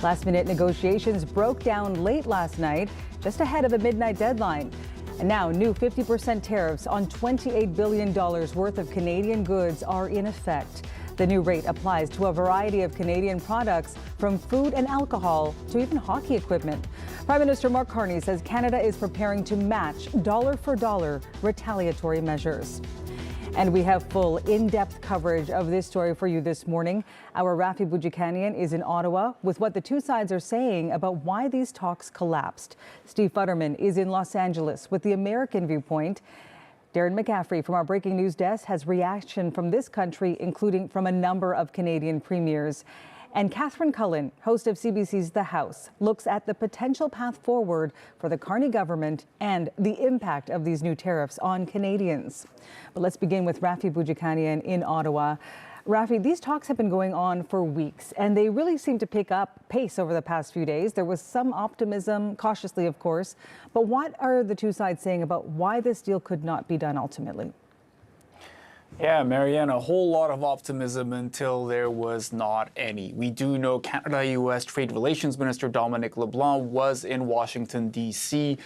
Last-minute negotiations broke down late last night, just ahead of a midnight deadline. And now new 50% tariffs on $28 billion worth of Canadian goods are in effect. The new rate applies to a variety of Canadian products, from food and alcohol to even hockey equipment. Prime Minister Mark Carney says Canada is preparing to match dollar-for-dollar retaliatory measures. And we have full in-depth coverage of this story for you this morning. Our Rafi Boudjikanian is in Ottawa with what the two sides are saying about why these talks collapsed. Steve Futterman is in Los Angeles with the American viewpoint. Darren McCaffrey from our breaking news desk has reaction from this country, including from a number of Canadian premiers. And Catherine Cullen, host of CBC's The House, looks at the potential path forward for the Carney government and the impact of these new tariffs on Canadians. But let's begin with Rafi Boudjikanian in Ottawa. Rafi, these talks have been going on for weeks, and they really seem to pick up pace over the past few days. There was some optimism, cautiously, of course. But what are the two sides saying about why this deal could not be done ultimately? Yeah, Marianne, a whole lot of optimism until there was not any. We do know Canada-U.S. Trade Relations Minister Dominic LeBlanc was in Washington, D.C.,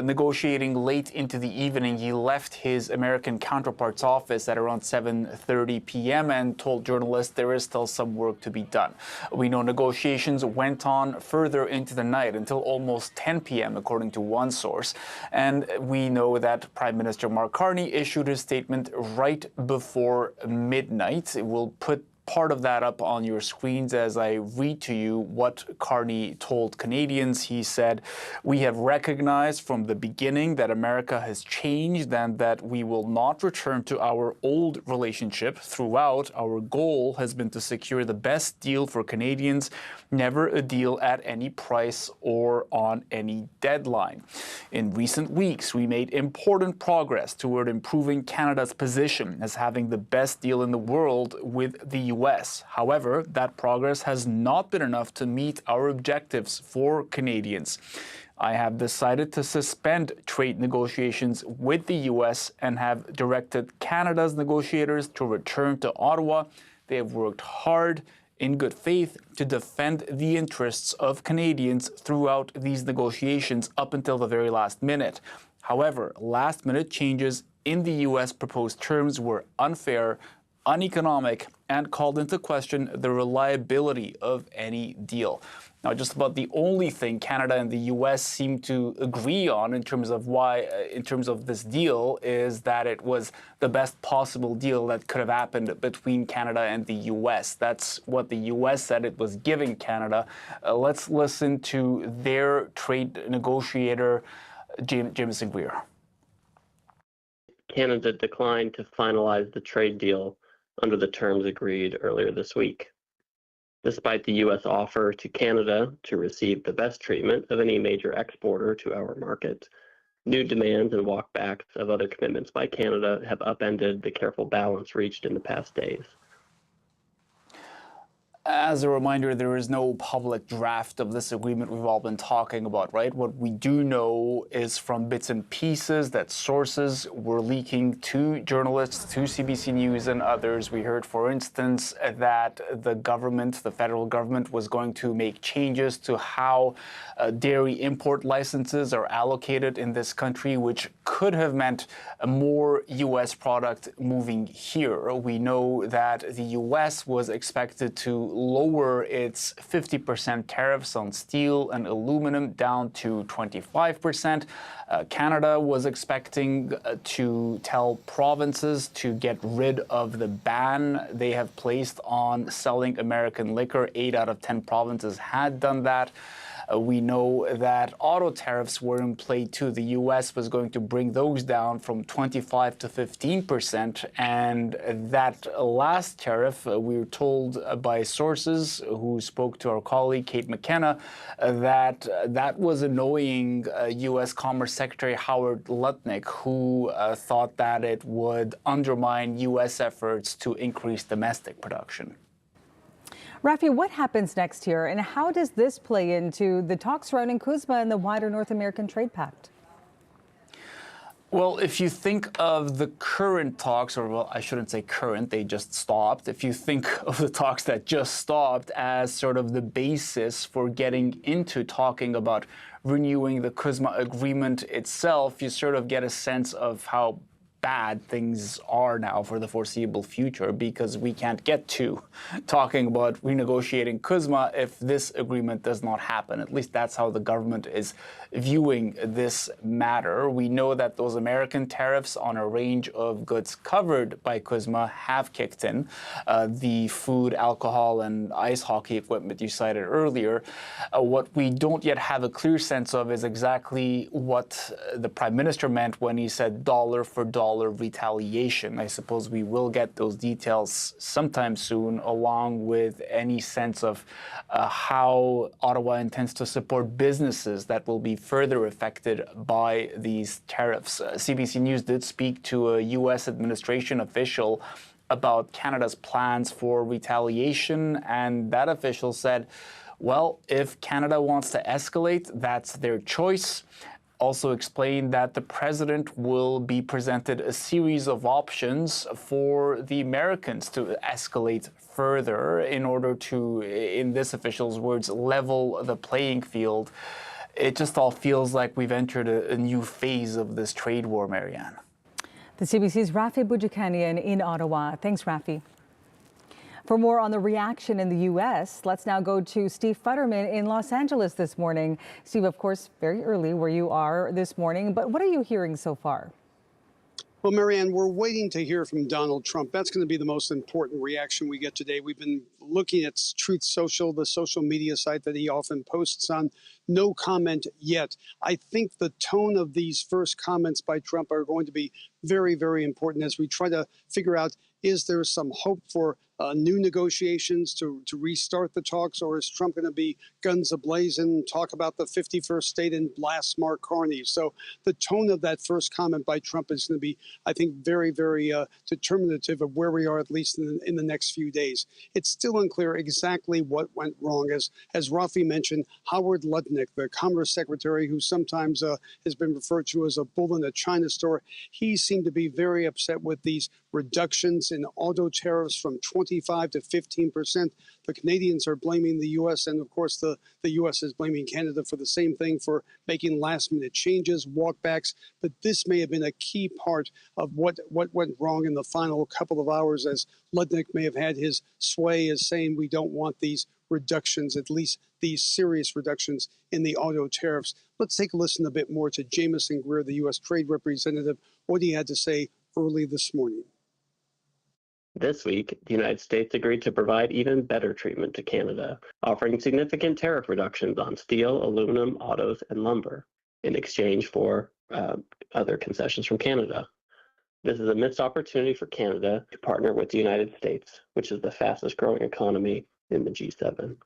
negotiating late into the evening. He left his American counterpart's office at around 7:30 p.m. and told journalists there is still some work to be done. We know negotiations went on further into the night until almost 10 p.m., according to one source. And we know that Prime Minister Mark Carney issued his statement right before midnight. We'll put part of that up on your screens as I read to you what Carney told Canadians. He said, "We have recognized from the beginning that America has changed and that we will not return to our old relationship. Throughout, our goal has been to secure the best deal for Canadians, never a deal at any price or on any deadline. In recent weeks, we made important progress toward improving Canada's position as having the best deal in the world with the U.S. However, that progress has not been enough to meet our objectives for Canadians. I have decided to suspend trade negotiations with the U.S. and have directed Canada's negotiators to return to Ottawa. They have worked hard in good faith to defend the interests of Canadians throughout these negotiations up until the very last minute. However, last-minute changes in the U.S. proposed terms were unfair, uneconomic, and called into question the reliability of any deal." Now, just about the only thing Canada and the U.S. seem to agree on in terms of this deal is that it was the best possible deal that could have happened between Canada and the U.S. That's what the U.S. said it was giving Canada. Let's listen to their trade negotiator, Jameson Greer. Canada declined to finalize the trade deal under the terms agreed earlier this week. Despite the U.S. offer to Canada to receive the best treatment of any major exporter to our market, new demands and walkbacks of other commitments by Canada have upended the careful balance reached in the past days. As a reminder, there is no public draft of this agreement we've all been talking about, right? What we do know is from bits and pieces that sources were leaking to journalists, to CBC News and others. We heard, for instance, that the government, the federal government, was going to make changes to how dairy import licenses are allocated in this country, which could have meant more U.S. product moving here. We know that the U.S. was expected to lower its 50% tariffs on steel and aluminum down to 25%. Canada was expecting to tell provinces to get rid of the ban they have placed on selling American liquor. 8 out of 10 provinces had done that. We know that auto tariffs were in play too. The U.S. was going to bring those down from 25 to 15%. And that last tariff, we were told by sources who spoke to our colleague Kate McKenna, that was annoying U.S. Commerce Secretary Howard Lutnick, who thought that it would undermine U.S. efforts to increase domestic production. Rafi, what happens next here, and how does this play into the talks surrounding CUSMA and the wider North American Trade Pact? Well, if you think of the current talks, or well, I shouldn't say current, they just stopped. If you think of the talks that just stopped as sort of the basis for getting into talking about renewing the CUSMA agreement itself, you sort of get a sense of how bad things are now for the foreseeable future, because we can't get to talking about renegotiating CUSMA if this agreement does not happen. At least that's how the government is viewing this matter. We know that those American tariffs on a range of goods covered by CUSMA have kicked in. The food, alcohol, and ice hockey equipment you cited earlier. What we don't yet have a clear sense of is exactly what the Prime Minister meant when he said dollar for dollar retaliation. I suppose we will get those details sometime soon, along with any sense of how Ottawa intends to support businesses that will be further affected by these tariffs. CBC News did speak to a U.S. administration official about Canada's plans for retaliation, and that official said, well, if Canada wants to escalate, that's their choice. Also explained that the president will be presented a series of options for the Americans to escalate further in order to, in this official's words, level the playing field. It just all feels like we've entered a new phase of this trade war, Marianne. The CBC's Rafi Boudjikanian in Ottawa. Thanks, Rafi. For more on the reaction in the U.S., let's now go to Steve Futterman in Los Angeles this morning. Steve, of course, very early where you are this morning, but what are you hearing so far? Well, Marianne, we're waiting to hear from Donald Trump. That's going to be the most important reaction we get today. We've been looking at Truth Social, the social media site that he often posts on. No comment yet. I think the tone of these first comments by Trump are going to be very, very important as we try to figure out, is there some hope for new negotiations to restart the talks, or is Trump going to be guns a-blazing, talk about the 51st state and blast Mark Carney? So the tone of that first comment by Trump is going to be, I think, very, very determinative of where we are, at least in the next few days. It's still unclear exactly what went wrong. As Rafi mentioned, Howard Lutnick, the Commerce Secretary, who sometimes has been referred to as a bull in a China store, he seemed to be very upset with these reductions in auto tariffs from 25 to 15%. The Canadians are blaming the U.S. and, of course, the U.S. is blaming Canada for the same thing, for making last-minute changes, walkbacks. But this may have been a key part of what went wrong in the final couple of hours, as Lutnick may have had his sway as saying we don't want these reductions, at least these serious reductions in the auto tariffs. Let's take a listen a bit more to Jamieson Greer, the U.S. Trade Representative, what he had to say early this morning. This week, the United States agreed to provide even better treatment to Canada, offering significant tariff reductions on steel, aluminum, autos, and lumber in exchange for other concessions from Canada. This is a missed opportunity for Canada to partner with the United States, which is the fastest growing economy in the G7.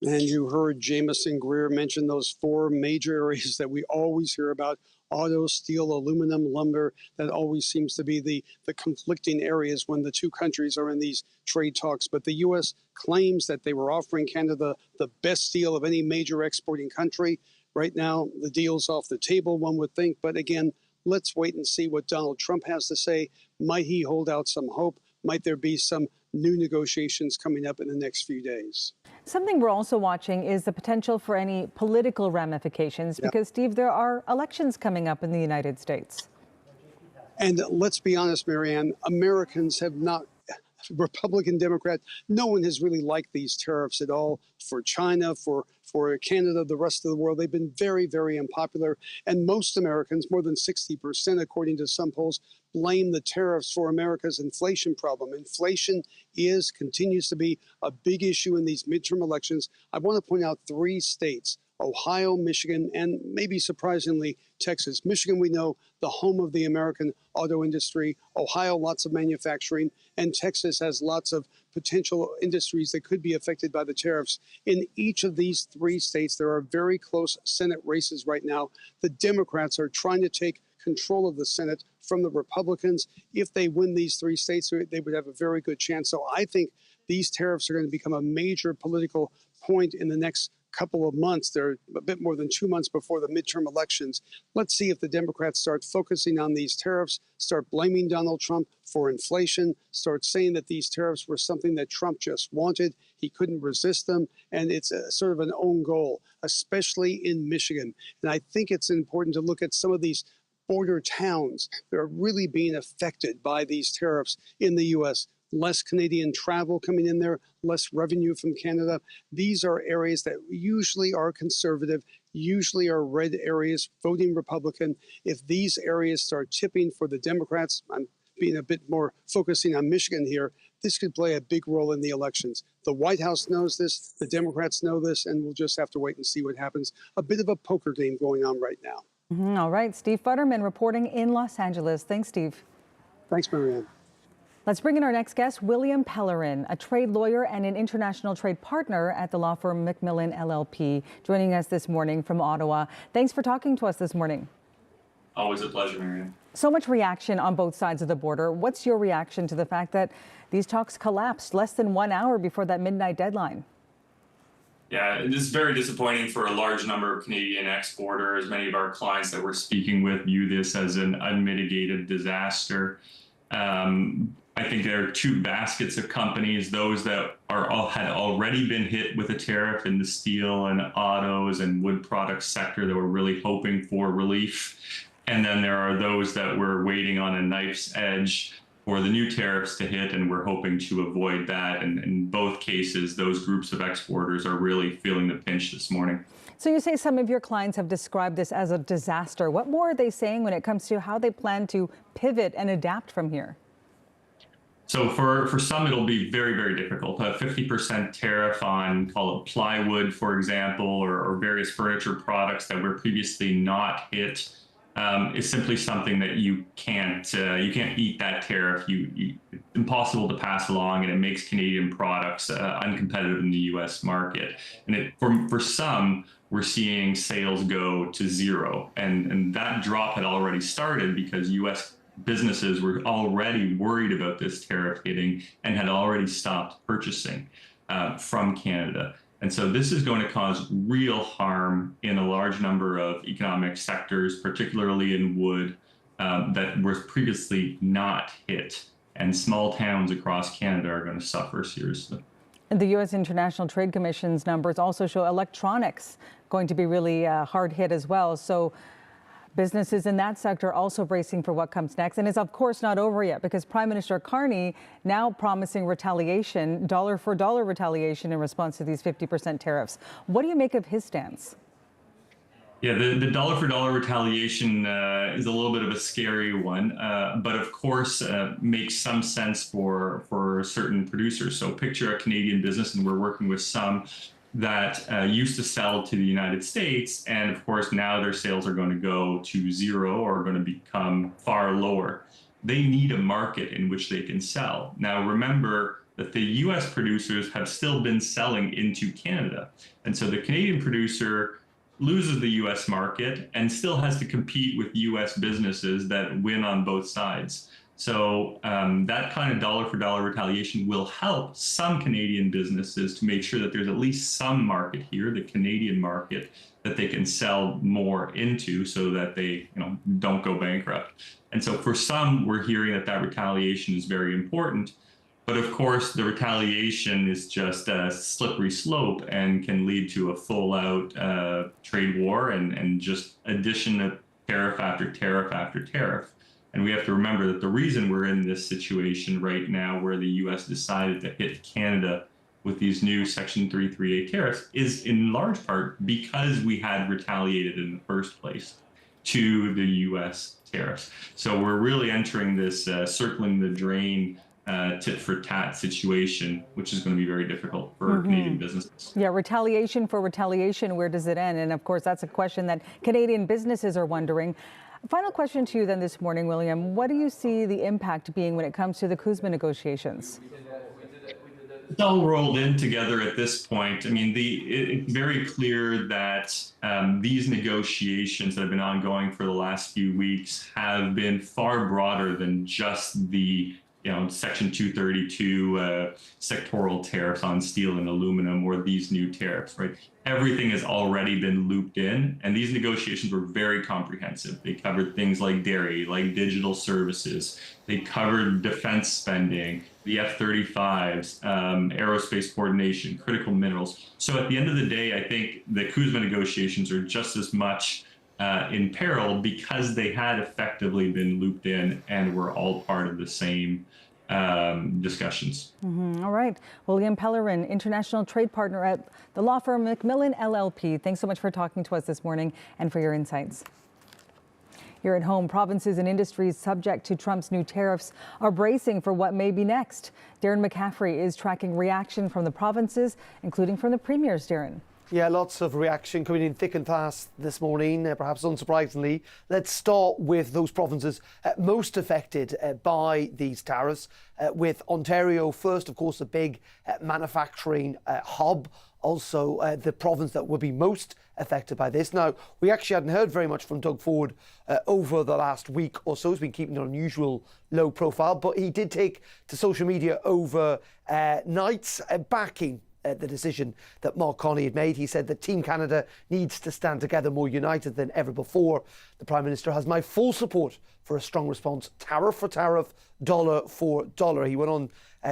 And you heard Jamieson Greer mention those four major areas that we always hear about: auto, steel, aluminum, lumber. That always seems to be the conflicting areas when the two countries are in these trade talks. But the U.S. claims that they were offering Canada the best deal of any major exporting country. Right now, the deal's off the table, one would think. But again, let's wait and see what Donald Trump has to say. Might he hold out some hope? Might there be some new negotiations coming up in the next few days? Something we're also watching is the potential for any political ramifications, because, Steve, there are elections coming up in the United States. And let's be honest, Marianne, Americans have not, Republican, Democrat, no one has really liked these tariffs at all. For China, for Canada, the rest of the world, they've been very, very unpopular. And most Americans, more than 60%, according to some polls, blame the tariffs for America's inflation problem. Inflation continues to be a big issue in these midterm elections. I want to point out three states: Ohio, Michigan, and maybe surprisingly, Texas. Michigan, we know, the home of the American auto industry. Ohio, lots of manufacturing. And Texas has lots of potential industries that could be affected by the tariffs. In each of these three states, there are very close Senate races right now. The Democrats are trying to take control of the Senate from the Republicans. If they win these three states, they would have a very good chance. So I think these tariffs are going to become a major political point in the next couple of months. They're a bit more than 2 months before the midterm elections. Let's see if the Democrats start focusing on these tariffs, start blaming Donald Trump for inflation, start saying that these tariffs were something that Trump just wanted. He couldn't resist them, and it's a sort of an own goal, especially in Michigan. And I think it's important to look at some of these border towns that are really being affected by these tariffs in the U.S. Less Canadian travel coming in there, less revenue from Canada. These are areas that usually are conservative, usually are red areas, voting Republican. If these areas start tipping for the Democrats, I'm being a bit more focusing on Michigan here, this could play a big role in the elections. The White House knows this, the Democrats know this, and we'll just have to wait and see what happens. A bit of a poker game going on right now. All right, Steve Futterman reporting in Los Angeles. Thanks, Steve. Thanks, Marianne. Let's bring in our next guest, William Pellerin, a trade lawyer and an international trade partner at the law firm Macmillan LLP, joining us this morning from Ottawa. Thanks for talking to us this morning. Always a pleasure, Marianne. So much reaction on both sides of the border. What's your reaction to the fact that these talks collapsed less than 1 hour before that midnight deadline? Yeah, it is very disappointing for a large number of Canadian exporters. Many of our clients that we're speaking with view this as an unmitigated disaster. I think there are two baskets of companies, those that had already been hit with a tariff in the steel and autos and wood products sector that were really hoping for relief. And then there are those that were waiting on a knife's edge for the new tariffs to hit, and we're hoping to avoid that. And in both cases, those groups of exporters are really feeling the pinch this morning. So you say some of your clients have described this as a disaster. What more are they saying when it comes to how they plan to pivot and adapt from here? So for some, it'll be very, very difficult. A 50% tariff on, call it plywood, for example, or various furniture products that were previously not hit is simply something that you can't eat that tariff. It's impossible to pass along, and it makes Canadian products uncompetitive in the U.S. market. And for some, we're seeing sales go to zero, and that drop had already started because U.S. businesses were already worried about this tariff hitting and had already stopped purchasing from Canada. And so this is going to cause real harm in a large number of economic sectors, particularly in wood, that were previously not hit. And small towns across Canada are going to suffer seriously. The U.S. International Trade Commission's numbers also show electronics going to be really hard hit as well. So businesses in that sector also bracing for what comes next. And it's of course not over yet, because Prime Minister Carney now promising retaliation, dollar for dollar retaliation in response to these 50% tariffs. What do you make of his stance? Yeah, the dollar for dollar retaliation is a little bit of a scary one, but of course makes some sense for certain producers. So picture a Canadian business, and we're working with some that used to sell to the United States, and of course now their sales are going to go to zero or are going to become far lower. They need a market in which they can sell. Now remember that the US producers have still been selling into Canada, and so the Canadian producer loses the US market and still has to compete with US businesses that win on both sides. So that kind of dollar for dollar retaliation will help some Canadian businesses to make sure that there's at least some market here, the Canadian market, that they can sell more into so that they don't go bankrupt. And so for some, we're hearing that retaliation is very important. But of course, the retaliation is just a slippery slope and can lead to a full out trade war and just addition of tariff after tariff after tariff. And we have to remember that the reason we're in this situation right now, where the U.S. decided to hit Canada with these new Section 338 tariffs, is in large part because we had retaliated in the first place to the U.S. tariffs. So we're really entering this circling the drain tit for tat situation, which is going to be very difficult for Canadian businesses. Yeah, retaliation for retaliation, where does it end? And of course, that's a question that Canadian businesses are wondering. Final question to you then this morning, William. What do you see the impact being when it comes to the CUSMA negotiations? It's all rolled in together at this point. I mean, it's very clear that these negotiations that have been ongoing for the last few weeks have been far broader than just the Section 232 sectoral tariffs on steel and aluminum, or these new tariffs, right? Everything has already been looped in, and these negotiations were very comprehensive. They covered things like dairy, like digital services. They covered defense spending, the F-35s, aerospace coordination, critical minerals. So at the end of the day, I think the CUSMA negotiations are just as much in peril because they had effectively been looped in and were all part of the same discussions. All right. William Pellerin, international trade partner at the law firm Macmillan LLP. Thanks so much for talking to us this morning and for your insights. Here at home, provinces and industries subject to Trump's new tariffs are bracing for what may be next. Darren McCaffrey is tracking reaction from the provinces, including from the premiers. Darren. Yeah, lots of reaction coming in thick and fast this morning, perhaps unsurprisingly. Let's start with those provinces most affected by these tariffs, with Ontario first, of course, a big manufacturing hub, also the province that will be most affected by this. Now, we actually hadn't heard very much from Doug Ford over the last week or so. He's been keeping an unusual low profile, but he did take to social media over nights backing the decision that Mark Carney had made. He said that Team Canada needs to stand together more united than ever before. The Prime Minister has my full support for a strong response, tariff for tariff, dollar for dollar. He went on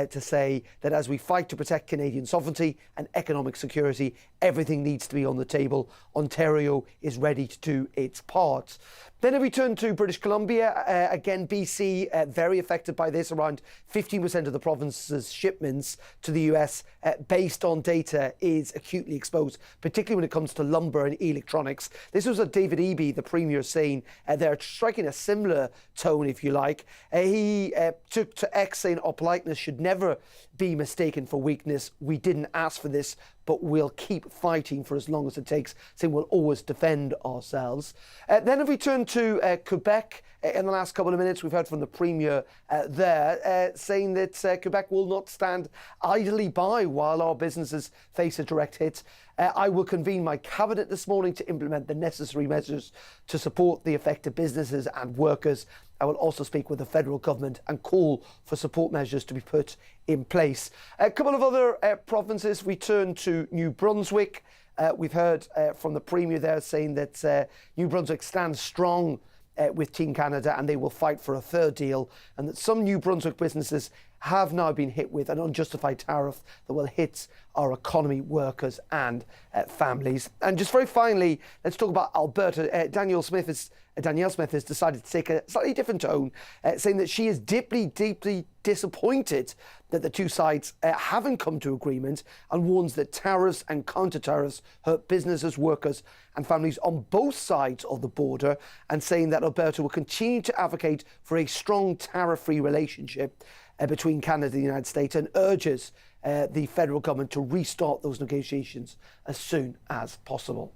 to say that as we fight to protect Canadian sovereignty and economic security, everything needs to be on the table. Ontario is ready to do its part. Then if we turn to British Columbia, again, BC, very affected by this. Around 15% of the province's shipments to the US, based on data, is acutely exposed, particularly when it comes to lumber and electronics. This was David Eby, the Premier, saying they're striking a similar tone, if you like. He took to X saying our politeness should never be mistaken for weakness. We didn't ask for this, but we'll keep fighting for as long as it takes, saying we'll always defend ourselves. Then if we turn to Quebec, in the last couple of minutes, we've heard from the Premier there saying that Quebec will not stand idly by while our businesses face a direct hit. I will convene my cabinet this morning to implement the necessary measures to support the affected businesses and workers. I will also speak with the federal government and call for support measures to be put in place. A couple of other provinces. We turn to New Brunswick. We've heard from the Premier there saying that New Brunswick stands strong with Team Canada and they will fight for a fair deal, and that some New Brunswick businesses have now been hit with an unjustified tariff that will hit our economy, workers and families. And just very finally, let's talk about Alberta. Danielle Smith has decided to take a slightly different tone, saying that she is deeply, deeply disappointed that the two sides haven't come to agreement, and warns that tariffs and counter-tariffs hurt businesses, workers and families on both sides of the border, and saying that Alberta will continue to advocate for a strong tariff-free relationship between Canada and the United States, and urges the federal government to restart those negotiations as soon as possible.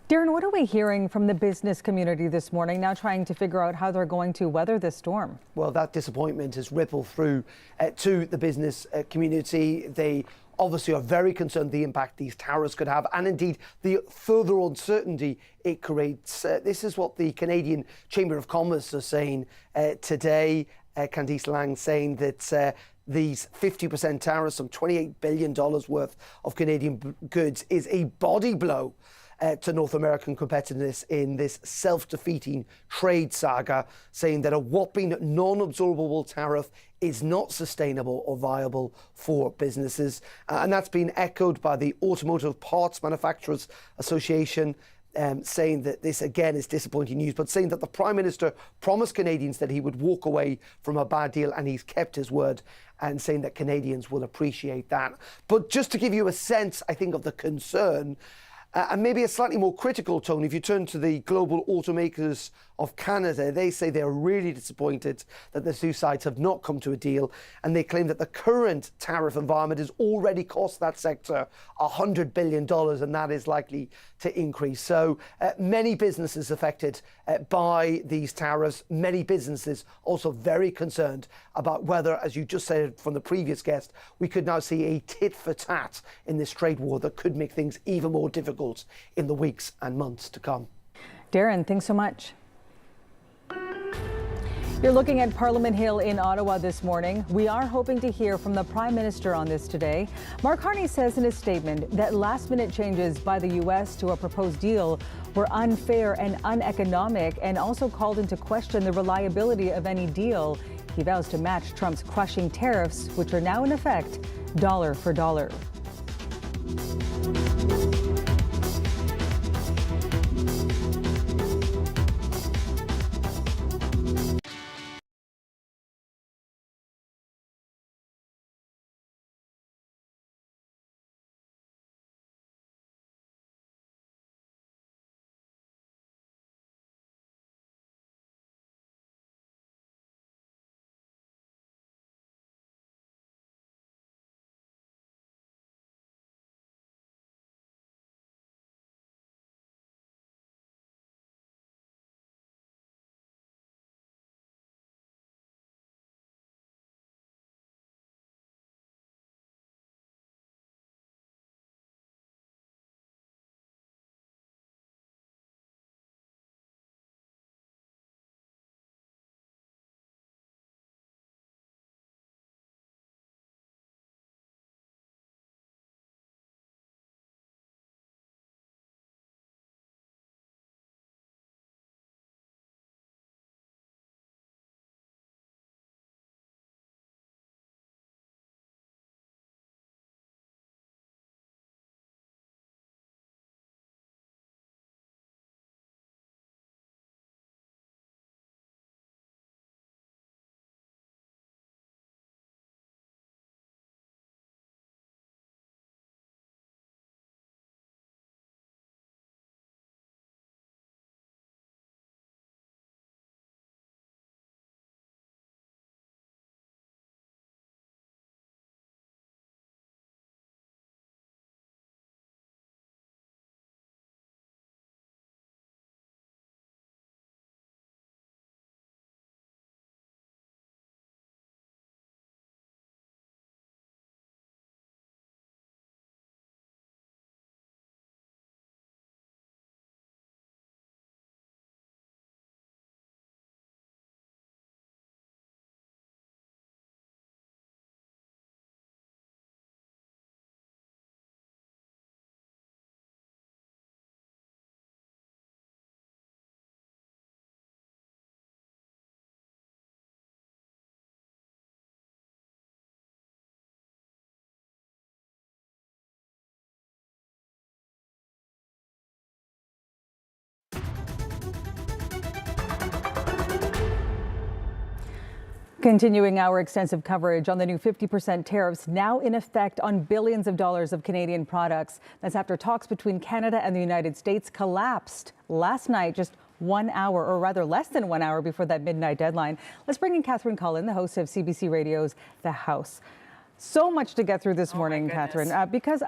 Darren, what are we hearing from the business community this morning, now trying to figure out how they're going to weather this storm? Well, that disappointment has rippled through to the business community. They obviously are very concerned the impact these tariffs could have, and indeed the further uncertainty it creates. This is what the Canadian Chamber of Commerce are saying today. Candice Lang saying that these 50% tariffs, some $28 billion worth of Canadian goods, is a body blow to North American competitiveness in this self-defeating trade saga, saying that a whopping non-absorbable tariff is not sustainable or viable for businesses. And that's been echoed by the Automotive Parts Manufacturers Association, saying that this again is disappointing news, but saying that the Prime Minister promised Canadians that he would walk away from a bad deal, and he's kept his word, and saying that Canadians will appreciate that. But just to give you a sense, I think, of the concern, and maybe a slightly more critical tone, if you turn to the global automakers of Canada, they say they're really disappointed that the two sides have not come to a deal, and they claim that the current tariff environment has already cost that sector $100 billion, and that is likely to increase. So many businesses affected by these tariffs, many businesses also very concerned about whether, as you just said from the previous guest, we could now see a tit for tat in this trade war that could make things even more difficult in the weeks and months to come. Darren, thanks so much. You're looking at Parliament Hill in Ottawa this morning. We are hoping to hear from the Prime Minister on this today. Mark Carney says in his statement that last-minute changes by the U.S. to a proposed deal were unfair and uneconomic, and also called into question the reliability of any deal. He vows to match Trump's crushing tariffs, which are now in effect, dollar for dollar. Continuing our extensive coverage on the new 50% tariffs now in effect on billions of dollars of Canadian products. That's after talks between Canada and the United States collapsed last night, just 1 hour, or rather less than 1 hour before that midnight deadline. Let's bring in Catherine Cullen, the host of CBC Radio's The House. So much to get through this morning, Catherine, because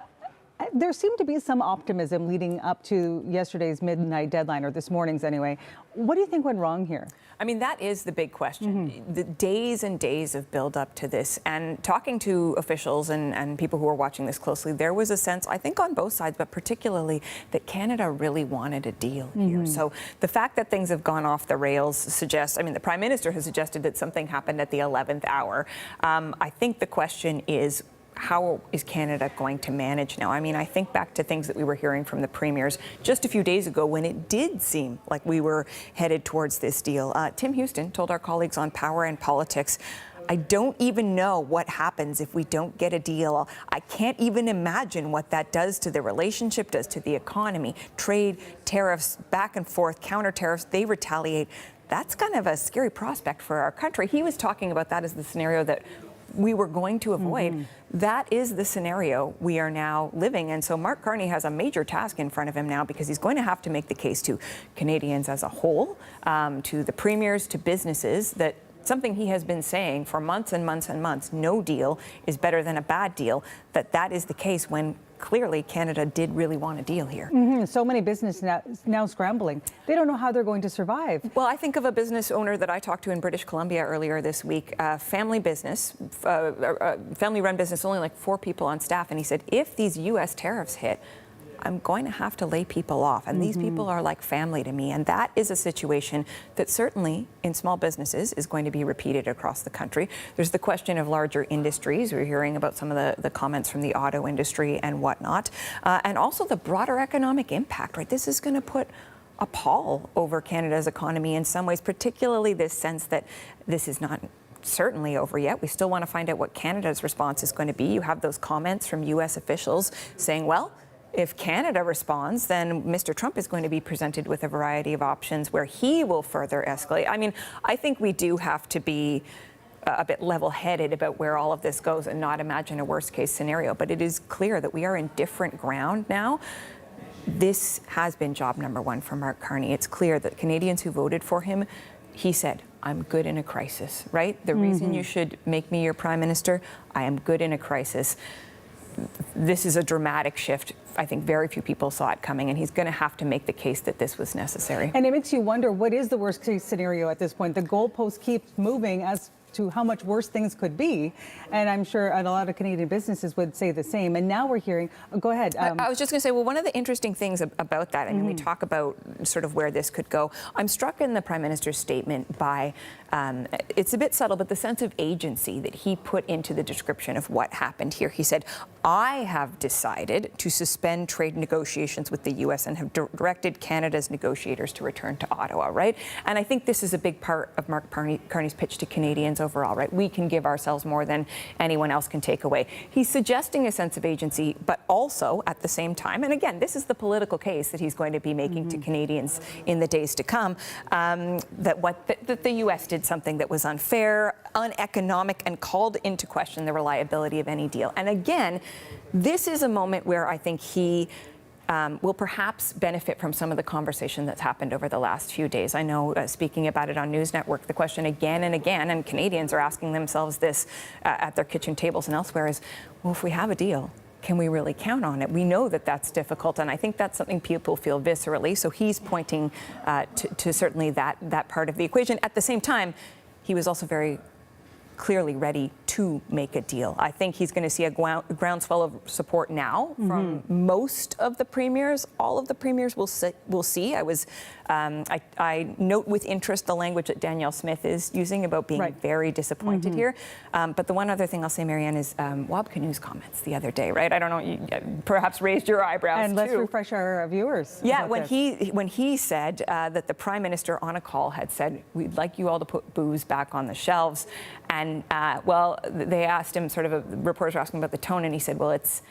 there seemed to be some optimism leading up to yesterday's midnight deadline, or this morning's anyway. What do you think went wrong here? I mean, that is the big question. The days and days of build up to this, and talking to officials and people who are watching this closely, there was a sense, I think on both sides, but particularly that Canada really wanted a deal here. So the fact that things have gone off the rails suggests, I mean, the Prime Minister has suggested that something happened at the 11th hour. I think the question is, how is Canada going to manage now? I mean, I think back to things that we were hearing from the premiers just a few days ago when it did seem like we were headed towards this deal. Tim Houston told our colleagues on Power and Politics, I don't even know what happens if we don't get a deal. I can't even imagine what that does to the relationship, does to the economy, trade, tariffs, back and forth, counter tariffs, they retaliate. That's kind of a scary prospect for our country. He was talking about that as the scenario that we were going to avoid. That is the scenario we are now living. And so Mark Carney has a major task in front of him now, because he's going to have to make the case to Canadians as a whole, to the premiers, to businesses, that something he has been saying for months and months and months, no deal is better than a bad deal, that is the case when clearly Canada did really want a deal here. So many businesses now scrambling. They don't know how they're going to survive. Well, I think of a business owner that I talked to in British Columbia earlier this week, family business, family-run business, only like 4 people on staff, and he said, if these U.S. tariffs hit, I'm going to have to lay people off. And these people are like family to me. And that is a situation that certainly in small businesses is going to be repeated across the country. There's the question of larger industries. We're hearing about some of the comments from the auto industry and whatnot. And also the broader economic impact, right? This is going to put a pall over Canada's economy in some ways, particularly this sense that this is not certainly over yet. We still want to find out what Canada's response is going to be. You have those comments from U.S. officials saying, well, if Canada responds, then Mr. Trump is going to be presented with a variety of options where he will further escalate. I mean, I think we do have to be a bit level-headed about where all of this goes and not imagine a worst-case scenario. But it is clear that we are in different ground now. This has been job number one for Mark Carney. It's clear that Canadians who voted for him, he said, I'm good in a crisis, right? The reason you should make me your prime minister, I am good in a crisis. This is a dramatic shift. I think very few people saw it coming, and he's going to have to make the case that this was necessary. And it makes you wonder, what is the worst case scenario at this point? The goalpost keeps moving as to how much worse things could be. And I'm sure a lot of Canadian businesses would say the same. And now we're hearing, go ahead. I was just going to say, well, one of the interesting things about that, I mean, we talk about sort of where this could go. I'm struck in the Prime Minister's statement by, it's a bit subtle, but the sense of agency that he put into the description of what happened here. He said, I have decided to suspend trade negotiations with the U.S. and have directed Canada's negotiators to return to Ottawa, right? And I think this is a big part of Mark Carney's pitch to Canadians overall, right? We can give ourselves more than anyone else can take away. He's suggesting a sense of agency, but also at the same time, and again, this is the political case that he's going to be making to Canadians in the days to come, that the U.S. did something that was unfair, uneconomic, and called into question the reliability of any deal. And again, this is a moment where I think he will perhaps benefit from some of the conversation that's happened over the last few days. I know, speaking about it on News Network, the question again and again, and Canadians are asking themselves this at their kitchen tables and elsewhere, is, well, if we have a deal, can we really count on it? We know that that's difficult, and I think that's something people feel viscerally. So he's pointing to certainly that part of the equation. At the same time, he was also very clearly ready to make a deal. I think he's going to see a groundswell of support now from most of the premiers. All of the premiers will see. I note with interest the language that Danielle Smith is using about being very disappointed here. But the one other thing I'll say, Marianne, is Wab Kinu's comments the other day, right? I don't know, you perhaps raised your eyebrows and too. let's refresh our viewers. Yeah, when he said that the Prime Minister on a call had said, we'd like you all to put booze back on the shelves. And they asked him, reporters were asking about the tone, and he said, well, it's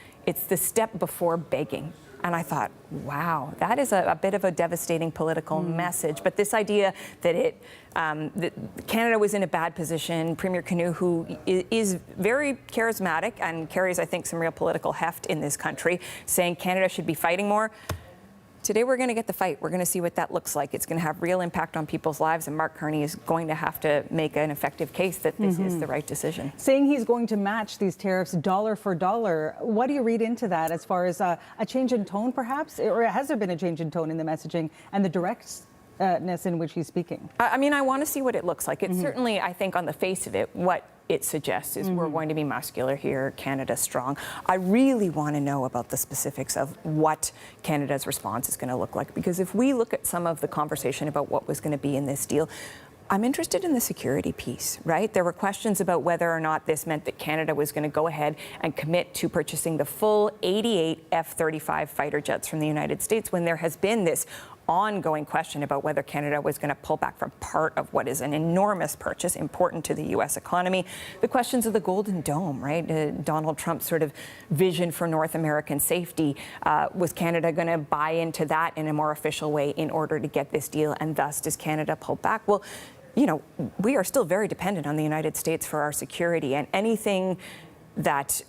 the step before begging. And I thought, wow, that is a bit of a devastating political message. But this idea that that Canada was in a bad position, Premier Kanu, who is very charismatic and carries, I think, some real political heft in this country, saying Canada should be fighting more. Today we're going to get the fight. We're going to see what that looks like. It's going to have real impact on people's lives, and Mark Carney is going to have to make an effective case that this is the right decision. Saying he's going to match these tariffs dollar for dollar, what do you read into that as far as a change in tone, perhaps? Or has there been a change in tone in the messaging and the directness in which he's speaking? I mean, I want to see what it looks like. It's certainly, I think, on the face of it, what it suggests is we're going to be muscular here, Canada's strong. I really want to know about the specifics of what Canada's response is going to look like, because if we look at some of the conversation about what was going to be in this deal, I'm interested in the security piece, right? There were questions about whether or not this meant that Canada was going to go ahead and commit to purchasing the full 88 F-35 fighter jets from the United States, when there has been this ongoing question about whether Canada was going to pull back from part of what is an enormous purchase important to the U.S. economy. The questions of the Golden Dome, right? Donald Trump's sort of vision for North American safety. Was Canada going to buy into that in a more official way in order to get this deal? And thus, does Canada pull back? Well, you know, we are still very dependent on the United States for our security, and anything that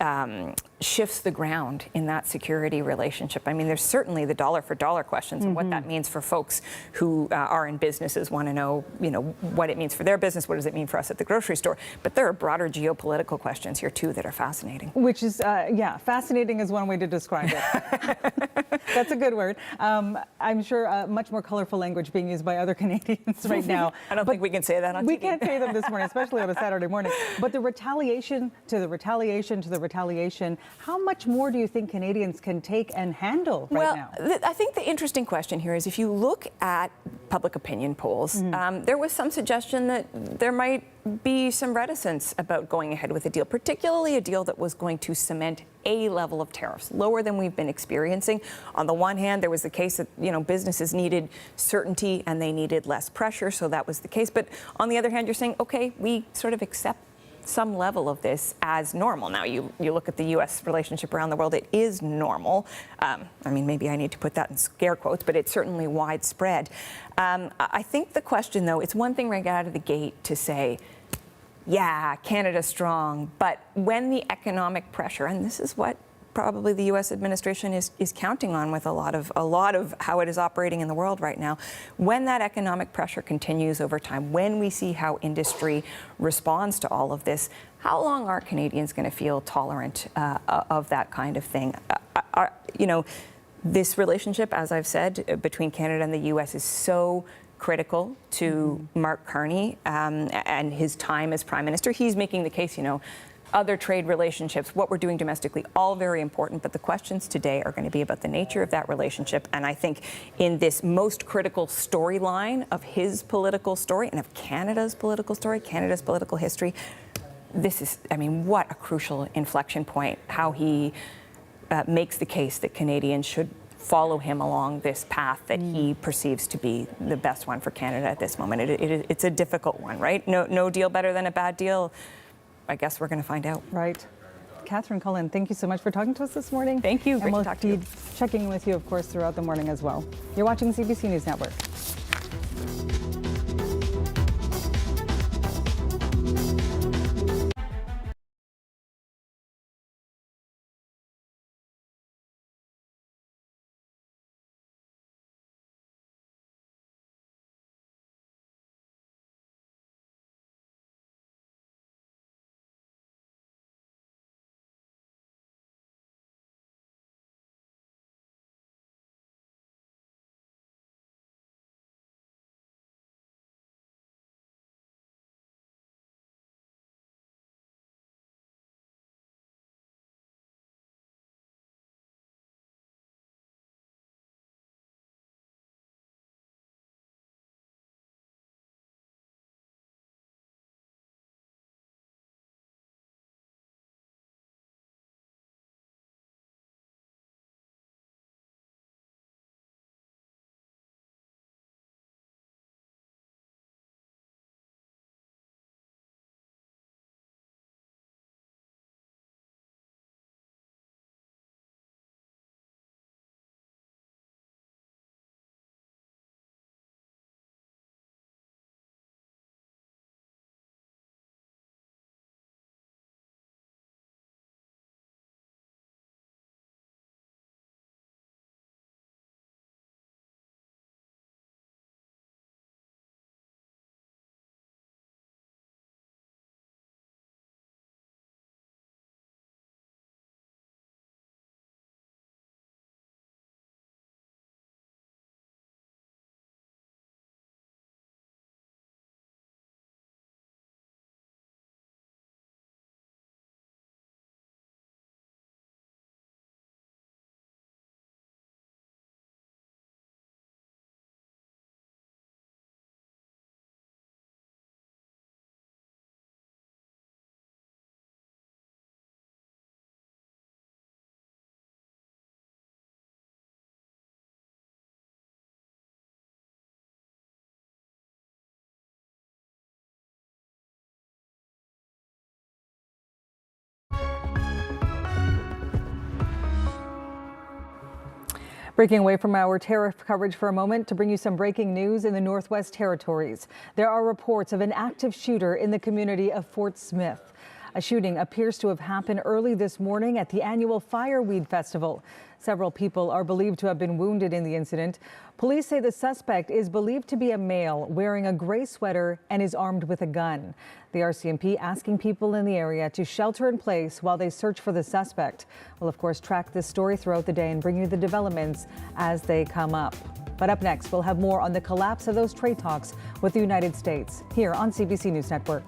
shifts the ground in that security relationship. I mean, there's certainly the dollar for dollar questions and what that means for folks who are in businesses, want to know, you know, what it means for their business, what does it mean for us at the grocery store. But there are broader geopolitical questions here too that are fascinating. Which is, fascinating is one way to describe it. That's a good word. I'm sure much more colorful language being used by other Canadians right now. I don't think we can say that on TV. We can't say them this morning, especially on a Saturday morning. But the retaliation retaliation to the retaliation. How much more do you think Canadians can take and handle right now? Well, I think the interesting question here is if you look at public opinion polls, there was some suggestion that there might be some reticence about going ahead with a deal, particularly a deal that was going to cement a level of tariffs, lower than we've been experiencing. On the one hand, there was the case that, businesses needed certainty and they needed less pressure, so that was the case. But on the other hand, you're saying, okay, we sort of accept some level of this as normal. Now, you look at the U.S. relationship around the world, it is normal. Maybe I need to put that in scare quotes, but it's certainly widespread. I think the question, though, it's one thing right out of the gate to say, yeah, Canada's strong, but when the economic pressure, and this is what probably the U.S. administration is counting on with a lot of how it is operating in the world right now, when that economic pressure continues over time, when we see how industry responds to all of this, how long are Canadians going to feel tolerant of that kind of thing? This relationship, as I've said, between Canada and the U.S. is so critical to Mark Carney and his time as Prime Minister. He's making the case, other trade relationships, what we're doing domestically, all very important, but the questions today are going to be about the nature of that relationship. And I think in this most critical storyline of his political story and of Canada's political story, Canada's political history, this is, what a crucial inflection point, how he makes the case that Canadians should follow him along this path that he perceives to be the best one for Canada at this moment. It's a difficult one, right? No deal better than a bad deal. I guess we're going to find out. Right. Catherine Cullen, thank you so much for talking to us this morning. Thank you. And we'll be checking with you, of course, throughout the morning as well. You're watching CBC News Network. Breaking away from our tariff coverage for a moment to bring you some breaking news in the Northwest Territories. There are reports of an active shooter in the community of Fort Smith. A shooting appears to have happened early this morning at the annual Fireweed Festival. Several people are believed to have been wounded in the incident. Police say the suspect is believed to be a male wearing a gray sweater and is armed with a gun. The RCMP asking people in the area to shelter in place while they search for the suspect. We'll, of course, track this story throughout the day and bring you the developments as they come up. But up next, we'll have more on the collapse of those trade talks with the United States here on CBC News Network.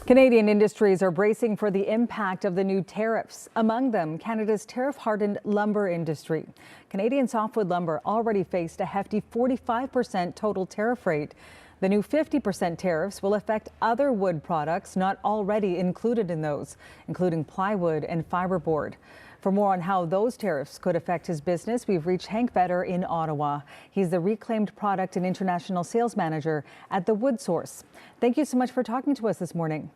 Canadian industries are bracing for the impact of the new tariffs. Among them, Canada's tariff-hardened lumber industry. Canadian softwood lumber already faced a hefty 45% total tariff rate. The new 50% tariffs will affect other wood products not already included in those, including plywood and fiberboard. For more on how those tariffs could affect his business, we've reached Hank Vetter in Ottawa. He's the Reclaimed Product and International Sales Manager at the Wood Source. Thank you so much for talking to us this morning.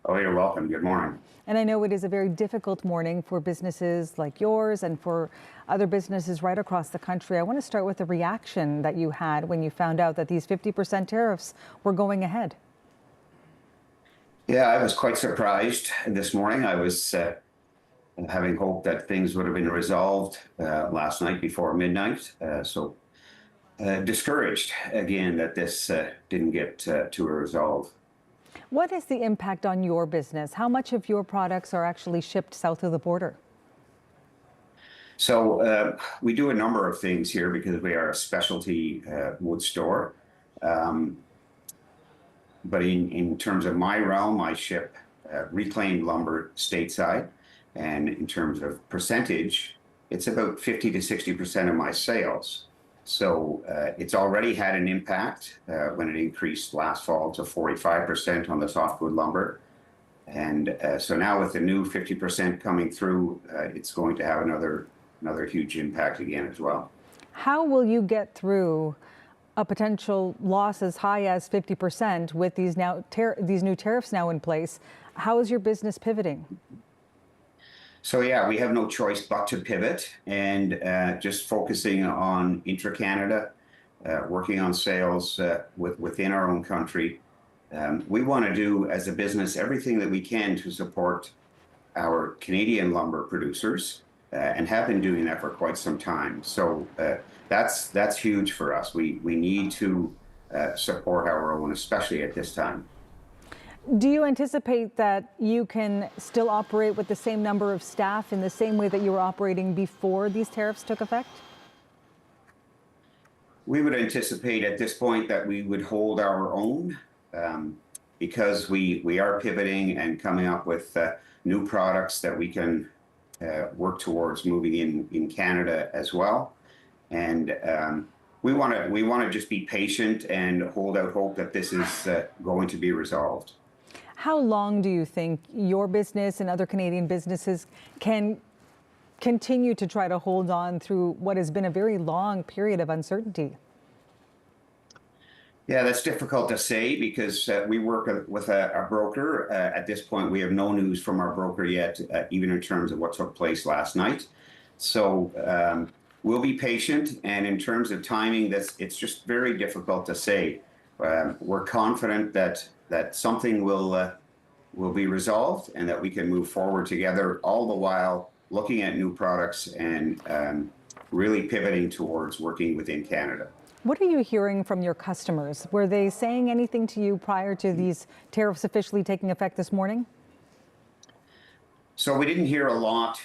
Oh, you're welcome. Good morning. And I know it is a very difficult morning for businesses like yours and for other businesses right across the country. I want to start with the reaction that you had when you found out that these 50% tariffs were going ahead. Yeah, I was quite surprised this morning. I was having hoped that things would have been resolved last night before midnight. So discouraged again that this didn't get to a resolve. What is the impact on your business? How much of your products are actually shipped south of the border? So we do a number of things here because we are a specialty wood store. But in terms of my realm, I ship reclaimed lumber stateside. And in terms of percentage, it's about 50 to 60% of my sales. So it's already had an impact when it increased last fall to 45% on the softwood lumber. And so now with the new 50% coming through, it's going to have another huge impact again as well. How will you get through a potential loss as high as 50% with these new tariffs now in place? How is your business pivoting? So yeah, we have no choice but to pivot and just focusing on intra-Canada, working on sales within our own country. We want to do as a business everything that we can to support our Canadian lumber producers and have been doing that for quite some time. So that's huge for us. We need to support our own, especially at this time. Do you anticipate that you can still operate with the same number of staff in the same way that you were operating before these tariffs took effect? We would anticipate at this point that we would hold our own because we are pivoting and coming up with new products that we can work towards moving in Canada as well. And we want to just be patient and hold out hope that this is going to be resolved. How long do you think your business and other Canadian businesses can continue to try to hold on through what has been a very long period of uncertainty? Yeah, that's difficult to say because we work with a broker. At this point, we have no news from our broker yet, even in terms of what took place last night. So we'll be patient. And in terms of timing, it's just very difficult to say. We're confident that something will be resolved and that we can move forward together, all the while looking at new products and really pivoting towards working within Canada. What are you hearing from your customers? Were they saying anything to you prior to these tariffs officially taking effect this morning? So we didn't hear a lot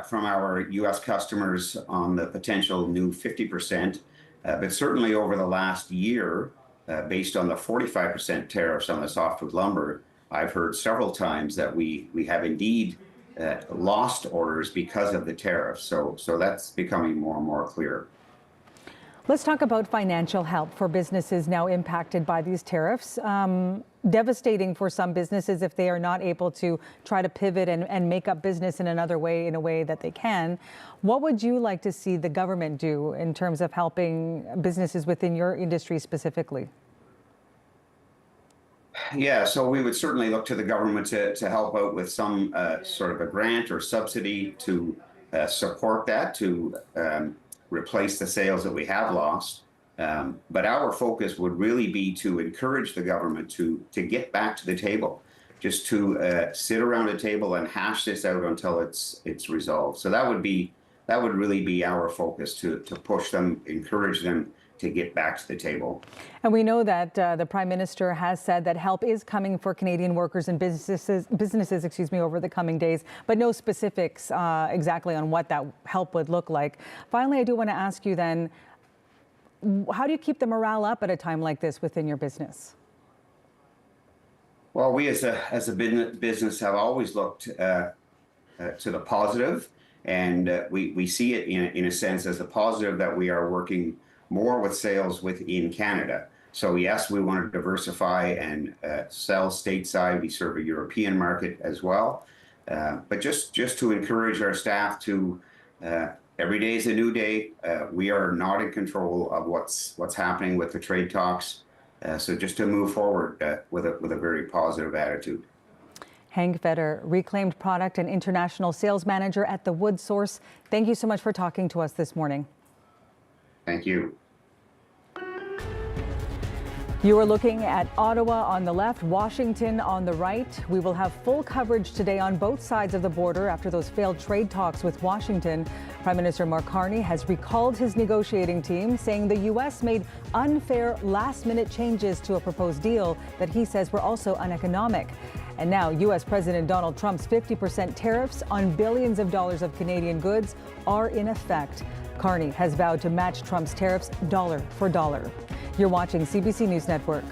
from our U.S. customers on the potential new 50%, but certainly over the last year, based on the 45% tariffs on the softwood lumber, I've heard several times that we have indeed lost orders because of the tariffs. So that's becoming more and more clear. Let's talk about financial help for businesses now impacted by these tariffs. Devastating for some businesses if they are not able to try to pivot and make up business in another way, in a way that they can. What would you like to see the government do in terms of helping businesses within your industry specifically? Yeah, so we would certainly look to the government to help out with some sort of a grant or subsidy to support that, to replace the sales that we have lost. But our focus would really be to encourage the government to get back to the table, just to sit around a table and hash this out until it's resolved. So that would really be our focus, to push them, encourage them to get back to the table. And we know that the Prime Minister has said that help is coming for Canadian workers and businesses, over the coming days, but no specifics exactly on what that help would look like. Finally, I do want to ask you then, how do you keep the morale up at a time like this within your business? Well, we as a business have always looked to the positive, and we see it in a sense as a positive that we are working more with sales within Canada. So yes, we want to diversify and sell stateside. We serve a European market as well, but just to encourage our staff to every day is a new day. We are not in control of what's happening with the trade talks. So just to move forward with a very positive attitude. Hank Vetter, Reclaimed Product and International Sales Manager at the Wood Source. Thank you so much for talking to us this morning. Thank you. You are looking at Ottawa on the left, Washington on the right. We will have full coverage today on both sides of the border after those failed trade talks with Washington. Prime Minister Mark Carney has recalled his negotiating team, saying the U.S. made unfair last-minute changes to a proposed deal that he says were also uneconomic. And now U.S. President Donald Trump's 50% tariffs on billions of dollars of Canadian goods are in effect. Carney has vowed to match Trump's tariffs dollar for dollar. You're watching CBC News Network.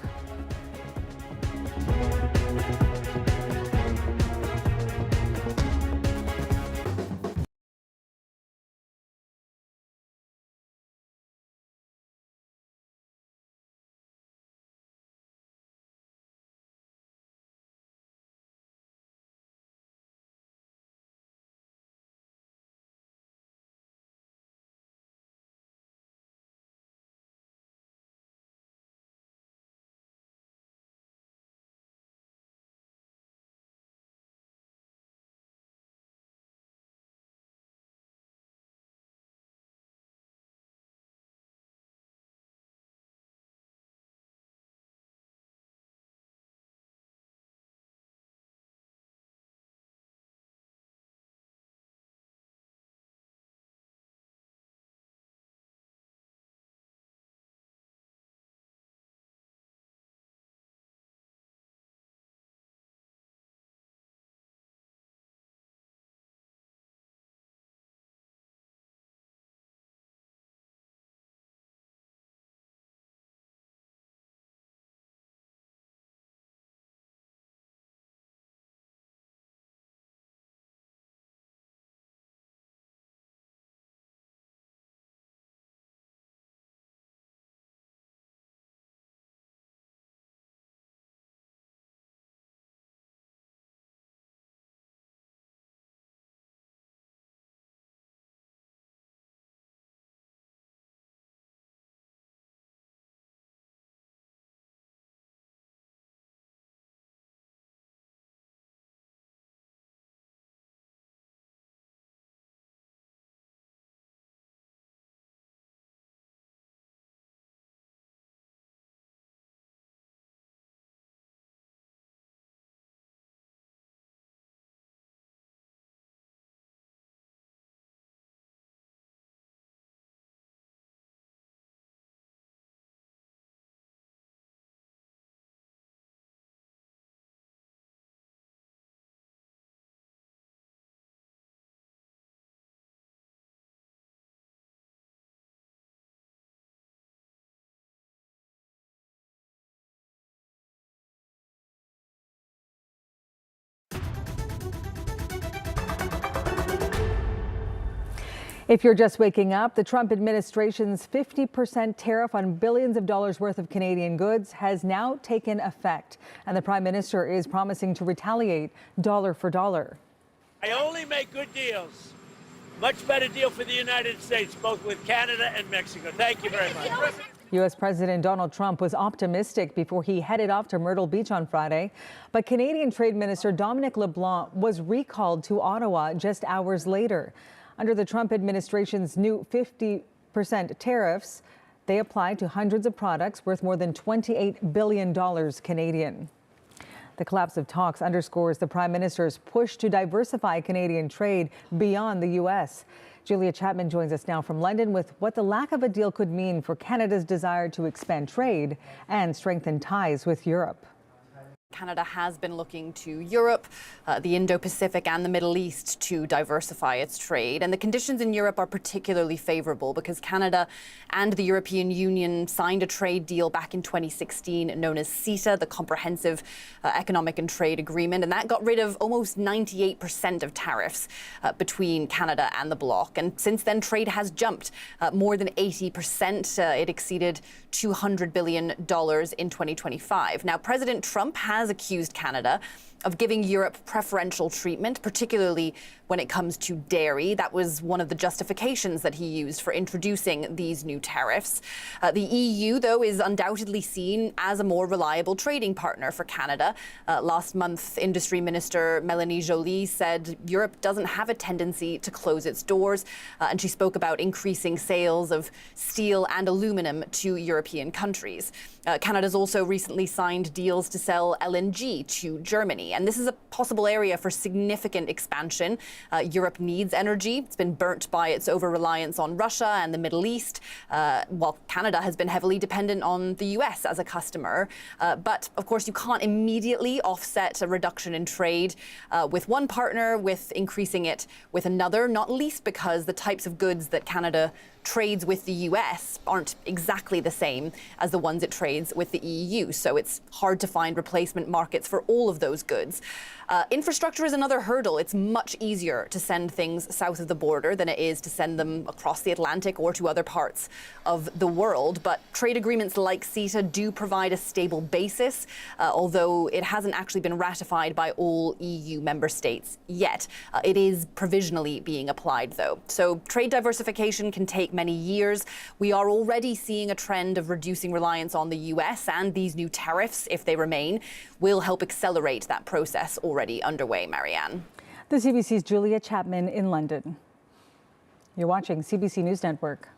If you're just waking up, the Trump administration's 50% tariff on billions of dollars worth of Canadian goods has now taken effect, and the Prime Minister is promising to retaliate dollar for dollar. I only make good deals. Much better deal for the United States, both with Canada and Mexico. Thank you very much. U.S. President Donald Trump was optimistic before he headed off to Myrtle Beach on Friday, but Canadian Trade Minister Dominic LeBlanc was recalled to Ottawa just hours later. Under the Trump administration's new 50% tariffs, they apply to hundreds of products worth more than $28 billion Canadian. The collapse of talks underscores the Prime Minister's push to diversify Canadian trade beyond the U.S. Julia Chapman joins us now from London with what the lack of a deal could mean for Canada's desire to expand trade and strengthen ties with Europe. Canada has been looking to Europe, the Indo-Pacific and the Middle East to diversify its trade. And the conditions in Europe are particularly favorable because Canada and the European Union signed a trade deal back in 2016 known as CETA, the Comprehensive Economic and Trade Agreement. And that got rid of almost 98% of tariffs between Canada and the bloc. And since then, trade has jumped more than 80%. It exceeded $200 billion in 2025. Now, President Trump has accused Canada of giving Europe preferential treatment, particularly when it comes to dairy. That was one of the justifications that he used for introducing these new tariffs. The EU, though, is undoubtedly seen as a more reliable trading partner for Canada. Last month, Industry Minister Melanie Joly said Europe doesn't have a tendency to close its doors, and she spoke about increasing sales of steel and aluminum to European countries. Canada's also recently signed deals to sell LNG to Germany, and this is a possible area for significant expansion. Europe needs energy. It's been burnt by its over-reliance on Russia and the Middle East, while Canada has been heavily dependent on the US as a customer. But, of course, you can't immediately offset a reduction in trade with one partner with increasing it with another, not least because the types of goods that Canada trades with the US aren't exactly the same as the ones it trades with the EU. So it's hard to find replacement markets for all of those goods. Infrastructure is another hurdle. It's much easier to send things south of the border than it is to send them across the Atlantic or to other parts of the world. But trade agreements like CETA do provide a stable basis, although it hasn't actually been ratified by all EU member states yet. It is provisionally being applied, though. So trade diversification can take many years. We are already seeing a trend of reducing reliance on the US, and these new tariffs, if they remain, will help accelerate that process already underway. Marianne. The CBC's Julia Chapman in London. You're watching CBC News Network.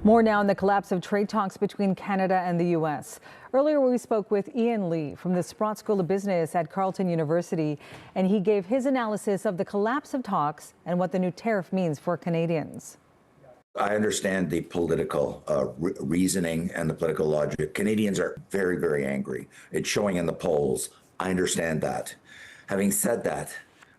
More now on the collapse of trade talks between Canada and the U.S. Earlier, we spoke with Ian Lee from the Sprott School of Business at Carleton University, and he gave his analysis of the collapse of talks and what the new tariff means for Canadians. I understand the political reasoning and the political logic. Canadians are very, very angry. It's showing in the polls. I understand that. Having said that,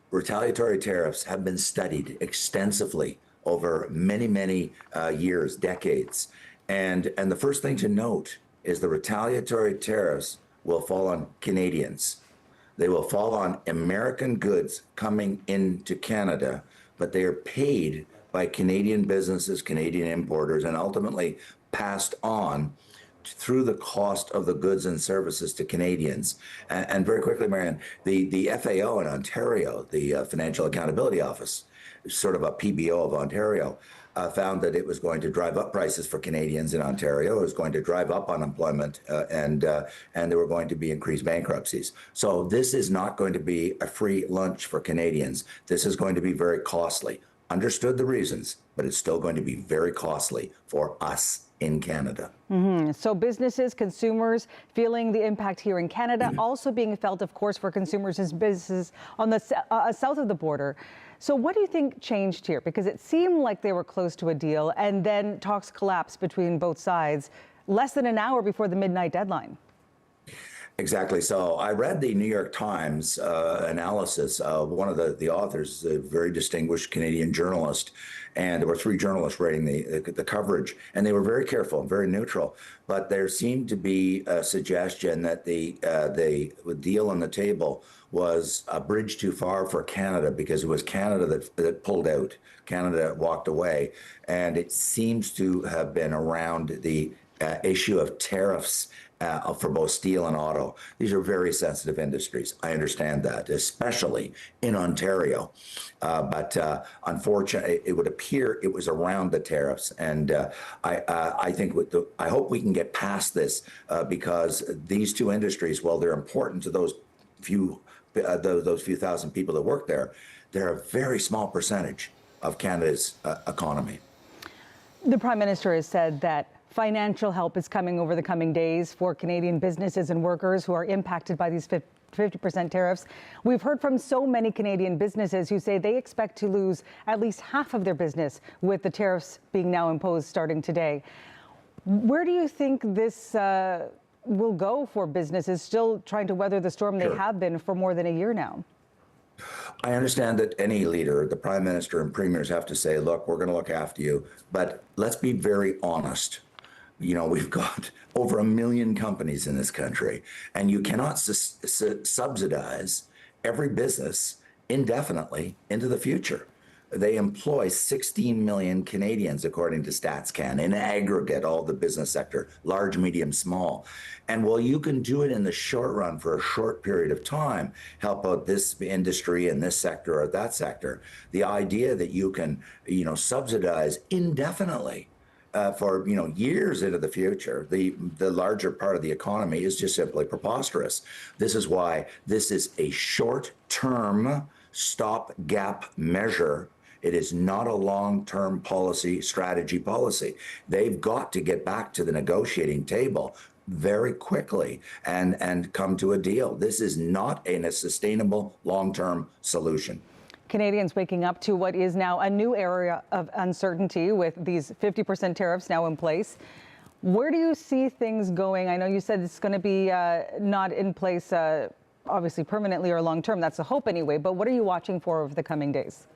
retaliatory tariffs have been studied extensively over many, many years, decades. And the first thing to note is the retaliatory tariffs will fall on Canadians. They will fall on American goods coming into Canada, but they are paid by Canadian businesses, Canadian importers, and ultimately passed on through the cost of the goods and services to Canadians. And very quickly, Marianne, the FAO in Ontario, the Financial Accountability Office, sort of a PBO of Ontario, found that it was going to drive up prices for Canadians in Ontario. It was going to drive up unemployment, and there were going to be increased bankruptcies. So this is not going to be a free lunch for Canadians. This is going to be very costly. Understood the reasons, but it's still going to be very costly for us in Canada. So businesses, consumers feeling the impact here in Canada, also being felt, of course, for consumers and businesses on the south of the border. So what do you think changed here? Because it seemed like they were close to a deal, and then talks collapsed between both sides less than an hour before the midnight deadline. Exactly. So I read the New York Times analysis. One of the authors, a very distinguished Canadian journalist, and there were 3 journalists writing the coverage, and they were very careful and very neutral. But there seemed to be a suggestion that the deal on the table was a bridge too far for Canada, because it was Canada that pulled out. Canada walked away, and it seems to have been around the issue of tariffs for both steel and auto. These are very sensitive industries. I understand that, especially in Ontario. But unfortunately, it would appear it was around the tariffs. And I think I hope we can get past this because these 2 industries, while they're important to those few thousand people that work there, they're a very small percentage of Canada's economy. The Prime Minister has said that financial help is coming over the coming days for Canadian businesses and workers who are impacted by these 50% tariffs. We've heard from so many Canadian businesses who say they expect to lose at least half of their business with the tariffs being now imposed starting today. Where do you think this will go for businesses still trying to weather the storm they have been for more than a year now? I understand that any leader, the Prime Minister and premiers, have to say, look, we're going to look after you. But let's be very honest. You know, we've got over 1 million companies in this country, and you cannot subsidize every business indefinitely into the future. They employ 16 million Canadians, according to StatsCan, in aggregate, all the business sector, large, medium, small. And while you can do it in the short run for a short period of time, help out this industry and this sector or that sector, the idea that you can, subsidize indefinitely for years into the future, the larger part of the economy is just simply preposterous. This is why this is a short-term stopgap measure. It is not a long-term strategy policy. They've got to get back to the negotiating table very quickly and come to a deal. This is not a sustainable long-term solution. Canadians waking up to what is now a new area of uncertainty with these 50% tariffs now in place. Where do you see things going? I know you said it's going to be not in place, obviously permanently or long term. That's the hope anyway. But what are you watching for over the coming days?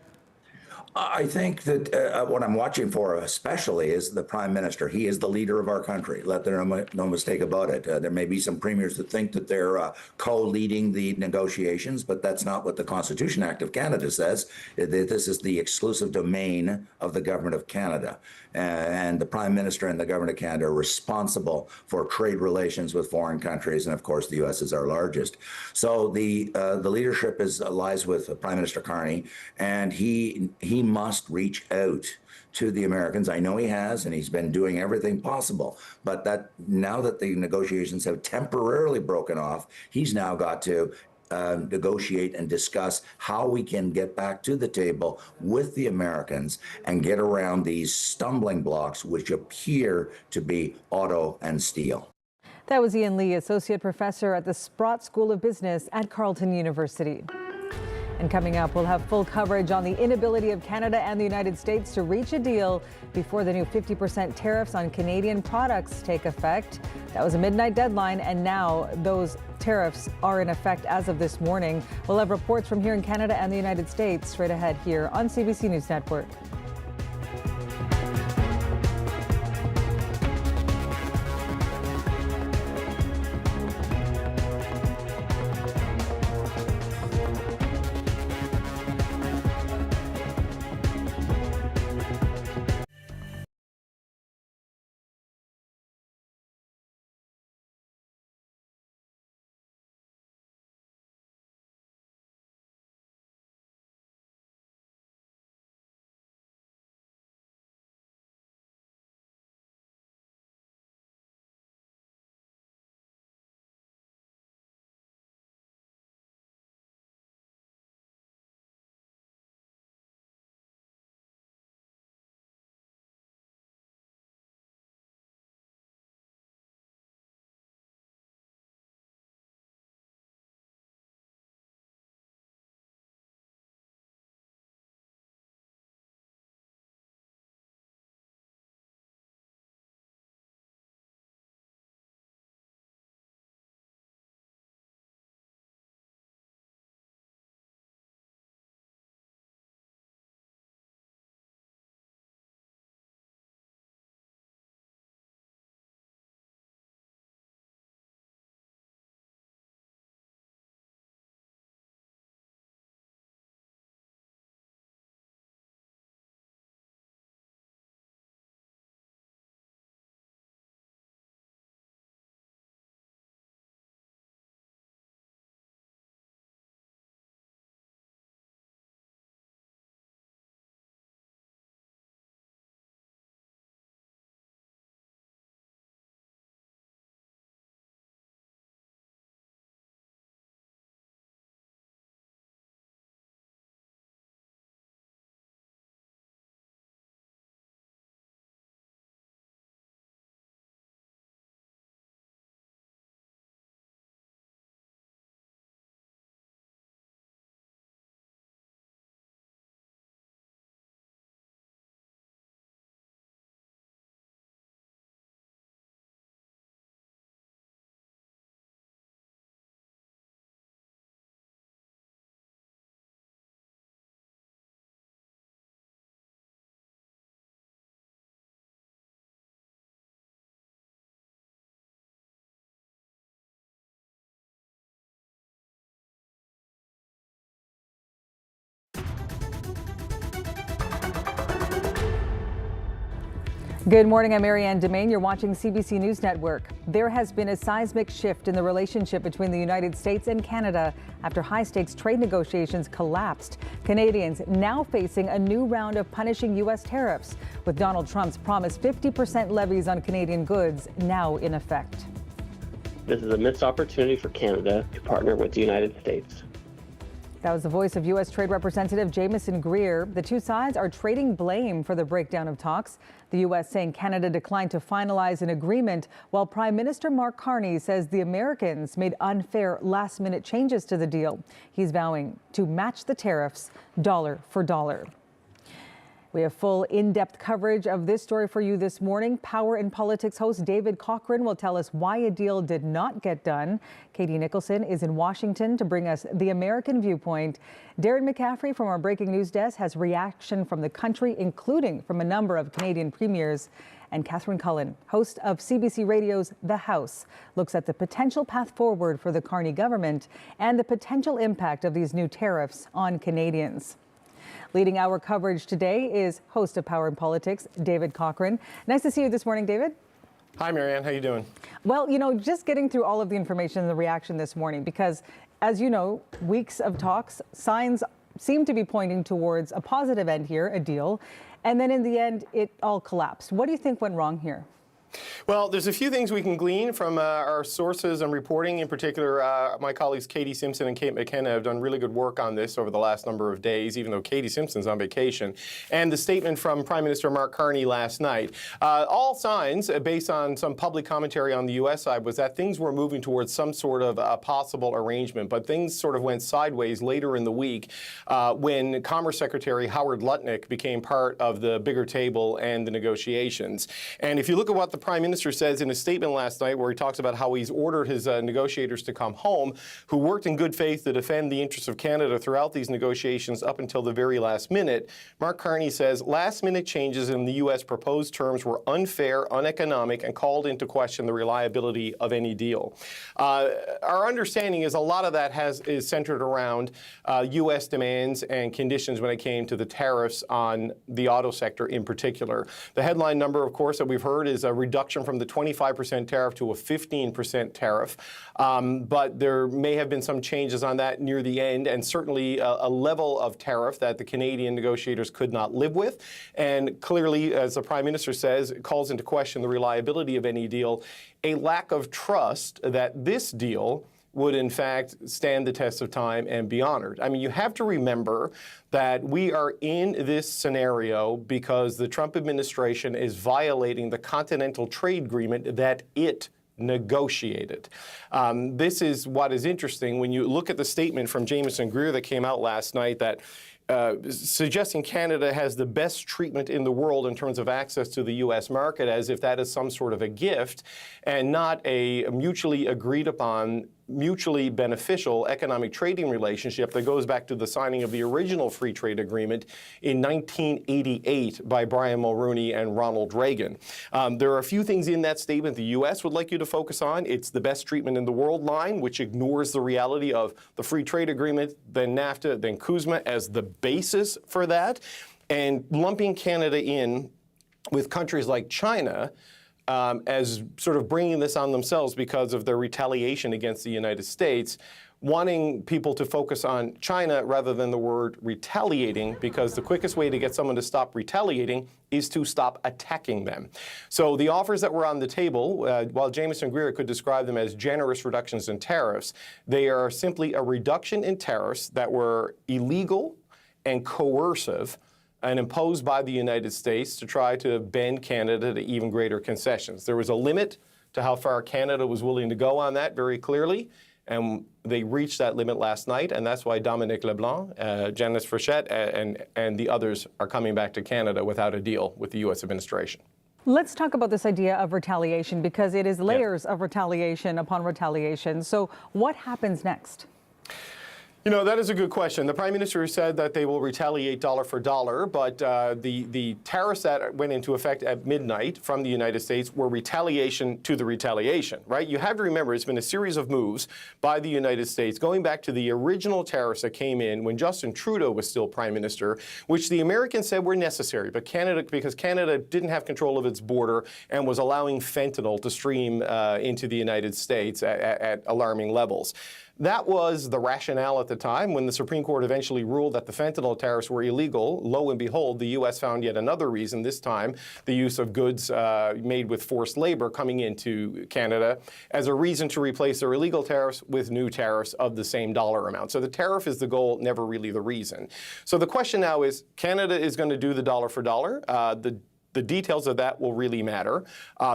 I think that what I'm watching for especially is the Prime Minister. He is the leader of our country. Let there no mistake about it. There may be some premiers that think that they're co-leading the negotiations, but that's not what the Constitution Act of Canada says. This is the exclusive domain of the Government of Canada. And the Prime Minister and the Government of Canada are responsible for trade relations with foreign countries. And of course, the U.S. is our largest. So the leadership lies with Prime Minister Carney, and he must reach out to the Americans. I know he has, and he's been doing everything possible. But that now that the negotiations have temporarily broken off, he's now got to negotiate and discuss how we can get back to the table with the Americans and get around these stumbling blocks which appear to be auto and steel. That was Ian Lee, Associate Professor at the Sprott School of Business at Carleton University. And coming up, we'll have full coverage on the inability of Canada and the United States to reach a deal before the new 50% tariffs on Canadian products take effect. That was a midnight deadline, and now those tariffs are in effect as of this morning. We'll have reports from here in Canada and the United States straight ahead here on CBC News Network. Good morning, I'm Marianne Demain. You're watching CBC News Network. There has been a seismic shift in the relationship between the United States and Canada after high-stakes trade negotiations collapsed. Canadians now facing a new round of punishing U.S. tariffs, with Donald Trump's promised 50% levies on Canadian goods now in effect. This is a missed opportunity for Canada to partner with the United States. That was the voice of U.S. Trade Representative Jamieson Greer. The two sides are trading blame for the breakdown of talks. The U.S. saying Canada declined to finalize an agreement, while Prime Minister Mark Carney says the Americans made unfair last-minute changes to the deal. He's vowing to match the tariffs dollar for dollar. We have full in-depth coverage of this story for you this morning. Power and Politics host David Cochrane will tell us why a deal did not get done. Katie Nicholson is in Washington to bring us the American viewpoint. Darren McCaffrey from our Breaking News desk has reaction from the country, including from a number of Canadian premiers. And Catherine Cullen, host of CBC Radio's The House, looks at the potential path forward for the Carney government and the potential impact of these new tariffs on Canadians. Leading our coverage today is host of Power and Politics, David Cochrane. Nice to see you this morning, David. Hi, Marianne. How you doing? Well, you know, just getting through all of the information and the reaction this morning, because, as you know, weeks of talks, signs seem to be pointing towards a positive end here, a deal, and then in the end, it all collapsed. What do you think went wrong here? Well, there's a few things we can glean from our sources and reporting. In particular, my colleagues Katie Simpson and Kate McKenna have done really good work on this over the last number of days, even though Katie Simpson's on vacation. And the statement from Prime Minister Mark Carney last night. All signs, based on some public commentary on the U.S. side, was that things were moving towards some sort of a possible arrangement. But things sort of went sideways later in the week when Commerce Secretary Howard Lutnick became part of the bigger table and the negotiations. And if you look at what the Prime Minister says in a statement last night, where he talks about how he's ordered his negotiators to come home, who worked in good faith to defend the interests of Canada throughout these negotiations up until the very last minute, Mark Carney says last-minute changes in the U.S. proposed terms were unfair, uneconomic, and called into question the reliability of any deal. Our understanding is a lot of that is centered around U.S. demands and conditions when it came to the tariffs on the auto sector in particular. The headline number, of course, that we've heard is a reduction from the 25% tariff to a 15% tariff. But there may have been some changes on that near the end, and certainly a level of tariff that the Canadian negotiators could not live with. And clearly, as the Prime Minister says, it calls into question the reliability of any deal, a lack of trust that this deal would in fact stand the test of time and be honored. I mean, you have to remember that we are in this scenario because the Trump administration is violating the Continental Trade Agreement that it negotiated. This is what is interesting when you look at the statement from Jamieson Greer that came out last night that suggesting Canada has the best treatment in the world in terms of access to the U.S. market, as if that is some sort of a gift and not a mutually agreed upon, mutually beneficial economic trading relationship that goes back to the signing of the original free trade agreement in 1988 by Brian Mulroney and Ronald Reagan. There are a few things in that statement the U.S. would like you to focus on. It's the best treatment in the world line, which ignores the reality of the free trade agreement, then NAFTA, then CUSMA as the basis for that, and lumping Canada in with countries like China as sort of bringing this on themselves because of their retaliation against the United States, wanting people to focus on China rather than the word retaliating, because the quickest way to get someone to stop retaliating is to stop attacking them. So the offers that were on the table, while Jamieson Greer could describe them as generous reductions in tariffs, they are simply a reduction in tariffs that were illegal and coercive and imposed by the United States to try to bend Canada to even greater concessions. There was a limit to how far Canada was willing to go on that very clearly, and they reached that limit last night, and that's why Dominic LeBlanc, Janice Frechette, and the others are coming back to Canada without a deal with the U.S. administration. Let's talk about this idea of retaliation, because it is layers of retaliation upon retaliation. So what happens next? You know, that is a good question. The Prime Minister said that they will retaliate dollar for dollar, but the tariffs that went into effect at midnight from the United States were retaliation to the retaliation, right? You have to remember it's been a series of moves by the United States going back to the original tariffs that came in when Justin Trudeau was still Prime Minister, which the Americans said were necessary, but because Canada didn't have control of its border and was allowing fentanyl to stream into the United States at alarming levels. That was the rationale at the time. When the Supreme Court eventually ruled that the fentanyl tariffs were illegal, lo and behold, the U.S. found yet another reason, this time the use of goods made with forced labor coming into Canada, as a reason to replace their illegal tariffs with new tariffs of the same dollar amount. So the tariff is the goal, never really the reason. So the question now is, Canada is going to do the dollar for dollar. The details of that will really matter.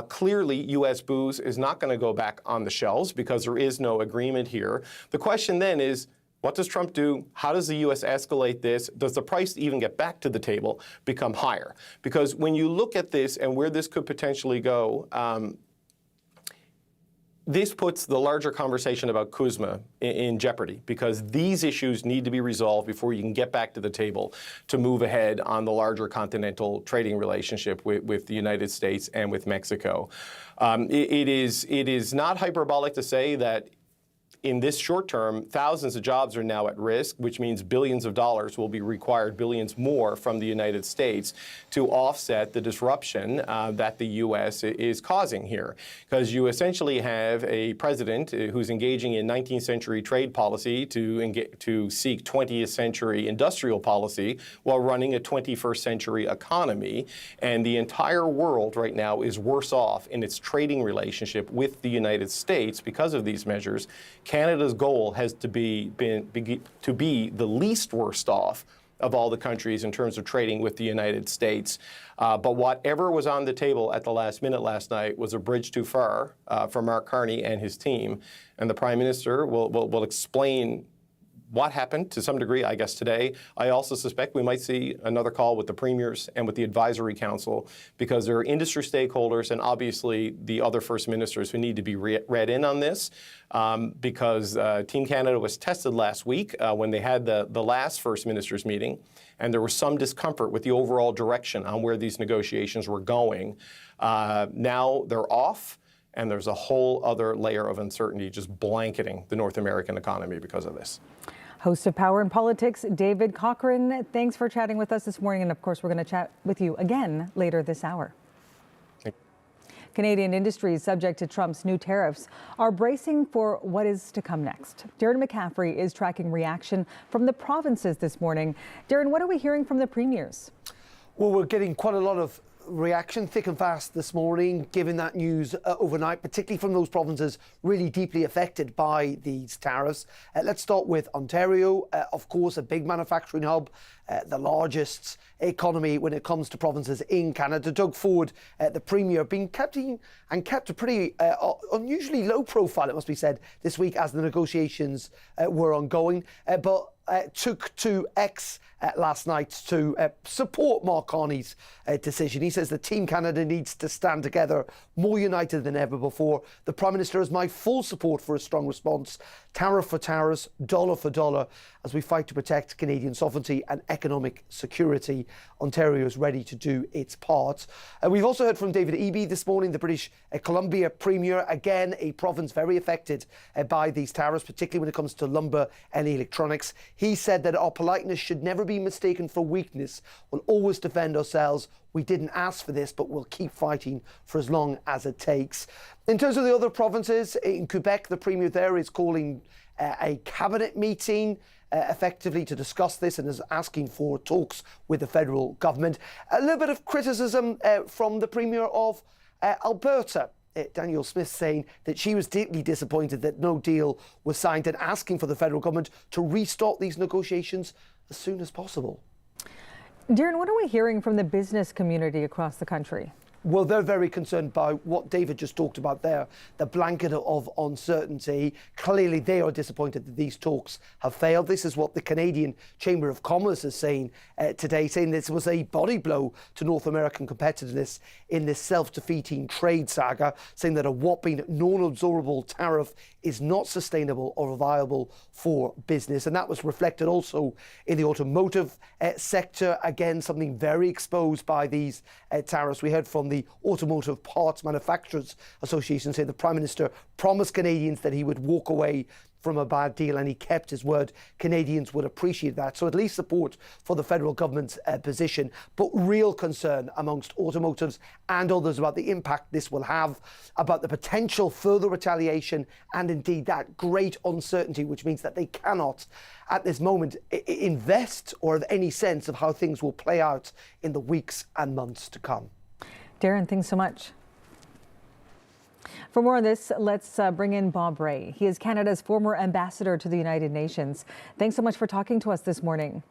Clearly, U.S. booze is not going to go back on the shelves because there is no agreement here. The question then is, what does Trump do? How does the U.S. escalate this? Does the price to even get back to the table become higher? Because when you look at this and where this could potentially go, this puts the larger conversation about CUSMA in jeopardy, because these issues need to be resolved before you can get back to the table to move ahead on the larger continental trading relationship with the United States and with Mexico. It is not hyperbolic to say that in this short term, thousands of jobs are now at risk, which means billions of dollars will be required, billions more from the United States to offset the disruption that the U.S. is causing here. Because you essentially have a president who's engaging in 19th century trade policy to seek 20th century industrial policy while running a 21st century economy. And the entire world right now is worse off in its trading relationship with the United States because of these measures. Canada's goal has to be the least worst off of all the countries in terms of trading with the United States. But whatever was on the table at the last minute last night was a bridge too far for Mark Carney and his team. And the Prime Minister will explain what happened to some degree, I guess, today. I also suspect we might see another call with the premiers and with the Advisory Council, because there are industry stakeholders and obviously the other First Ministers who need to be read in on this, because Team Canada was tested last week when they had the last First Ministers meeting, and there was some discomfort with the overall direction on where these negotiations were going. Now they're off, and there's a whole other layer of uncertainty just blanketing the North American economy because of this. Host of Power and Politics, David Cochrane, thanks for chatting with us this morning. And of course, we're going to chat with you again later this hour. Canadian industries subject to Trump's new tariffs are bracing for what is to come next. Darren McCaffrey is tracking reaction from the provinces this morning. Darren, what are we hearing from the premiers? Well, we're getting quite a lot of reaction thick and fast this morning, given that news overnight, particularly from those provinces really deeply affected by these tariffs. Let's start with Ontario, of course, a big manufacturing hub, the largest economy when it comes to provinces in Canada. Doug Ford, the Premier, being kept a pretty unusually low profile, it must be said, this week as the negotiations were ongoing, but took to X last night to support Mark Carney's decision. He says that Team Canada needs to stand together, more united than ever before. The Prime Minister has my full support for a strong response, tariff for tariffs, dollar for dollar, as we fight to protect Canadian sovereignty and economic security. Ontario is ready to do its part. We've also heard from David Eby this morning, the British Columbia Premier, again a province very affected by these tariffs, particularly when it comes to lumber and electronics. He said that our politeness should never be mistaken for weakness. We'll always defend ourselves. We didn't ask for this, but we'll keep fighting for as long as it takes. In terms of the other provinces, in Quebec, the Premier there is calling a cabinet meeting effectively to discuss this and is asking for talks with the federal government. A little bit of criticism from the Premier of Alberta. Danielle Smith saying that she was deeply disappointed that no deal was signed and asking for the federal government to restart these negotiations as soon as possible. Darren, what are we hearing from the business community across the country? Well, they're very concerned by what David just talked about there, the blanket of uncertainty. Clearly, they are disappointed that these talks have failed. This is what the Canadian Chamber of Commerce is saying today, saying this was a body blow to North American competitiveness in this self-defeating trade saga, saying that a whopping non-absorbable tariff is not sustainable or viable for business. And that was reflected also in the automotive sector. Again, something very exposed by these tariffs. We heard from the Automotive Parts Manufacturers Association say the Prime Minister promised Canadians that he would walk away from a bad deal, and he kept his word. Canadians would appreciate that. So at least support for the federal government's position, but real concern amongst automotives and others about the impact this will have, about the potential further retaliation, and indeed that great uncertainty, which means that they cannot at this moment invest or have any sense of how things will play out in the weeks and months to come. Darren, thanks so much. For more on this, let's bring in Bob Ray. He is Canada's former ambassador to the United Nations. Thanks so much for talking to us this morning.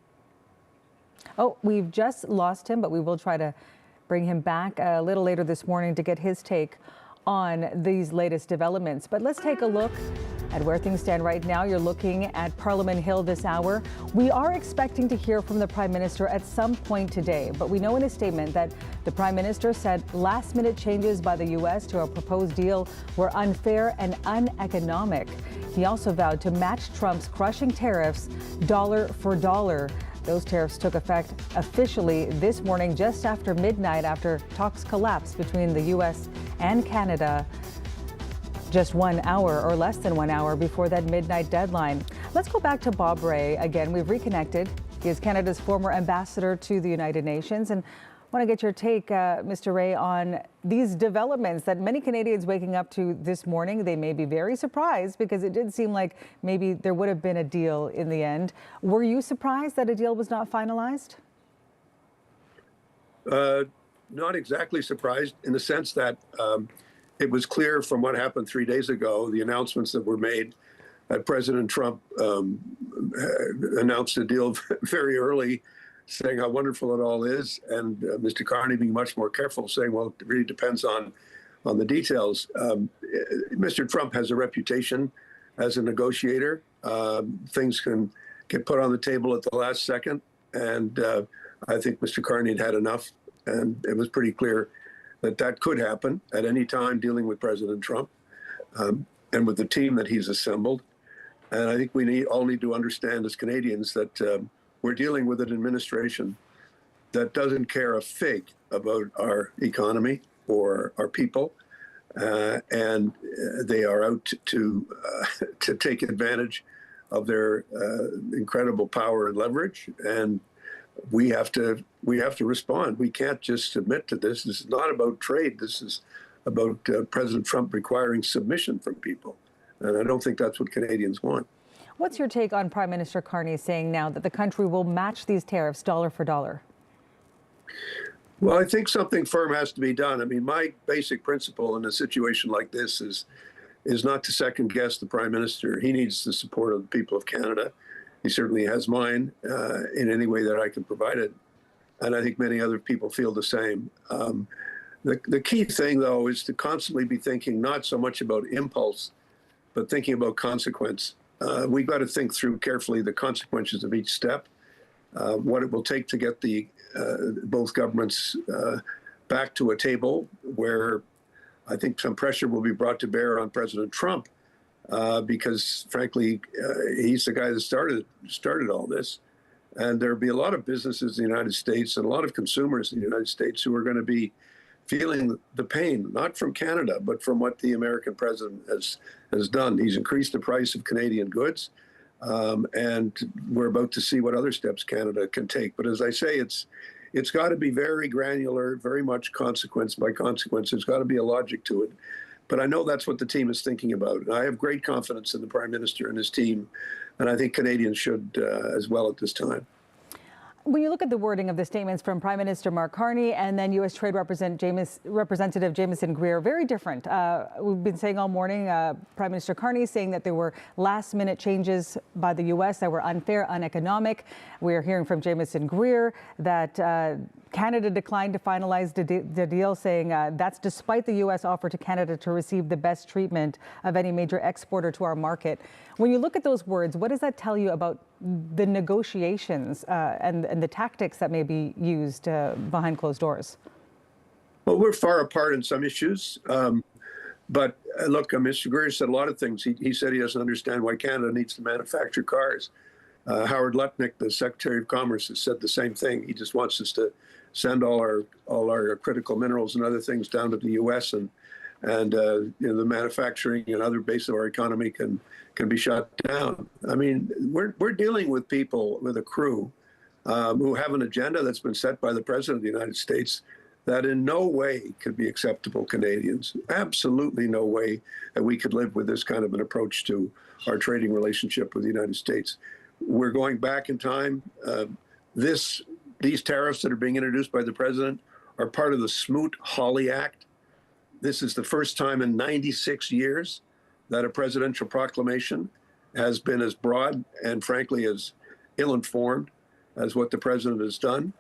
Oh, we've just lost him, but we will try to bring him back a little later this morning to get his take on these latest developments. But let's take a look at where things stand right now. You're looking at Parliament Hill this hour. We are expecting to hear from the Prime Minister at some point today, but we know in a statement that the Prime Minister said last-minute changes by the U.S. to a proposed deal were unfair and uneconomic. He also vowed to match Trump's crushing tariffs dollar for dollar. Those tariffs took effect officially this morning just after midnight after talks collapsed between the U.S. and Canada. just 1 hour or less than 1 hour before that midnight deadline. Let's go back to Bob Rae again. We've reconnected. He is Canada's former ambassador to the United Nations. And I want to get your take, Mr. Rae, on these developments that many Canadians waking up to this morning. They may be very surprised because it did seem like maybe there would have been a deal in the end. Were you surprised that a deal was not finalized? Not exactly surprised in the sense that it was clear from what happened 3 days ago, the announcements that were made, that President Trump announced a deal very early, saying how wonderful it all is, and Mr. Carney being much more careful, saying, well, it really depends on the details. Mr. Trump has a reputation as a negotiator. Things can get put on the table at the last second, and I think Mr. Carney had enough, and it was pretty clear that that could happen at any time dealing with President Trump and with the team that he's assembled. And I think we all need to understand as Canadians that we're dealing with an administration that doesn't care a fig about our economy or our people, and they are out to take advantage of their incredible power and leverage. And we have to respond. We can't just submit to this. This is not about trade. This is about President Trump requiring submission from people. And I don't think that's what Canadians want. What's your take on Prime Minister Carney saying now that the country will match these tariffs dollar for dollar? Well, I think something firm has to be done. I mean, my basic principle in a situation like this is not to second guess the Prime Minister. He needs the support of the people of Canada. He certainly has mine in any way that I can provide it. And I think many other people feel the same. The key thing, though, is to constantly be thinking not so much about impulse, but thinking about consequence. We've got to think through carefully the consequences of each step, what it will take to get both governments back to a table where I think some pressure will be brought to bear on President Trump because, frankly, he's the guy that started all this. And there'll be a lot of businesses in the United States and a lot of consumers in the United States who are going to be feeling the pain, not from Canada, but from what the American president has done. He's increased the price of Canadian goods, and we're about to see what other steps Canada can take. But as I say, it's got to be very granular, very much consequence by consequence. There's got to be a logic to it. But I know that's what the team is thinking about. And I have great confidence in the Prime Minister and his team, and I think Canadians should as well at this time. When you look at the wording of the statements from Prime Minister Mark Carney and then U.S. Trade Representative Jamieson Greer, very different. We've been saying all morning, Prime Minister Carney saying that there were last-minute changes by the U.S. that were unfair, uneconomic. We're hearing from Jamieson Greer that Canada declined to finalize the deal, saying that's despite the U.S. offer to Canada to receive the best treatment of any major exporter to our market. When you look at those words, what does that tell you about the negotiations and the tactics that may be used behind closed doors? Well, we're far apart in some issues. But look, Mr. Greer said a lot of things. He said he doesn't understand why Canada needs to manufacture cars. Howard Lutnick, the Secretary of Commerce, has said the same thing. He just wants us to send all our critical minerals and other things down to the U.S. and the manufacturing and other base of our economy can be shut down. I mean, we're dealing with people, with a crew who have an agenda that's been set by the President of the United States that in no way could be acceptable Canadians. Absolutely no way that we could live with this kind of an approach to our trading relationship with the United States. We're going back in time. These tariffs that are being introduced by the President are part of the Smoot-Hawley Act. This is the first time in 96 years that a presidential proclamation has been as broad and, frankly, as ill-informed as what the president has done.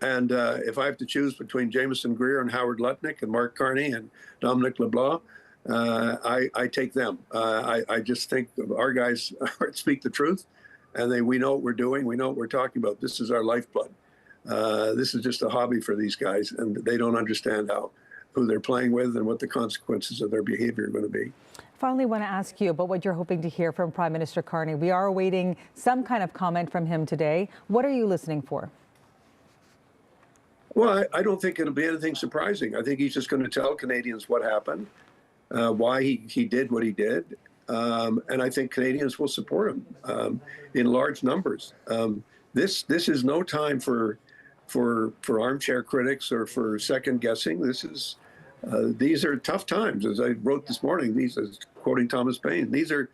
And if I have to choose between Jamieson Greer and Howard Lutnick and Mark Carney and Dominic LeBlanc, I take them. I just think our guys speak the truth, and we know what we're doing. We know what we're talking about. This is our lifeblood. This is just a hobby for these guys, and they don't understand who they're playing with and what the consequences of their behavior are going to be. Finally, I want to ask you about what you're hoping to hear from Prime Minister Carney. We are awaiting some kind of comment from him today. What are you listening for? Well, I don't think it'll be anything surprising. I think he's just going to tell Canadians what happened. why he did what he did. And I think Canadians will support him in large numbers. This is no time for armchair critics or for second guessing. These are tough times, as I wrote this morning. These is quoting Thomas Paine. These are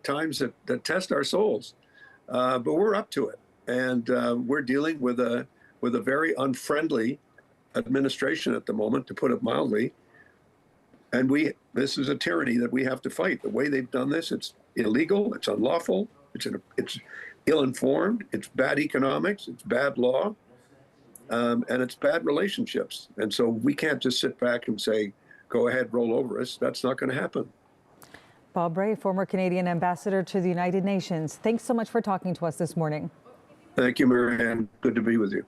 times that test our souls, but we're up to it, and we're dealing with a very unfriendly administration at the moment, to put it mildly. And this is a tyranny that we have to fight. The way they've done this, it's illegal, it's unlawful, it's ill-informed, it's bad economics, it's bad law, and it's bad relationships. And so we can't just sit back and say, go ahead, roll over us. That's not going to happen. Bob Rae, former Canadian ambassador to the United Nations, thanks so much for talking to us this morning. Thank you, Marianne. Good to be with you.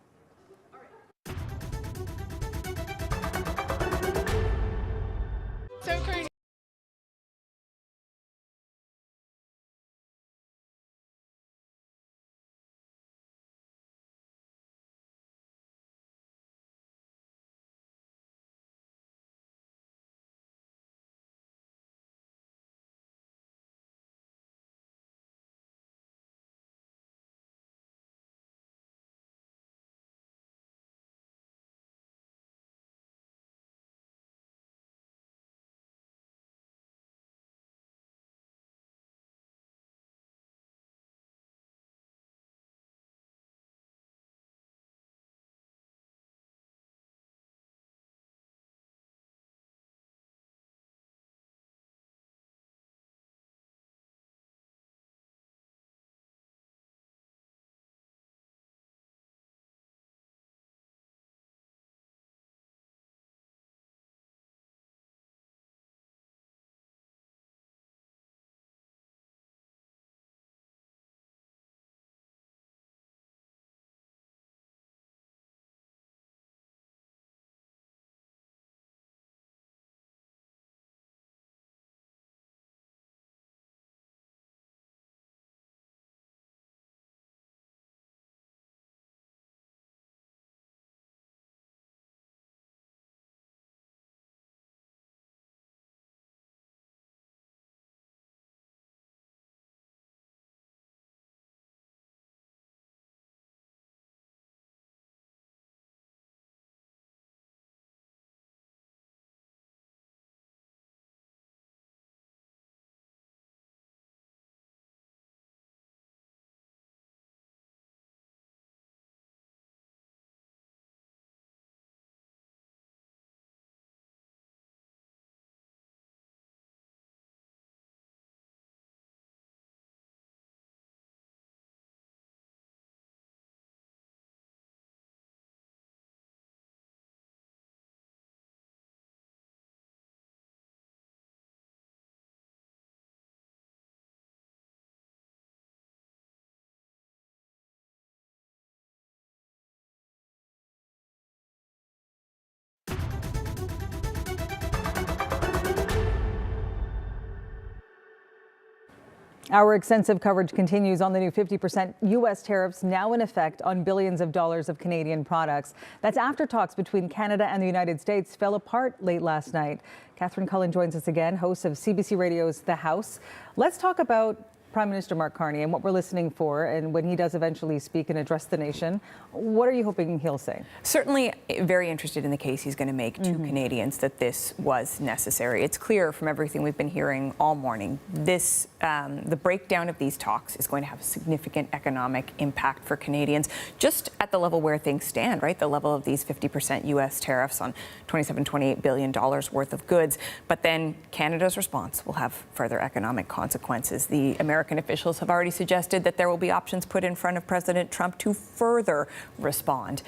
Our extensive coverage continues on the new 50% U.S. tariffs now in effect on billions of dollars of Canadian products. That's after talks between Canada and the United States fell apart late last night. Catherine Cullen joins us again, host of CBC Radio's The House. Let's talk about Prime Minister Mark Carney and what we're listening for, and when he does eventually speak and address the nation, what are you hoping he'll say? Certainly very interested in the case he's going to make to Canadians that this was necessary. It's clear from everything we've been hearing all morning, the breakdown of these talks is going to have a significant economic impact for Canadians, just at the level where things stand, right? The level of these 50% U.S. tariffs on $28 billion worth of goods. But then Canada's response will have further economic consequences. The American officials have already suggested that there will be options put in front of President Trump to further respond.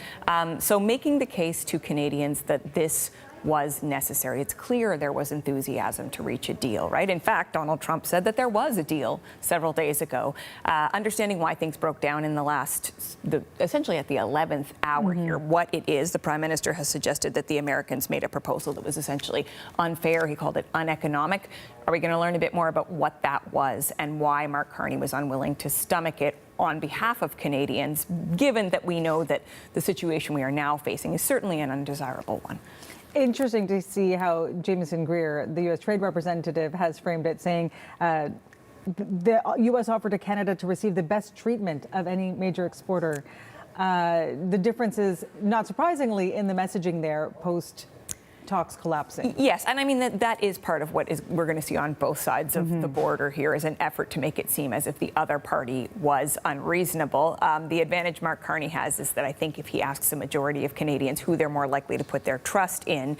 So making the case to Canadians that this was necessary. It's clear there was enthusiasm to reach a deal, right? In fact, Donald Trump said that there was a deal several days ago. Understanding why things broke down in essentially at the 11th hour here, what it is, the Prime Minister has suggested that the Americans made a proposal that was essentially unfair. He called it uneconomic. Are we going to learn a bit more about what that was and why Mark Carney was unwilling to stomach it on behalf of Canadians, given that we know that the situation we are now facing is certainly an undesirable one? Interesting to see how Jameson Greer, the U.S. Trade Representative, has framed it, saying the U.S. offered to Canada to receive the best treatment of any major exporter. The difference is, not surprisingly, in the messaging there post talks collapsing. Yes, and I mean that is part of what we're going to see on both sides of the border here, is an effort to make it seem as if the other party was unreasonable. The advantage Mark Carney has is that I think if he asks a majority of Canadians who they're more likely to put their trust in,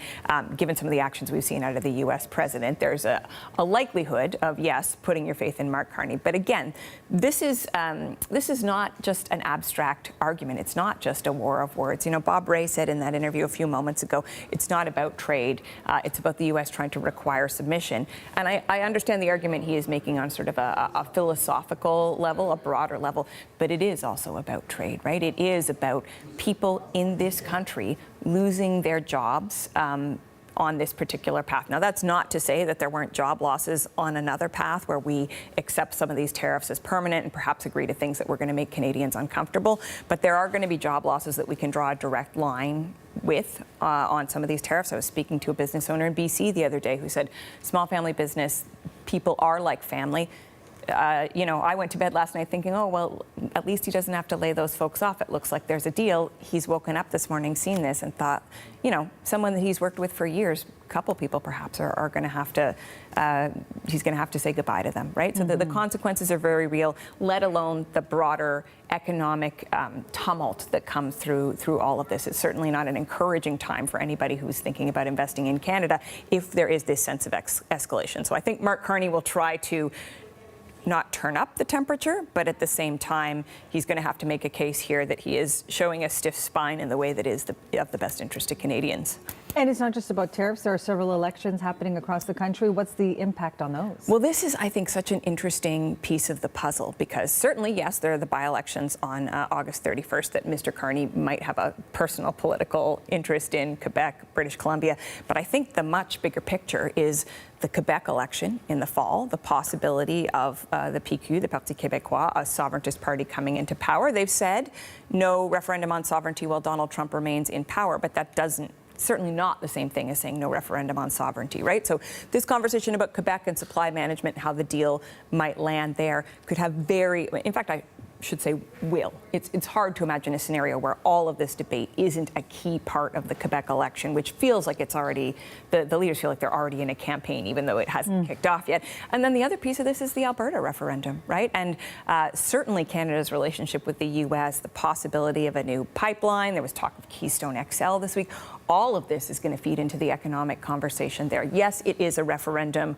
given some of the actions we've seen out of the U.S. president, there's a likelihood of, yes, putting your faith in Mark Carney. But again, this is not just an abstract argument. It's not just a war of words. You know, Bob Ray said in that interview a few moments ago, it's not about trade. It's about the U.S. trying to require submission. And I understand the argument he is making on sort of a philosophical level, a broader level, but it is also about trade, right? It is about people in this country losing their jobs on this particular path. Now, that's not to say that there weren't job losses on another path where we accept some of these tariffs as permanent and perhaps agree to things that were going to make Canadians uncomfortable. But there are going to be job losses that we can draw a direct line with on some of these tariffs. I was speaking to a business owner in BC the other day who said small family business people are like family. You know, I went to bed last night thinking, oh, well, at least he doesn't have to lay those folks off. It looks like there's a deal. He's woken up this morning, seen this, and thought, you know, someone that he's worked with for years, a couple people perhaps, are going to have to, he's going to have to say goodbye to them, right? So the consequences are very real, let alone the broader economic tumult that comes through all of this. It's certainly not an encouraging time for anybody who's thinking about investing in Canada if there is this sense of escalation. So I think Mark Carney will try to not turn up the temperature, but at the same time, he's going to have to make a case here that he is showing a stiff spine in the way that is of the best interest of Canadians. And it's not just about tariffs. There are several elections happening across the country. What's the impact on those? Well, this is, I think, such an interesting piece of the puzzle because certainly, yes, there are the by-elections on August 31st that Mr. Carney might have a personal political interest in, Quebec, British Columbia. But I think the much bigger picture is the Quebec election in the fall, the possibility of the PQ, the Parti Québécois, a sovereigntist party coming into power. They've said no referendum on sovereignty while Donald Trump remains in power, but that doesn't certainly not the same thing as saying no referendum on sovereignty, right? So this conversation about Quebec and supply management, how the deal might land there, could have in fact, I should say will. It's hard to imagine a scenario where all of this debate isn't a key part of the Quebec election, which feels like it's already, the leaders feel like they're already in a campaign, even though it hasn't kicked off yet. And then the other piece of this is the Alberta referendum, right? And certainly Canada's relationship with the U.S., the possibility of a new pipeline, there was talk of Keystone XL this week. All of this is going to feed into the economic conversation there. Yes, it is a referendum,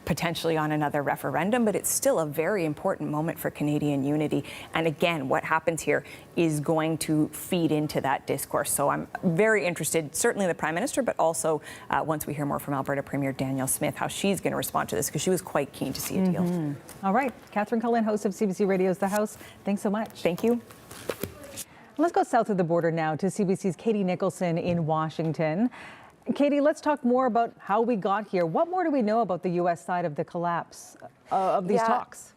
potentially on another referendum, but it's still a very important moment for Canadian unity. And again, what happens here is going to feed into that discourse. So I'm very interested, certainly the Prime Minister, but also once we hear more from Alberta Premier Danielle Smith, how she's going to respond to this, because she was quite keen to see a deal. All right. Catherine Cullen, host of CBC Radio's The House. Thanks so much. Thank you. Let's go south of the border now to CBC's Katie Nicholson in Washington. Katie, let's talk more about how we got here. What more do we know about the U.S. side of the collapse of these talks?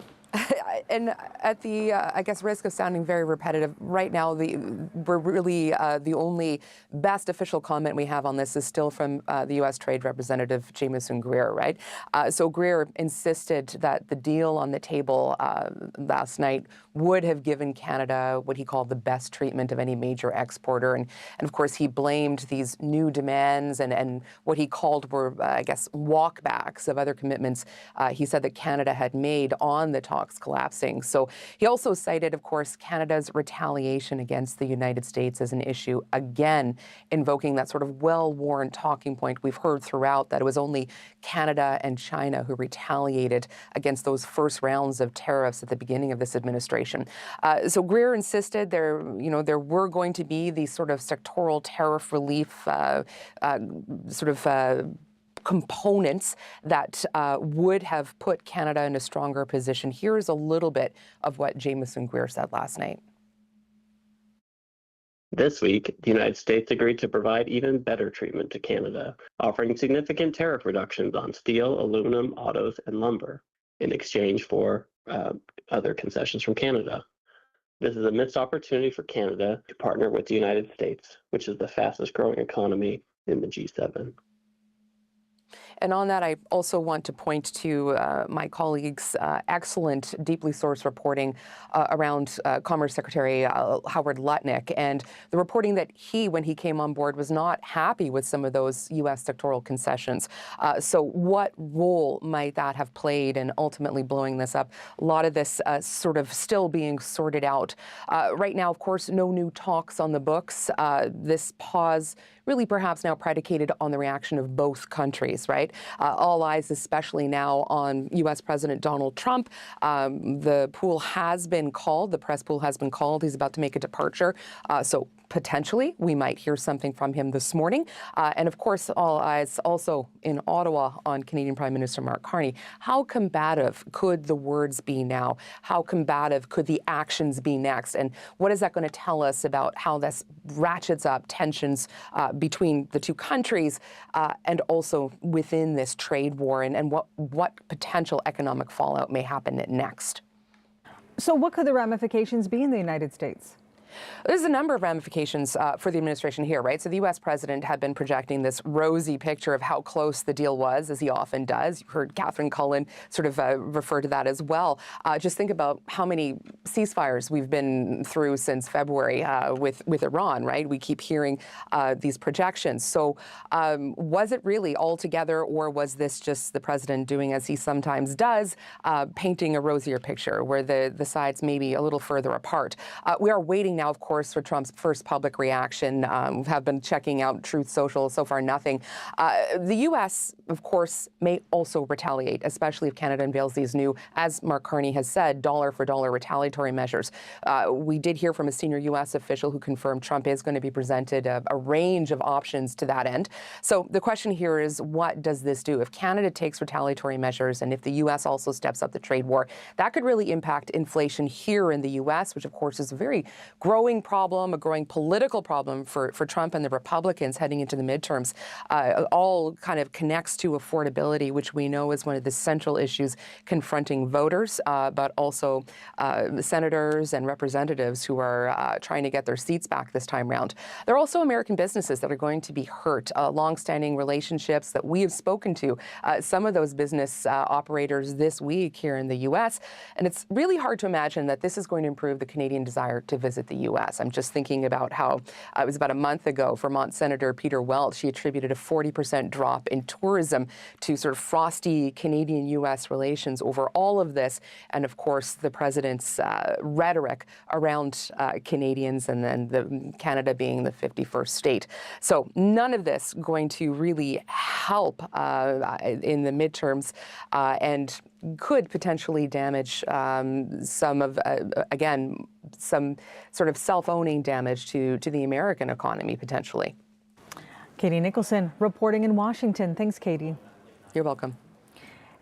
And at the, I guess, risk of sounding very repetitive, right now, we're really the only best official comment we have on this is still from the U.S. Trade Representative Jameson Greer, right? So Greer insisted that the deal on the table last night would have given Canada what he called the best treatment of any major exporter. And of course, he blamed these new demands and what he called were, I guess, walkbacks of other commitments he said that Canada had made on the talks collapsing. So he also cited, of course, Canada's retaliation against the United States as an issue, again, invoking that sort of well-worn talking point we've heard throughout that it was only Canada and China who retaliated against those first rounds of tariffs at the beginning of this administration. So Greer insisted there were going to be these sort of sectoral tariff relief components that would have put Canada in a stronger position. Here's a little bit of what Jameson Greer said last night. This week, the United States agreed to provide even better treatment to Canada, offering significant tariff reductions on steel, aluminum, autos, and lumber in exchange for other concessions from Canada. This is a missed opportunity for Canada to partner with the United States, which is the fastest growing economy in the G7. And on that, I also want to point to my colleague's excellent, deeply sourced reporting around Commerce Secretary Howard Lutnick, and the reporting that he, when he came on board, was not happy with some of those U.S. sectoral concessions. So what role might that have played in ultimately blowing this up? A lot of this sort of still being sorted out. Right now, of course, no new talks on the books. This pause really perhaps now predicated on the reaction of both countries, right? All eyes especially now on U.S. President Donald Trump. The pool has been called. The press pool has been called. He's about to make a departure. So potentially we might hear something from him this morning. And of course, all eyes also in Ottawa on Canadian Prime Minister Mark Carney. How combative could the words be now? How combative could the actions be next? And what is that going to tell us about how this ratchets up tensions between the two countries and also within this trade war, and what potential economic fallout may happen next? So what could the ramifications be in the United States? There's a number of ramifications for the administration here, right? So the U.S. president had been projecting this rosy picture of how close the deal was, as he often does. You heard Catherine Cullen sort of refer to that as well. Just think about how many ceasefires we've been through since February with Iran, right? We keep hearing these projections. So was it really all together, or was this just the president doing, as he sometimes does, painting a rosier picture where the sides may be a little further apart? We are waiting now, of course, for Trump's first public reaction. We have been checking out Truth Social. So far, nothing. The U.S., of course, may also retaliate, especially if Canada unveils these new, as Mark Carney has said, dollar-for-dollar retaliatory measures. We did hear from a senior U.S. official who confirmed Trump is going to be presented a range of options to that end. So the question here is, what does this do? If Canada takes retaliatory measures and if the U.S. also steps up the trade war, that could really impact inflation here in the U.S., which, of course, is a very growing problem, a growing political problem for Trump and the Republicans heading into the midterms. All kind of connects to affordability, which we know is one of the central issues confronting voters, but also senators and representatives who are trying to get their seats back this time around. There are also American businesses that are going to be hurt, longstanding relationships that we have spoken to, some of those business operators this week here in the U.S. And it's really hard to imagine that this is going to improve the Canadian desire to visit the U.S. I'm just thinking about how it was about a month ago, Vermont Senator Peter Welch, he attributed a 40% drop in tourism to sort of frosty Canadian-U.S. relations over all of this. And of course, the president's rhetoric around Canadians and then Canada being the 51st state. So none of this going to really help in the midterms and could potentially damage some of, again, some sort of self-owning damage to the American economy, potentially. Katie Nicholson reporting in Washington. Thanks, Katie. You're welcome.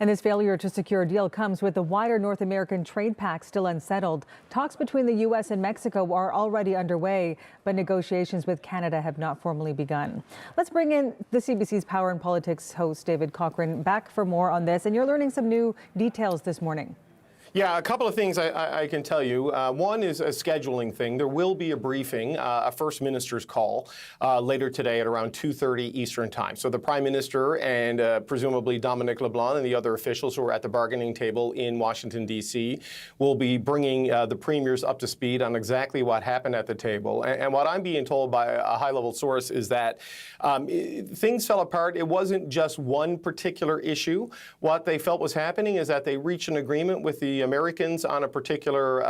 And this failure to secure a deal comes with the wider North American trade pact still unsettled. Talks between the U.S. and Mexico are already underway, but negotiations with Canada have not formally begun. Let's bring in the CBC's Power and Politics host, David Cochran, back for more on this. And you're learning some new details this morning. Yeah, a couple of things I can tell you. One is a scheduling thing. There will be a briefing, a First Minister's call later today at around 2:30 Eastern Time. So the Prime Minister and presumably Dominic LeBlanc and the other officials who are at the bargaining table in Washington, D.C. will be bringing the premiers up to speed on exactly what happened at the table. And what I'm being told by a high-level source is that things fell apart. It wasn't just one particular issue. What they felt was happening is that they reached an agreement with the Americans on a particular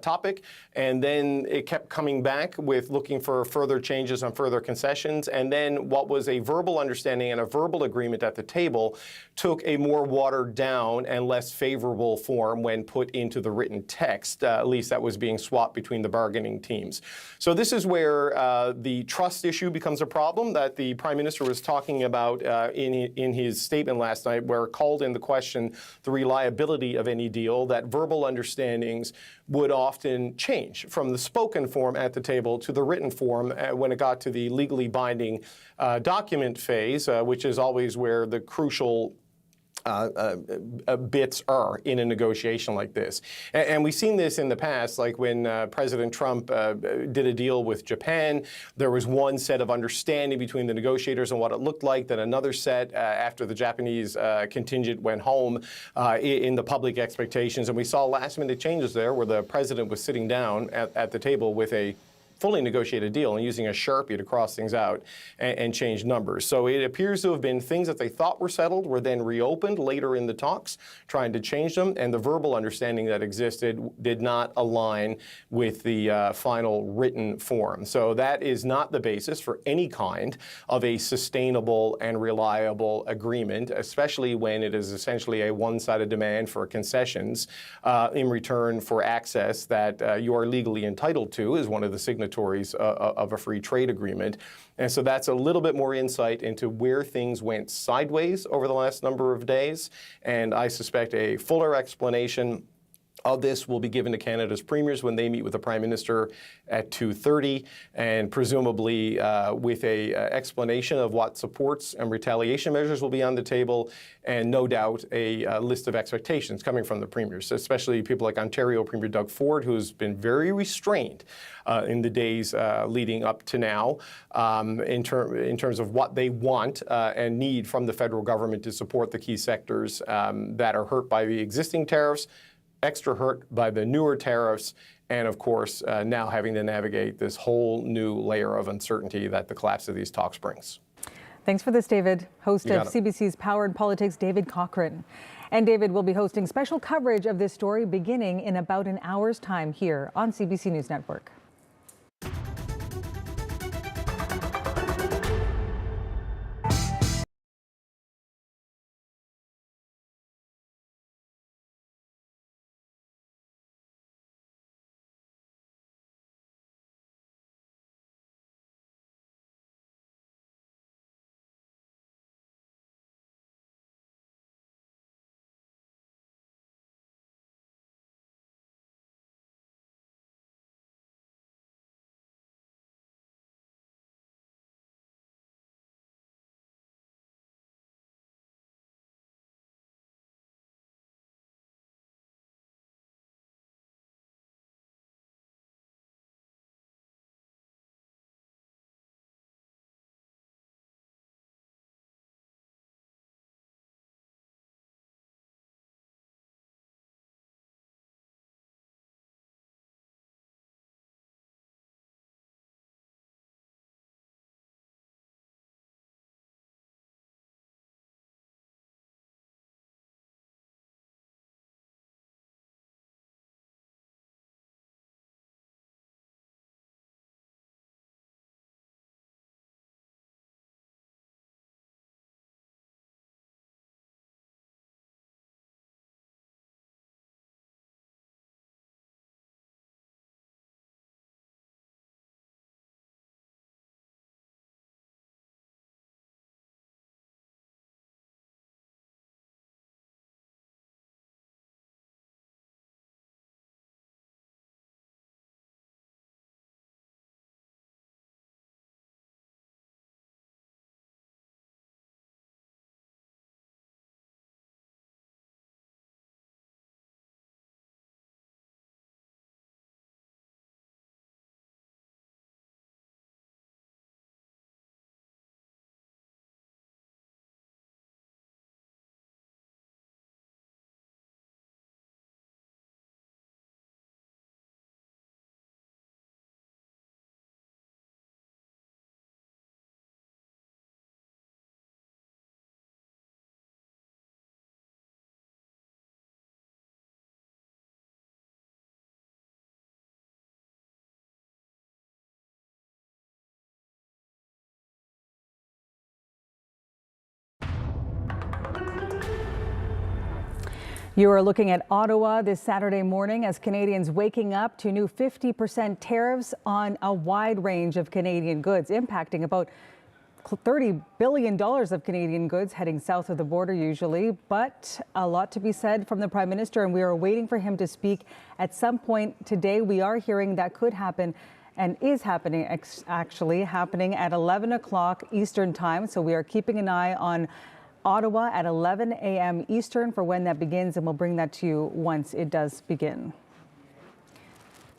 topic, and then it kept coming back with looking for further changes on further concessions. And then what was a verbal understanding and a verbal agreement at the table took a more watered down and less favorable form when put into the written text, at least that was being swapped between the bargaining teams. So this is where the trust issue becomes a problem that the Prime Minister was talking about in his statement last night, where it called into question the reliability of any deal, that verbal understandings would often change from the spoken form at the table to the written form when it got to the legally binding document phase, which is always where the crucial bits are in a negotiation like this. And we've seen this in the past, like when President Trump did a deal with Japan. There was one set of understanding between the negotiators and what it looked like, then another set after the Japanese contingent went home in the public expectations. And we saw last-minute changes there where the president was sitting down at the table with a fully negotiated deal and using a Sharpie to cross things out and change numbers. So it appears to have been things that they thought were settled were then reopened later in the talks, trying to change them, and the verbal understanding that existed did not align with the final written form. So that is not the basis for any kind of a sustainable and reliable agreement, especially when it is essentially a one-sided demand for concessions in return for access that you are legally entitled to as one of the signatories of a free trade agreement. And so that's a little bit more insight into where things went sideways over the last number of days. And I suspect a fuller explanation of this will be given to Canada's premiers when they meet with the Prime Minister at 2:30, and presumably with a explanation of what supports and retaliation measures will be on the table, and no doubt a list of expectations coming from the premiers, especially people like Ontario Premier Doug Ford, who's been very restrained in the days leading up to now in terms of what they want and need from the federal government to support the key sectors that are hurt by the existing tariffs, extra hurt by the newer tariffs, and of course, now having to navigate this whole new layer of uncertainty that the collapse of these talks brings. Thanks for this, David. Host of CBC's Power and Politics, David Cochrane. And David will be hosting special coverage of this story beginning in about an hour's time here on CBC News Network. You are looking at Ottawa this Saturday morning as Canadians waking up to new 50% tariffs on a wide range of Canadian goods, impacting about $30 billion of Canadian goods heading south of the border usually, but a lot to be said from the Prime Minister, and we are waiting for him to speak at some point today. We are hearing that could happen and is happening, actually happening at 11 o'clock Eastern time. So we are keeping an eye on Ottawa at 11 a.m. Eastern for when that begins, and we'll bring that to you once it does begin.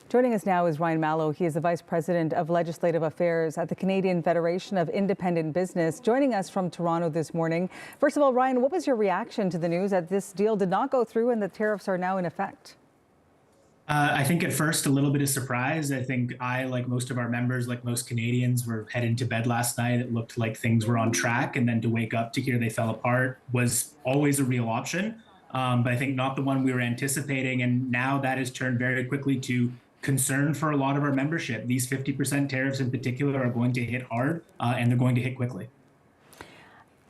Joining us now is Ryan Mallow. He is the Vice President of Legislative Affairs at the Canadian Federation of Independent Business, joining us from Toronto this morning. First of all, Ryan, what was your reaction to the news that this deal did not go through and the tariffs are now in effect? I think at first a little bit of surprise. I think I, like most of our members, like most Canadians, were heading to bed last night. It looked like things were on track, and then to wake up to hear they fell apart was always a real option. But I think not the one we were anticipating, and now that has turned very quickly to concern for a lot of our membership. These 50% tariffs in particular are going to hit hard, and they're going to hit quickly.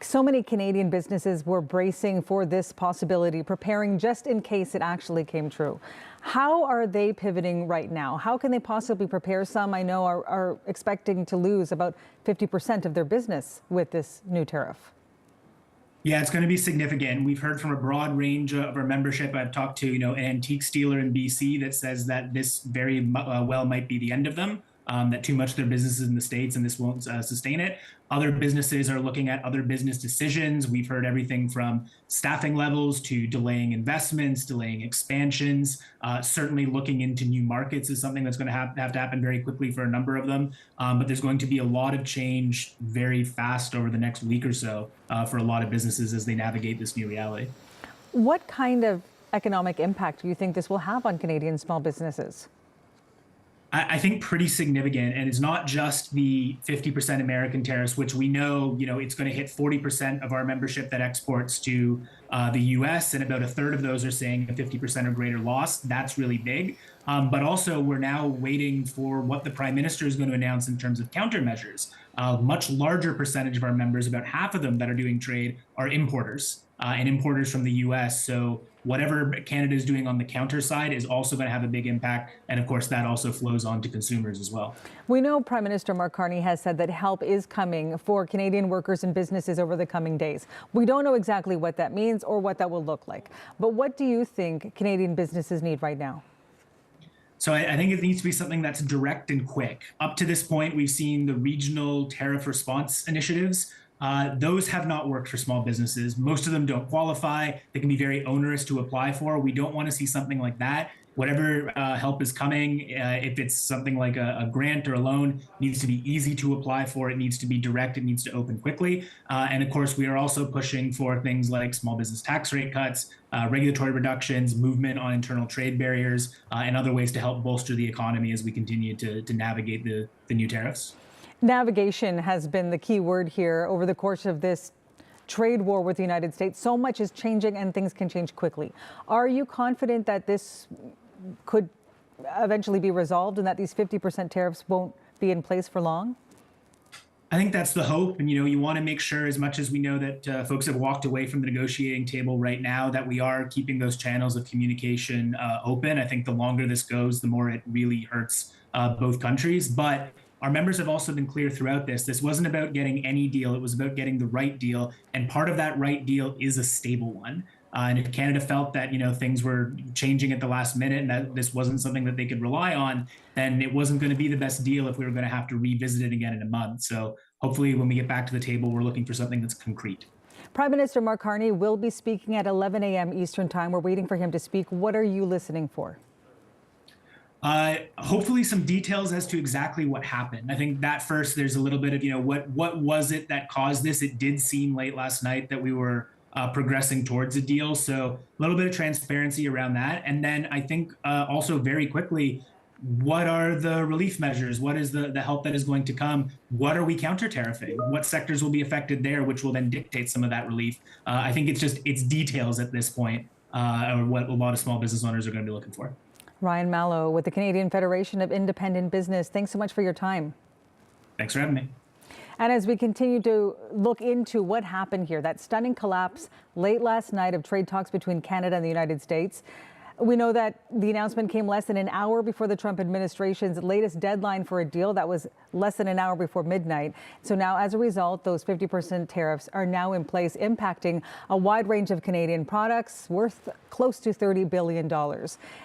So many Canadian businesses were bracing for this possibility, preparing just in case it actually came true. How are they pivoting right now? How can they possibly prepare? Some I know are expecting to lose about 50% of their business with this new tariff. Yeah, it's going to be significant. We've heard from a broad range of our membership. I've talked to, an antique dealer in BC that says that this very well might be the end of them, that too much of their business is in the States and this won't sustain it. Other businesses are looking at other business decisions. We've heard everything from staffing levels to delaying investments, delaying expansions. Certainly looking into new markets is something that's going to have to happen very quickly for a number of them. But there's going to be a lot of change very fast over the next week or so for a lot of businesses as they navigate this new reality. What kind of economic impact do you think this will have on Canadian small businesses? I think pretty significant, and it's not just the 50% American tariffs, which we know, it's going to hit 40% of our membership that exports to the U.S., and about a third of those are saying a 50% or greater loss. That's really big. But also, we're now waiting for what the Prime Minister is going to announce in terms of countermeasures. A much larger percentage of our members, about half of them that are doing trade, are importers and importers from the U.S. So whatever Canada is doing on the counter side is also going to have a big impact. And of course, that also flows on to consumers as well. We know Prime Minister Mark Carney has said that help is coming for Canadian workers and businesses over the coming days. We don't know exactly what that means or what that will look like. But what do you think Canadian businesses need right now? So I think it needs to be something that's direct and quick. Up to this point, we've seen the regional tariff response initiatives. Those have not worked for small businesses. Most of them don't qualify. They can be very onerous to apply for. We don't want to see something like that. Whatever help is coming, if it's something like a grant or a loan, needs to be easy to apply for. It needs to be direct. It needs to open quickly. And of course, we are also pushing for things like small business tax rate cuts, regulatory reductions, movement on internal trade barriers, and other ways to help bolster the economy as we continue to navigate the new tariffs. Navigation has been the key word here over the course of this trade war with the United States. So much is changing and things can change quickly. Are you confident that this could eventually be resolved and that these 50% tariffs won't be in place for long? I think that's the hope. And, you want to make sure, as much as we know that folks have walked away from the negotiating table right now, that we are keeping those channels of communication open. I think the longer this goes, the more it really hurts both countries. But our members have also been clear throughout this. This wasn't about getting any deal. It was about getting the right deal. And part of that right deal is a stable one. And if Canada felt that, things were changing at the last minute and that this wasn't something that they could rely on, then it wasn't going to be the best deal if we were going to have to revisit it again in a month. So hopefully when we get back to the table, we're looking for something that's concrete. Prime Minister Mark Carney will be speaking at 11 a.m. Eastern time. We're waiting for him to speak. What are you listening for? Hopefully some details as to exactly what happened. I think that first, there's a little bit of, what was it that caused this? It did seem late last night that we were progressing towards a deal. So a little bit of transparency around that. And then I think also very quickly, what are the relief measures? What is the help that is going to come? What are we counter-tariffing? What sectors will be affected there, which will then dictate some of that relief? I think it's details at this point, or what a lot of small business owners are going to be looking for. Ryan Mallow with the Canadian Federation of Independent Business. Thanks so much for your time. Thanks for having me. And as we continue to look into what happened here, that stunning collapse late last night of trade talks between Canada and the United States, we know that the announcement came less than an hour before the Trump administration's latest deadline for a deal. That was less than an hour before midnight. So now, as a result, those 50% tariffs are now in place, impacting a wide range of Canadian products worth close to $30 billion.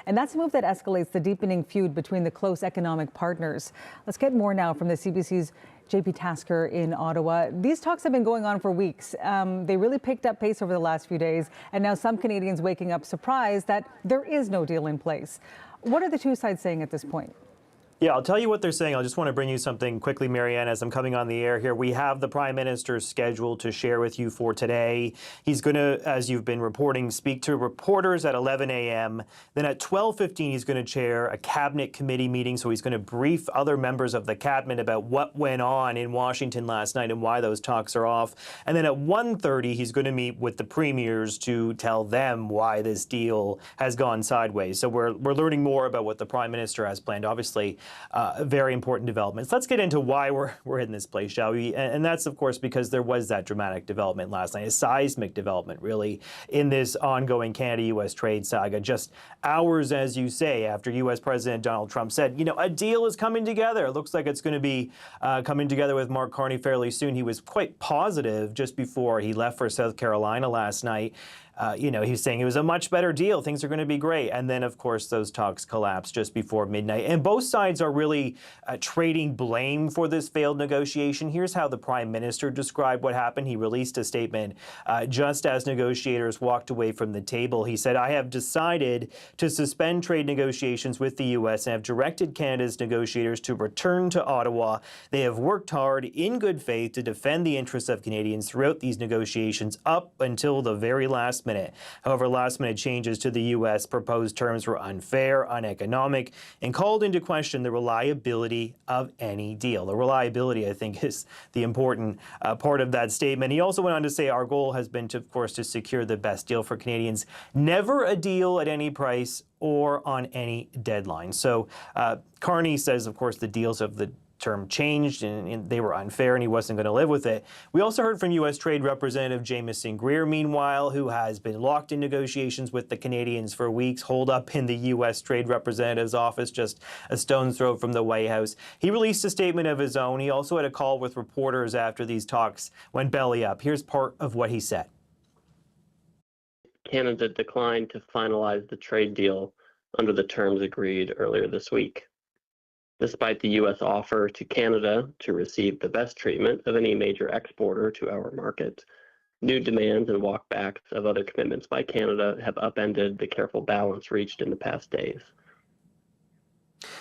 And that's a move that escalates the deepening feud between the close economic partners. Let's get more now from the CBC's JP Tasker in Ottawa. These talks have been going on for weeks. They really picked up pace over the last few days, and now some Canadians waking up surprised that there is no deal in place. What are the two sides saying at this point? Yeah, I'll tell you what they're saying. I just want to bring you something quickly, Marianne, as I'm coming on the air here. We have the Prime Minister's schedule to share with you for today. He's going to, as you've been reporting, speak to reporters at 11 a.m. Then at 12:15, he's going to chair a cabinet committee meeting. So he's going to brief other members of the cabinet about what went on in Washington last night and why those talks are off. And then at 1:30, he's going to meet with the premiers to tell them why this deal has gone sideways. So we're learning more about what the Prime Minister has planned. Obviously, very important developments. Let's get into why we're in this place, shall we? And that's, of course, because there was that dramatic development last night, a seismic development, really, in this ongoing Canada-U.S. trade saga. Just hours, as you say, after U.S. President Donald Trump said, a deal is coming together. It looks like it's going to be coming together with Mark Carney fairly soon. He was quite positive just before he left for South Carolina last night. He was saying it was a much better deal. Things are going to be great. And then, of course, those talks collapsed just before midnight. And both sides are really trading blame for this failed negotiation. Here's how the Prime Minister described what happened. He released a statement just as negotiators walked away from the table. He said, "I have decided to suspend trade negotiations with the U.S. and have directed Canada's negotiators to return to Ottawa. They have worked hard in good faith to defend the interests of Canadians throughout these negotiations up until the very last minute. However, last-minute changes to the U.S. proposed terms were unfair, uneconomic, and called into question the reliability of any deal." The reliability, I think, is the important part of that statement. He also went on to say, "Our goal has been, of course, to secure the best deal for Canadians. Never a deal at any price or on any deadline." So Carney says, of course, the deals of the term changed and they were unfair and he wasn't going to live with it. We also heard from U.S. Trade Representative Jamieson Greer, meanwhile, who has been locked in negotiations with the Canadians for weeks, holed up in the U.S. Trade Representative's office just a stone's throw from the White House. He released a statement of his own. He also had a call with reporters after these talks went belly up. Here's part of what he said. Canada declined to finalize the trade deal under the terms agreed earlier this week. Despite the U.S. offer to Canada to receive the best treatment of any major exporter to our market, new demands and walkbacks of other commitments by Canada have upended the careful balance reached in the past days.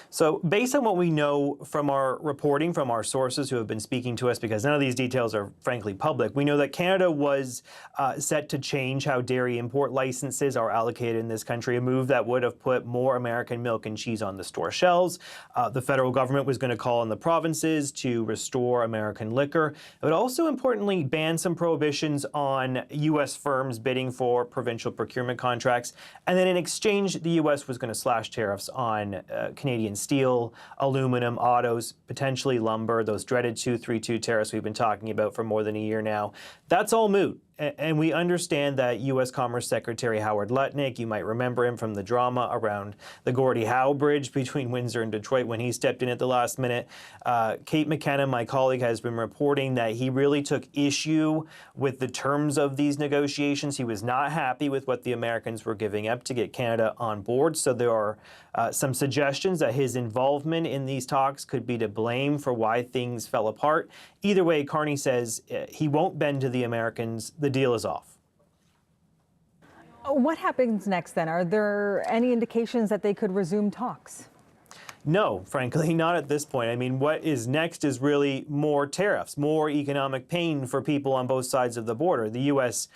So based on what we know from our reporting, from our sources who have been speaking to us, because none of these details are frankly public, we know that Canada was set to change how dairy import licenses are allocated in this country, a move that would have put more American milk and cheese on the store shelves. The federal government was going to call on the provinces to restore American liquor. It would also importantly ban some prohibitions on U.S. firms bidding for provincial procurement contracts. And then in exchange, the U.S. was going to slash tariffs on Canadian steel, aluminum, autos, potentially lumber, those dreaded 232 tariffs we've been talking about for more than a year now. That's all moot. And we understand that U.S. Commerce Secretary Howard Lutnick, you might remember him from the drama around the Gordie Howe Bridge between Windsor and Detroit when he stepped in at the last minute. Kate McKenna, my colleague, has been reporting that he really took issue with the terms of these negotiations. He was not happy with what the Americans were giving up to get Canada on board. So there are some suggestions that his involvement in these talks could be to blame for why things fell apart. Either way, Carney says he won't bend to the Americans. The deal is off. What happens next then? Are there any indications that they could resume talks? No, frankly, not at this point. I mean, what is next is really more tariffs, more economic pain for people on both sides of the border. The U.S.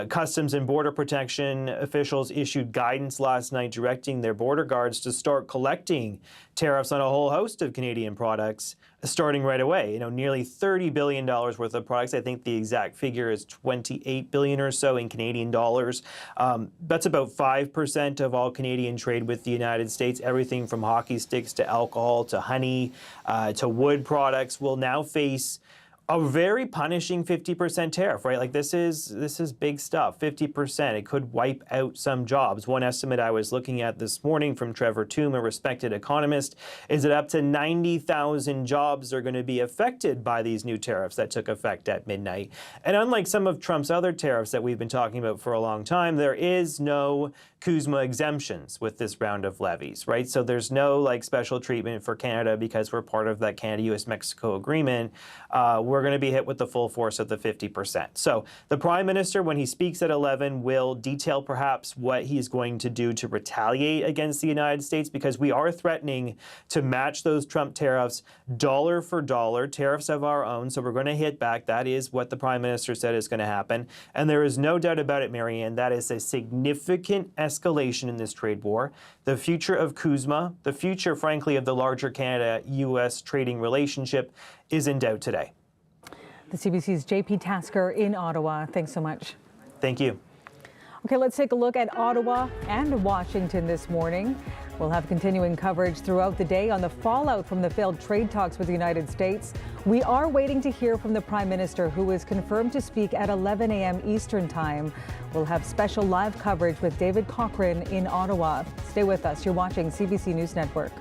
Customs and Border Protection officials issued guidance last night directing their border guards to start collecting tariffs on a whole host of Canadian products starting right away. Nearly $30 billion worth of products. I think the exact figure is $28 billion or so in Canadian dollars. That's about 5% of all Canadian trade with the United States. Everything from hockey sticks to alcohol to honey to wood products will now face a very punishing 50% tariff, right? Like this is big stuff. 50%. It could wipe out some jobs. One estimate I was looking at this morning from Trevor Toome, a respected economist, is that up to 90,000 jobs are going to be affected by these new tariffs that took effect at midnight. And unlike some of Trump's other tariffs that we've been talking about for a long time, there is no CUSMA exemptions with this round of levies, right? So there's no like special treatment for Canada because we're part of that Canada-US-Mexico agreement. We're going to be hit with the full force of the 50%. So the Prime Minister, when he speaks at 11, will detail perhaps what he's going to do to retaliate against the United States, because we are threatening to match those Trump tariffs dollar for dollar, tariffs of our own. So we're going to hit back. That is what the Prime Minister said is going to happen. And there is no doubt about it, Marianne, that is a significant escalation in this trade war. The future of CUSMA, the future, frankly, of the larger Canada-US trading relationship is in doubt today. The CBC's JP Tasker in Ottawa. Thanks so much. Thank you. Okay, let's take a look at Ottawa and Washington this morning. We'll have continuing coverage throughout the day on the fallout from the failed trade talks with the United States. We are waiting to hear from the Prime Minister, who is confirmed to speak at 11 a.m. Eastern Time. We'll have special live coverage with David Cochrane in Ottawa. Stay with us. You're watching CBC News Network.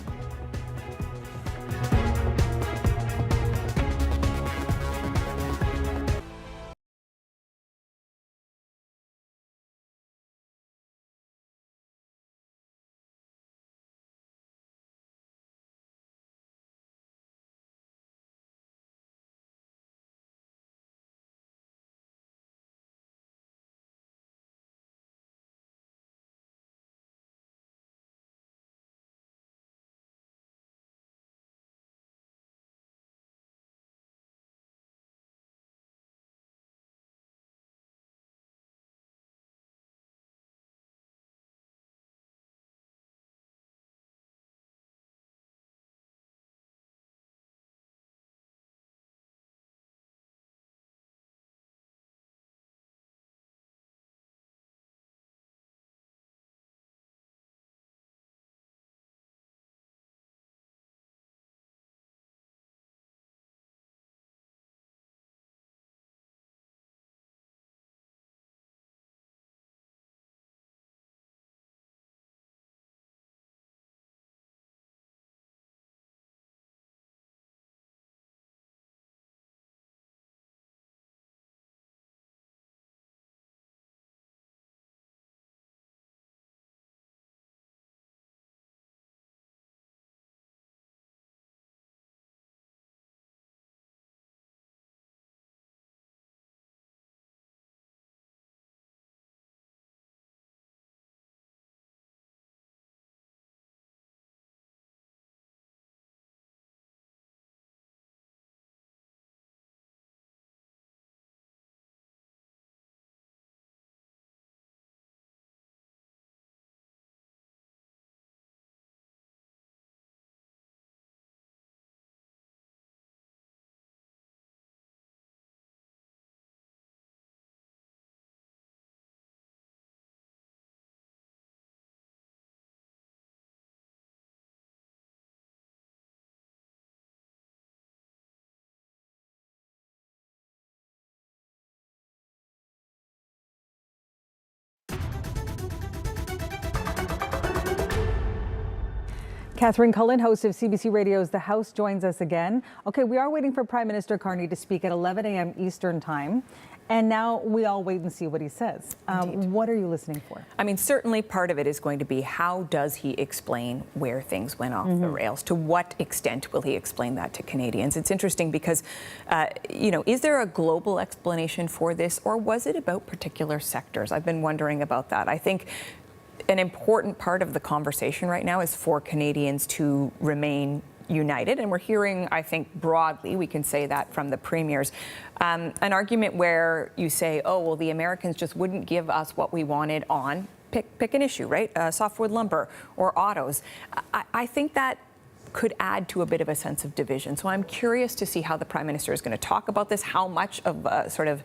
Catherine Cullen, host of CBC Radio's The House, joins us again. Okay, we are waiting for Prime Minister Carney to speak at 11 a.m. Eastern Time. And now we all wait and see what he says. What are you listening for? I mean, certainly part of it is going to be how does he explain where things went off the rails? To what extent will he explain that to Canadians? It's interesting because, is there a global explanation for this, or was it about particular sectors? I've been wondering about that. I think an important part of the conversation right now is for Canadians to remain united. And we're hearing, I think, broadly, we can say that from the premiers, an argument where you say, oh, well, the Americans just wouldn't give us what we wanted on, pick an issue, right? Softwood lumber or autos. I think that could add to a bit of a sense of division. So I'm curious to see how the Prime Minister is going to talk about this, how much of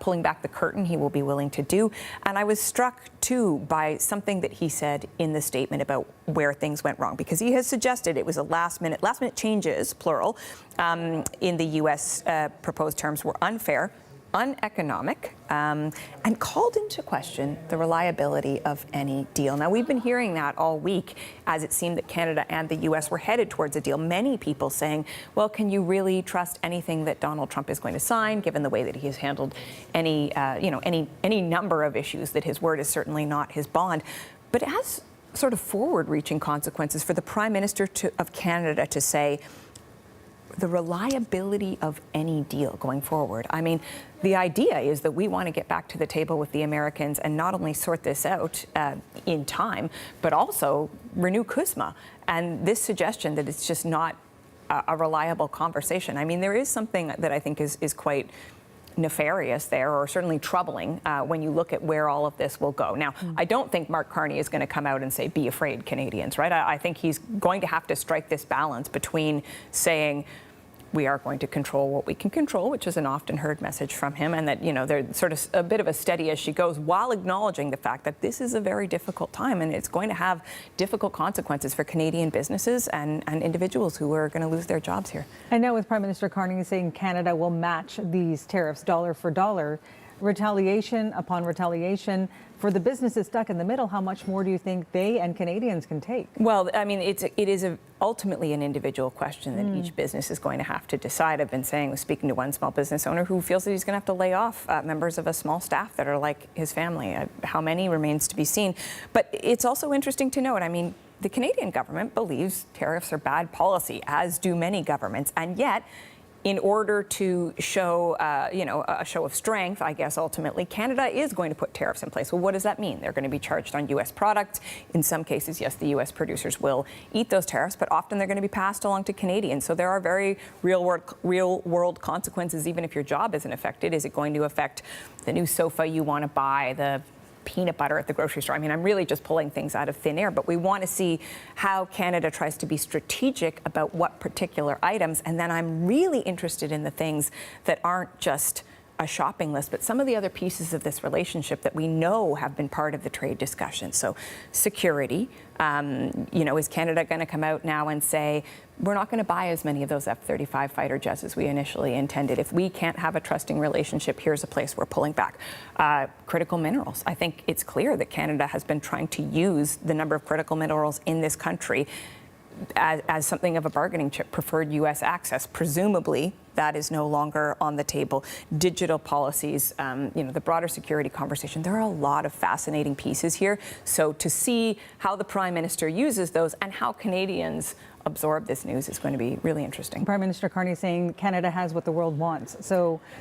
pulling back the curtain he will be willing to do. And I was struck, too, by something that he said in the statement about where things went wrong, because he has suggested it was a last minute changes, plural, in the U.S. Proposed terms were unfair, uneconomic, and called into question the reliability of any deal. Now, we've been hearing that all week as it seemed that Canada and the U.S. were headed towards a deal. Many people saying, well, can you really trust anything that Donald Trump is going to sign, given the way that he has handled any number of issues, that his word is certainly not his bond. But it has sort of forward-reaching consequences for the Prime Minister of Canada to say, the reliability of any deal going forward. I mean, the idea is that we want to get back to the table with the Americans and not only sort this out in time, but also renew CUSMA. And this suggestion that it's just not a reliable conversation. I mean, there is something that I think is quite nefarious there, or certainly troubling when you look at where all of this will go. Now, I don't think Mark Carney is going to come out and say, be afraid, Canadians, right? I think he's going to have to strike this balance between saying, we are going to control what we can control, which is an often heard message from him, and that, there's sort of a bit of a steady as she goes, while acknowledging the fact that this is a very difficult time and it's going to have difficult consequences for Canadian businesses and individuals who are going to lose their jobs here. And now with Prime Minister Carney saying Canada will match these tariffs dollar for dollar, retaliation upon retaliation, for the businesses stuck in the middle, how much more do you think they and Canadians can take? Well, I mean, it is ultimately an individual question that each business is going to have to decide. I've been speaking to one small business owner who feels that he's going to have to lay off members of a small staff that are like his family. How many remains to be seen. But it's also interesting to note, I mean, the Canadian government believes tariffs are bad policy, as do many governments, and yet, in order to show, a show of strength, I guess, ultimately, Canada is going to put tariffs in place. Well, what does that mean? They're going to be charged on U.S. products. In some cases, yes, the U.S. producers will eat those tariffs, but often they're going to be passed along to Canadians. So there are very real-world consequences, even if your job isn't affected. Is it going to affect the new sofa you want to buy, the peanut butter at the grocery store? I mean, I'm really just pulling things out of thin air, but we want to see how Canada tries to be strategic about what particular items. And then I'm really interested in the things that aren't just a shopping list, but some of the other pieces of this relationship that we know have been part of the trade discussion. So security, is Canada going to come out now and say, we're not going to buy as many of those F-35 fighter jets as we initially intended. If we can't have a trusting relationship, here's a place we're pulling back. Critical minerals. I think it's clear that Canada has been trying to use the number of critical minerals in this country as something of a bargaining chip, preferred U.S. access. Presumably, that is no longer on the table. Digital policies, the broader security conversation. There are a lot of fascinating pieces here. So to see how the Prime Minister uses those and how Canadians absorb this news is going to be really interesting. Prime Minister Carney saying Canada has what the world wants.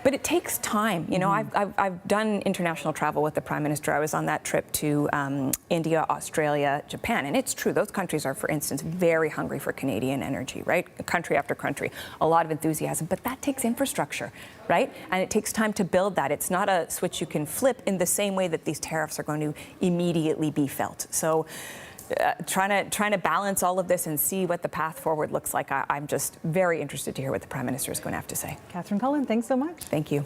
But it takes time. I've done international travel with the Prime Minister. I was on that trip to India, Australia, Japan, and it's true. Those countries are, for instance, very hungry for Canadian energy, right? Country after country, a lot of enthusiasm, but that takes infrastructure, right? And it takes time to build that. It's not a switch you can flip in the same way that these tariffs are going to immediately be felt. So trying to balance all of this and see what the path forward looks like. I'm just very interested to hear what the Prime Minister is going to have to say. Catherine Cullen, thanks so much. Thank you.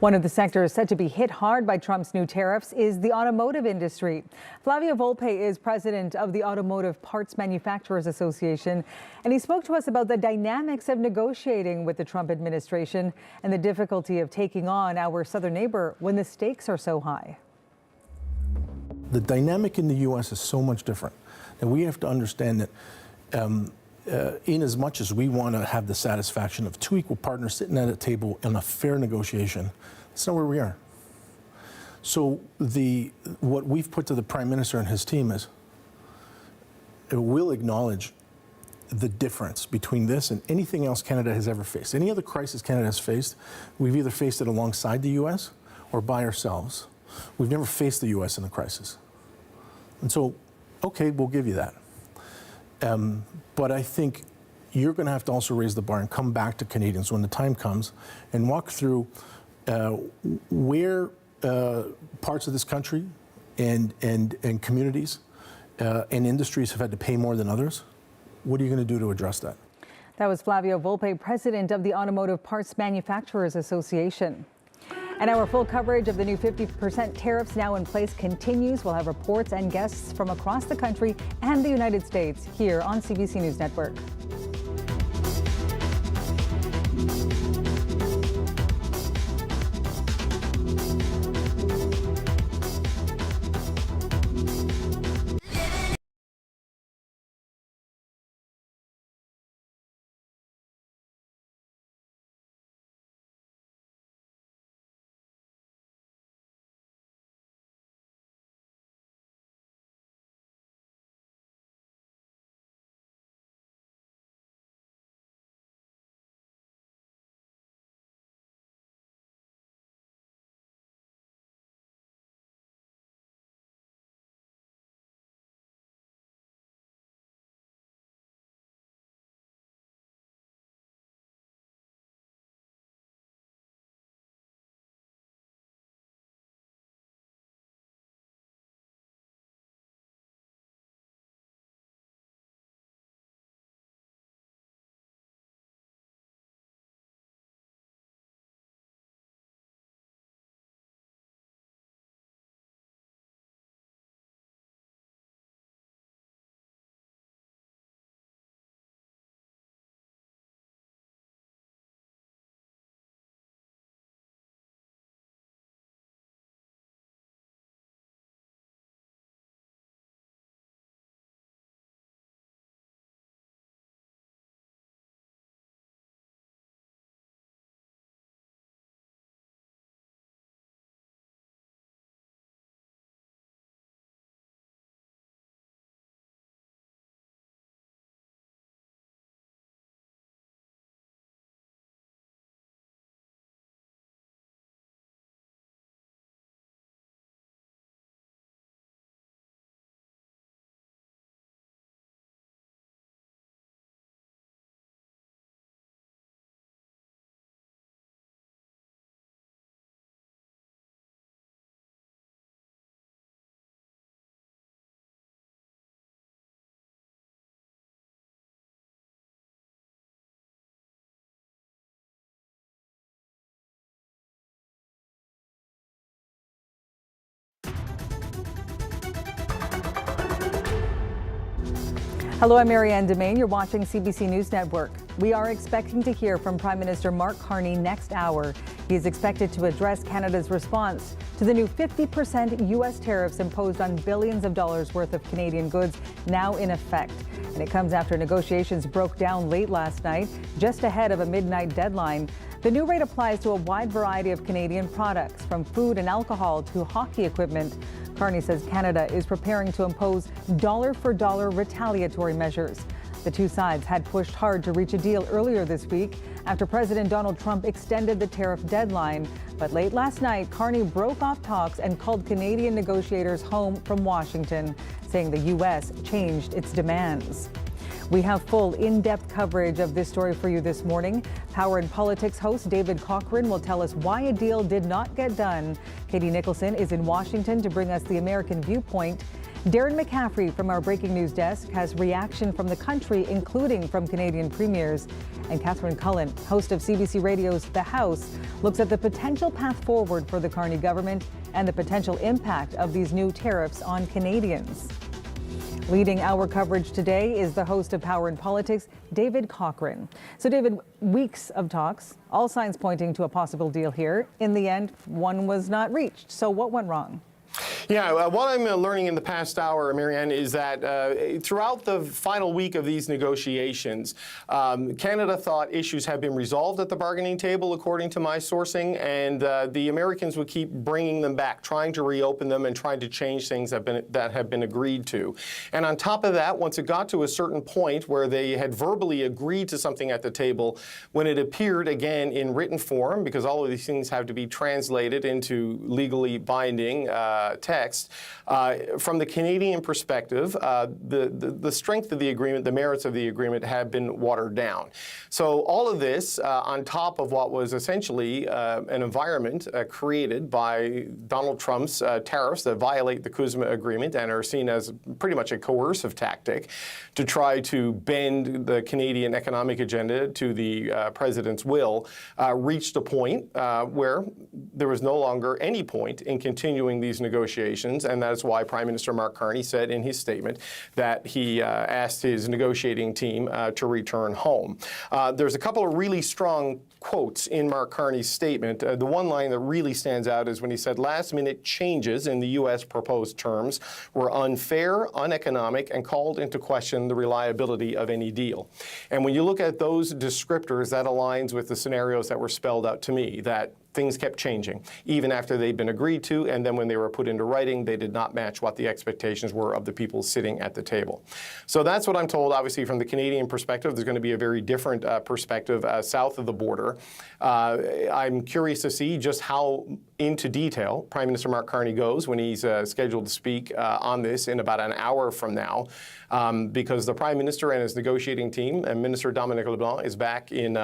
One of the sectors said to be hit hard by Trump's new tariffs is the automotive industry. Flavio Volpe is president of the Automotive Parts Manufacturers Association, and he spoke to us about the dynamics of negotiating with the Trump administration and the difficulty of taking on our southern neighbor when the stakes are so high. The dynamic in the U.S. is so much different, and we have to understand that in as much as we want to have the satisfaction of two equal partners sitting at a table in a fair negotiation, that's not where we are. So what we've put to the Prime Minister and his team is we'll acknowledge the difference between this and anything else Canada has ever faced. Any other crisis Canada has faced, we've either faced it alongside the U.S. or by ourselves. We've never faced the U.S. in a crisis. And so, okay, we'll give you that. But I think you're going to have to also raise the bar and come back to Canadians when the time comes and walk through where parts of this country and communities and industries have had to pay more than others. What are you going to do to address that? That was Flavio Volpe, president of the Automotive Parts Manufacturers Association. And our full coverage of the new 50% tariffs now in place continues. We'll have reports and guests from across the country and the United States here on CBC News Network. Hello, I'm Marianne Demain. You're watching CBC News Network. We are expecting to hear from Prime Minister Mark Carney next hour. He is expected to address Canada's response to the new 50% U.S. tariffs imposed on billions of dollars worth of Canadian goods now in effect. And it comes after negotiations broke down late last night, just ahead of a midnight deadline. The new rate applies to a wide variety of Canadian products, from food and alcohol to hockey equipment. Carney says Canada is preparing to impose dollar-for-dollar retaliatory measures. The two sides had pushed hard to reach a deal earlier this week after President Donald Trump extended the tariff deadline. But late last night, Carney broke off talks and called Canadian negotiators home from Washington, saying the U.S. changed its demands. We have full in-depth coverage of this story for you this morning. Power and Politics host David Cochrane will tell us why a deal did not get done. Katie Nicholson is in Washington to bring us the American viewpoint. Darren McCaffrey from our breaking news desk has reaction from the country, including from Canadian premiers. And Catherine Cullen, host of CBC Radio's The House, looks at the potential path forward for the Carney government and the potential impact of these new tariffs on Canadians. Leading our coverage today is the host of Power and Politics, David Cochrane. So, David, weeks of talks, all signs pointing to a possible deal here. In the end, one was not reached. So what went wrong? Yeah, what I'm learning in the past hour, Marianne, is that throughout the final week of these negotiations, Canada thought issues had been resolved at the bargaining table, according to my sourcing, and the Americans would keep bringing them back, trying to reopen them and trying to change things that have been agreed to. And on top of that, once it got to a certain point where they had verbally agreed to something at the table, when it appeared again in written form, because all of these things have to be translated into legally binding text. From the Canadian perspective, the strength of the agreement, the merits of the agreement have been watered down. So all of this on top of what was essentially an environment created by Donald Trump's tariffs that violate the CUSMA agreement and are seen as pretty much a coercive tactic to try to bend the Canadian economic agenda to the president's will, reached a point where there was no longer any point in continuing these negotiations, and that's why Prime Minister Mark Carney said in his statement that he asked his negotiating team to return home. There's a couple of really strong quotes in Mark Carney's statement. The one line that really stands out is when he said last-minute changes in the U.S. proposed terms were unfair, uneconomic, and called into question the reliability of any deal. And when you look at those descriptors, that aligns with the scenarios that were spelled out to me, that things kept changing, even after they'd been agreed to, and then when they were put into writing, they did not match what the expectations were of the people sitting at the table. So that's what I'm told. Obviously, from the Canadian perspective, there's going to be a very different perspective south of the border. I'm curious to see just how into detail Prime Minister Mark Carney goes when he's scheduled to speak on this in about an hour from now, because the Prime Minister and his negotiating team, and Minister Dominic LeBlanc, is back in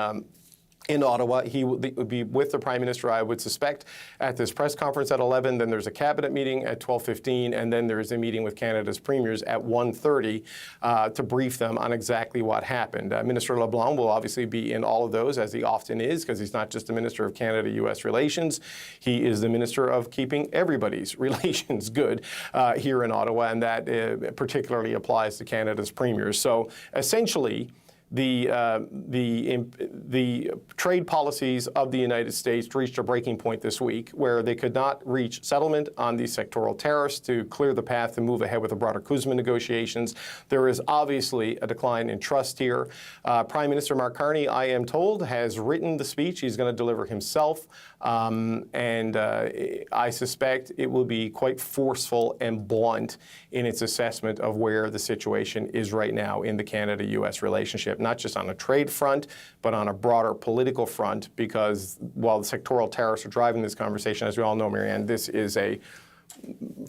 Ottawa. He would be with the Prime Minister, I would suspect, at this press conference at 11. Then there's a cabinet meeting at 12:15, and then there is a meeting with Canada's premiers at 1:30 to brief them on exactly what happened. Minister LeBlanc will obviously be in all of those, as he often is, because he's not just the Minister of Canada-U.S. relations. He is the Minister of keeping everybody's relations good here in Ottawa, and that particularly applies to Canada's premiers. So essentially, the trade policies of the United States reached a breaking point this week where they could not reach settlement on these sectoral tariffs to clear the path to move ahead with the broader CUSMA negotiations. There is obviously a decline in trust here. Prime Minister Mark Carney, I am told, has written the speech he's going to deliver himself, and I suspect it will be quite forceful and blunt in its assessment of where the situation is right now in the Canada-U.S. relationship, not just on a trade front, but on a broader political front, because while the sectoral tariffs are driving this conversation, as we all know, Marianne, this is a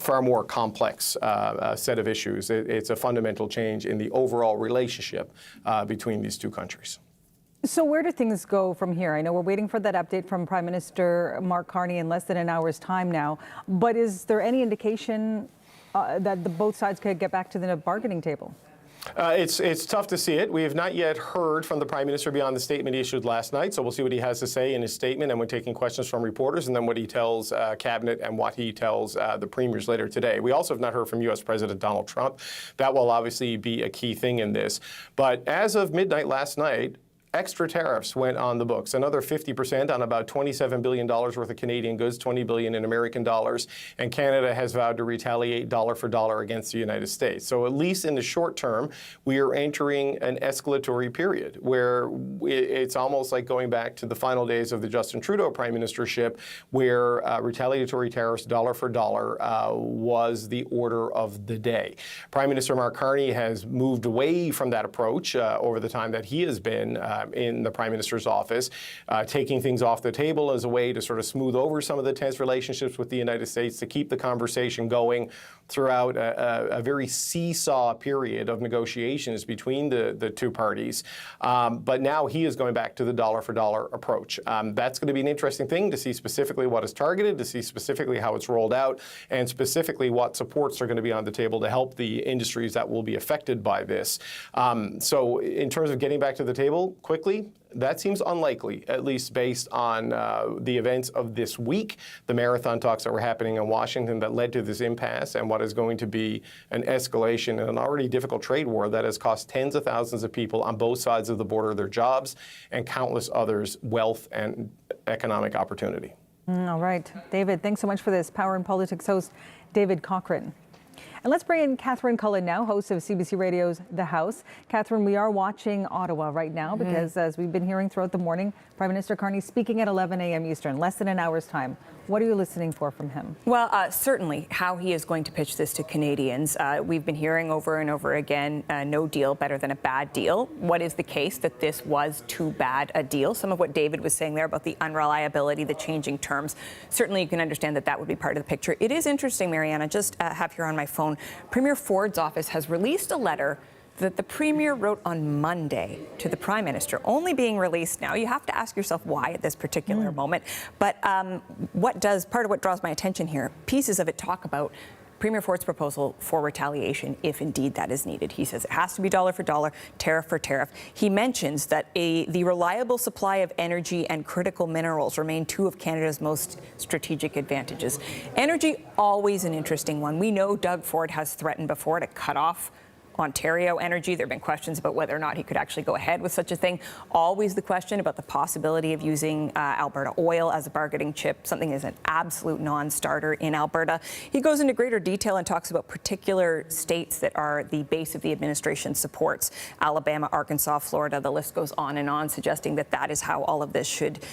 far more complex set of issues. It's a fundamental change in the overall relationship between these two countries. So where do things go from here? I know we're waiting for that update from Prime Minister Mark Carney in less than an hour's time now, but is there any indication that both sides could get back to the bargaining table? It's tough to see it. We have not yet heard from the Prime Minister beyond the statement he issued last night, so we'll see what he has to say in his statement, and we're taking questions from reporters, and then what he tells Cabinet and what he tells the premiers later today. We also have not heard from U.S. President Donald Trump. That will obviously be a key thing in this. But as of midnight last night, extra tariffs went on the books, another 50% on about $27 billion worth of Canadian goods, $20 billion in American dollars, and Canada has vowed to retaliate dollar for dollar against the United States. So at least in the short term, we are entering an escalatory period where it's almost like going back to the final days of the Justin Trudeau prime ministership, where retaliatory tariffs dollar for dollar was the order of the day. Prime Minister Mark Carney has moved away from that approach over the time that he has been in the Prime Minister's office, taking things off the table as a way to sort of smooth over some of the tense relationships with the United States, to keep the conversation going throughout a very seesaw period of negotiations between the two parties. But now he is going back to the dollar-for-dollar approach. That's going to be an interesting thing to see specifically what is targeted, to see specifically how it's rolled out, and specifically what supports are going to be on the table to help the industries that will be affected by this. So in terms of getting back to the table quickly, that seems unlikely, at least based on the events of this week, the marathon talks that were happening in Washington that led to this impasse, and what is going to be an escalation in an already difficult trade war that has cost tens of thousands of people on both sides of the border their jobs, and countless others wealth and economic opportunity. All right. David, thanks so much for this. Power and Politics host David Cochrane. And let's bring in Catherine Cullen now, host of CBC Radio's The House. Catherine, we are watching Ottawa right now because, as we've been hearing throughout the morning, Prime Minister Carney speaking at 11 a.m. Eastern, less than an hour's time. What are you listening for from him? Well, certainly how he is going to pitch this to Canadians. We've been hearing over and over again, no deal better than a bad deal. What is the case that this was too bad a deal? Some of what David was saying there about the unreliability, the changing terms, certainly you can understand that that would be part of the picture. It is interesting, Marianne, I just have here on my phone, Premier Ford's office has released a letter that the Premier wrote on Monday to the Prime Minister, only being released now. You have to ask yourself why at this particular moment. But part of what draws my attention here, pieces of it talk about Premier Ford's proposal for retaliation, if indeed that is needed. He says it has to be dollar for dollar, tariff for tariff. He mentions that the reliable supply of energy and critical minerals remain two of Canada's most strategic advantages. Energy, always an interesting one. We know Doug Ford has threatened before to cut off Ontario energy. There have been questions about whether or not he could actually go ahead with such a thing. Always the question about the possibility of using Alberta oil as a bargaining chip, something that is an absolute non-starter in Alberta. He goes into greater detail and talks about particular states that are the base of the administration supports. Alabama, Arkansas, Florida, the list goes on, suggesting that that is how all of this should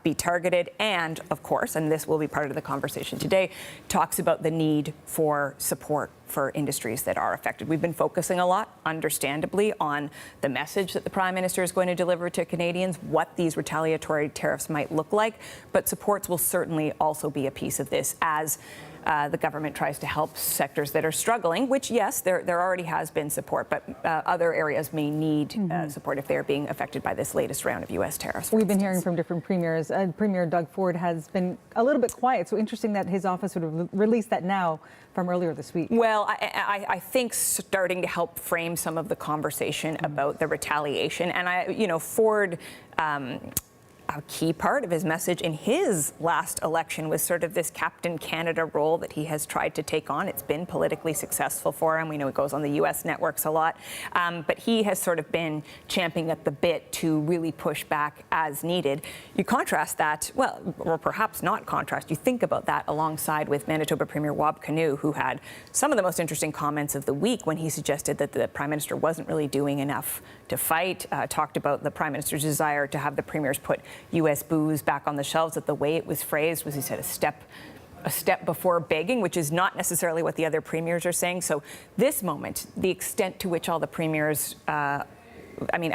be targeted. And of course, and this will be part of the conversation today, talks about the need for support for industries that are affected. We've been focusing a lot, understandably, on the message that the Prime Minister is going to deliver to Canadians, what these retaliatory tariffs might look like, but supports will certainly also be a piece of this as the government tries to help sectors that are struggling, which, yes, there already has been support, but other areas may need support if they're being affected by this latest round of U.S. tariffs. We've been hearing from different premiers. Premier Doug Ford has been a little bit quiet, so interesting that his office would have released that now from earlier this week. Well, I think starting to help frame some of the conversation about the retaliation. And Ford, a key part of his message in his last election was sort of this Captain Canada role that he has tried to take on. It's been politically successful for him. We know he goes on the U.S. networks a lot. But he has sort of been champing at the bit to really push back as needed. You contrast that, well, or perhaps not contrast, you think about that alongside with Manitoba Premier Wab Kinew, who had some of the most interesting comments of the week when he suggested that the Prime Minister wasn't really doing enough to fight, talked about the Prime Minister's desire to have the premiers put U.S. booze back on the shelves. That the way it was phrased was, he said, a step before begging, which is not necessarily what the other premiers are saying. So this moment, the extent to which all the premiers, I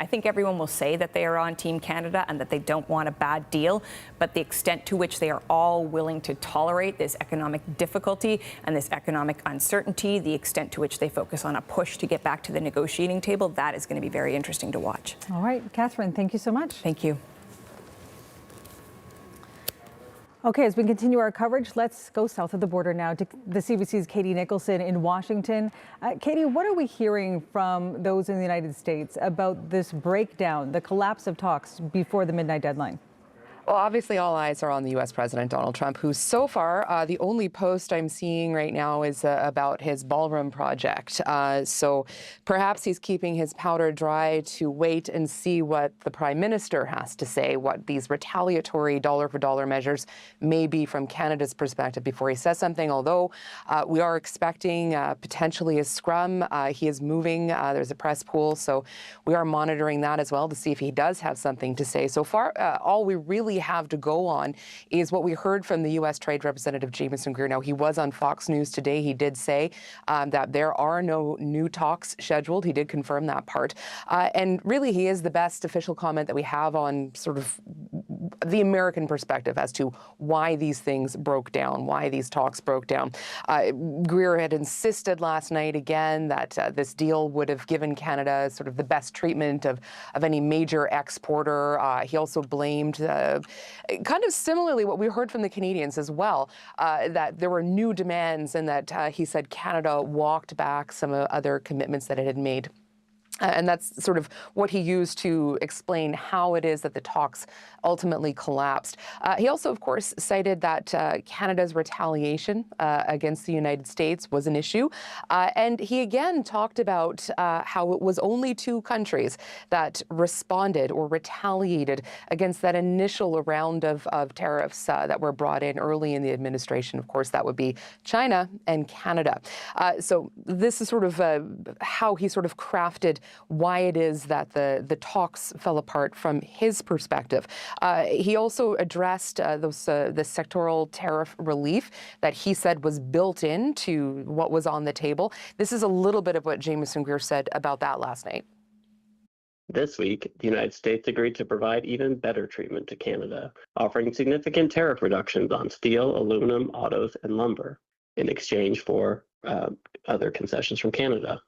think everyone will say that they are on Team Canada and that they don't want a bad deal, but the extent to which they are all willing to tolerate this economic difficulty and this economic uncertainty, the extent to which they focus on a push to get back to the negotiating table, that is going to be very interesting to watch. All right, Catherine, thank you so much. Thank you. Okay, as we continue our coverage, let's go south of the border now to the CBC's Katie Nicholson in Washington. Katie, what are we hearing from those in the United States about this breakdown, the collapse of talks before the midnight deadline? Well, obviously, all eyes are on the U.S. President Donald Trump, who so far, the only post I'm seeing right now is about his ballroom project. So perhaps he's keeping his powder dry to wait and see what the Prime Minister has to say, what these retaliatory dollar-for-dollar measures may be from Canada's perspective before he says something. Although we are expecting potentially a scrum. He is moving. There's a press pool. So we are monitoring that as well to see if he does have something to say. So far, all we really really have to go on is what we heard from the U.S. Trade Representative Jamieson Greer. Now, he was on Fox News today. He did say that there are no new talks scheduled. He did confirm that part. And really, he is the best official comment that we have on sort of the American perspective as to why these things broke down, why these talks broke down. Greer had insisted last night again that this deal would have given Canada sort of the best treatment of any major exporter. He also blamed, kind of similarly what we heard from the Canadians as well, that there were new demands and that he said Canada walked back some other commitments that it had made. And that's sort of what he used to explain how it is that the talks ultimately collapsed. He also, of course, cited that Canada's retaliation against the United States was an issue. And he again talked about how it was only 2 countries that responded or retaliated against that initial round of tariffs that were brought in early in the administration. Of course, that would be China and Canada. So this is sort of how he sort of crafted why it is that the talks fell apart from his perspective. He also addressed the sectoral tariff relief that he said was built into what was on the table. This is a little bit of what Jamieson Greer said about that last night. This week, the United States agreed to provide even better treatment to Canada, offering significant tariff reductions on steel, aluminum, autos, and lumber in exchange for other concessions from Canada.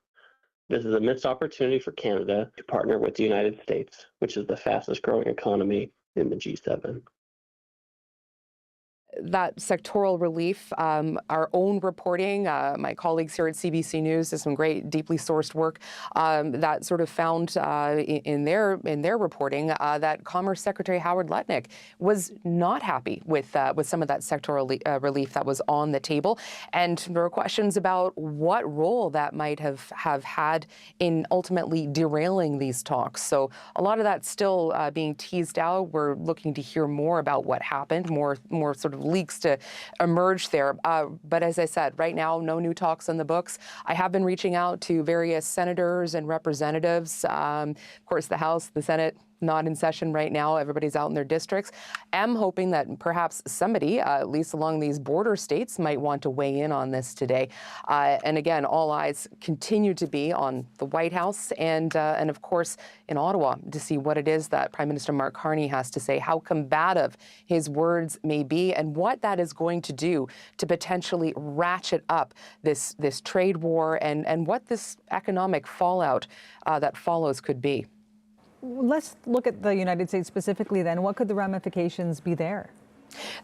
This is a missed opportunity for Canada to partner with the United States, which is the fastest growing economy in the G7. That sectoral relief, our own reporting, my colleagues here at CBC News did some great, deeply sourced work that sort of found in their reporting that Commerce Secretary Howard Lutnick was not happy with some of that sectoral relief that was on the table, and there were questions about what role that might have had in ultimately derailing these talks. So a lot of that's still being teased out. We're looking to hear more about what happened, more sort of leaks to emerge there. But as I said, right now, no new talks on the books. I have been reaching out to various senators and representatives. Of course, the House, the Senate, not in session right now. Everybody's out in their districts. I'm hoping that perhaps somebody, at least along these border states, might want to weigh in on this today. And again, all eyes continue to be on the White House and of course in Ottawa to see what it is that Prime Minister Mark Carney has to say, how combative his words may be, and what that is going to do to potentially ratchet up this trade war and what this economic fallout that follows could be. Let's look at the United States specifically then. What could the ramifications be there?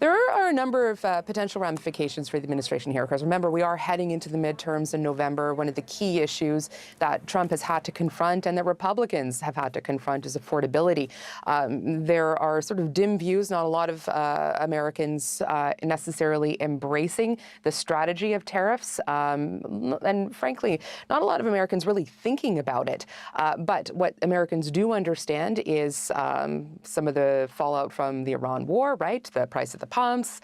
There are a number of potential ramifications for the administration here, because remember, we are heading into the midterms in November. One of the key issues that Trump has had to confront and that Republicans have had to confront is affordability. There are sort of dim views, not a lot of Americans necessarily embracing the strategy of tariffs, and frankly, not a lot of Americans really thinking about it. But what Americans do understand is some of the fallout from the Iran war, right? The price at the pumps,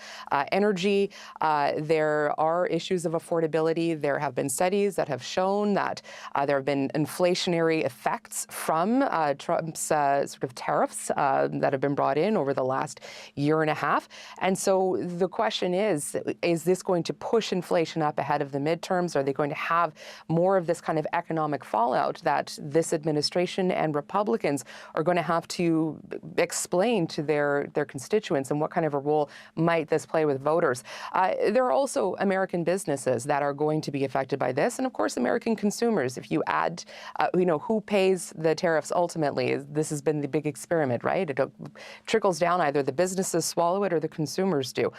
energy. There are issues of affordability. There have been studies that have shown that there have been inflationary effects from Trump's sort of tariffs that have been brought in over the last year and a half. And so the question is this going to push inflation up ahead of the midterms? Are they going to have more of this kind of economic fallout that this administration and Republicans are going to have to explain to their constituents, and what kind of a role might this play with voters? There are also American businesses that are going to be affected by this, and of course American consumers. If you add, who pays the tariffs ultimately? This has been the big experiment, right? It trickles down, either the businesses swallow it or the consumers do.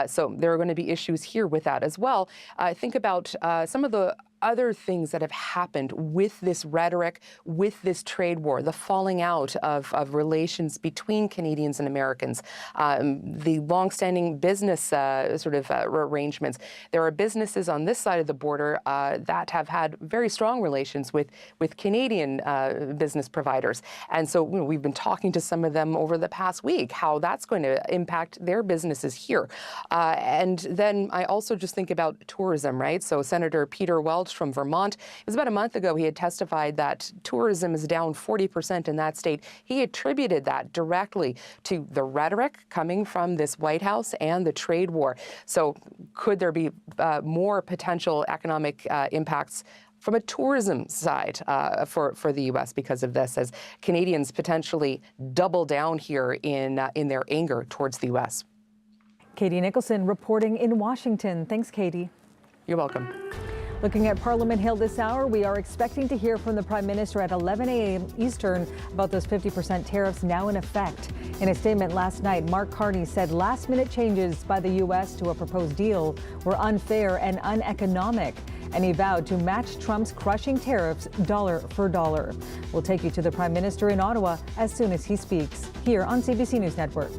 So there are going to be issues here with that as well. Think about some of the other things that have happened with this rhetoric, with this trade war, the falling out of relations between Canadians and Americans, the longstanding business arrangements. There are businesses on this side of the border that have had very strong relations with Canadian business providers. And so we've been talking to some of them over the past week, how that's going to impact their businesses here. And then I also just think about tourism, right? So Senator Peter Weld Welch from Vermont. It was about a month ago he had testified that tourism is down 40% in that state. He attributed that directly to the rhetoric coming from this White House and the trade war. So could there be more potential economic impacts from a tourism side for the U.S. because of this, as Canadians potentially double down here in their anger towards the U.S.? Katie Nicholson reporting in Washington. Thanks, Katie. You're welcome. Looking at Parliament Hill this hour, we are expecting to hear from the Prime Minister at 11 a.m. Eastern about those 50% tariffs now in effect. In a statement last night, Mark Carney said last-minute changes by the U.S. to a proposed deal were unfair and uneconomic, and he vowed to match Trump's crushing tariffs dollar for dollar. We'll take you to the Prime Minister in Ottawa as soon as he speaks, here on CBC News Network.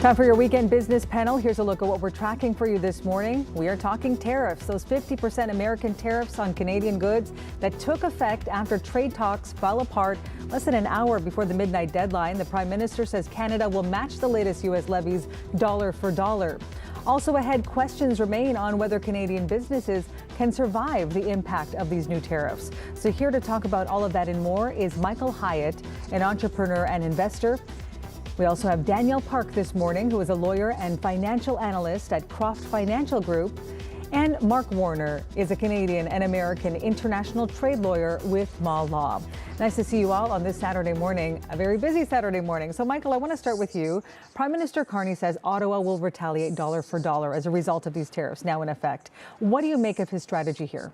Time for your weekend business panel. Here's a look at what we're tracking for you this morning. We are talking tariffs, those 50% American tariffs on Canadian goods that took effect after trade talks fell apart less than an hour before the midnight deadline. The Prime Minister says Canada will match the latest U.S. levies dollar for dollar. Also ahead, questions remain on whether Canadian businesses can survive the impact of these new tariffs. So here to talk about all of that and more is Michael Hyatt, an entrepreneur and investor. We also have Danielle Park this morning, who is a lawyer and financial analyst at Croft Financial Group. And Mark Warner is a Canadian and American international trade lawyer with Ma Law. Nice to see you all on this Saturday morning, a very busy Saturday morning. So, Michael, I want to start with you. Prime Minister Carney says Ottawa will retaliate dollar for dollar as a result of these tariffs now in effect. What do you make of his strategy here?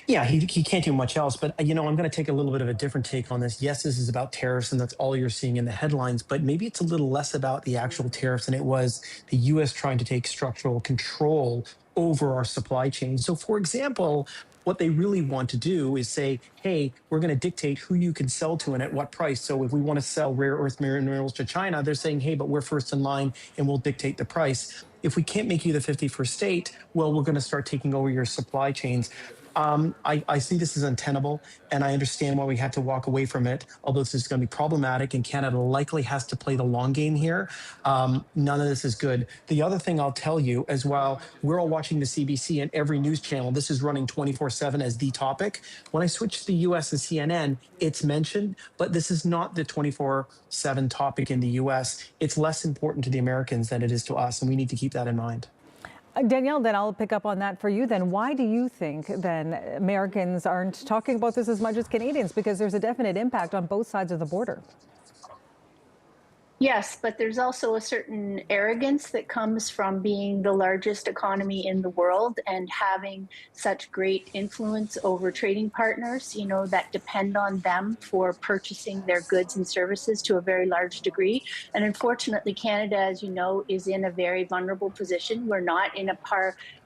Yeah, he can't do much else. But, I'm going to take a little bit of a different take on this. Yes, this is about tariffs, and that's all you're seeing in the headlines. But maybe it's a little less about the actual tariffs than it was the U.S. trying to take structural control over our supply chain. So, for example, what they really want to do is say, hey, we're going to dictate who you can sell to and at what price. So if we want to sell rare earth minerals to China, they're saying, hey, but we're first in line and we'll dictate the price. If we can't make you the 51st state, well, we're going to start taking over your supply chains. I see this as untenable, and I understand why we had to walk away from it, although this is going to be problematic, and Canada likely has to play the long game here. None of this is good. The other thing I'll tell you as well, we're all watching the CBC and every news channel. This is running 24/7 as the topic. When I switch to the US and CNN, it's mentioned, but this is not the 24/7 topic in the US. It's less important to the Americans than it is to us, and we need to keep that in mind. Danielle, then I'll pick up on that for you then. Why do you think then Americans aren't talking about this as much as Canadians? Because there's a definite impact on both sides of the border. Yes, but there's also a certain arrogance that comes from being the largest economy in the world and having such great influence over trading partners, you know, that depend on them for purchasing their goods and services to a very large degree. And unfortunately, Canada, as you know, is in a very vulnerable position. We're not in a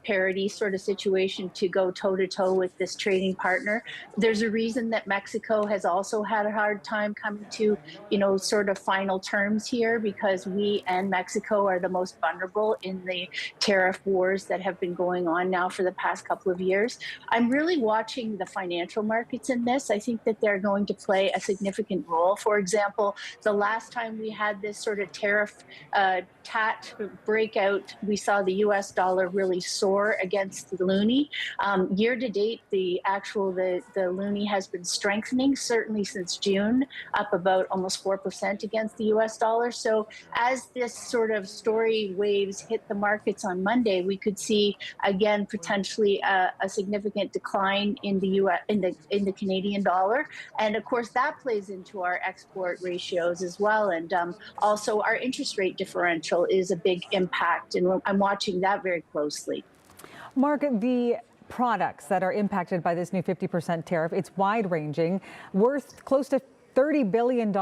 parity sort of situation to go toe-to-toe with this trading partner. There's a reason that Mexico has also had a hard time coming to, you know, sort of final terms here, because we and Mexico are the most vulnerable in the tariff wars that have been going on now for the past couple of years. I'm really watching the financial markets in this. I think that they're going to play a significant role. For example, the last time we had this sort of tariff tat breakout, we saw the US dollar really soar against the loonie. Year to date, the loonie has been strengthening, certainly since June, up about almost 4% against the US dollar. So as this sort of story waves hit the markets on Monday, we could see again potentially a significant decline in the US in the Canadian dollar, and of course that plays into our export ratios as well, and also our interest rate differential is a big impact, and I'm watching that very closely. Mark, the products that are impacted by this new 50% tariff, it's wide-ranging, worth close to $30 billion.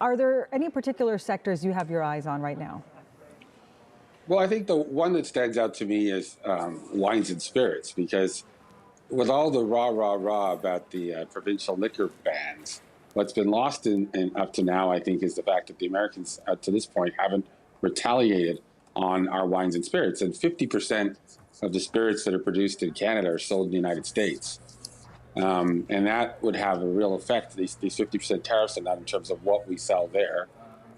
Are there any particular sectors you have your eyes on right now? Well, I think the one that stands out to me is wines and spirits, because with all the rah about the provincial liquor bans, what's been lost in up to now, I think, is the fact that the Americans, to this point, haven't retaliated on our wines and spirits. And 50% of the spirits that are produced in Canada are sold in the United States. And that would have a real effect, these 50% tariffs on that, in terms of what we sell there.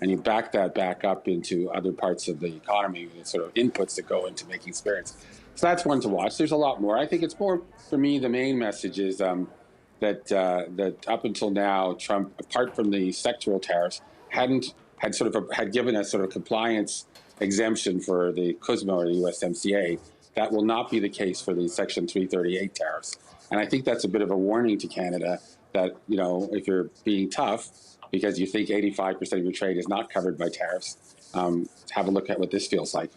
And you back that back up into other parts of the economy, the sort of inputs that go into making spirits. So that's one to watch. There's a lot more. I think it's more, for me, the main message is that up until now, Trump, apart from the sectoral tariffs, had given a sort of compliance exemption for the CUSMA or the USMCA. That will not be the case for the Section 338 tariffs. And I think that's a bit of a warning to Canada that, you know, if you're being tough because you think 85% of your trade is not covered by tariffs, have a look at what this feels like.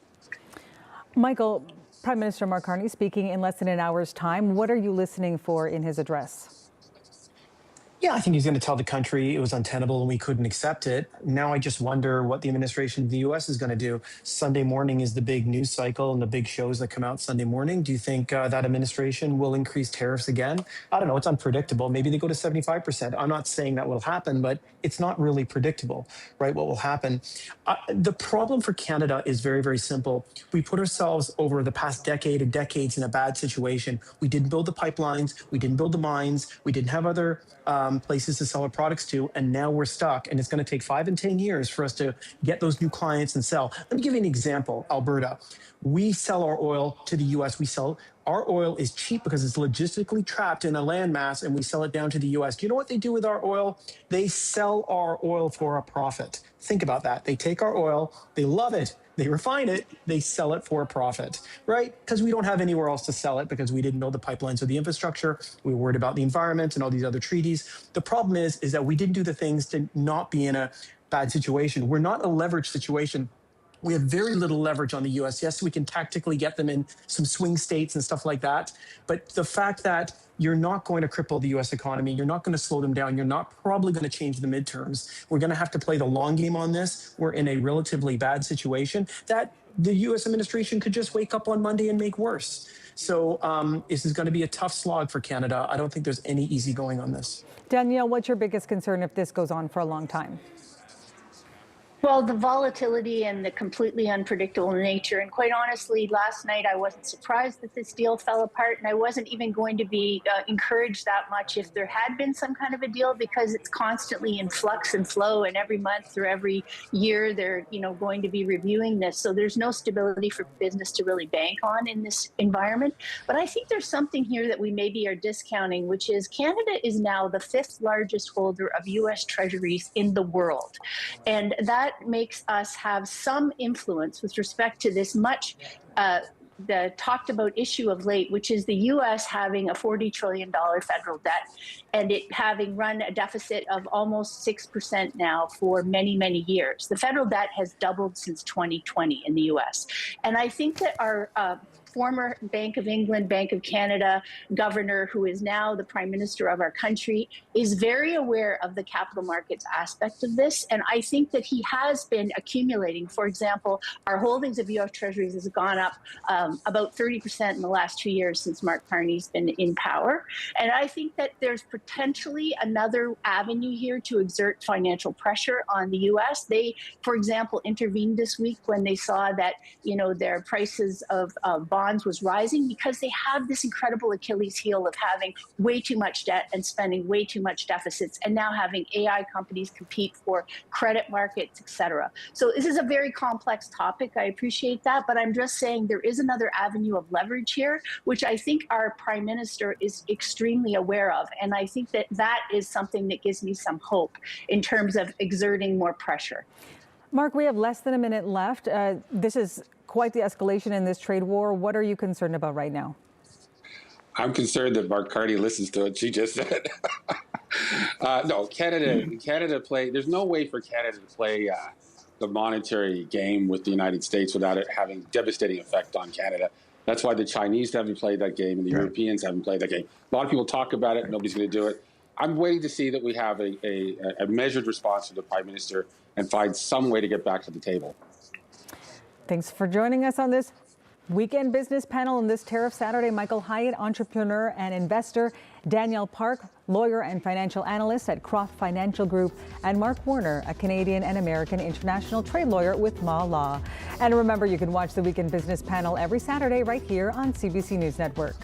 Michael, Prime Minister Mark Carney speaking in less than an hour's time. What are you listening for in his address? Yeah, I think he's going to tell the country it was untenable and we couldn't accept it. Now I just wonder what the administration of the U.S. is going to do. Sunday morning is the big news cycle and the big shows that come out Sunday morning. Do you think that administration will increase tariffs again? I don't know. It's unpredictable. Maybe they go to 75%. I'm not saying that will happen, but it's not really predictable, right, what will happen. The problem for Canada is very, very simple. We put ourselves over the past decade and decades in a bad situation. We didn't build the pipelines. We didn't build the mines. We didn't have other places to sell our products to, and now we're stuck, and it's going to take 5 and 10 years for us to get those new clients and sell. Let me give you an example. Alberta, we sell our oil to the US. Our oil is cheap because it's logistically trapped in a landmass, and we sell it down to the US. Do you know what they do with our oil? They sell our oil for a profit. Think about that. They take our oil, they love it, they refine it, they sell it for a profit, right? Because we don't have anywhere else to sell it because we didn't build the pipelines or the infrastructure. We were worried about the environment and all these other treaties. The problem is that we didn't do the things to not be in a bad situation. We're not a leveraged situation. We have very little leverage on the U.S. Yes, we can tactically get them in some swing states and stuff like that. But the fact that you're not going to cripple the U.S. economy, you're not going to slow them down, you're not probably going to change the midterms. We're going to have to play the long game on this. We're in a relatively bad situation that the U.S. administration could just wake up on Monday and make worse. So this is going to be a tough slog for Canada. I don't think there's any easy going on this. Danielle, what's your biggest concern if this goes on for a long time? Well, the volatility and the completely unpredictable nature. And quite honestly, last night I wasn't surprised that this deal fell apart. And I wasn't even going to be encouraged that much if there had been some kind of a deal, because it's constantly in flux and flow. And every month or every year, they're going to be reviewing this. So there's no stability for business to really bank on in this environment. But I think there's something here that we maybe are discounting, which is Canada is now the 5th largest holder of U.S. treasuries in the world. And that makes us have some influence with respect to this much the talked about issue of late, which is the U.S. having a $40 trillion federal debt and it having run a deficit of almost 6% now for many, many years. The federal debt has doubled since 2020 in the U.S. And I think that our former Bank of England, Bank of Canada governor, who is now the prime minister of our country, is very aware of the capital markets aspect of this. And I think that he has been accumulating. For example, our holdings of U.S. treasuries has gone up about 30% in the last 2 years since Mark Carney's been in power. And I think that there's potentially another avenue here to exert financial pressure on the U.S. They, for example, intervened this week when they saw that, their prices of bonds was rising, because they have this incredible Achilles heel of having way too much debt and spending way too much deficits, and now having AI companies compete for credit markets, et cetera. So this is a very complex topic. I appreciate that, but I'm just saying there is another avenue of leverage here, which I think our prime minister is extremely aware of. And I think that that is something that gives me some hope in terms of exerting more pressure. Mark, we have less than a minute left. This is quite the escalation in this trade war. What are you concerned about right now? I'm concerned that Mark Carney listens to what she just said. No, Canada play. There's no way for Canada to play the monetary game with the United States without it having devastating effect on Canada. That's why the Chinese haven't played that game and the Europeans haven't played that game. A lot of people talk about it. Nobody's going to do it. I'm waiting to see that we have a measured response from the Prime Minister and find some way to get back to the table. Thanks for joining us on this weekend business panel on this Tariff Saturday. Michael Hyatt, entrepreneur and investor; Danielle Park, lawyer and financial analyst at Croft Financial Group; and Mark Warner, a Canadian and American international trade lawyer with Ma Law. And remember, you can watch the weekend business panel every Saturday right here on CBC News Network.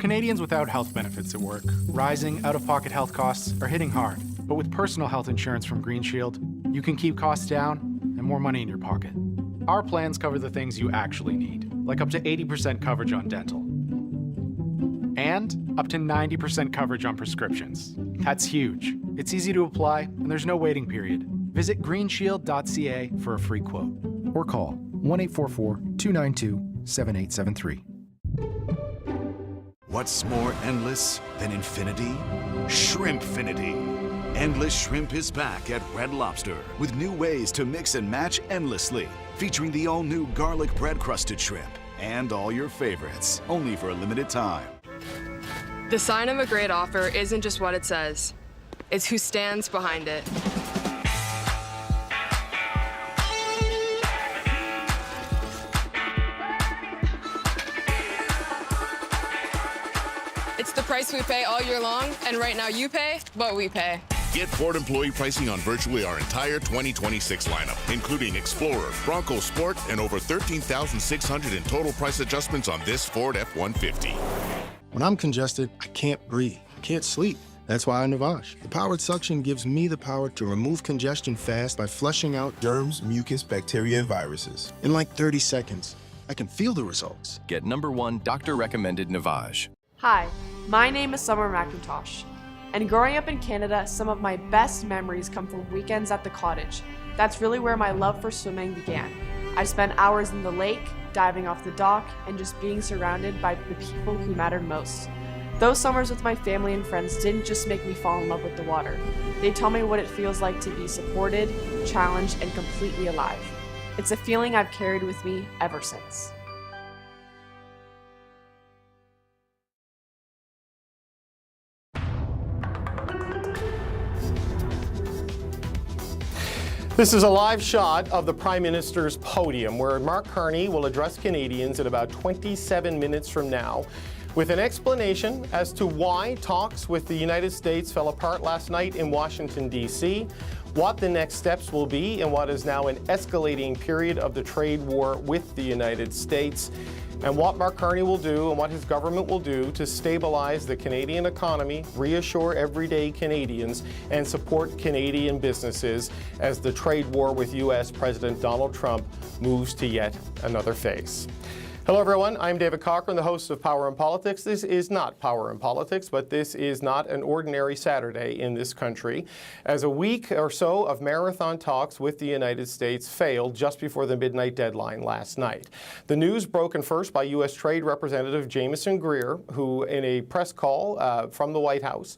Canadians without health benefits at work, rising out-of-pocket health costs are hitting hard. But with personal health insurance from Green Shield, you can keep costs down and more money in your pocket. Our plans cover the things you actually need, like up to 80% coverage on dental. And up to 90% coverage on prescriptions. That's huge. It's easy to apply, and there's no waiting period. Visit greenshield.ca for a free quote. Or call 1-844-292-7873. What's more endless than infinity? Shrimpfinity. Endless Shrimp is back at Red Lobster with new ways to mix and match endlessly, featuring the all-new garlic bread-crusted shrimp and all your favorites, only for a limited time. The sign of a great offer isn't just what it says, it's who stands behind it. It's the price we pay all year long, and right now you pay what we pay. Get Ford employee pricing on virtually our entire 2026 lineup, including Explorer, Bronco Sport, and over 13,600 in total price adjustments on this Ford F-150. When I'm congested, I can't breathe, can't sleep. That's why I Navage. The powered suction gives me the power to remove congestion fast by flushing out germs, mucus, bacteria, and viruses. In like 30 seconds, I can feel the results. Get #1 doctor-recommended Navage. Hi, my name is Summer McIntosh. And growing up in Canada, some of my best memories come from weekends at the cottage. That's really where my love for swimming began. I spent hours in the lake, diving off the dock, and just being surrounded by the people who mattered most. Those summers with my family and friends didn't just make me fall in love with the water. They taught me what it feels like to be supported, challenged, and completely alive. It's a feeling I've carried with me ever since. This is a live shot of the Prime Minister's podium, where Mark Carney will address Canadians in about 27 minutes from now, with an explanation as to why talks with the United States fell apart last night in Washington, D.C., what the next steps will be in what is now an escalating period of the trade war with the United States, and what Mark Carney will do and what his government will do to stabilize the Canadian economy, reassure everyday Canadians, and support Canadian businesses as the trade war with U.S. President Donald Trump moves to yet another phase. Hello, everyone. I'm David Cochran, the host of Power and Politics. This is not Power and Politics, but this is not an ordinary Saturday in this country, as a week or so of marathon talks with the United States failed just before the midnight deadline last night. The news broken first by U.S. Trade Representative Jamieson Greer, who in a press call from the White House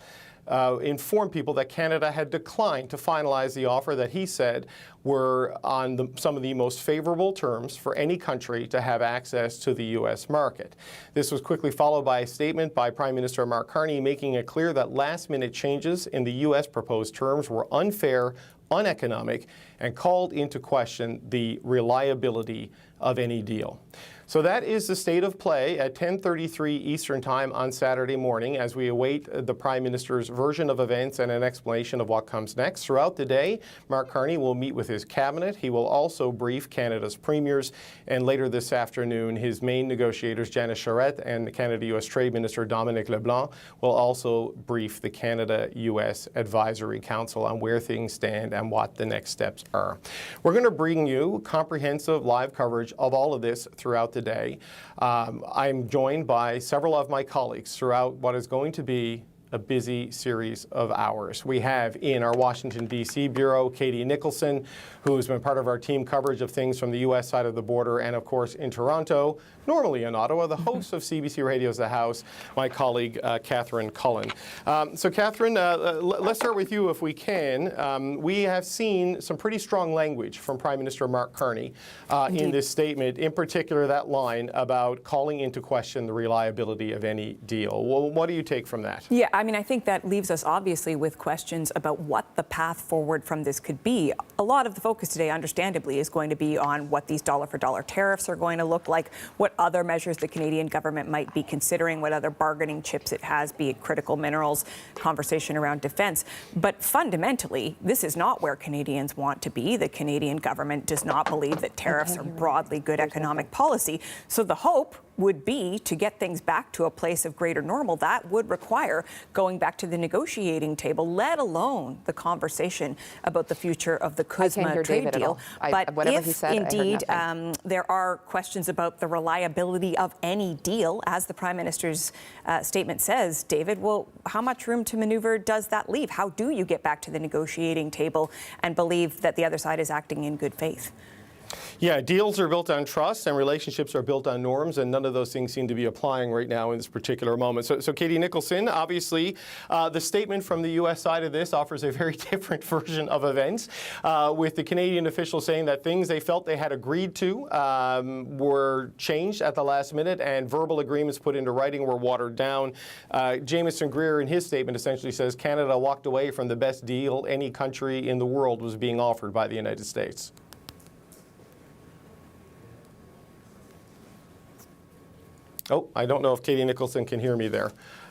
informed people that Canada had declined to finalize the offer that he said were on some of the most favorable terms for any country to have access to the U.S. market. This was quickly followed by a statement by Prime Minister Mark Carney making it clear that last-minute changes in the U.S. proposed terms were unfair, uneconomic, and called into question the reliability of any deal. So that is the state of play at 10:33 Eastern Time on Saturday morning as we await the Prime Minister's version of events and an explanation of what comes next. Throughout the day, Mark Carney will meet with his cabinet. He will also brief Canada's premiers, and later this afternoon, his main negotiators, Janice Charette and Canada-U.S. Trade Minister Dominic LeBlanc, will also brief the Canada-U.S. Advisory Council on where things stand and what the next steps are. We're going to bring you comprehensive live coverage of all of this throughout the day. I'm joined by several of my colleagues throughout what is going to be a busy series of hours. We have in our Washington, D.C. bureau, Katie Nicholson, who has been part of our team coverage of things from the U.S. side of the border, and of course in Toronto, normally in Ottawa, the host of CBC Radio's The House, my colleague Catherine Cullen. So Catherine, let's start with you if we can. We have seen some pretty strong language from Prime Minister Mark Carney in this statement, in particular that line about calling into question the reliability of any deal. Well, what do you take from that? Yeah, I mean, I think that leaves us obviously with questions about what the path forward from this could be. A lot of the focus today, understandably, is going to be on what these dollar-for-dollar tariffs are going to look like, what other measures the Canadian government might be considering, what other bargaining chips it has, be it critical minerals, conversation around defense. But fundamentally, this is not where Canadians want to be. The Canadian government does not believe that tariffs are broadly good economic policy. So the hope would be to get things back to a place of greater normal. That would require going back to the negotiating table, let alone the conversation about the future of the CUSMA trade deal. But if indeed there are questions about the reliability of any deal, as the Prime Minister's statement says, David, well, how much room to maneuver does that leave? How do you get back to the negotiating table and believe that the other side is acting in good faith? Yeah, deals are built on trust and relationships are built on norms, and none of those things seem to be applying right now in this particular moment. So Katie Nicholson, obviously, the statement from the U.S. side of this offers a very different version of events, with the Canadian officials saying that things they felt they had agreed to were changed at the last minute, and verbal agreements put into writing were watered down. Jamieson Greer, in his statement, essentially says Canada walked away from the best deal any country in the world was being offered by the United States. Oh, I don't know if Katie Nicholson can hear me there.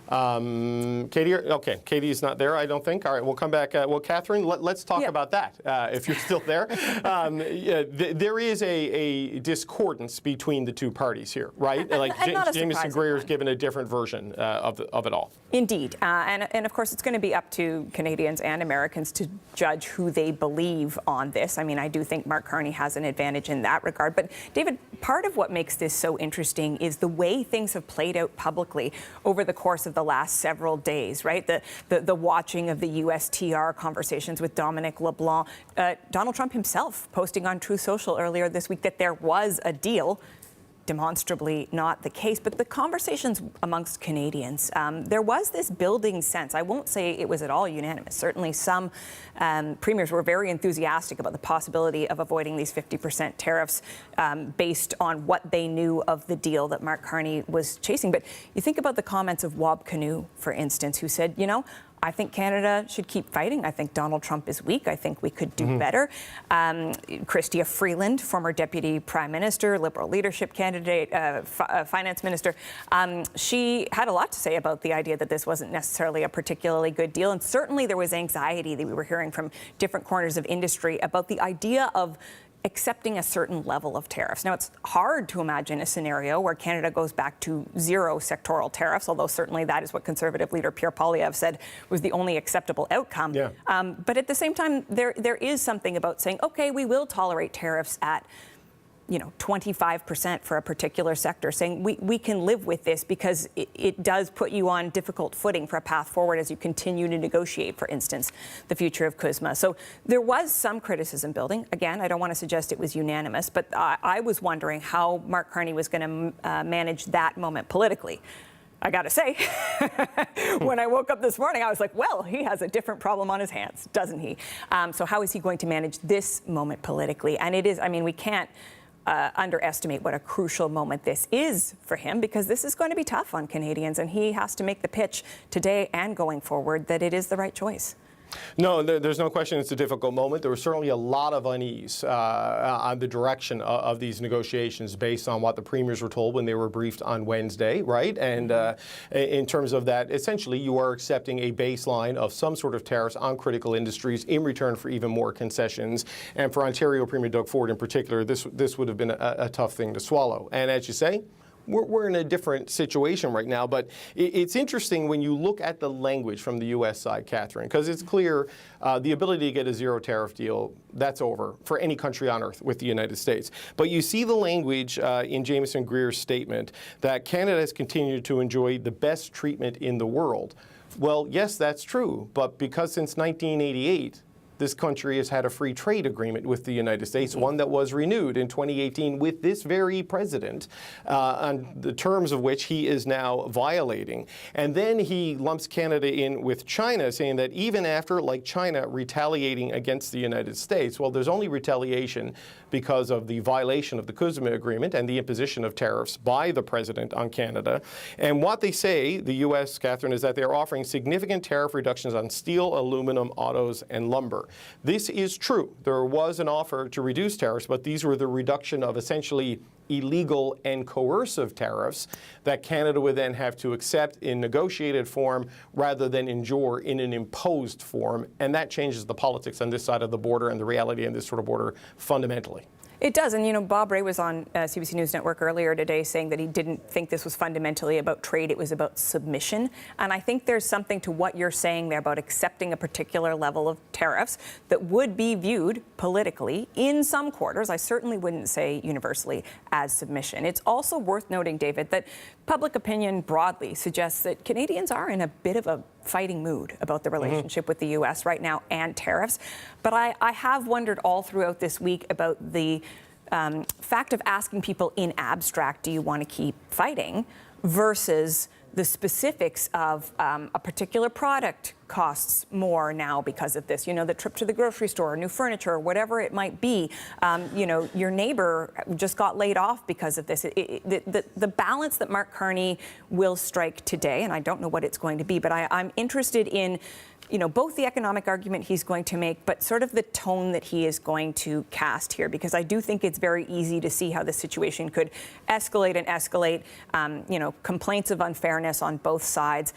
Katie, okay, Katie's not there, I don't think. All right, we'll come back. Well, Catherine, let's talk about that, if you're still there. There is a discordance between the two parties here, right? Like Jamieson Greer's given a different version of it all. Indeed. And of course, it's going to be up to Canadians and Americans to judge who they believe on this. I mean, I do think Mark Carney has an advantage in that regard. But David, part of what makes this so interesting is the way things have played out publicly over the course of the last several days, right? The watching of the USTR conversations with Dominic LeBlanc, Donald Trump himself posting on Truth Social earlier this week that there was a deal. Demonstrably not the case, but the conversations amongst Canadians, there was this building sense. I won't say it was at all unanimous. Certainly some premiers were very enthusiastic about the possibility of avoiding these 50% tariffs based on what they knew of the deal that Mark Carney was chasing. But you think about the comments of Wab Kinew, for instance, who said, you know, I think Canada should keep fighting. I think Donald Trump is weak. I think we could do better. Chrystia Freeland, former Deputy Prime Minister, Liberal leadership candidate, Finance Minister, she had a lot to say about the idea that this wasn't necessarily a particularly good deal. And certainly there was anxiety that we were hearing from different corners of industry about the idea of accepting a certain level of tariffs. Now, it's hard to imagine a scenario where Canada goes back to zero sectoral tariffs, although certainly that is what Conservative leader Pierre Poilievre said was the only acceptable outcome. Yeah. But at the same time, there is something about saying, okay, we will tolerate tariffs at 25% for a particular sector, saying we can live with this because it does put you on difficult footing for a path forward as you continue to negotiate, for instance, the future of CUSMA. So there was some criticism building. Again, I don't want to suggest it was unanimous, but I was wondering how Mark Carney was going to manage that moment politically. I got to say, when I woke up this morning, I was like, well, he has a different problem on his hands, doesn't he? So how is he going to manage this moment politically? And it is, I mean, we can't underestimate what a crucial moment this is for him, because this is going to be tough on Canadians, and he has to make the pitch today and going forward that it is the right choice. No, there's no question it's a difficult moment. There was certainly a lot of unease on the direction of these negotiations based on what the premiers were told when they were briefed on Wednesday, right? And in terms of that, essentially you are accepting a baseline of some sort of tariffs on critical industries in return for even more concessions. And for Ontario Premier Doug Ford in particular, this would have been a tough thing to swallow. And as you say, we're in a different situation right now, but it's interesting when you look at the language from the U.S. side, Catherine, because it's clear the ability to get a zero tariff deal, that's over for any country on earth with the United States. But you see the language in Jamieson Greer's statement that Canada has continued to enjoy the best treatment in the world. Well, yes, that's true, but because since 1988, this country has had a free trade agreement with the United States, one that was renewed in 2018 with this very president, on the terms of which he is now violating. And then he lumps Canada in with China, saying that even after, like China, retaliating against the United States, well, there's only retaliation because of the violation of the CUSMA agreement and the imposition of tariffs by the president on Canada. And what they say, the U.S., Catherine, is that they're offering significant tariff reductions on steel, aluminum, autos, and lumber. This is true. There was an offer to reduce tariffs, but these were the reduction of essentially illegal and coercive tariffs that Canada would then have to accept in negotiated form rather than endure in an imposed form. And that changes the politics on this side of the border and the reality on this sort of border fundamentally. It does. And, you know, Bob Ray was on CBC News Network earlier today saying that he didn't think this was fundamentally about trade. It was about submission. And I think there's something to what you're saying there about accepting a particular level of tariffs that would be viewed politically in some quarters. I certainly wouldn't say universally as submission. It's also worth noting, David, that public opinion broadly suggests that Canadians are in a bit of a fighting mood about the relationship with the U.S. right now and tariffs. But I have wondered all throughout this week about the fact of asking people in abstract, do you want to keep fighting, versus the specifics of a particular product costs more now because of this. You know, the trip to the grocery store, new furniture, whatever it might be. You know, your neighbor just got laid off because of this. The balance that Mark Carney will strike today, and I don't know what it's going to be, but I'm interested in, you know, both the economic argument he's going to make, but sort of the tone that he is going to cast here, because I do think it's very easy to see how the situation could escalate and escalate. You know, complaints of unfairness on both sides.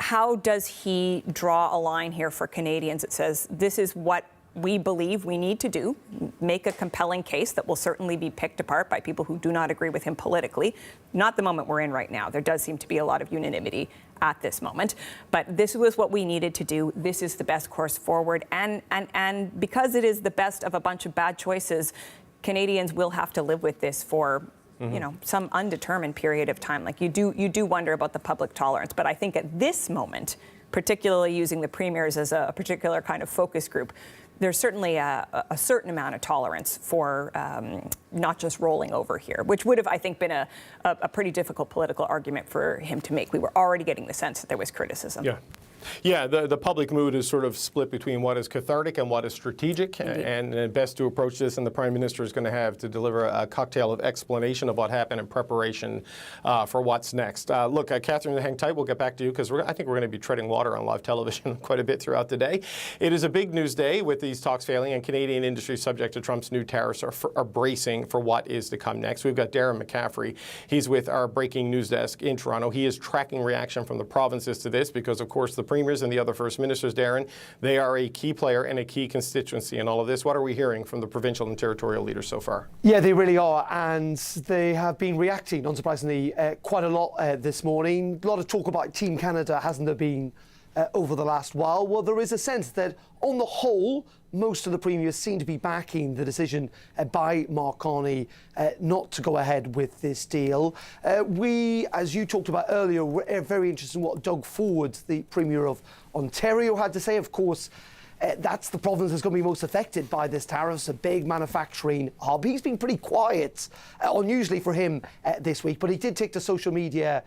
How does he draw a line here for Canadians that says this is what we believe we need to do, make a compelling case that will certainly be picked apart by people who do not agree with him politically? Not the moment we're in right now. There does seem to be a lot of unanimity at this moment, but this was what we needed to do. This is the best course forward, and because it is the best of a bunch of bad choices, Canadians will have to live with this for you know, some undetermined period of time. Like you do wonder about the public tolerance, but I think at this moment, particularly using the premiers as a particular kind of focus group, there's certainly a certain amount of tolerance for not just rolling over here, which would have, I think, been a pretty difficult political argument for him to make. We were already getting the sense that there was criticism. Yeah, the public mood is sort of split between what is cathartic and what is strategic, and best to approach this, and the Prime Minister is going to have to deliver a cocktail of explanation of what happened in preparation for what's next. Look, Catherine, hang tight. We'll get back to you because I think we're going to be treading water on live television quite a bit throughout the day. It is a big news day with these talks failing, and Canadian industry subject to Trump's new tariffs are bracing for what is to come next. We've got Darren McCaffrey. He's with our breaking news desk in Toronto. He is tracking reaction from the provinces to this because, of course, the premiers and the other first ministers, Darren, they are a key player and a key constituency in all of this. What are we hearing from the provincial and territorial leaders so far? Yeah, they really are, and they have been reacting, unsurprisingly, quite a lot this morning. A lot of talk about Team Canada, hasn't there been, over the last while? Well, there is a sense that, on the whole, most of the premiers seem to be backing the decision by Mark Carney not to go ahead with this deal. We, as you talked about earlier, were very interested in what Doug Ford, the Premier of Ontario, had to say. Of course, that's the province that's going to be most affected by this tariffs, a big manufacturing hub. He's been pretty quiet, unusually for him this week, but he did take to social media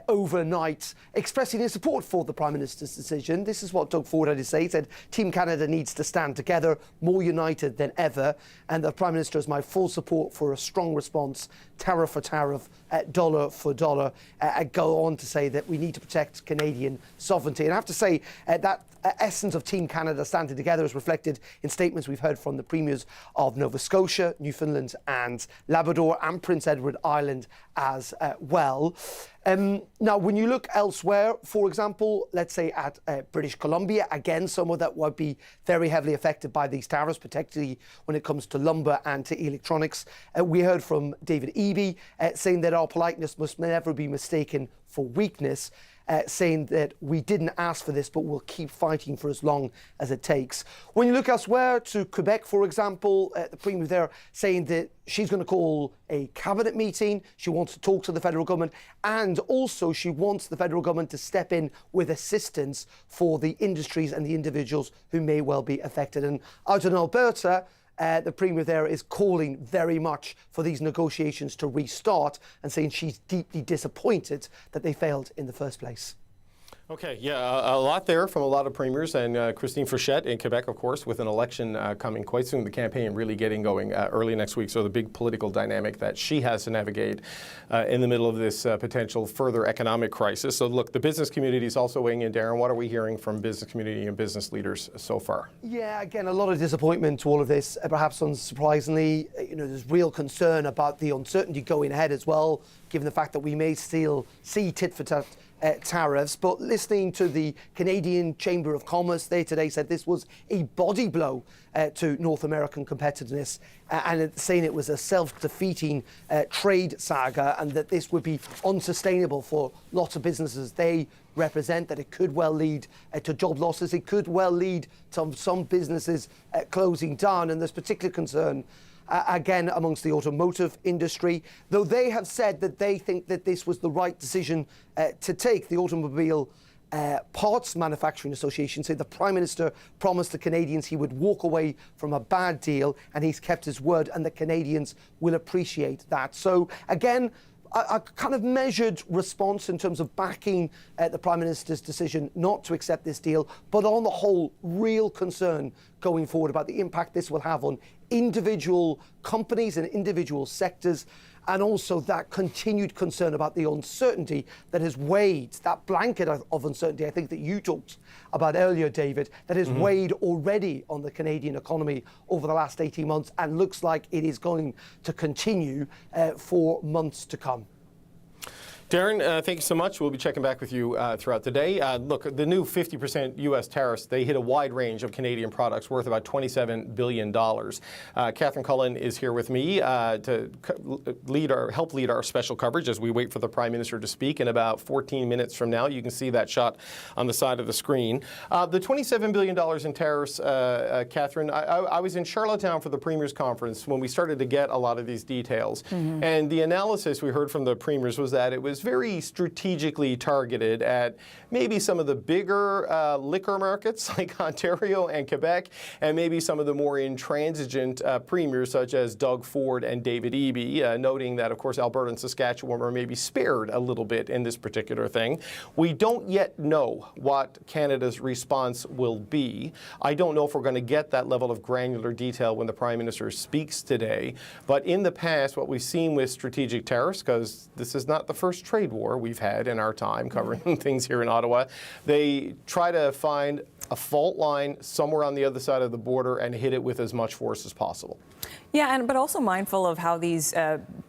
overnight, expressing his support for the Prime Minister's decision. This is what Doug Ford had to say. He said, Team Canada needs to stand together, more united than ever, and the Prime Minister has my full support for a strong response, tariff for tariff, dollar for dollar. I go on to say that we need to protect Canadian sovereignty. And I have to say that essence of Team Canada standing together is reflected in statements we've heard from the premiers of Nova Scotia, Newfoundland and Labrador, and Prince Edward Island as well. Now, when you look elsewhere, for example, let's say at British Columbia, again, somewhere that would be very heavily affected by these tariffs, particularly when it comes to lumber and to electronics. We heard from David Eby saying that our politeness must never be mistaken for weakness. Saying that we didn't ask for this, but we'll keep fighting for as long as it takes. When you look elsewhere to Quebec, for example, the Premier there saying that she's going to call a cabinet meeting. She wants to talk to the federal government, and also she wants the federal government to step in with assistance for the industries and the individuals who may well be affected. And out in Alberta, the Premier there is calling very much for these negotiations to restart and saying she's deeply disappointed that they failed in the first place. Okay, yeah, a lot there from a lot of premiers, and Christine Frechette in Quebec, of course, with an election coming quite soon, the campaign really getting going early next week, so the big political dynamic that she has to navigate in the middle of this potential further economic crisis. So look, the business community is also weighing in. Darren, what are we hearing from business community and business leaders so far? Yeah, again, a lot of disappointment to all of this, perhaps unsurprisingly. You know, there's real concern about the uncertainty going ahead as well, given the fact that we may still see tit-for-tat tariffs. But listening to the Canadian Chamber of Commerce, they today said this was a body blow to North American competitiveness, and saying it was a self-defeating trade saga, and that this would be unsustainable for lots of businesses they represent, that it could well lead to job losses. It could well lead to some businesses closing down, and there's particular concern again amongst the automotive industry, though they have said that they think that this was the right decision to take. The Automobile Parts Manufacturing Association said the Prime Minister promised the Canadians he would walk away from a bad deal, and he's kept his word, and the Canadians will appreciate that. So again, a kind of measured response in terms of backing the Prime Minister's decision not to accept this deal, but on the whole, real concern going forward about the impact this will have on individual companies and individual sectors, and also that continued concern about the uncertainty that has weighed, that blanket of uncertainty I think that you talked about earlier, David, that has weighed already on the Canadian economy over the last 18 months and looks like it is going to continue for months to come. Darren, thank you so much. We'll be checking back with you throughout the day. Look, the new 50% U.S. tariffs, they hit a wide range of Canadian products worth about $27 billion. Catherine Cullen is here with me to help lead our special coverage as we wait for the Prime Minister to speak in about 14 minutes from now. You can see that shot on the side of the screen. The $27 billion in tariffs, Catherine, I was in Charlottetown for the Premier's Conference when we started to get a lot of these details. And the analysis we heard from the Premiers was that it was very strategically targeted at maybe some of the bigger liquor markets like Ontario and Quebec, and maybe some of the more intransigent premiers such as Doug Ford and David Eby, noting that, of course, Alberta and Saskatchewan were maybe spared a little bit in this particular thing. We don't yet know what Canada's response will be. I don't know if we're going to get that level of granular detail when the Prime Minister speaks today. But in the past, what we've seen with strategic tariffs, because this is not the first trade war we've had in our time covering things here in Ottawa, they try to find a fault line somewhere on the other side of the border and hit it with as much force as possible. Yeah, but also mindful of how these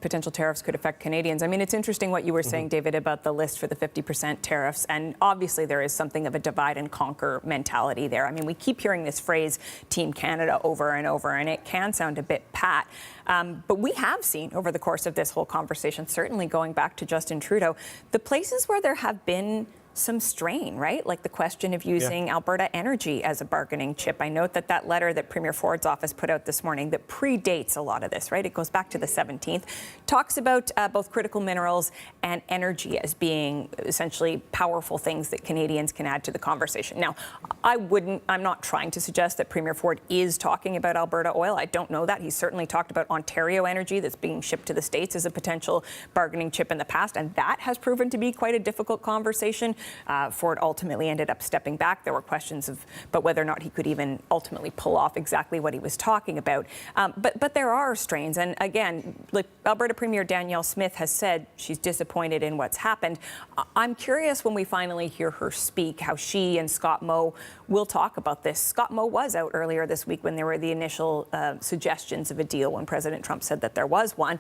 potential tariffs could affect Canadians. I mean, it's interesting what you were saying, David, about the list for the 50% tariffs. And obviously there is something of a divide and conquer mentality there. I mean, we keep hearing this phrase, Team Canada, over and over, and it can sound a bit pat. But we have seen over the course of this whole conversation, certainly going back to Justin Trudeau, the places where there have been some strain, right? Like the question of using Alberta Energy as a bargaining chip. I note that that letter that Premier Ford's office put out this morning that predates a lot of this, right? It goes back to the 17th, talks about both critical minerals and energy as being essentially powerful things that Canadians can add to the conversation. Now, I'm not trying to suggest that Premier Ford is talking about Alberta oil. I don't know that. He's certainly talked about Ontario energy that's being shipped to the States as a potential bargaining chip in the past, and that has proven to be quite a difficult conversation. Ford ultimately ended up stepping back. There were questions about whether or not he could even ultimately pull off exactly what he was talking about. But there are strains. And again, like Alberta Premier Danielle Smith has said she's disappointed in what's happened. I'm curious when we finally hear her speak how she and Scott Moe will talk about this. Scott Moe was out earlier this week when there were the initial suggestions of a deal when President Trump said that there was one.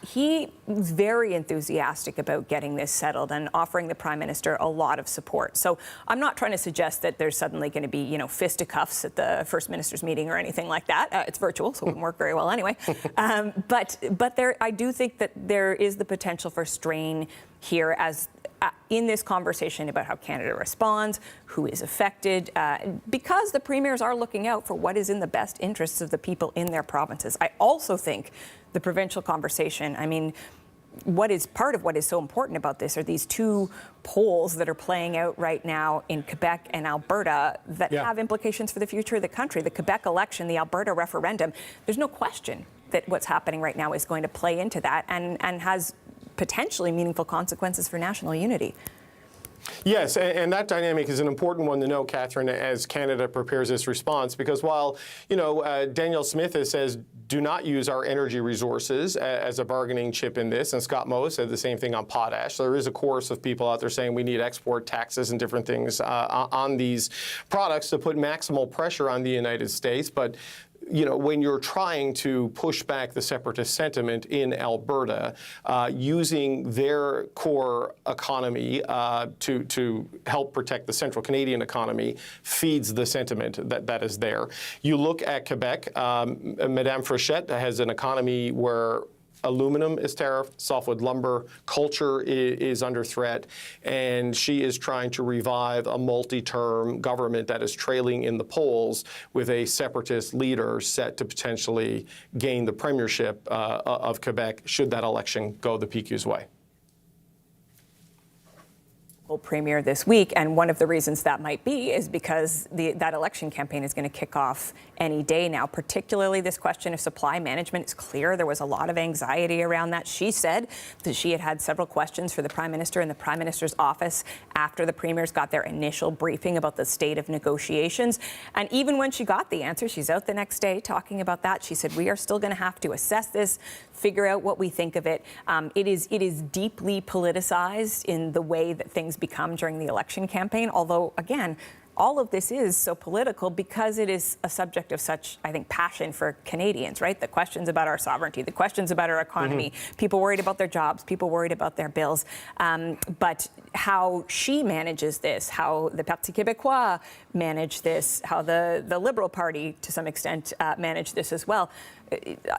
He was very enthusiastic about getting this settled and offering the Prime Minister a lot of support. So I'm not trying to suggest that there's suddenly going to be, fisticuffs at the First Minister's meeting or anything like that. It's virtual, so it wouldn't work very well anyway. But I do think that there is the potential for strain here as in this conversation about how Canada responds, who is affected, because the premiers are looking out for what is in the best interests of the people in their provinces. I also think the provincial conversation, I mean, part of what is so important about this are these two polls that are playing out right now in Quebec and Alberta that have implications for the future of the country. The Quebec election, the Alberta referendum, there's no question that what's happening right now is going to play into that and has potentially meaningful consequences for national unity. Yes, and that dynamic is an important one to know, Catherine, as Canada prepares its response, because while, Danielle Smith says do not use our energy resources as a bargaining chip in this, and Scott Moe said the same thing on potash. There is a chorus of people out there saying we need export taxes and different things on these products to put maximal pressure on the United States, but when you're trying to push back the separatist sentiment in Alberta, using their core economy to help protect the central Canadian economy feeds the sentiment that is there. You look at Quebec, Madame Fréchette has an economy where aluminum is tariffed, softwood lumber, culture is under threat, and she is trying to revive a multi-term government that is trailing in the polls with a separatist leader set to potentially gain the premiership of Quebec should that election go the PQ's way. Premier this week, and one of the reasons that might be is because that election campaign is going to kick off any day now, particularly this question of supply management. It's clear there was a lot of anxiety around that. She said that she had several questions for the Prime Minister in the Prime Minister's office after the premiers got their initial briefing about the state of negotiations. And even when she got the answer, she's out the next day talking about that. She said, we are still going to have to assess this, figure out what we think of it. It is deeply politicized in the way that things become during the election campaign, although, again, all of this is so political because it is a subject of such, I think, passion for Canadians, right? The questions about our sovereignty, the questions about our economy, people worried about their jobs, people worried about their bills. But how she manages this, how the Parti Québécois manage this, how the Liberal Party, to some extent, manage this as well.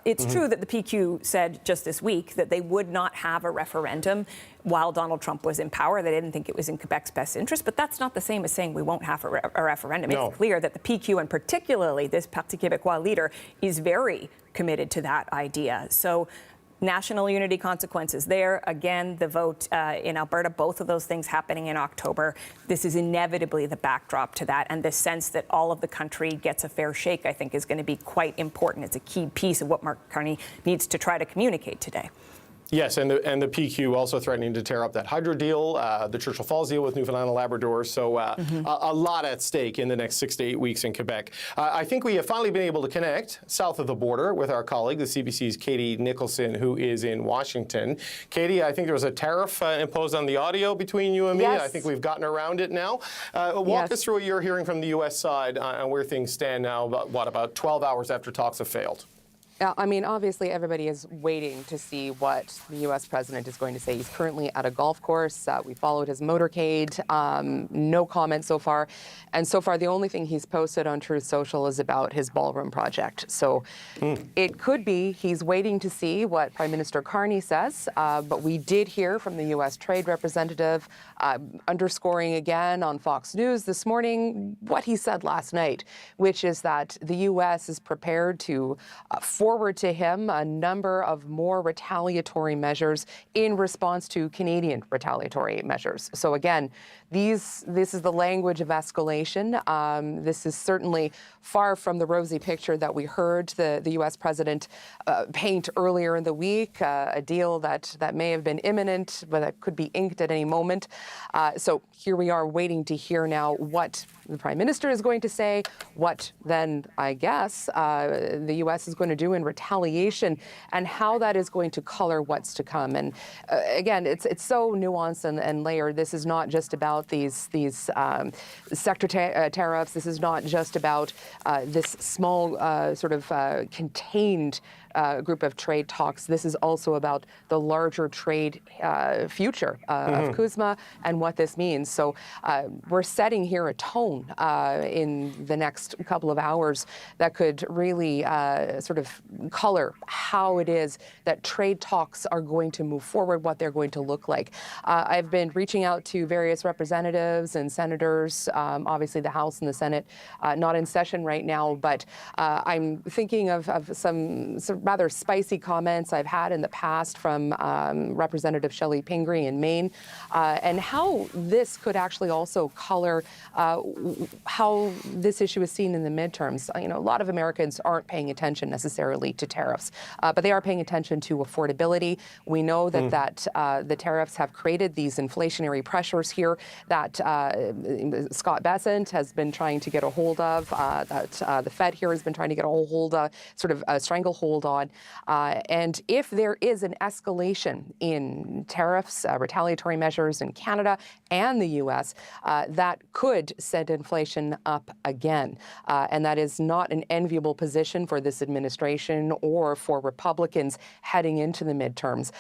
It's true that the PQ said just this week that they would not have a referendum while Donald Trump was in power. They didn't think it was in Quebec's best interest, but that's not the same as saying we won't have a referendum. No. It's clear that the PQ, and particularly this Parti Québécois leader, is very committed to that idea. So national unity consequences there. Again, the vote in Alberta, both of those things happening in October. This is inevitably the backdrop to that. And the sense that all of the country gets a fair shake, I think, is going to be quite important. It's a key piece of what Mark Carney needs to try to communicate today. Yes, and the PQ also threatening to tear up that hydro deal, the Churchill Falls deal with Newfoundland and Labrador. So a lot at stake in the next 6 to 8 weeks in Quebec. I think we have finally been able to connect south of the border with our colleague, the CBC's Katie Nicholson, who is in Washington. Katie, I think there was a tariff imposed on the audio between you and me. Yes. I think we've gotten around it now. Walk us through what you're hearing from the U.S. side on where things stand now, about 12 hours after talks have failed. I mean, obviously, everybody is waiting to see what the U.S. president is going to say. He's currently at a golf course. We followed his motorcade. No comment so far. And so far, the only thing he's posted on Truth Social is about his ballroom project. So it could be he's waiting to see what Prime Minister Carney says. But we did hear from the U.S. Trade Representative underscoring again on Fox News this morning what he said last night, which is that the U.S. is prepared to forward to him a number of more retaliatory measures in response to Canadian retaliatory measures. So again, this is the language of escalation. This is certainly far from the rosy picture that we heard the U.S. president paint earlier in the week, a deal that may have been imminent, but that could be inked at any moment. So here we are waiting to hear now what the Prime Minister is going to say, what then, I guess, the U.S. is going to do in retaliation, and how that is going to color what's to come. And again, it's so nuanced and layered. This is not just about these sector tariffs. This is not just about this small sort of contained group of trade talks. This is also about the larger trade future of CUSMA and what this means. So we're setting here a tone in the next couple of hours that could really sort of color how it is that trade talks are going to move forward, what they're going to look like. I've been reaching out to various representatives and senators, obviously the House and the Senate not in session right now, but I'm thinking of some rather spicy comments I've had in the past from Representative Shelley Pingree in Maine, and how this could actually also color how this issue is seen in the midterms. You know, a lot of Americans aren't paying attention necessarily necessarily to tariffs, but they are paying attention to affordability. We know that the tariffs have created these inflationary pressures here that Scott Bessent has been trying to get a hold of, that the Fed here has been trying to get a hold of, sort of a stranglehold on. And if there is an escalation in tariffs, retaliatory measures in Canada and the U.S., that could send inflation up again. And that is not an enviable position for this administration or for Republicans heading into the midterms.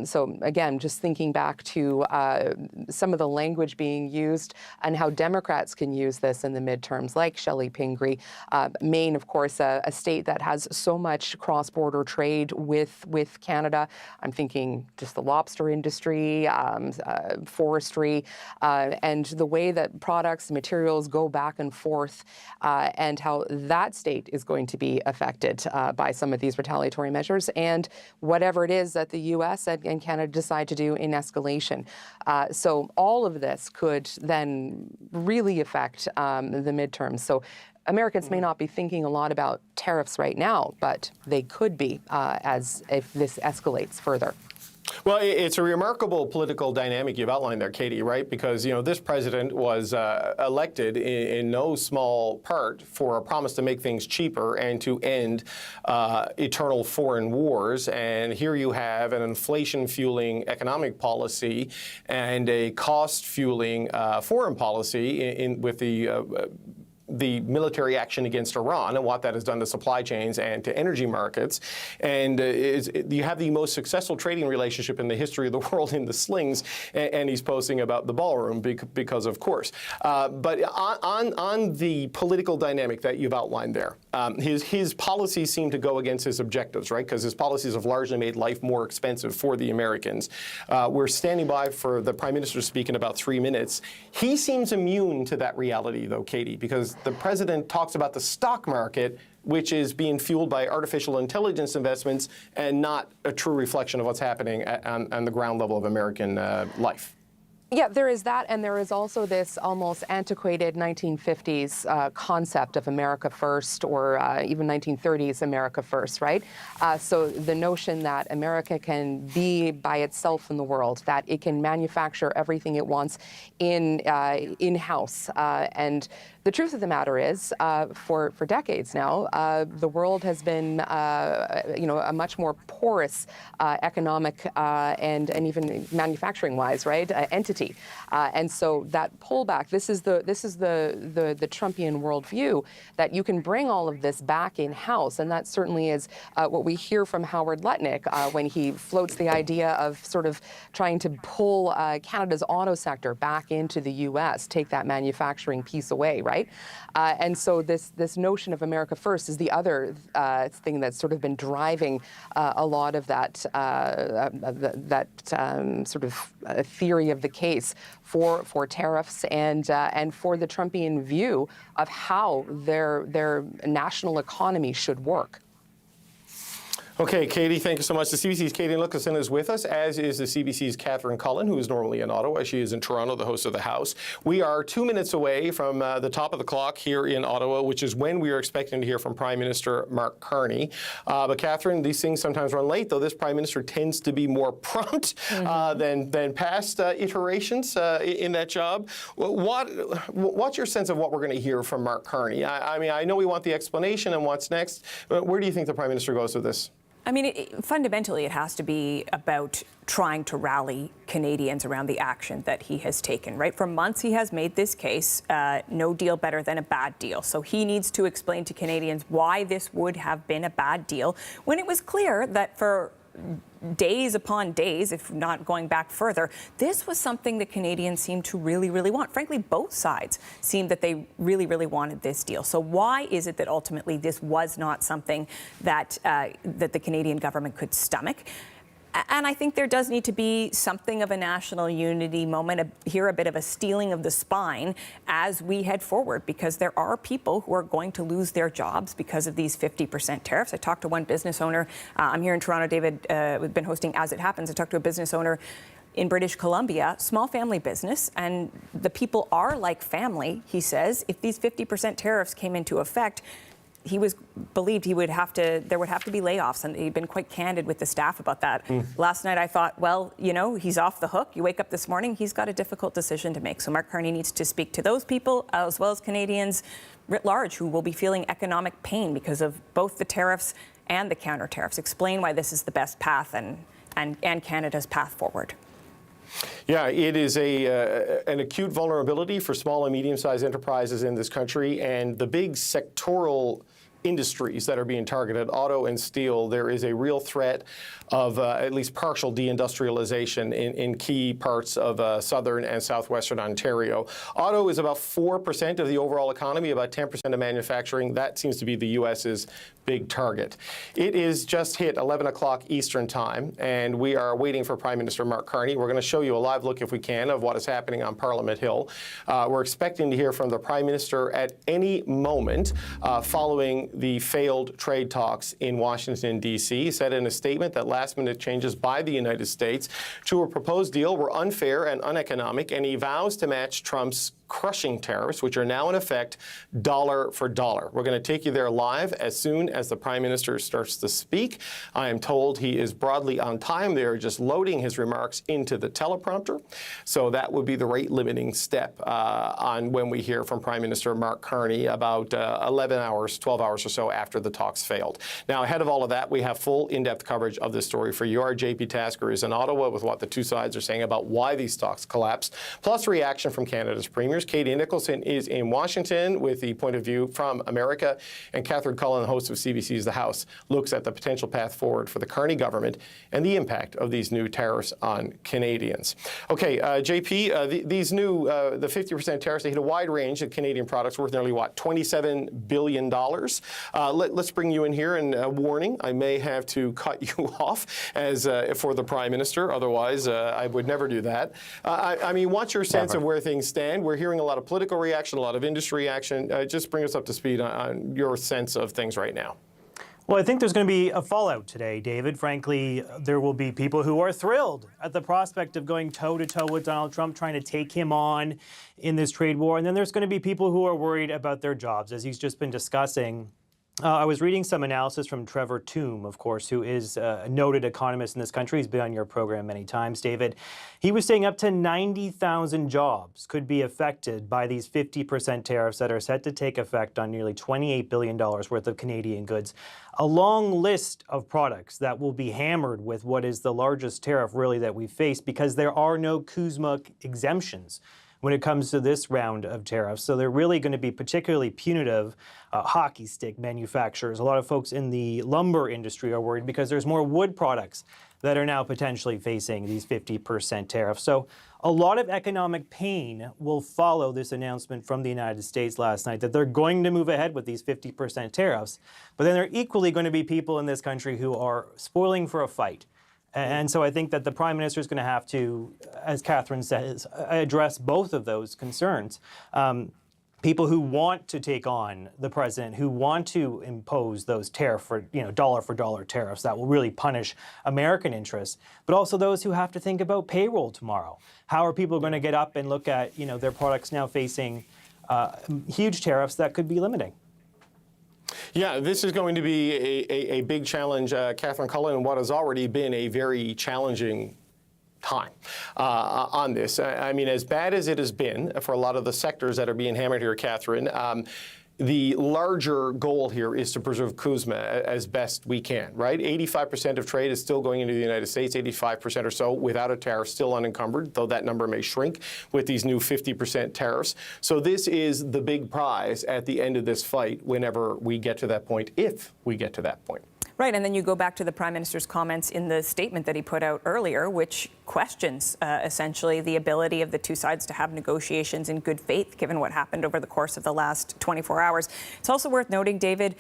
So again, just thinking back to some of the language being used and how Democrats can use this in the midterms, like Shelley Pingree. Maine, of course, a state that has so much cross-border trade with Canada. I'm thinking just the lobster industry, forestry, and the way that products, materials go back and forth, and how that state is going to be affected by some of these retaliatory measures, and whatever it is that the U.S. and Canada decide to do in escalation. So all of this could then really affect the midterms. So Americans may not be thinking a lot about tariffs right now, but they could be as if this escalates further. Well, it's a remarkable political dynamic you've outlined there, Katie, right? Because, this president was elected in no small part for a promise to make things cheaper and to end eternal foreign wars. And here you have an inflation-fueling economic policy and a cost-fueling foreign policy with the military action against Iran and what that has done to supply chains and to energy markets. And you have the most successful trading relationship in the history of the world in the slings, and he's posting about the ballroom because of course. But on the political dynamic that you've outlined there, his policies seem to go against his objectives, right? Because his policies have largely made life more expensive for the Americans. We're standing by for the Prime Minister to speak in about 3 minutes. He seems immune to that reality, though, Katie, because the president talks about the stock market, which is being fueled by artificial intelligence investments and not a true reflection of what's happening on the ground level of American life. Yeah, there is that, and there is also this almost antiquated 1950s concept of America First, or even 1930s America First, right? So the notion that America can be by itself in the world, that it can manufacture everything it wants in-house. And the truth of the matter is, for decades now, the world has been, a much more porous economic and even manufacturing-wise, right, entity. And so that pullback, this is the Trumpian worldview, that you can bring all of this back in-house, and that certainly is what we hear from Howard Lutnick when he floats the idea of sort of trying to pull Canada's auto sector back into the U.S., take that manufacturing piece away, right? And so this notion of America First is the other thing that's sort of been driving a lot of that sort of theory of the case for tariffs and for the Trumpian view of how their national economy should work. Okay, Katie, thank you so much. The CBC's Katie Nicholson is with us, as is the CBC's Catherine Cullen, who is normally in Ottawa. She is in Toronto, the host of the House. We are 2 minutes away from the top of the clock here in Ottawa, which is when we are expecting to hear from Prime Minister Mark Carney. But Catherine, these things sometimes run late, though this Prime Minister tends to be more prompt than past iterations in that job. What's your sense of what we're going to hear from Mark Carney? I mean, I know we want the explanation and what's next, but where do you think the Prime Minister goes with this? I mean, fundamentally, it has to be about trying to rally Canadians around the action that he has taken, right? For months, he has made this case, no deal better than a bad deal. So he needs to explain to Canadians why this would have been a bad deal, when it was clear that for days upon days, if not going back further, this was something that Canadians seemed to really, really want. Frankly, both sides seemed that they really, really wanted this deal. So why is it that ultimately this was not something that that the Canadian government could stomach? And I think there does need to be something of a national unity moment, here a bit of a steeling of the spine as we head forward, because there are people who are going to lose their jobs because of these 50% tariffs. I talked to one business owner. I'm here in Toronto, David. We've been hosting As It Happens. I talked to a business owner in British Columbia, small family business, and the people are like family, he says. If these 50% tariffs came into effect, believed there would have to be layoffs, and he'd been quite candid with the staff about that. Last night I thought, well, he's off the hook. You wake up this morning, he's got a difficult decision to make. So Mark Carney needs to speak to those people as well as Canadians writ large who will be feeling economic pain because of both the tariffs and the counter tariffs. Explain why this is the best path and Canada's path forward. Yeah, it is an acute vulnerability for small and medium-sized enterprises in this country, and the big sectoral industries that are being targeted, auto and steel, there is a real threat of at least partial deindustrialization in key parts of southern and southwestern Ontario. Auto is about 4% of the overall economy, about 10% of manufacturing. That seems to be the U.S.'s big target. It is just hit 11 o'clock Eastern time, and we are waiting for Prime Minister Mark Carney. We're going to show you a live look, if we can, of what is happening on Parliament Hill. We're expecting to hear from the Prime Minister at any moment following the failed trade talks in Washington, D.C. He said in a statement that last-minute changes by the United States to a proposed deal were unfair and uneconomic, and he vows to match Trump's crushing tariffs, which are now in effect dollar for dollar. We're going to take you there live as soon as the Prime Minister starts to speak. I am told he is broadly on time. They are just loading his remarks into the teleprompter. So that would be the rate-limiting step on when we hear from Prime Minister Mark Carney about 11 hours, 12 hours or so after the talks failed. Now, ahead of all of that, we have full in-depth coverage of this story for you. Our JP Tasker is in Ottawa with what the two sides are saying about why these talks collapsed, plus reaction from Canada's premiers. Katie Nicholson is in Washington with the point of view from America, and Catherine Cullen, host of CBC's The House, looks at the potential path forward for the Carney government and the impact of these new tariffs on Canadians. Okay, JP, these new, the 50% tariffs, they hit a wide range of Canadian products worth nearly, what, $27 billion. Let's bring you in here, and a warning, I may have to cut you off as for the Prime Minister. Otherwise, I would never do that. I mean, what's your sense of where things stand? We're hearing a lot of political reaction, a lot of industry action. Just bring us up to speed on your sense of things right now. Well, I think there's going to be a fallout today, David. Frankly, there will be people who are thrilled at the prospect of going toe-to-toe with Donald Trump, trying to take him on in this trade war. And then there's going to be people who are worried about their jobs, as he's just been discussing. I was reading some analysis from Trevor Tombe, of course, who is a noted economist in this country. He's been on your program many times, David. He was saying up to 90,000 jobs could be affected by these 50% tariffs that are set to take effect on nearly $28 billion worth of Canadian goods. A long list of products that will be hammered with what is the largest tariff, really, that we've faced, because there are no CUSMA exemptions when it comes to this round of tariffs. So they're really going to be particularly punitive. Hockey stick manufacturers, a lot of folks in the lumber industry are worried because there's more wood products that are now potentially facing these 50% tariffs. So a lot of economic pain will follow this announcement from the United States last night that they're going to move ahead with these 50% tariffs. But then there are equally going to be people in this country who are spoiling for a fight. And so I think that the Prime Minister is going to have to, as Catherine says, address both of those concerns. People who want to take on the president, who want to impose those dollar for dollar tariffs that will really punish American interests, but also those who have to think about payroll tomorrow. How are people going to get up and look at, their products now facing huge tariffs that could be limiting? Yeah, this is going to be a big challenge, Catherine Cullen, in what has already been a very challenging time on this. I mean, as bad as it has been for a lot of the sectors that are being hammered here, Catherine, the larger goal here is to preserve CUSMA as best we can, right? 85% of trade is still going into the United States, 85% or so without a tariff, still unencumbered, though that number may shrink with these new 50% tariffs. So this is the big prize at the end of this fight whenever we get to that point, if we get to that point. Right, and then you go back to the Prime Minister's comments in the statement that he put out earlier, which questions essentially the ability of the two sides to have negotiations in good faith, given what happened over the course of the last 24 hours. It's also worth noting, David,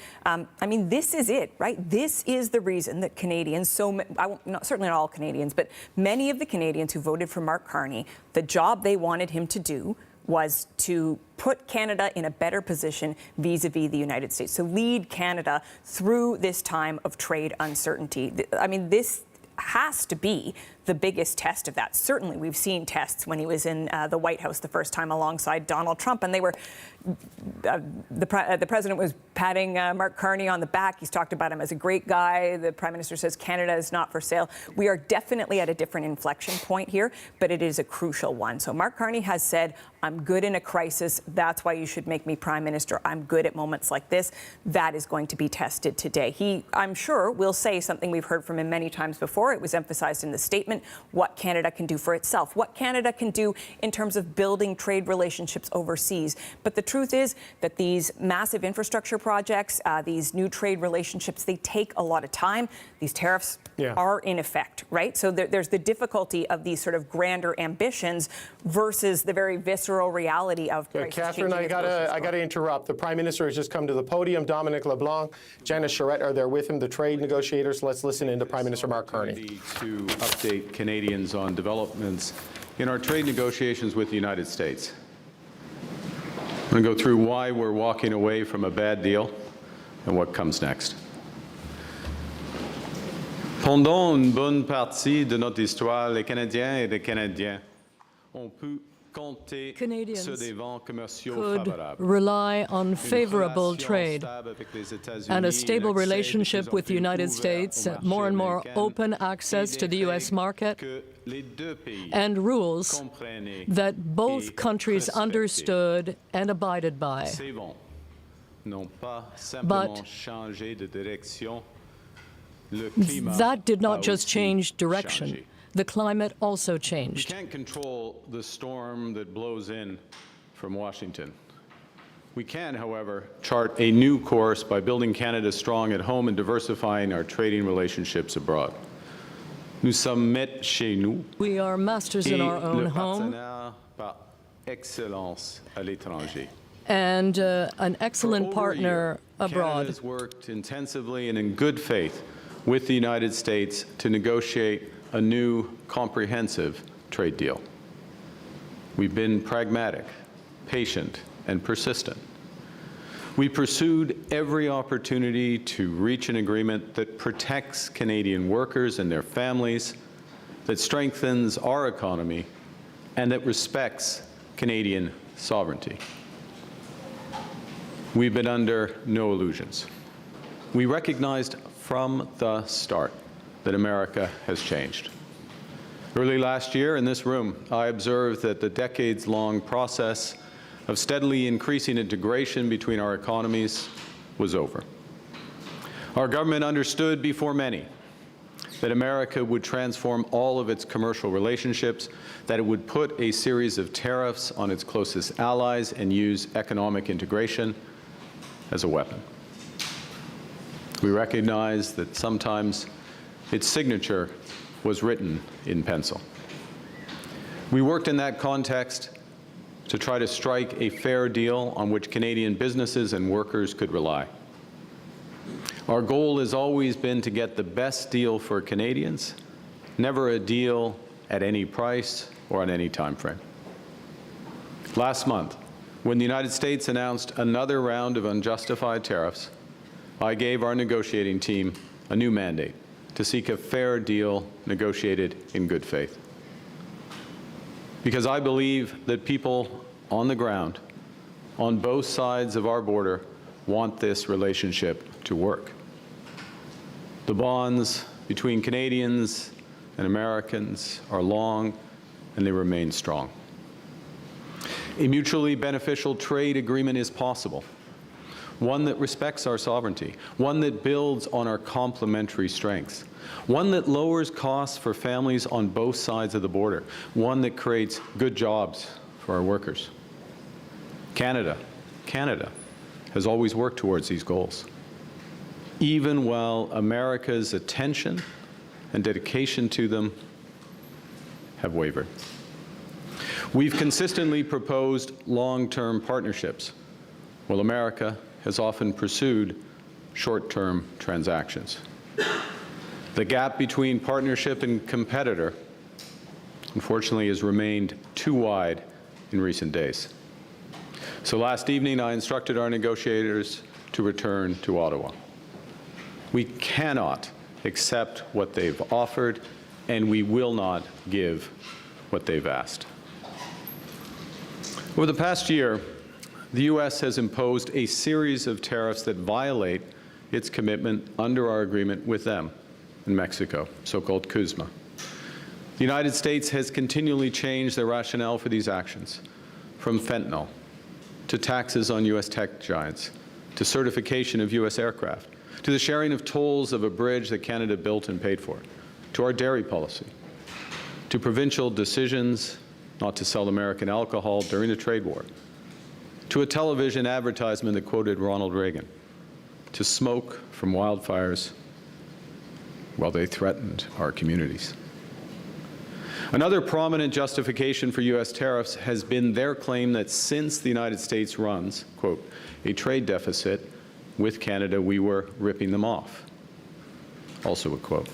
this is it, right? This is the reason that Canadians, certainly not all Canadians, but many of the Canadians who voted for Mark Carney, the job they wanted him to do was to put Canada in a better position vis-a-vis the United States, to lead Canada through this time of trade uncertainty. I mean, this has to be the biggest test of that. Certainly, we've seen tests when he was in the White House the first time alongside Donald Trump, and they were the president was patting Mark Carney on the back. He's talked about him as a great guy. The Prime Minister says Canada is not for sale. We are definitely at a different inflection point here, but it is a crucial one. So Mark Carney has said, I'm good in a crisis. That's why you should make me Prime Minister. I'm good at moments like this. That is going to be tested today. He, I'm sure, will say something we've heard from him many times before. It was emphasized in the statement, what Canada can do for itself, what Canada can do in terms of building trade relationships overseas. But the truth is that these massive infrastructure projects, these new trade relationships, they take a lot of time. These tariffs are in effect, right? So there's the difficulty of these sort of grander ambitions versus the very visceral reality of prices. Catherine, I gotta interrupt. The Prime Minister has just come to the podium. Dominic LeBlanc, Janice Charette are there with him, the trade negotiators. Let's listen in to Prime Minister Mark Carney. To update Canadians on developments in our trade negotiations with the United States. I'm going to go through why we're walking away from a bad deal and what comes next. Pendant une bonne partie de notre histoire, les Canadiens et les Canadiens ont pu compter sur des vents commerciaux favorables. Rely on favorable trade and a stable relationship with the United States, more and more open access to the U.S. market, and rules that both countries understood and abided by. But that did not just change direction. The climate also changed. We can't control the storm that blows in from Washington. We can, however, chart a new course by building Canada strong at home and diversifying our trading relationships abroad. Nous sommes maîtres chez nous. We are masters in our own home. Par excellence à l'étranger. And an excellent partner abroad. Canada has worked intensively and in good faith with the United States to negotiate a new comprehensive trade deal. We've been pragmatic, patient, and persistent. We pursued every opportunity to reach an agreement that protects Canadian workers and their families, that strengthens our economy, and that respects Canadian sovereignty. We've been under no illusions. We recognized from the start that America has changed. Early last year in this room, I observed that the decades-long process of steadily increasing integration between our economies was over. Our government understood before many that America would transform all of its commercial relationships, that it would put a series of tariffs on its closest allies and use economic integration as a weapon. We recognize that sometimes its signature was written in pencil. We worked in that context to try to strike a fair deal on which Canadian businesses and workers could rely. Our goal has always been to get the best deal for Canadians, never a deal at any price or on any time frame. Last month, when the United States announced another round of unjustified tariffs, I gave our negotiating team a new mandate to seek a fair deal negotiated in good faith. Because I believe that people on the ground, on both sides of our border, want this relationship to work. The bonds between Canadians and Americans are long, and they remain strong. A mutually beneficial trade agreement is possible, one that respects our sovereignty, one that builds on our complementary strengths, one that lowers costs for families on both sides of the border, one that creates good jobs for our workers. Canada has always worked towards these goals, even while America's attention and dedication to them have wavered. We've consistently proposed long-term partnerships, while America has often pursued short-term transactions. The gap between partnership and competitor, unfortunately, has remained too wide in recent days. So last evening, I instructed our negotiators to return to Ottawa. We cannot accept what they've offered and we will not give what they've asked. Over the past year, the U.S. has imposed a series of tariffs that violate its commitment under our agreement with them in Mexico, so-called CUSMA. The United States has continually changed the rationale for these actions, from fentanyl to taxes on U.S. tech giants, to certification of U.S. aircraft, to the sharing of tolls of a bridge that Canada built and paid for, to our dairy policy, to provincial decisions not to sell American alcohol during the trade war, to a television advertisement that quoted Ronald Reagan, to smoke from wildfires while they threatened our communities. Another prominent justification for U.S. tariffs has been their claim that since the United States runs, quote, a trade deficit with Canada, we were ripping them off. Also a quote.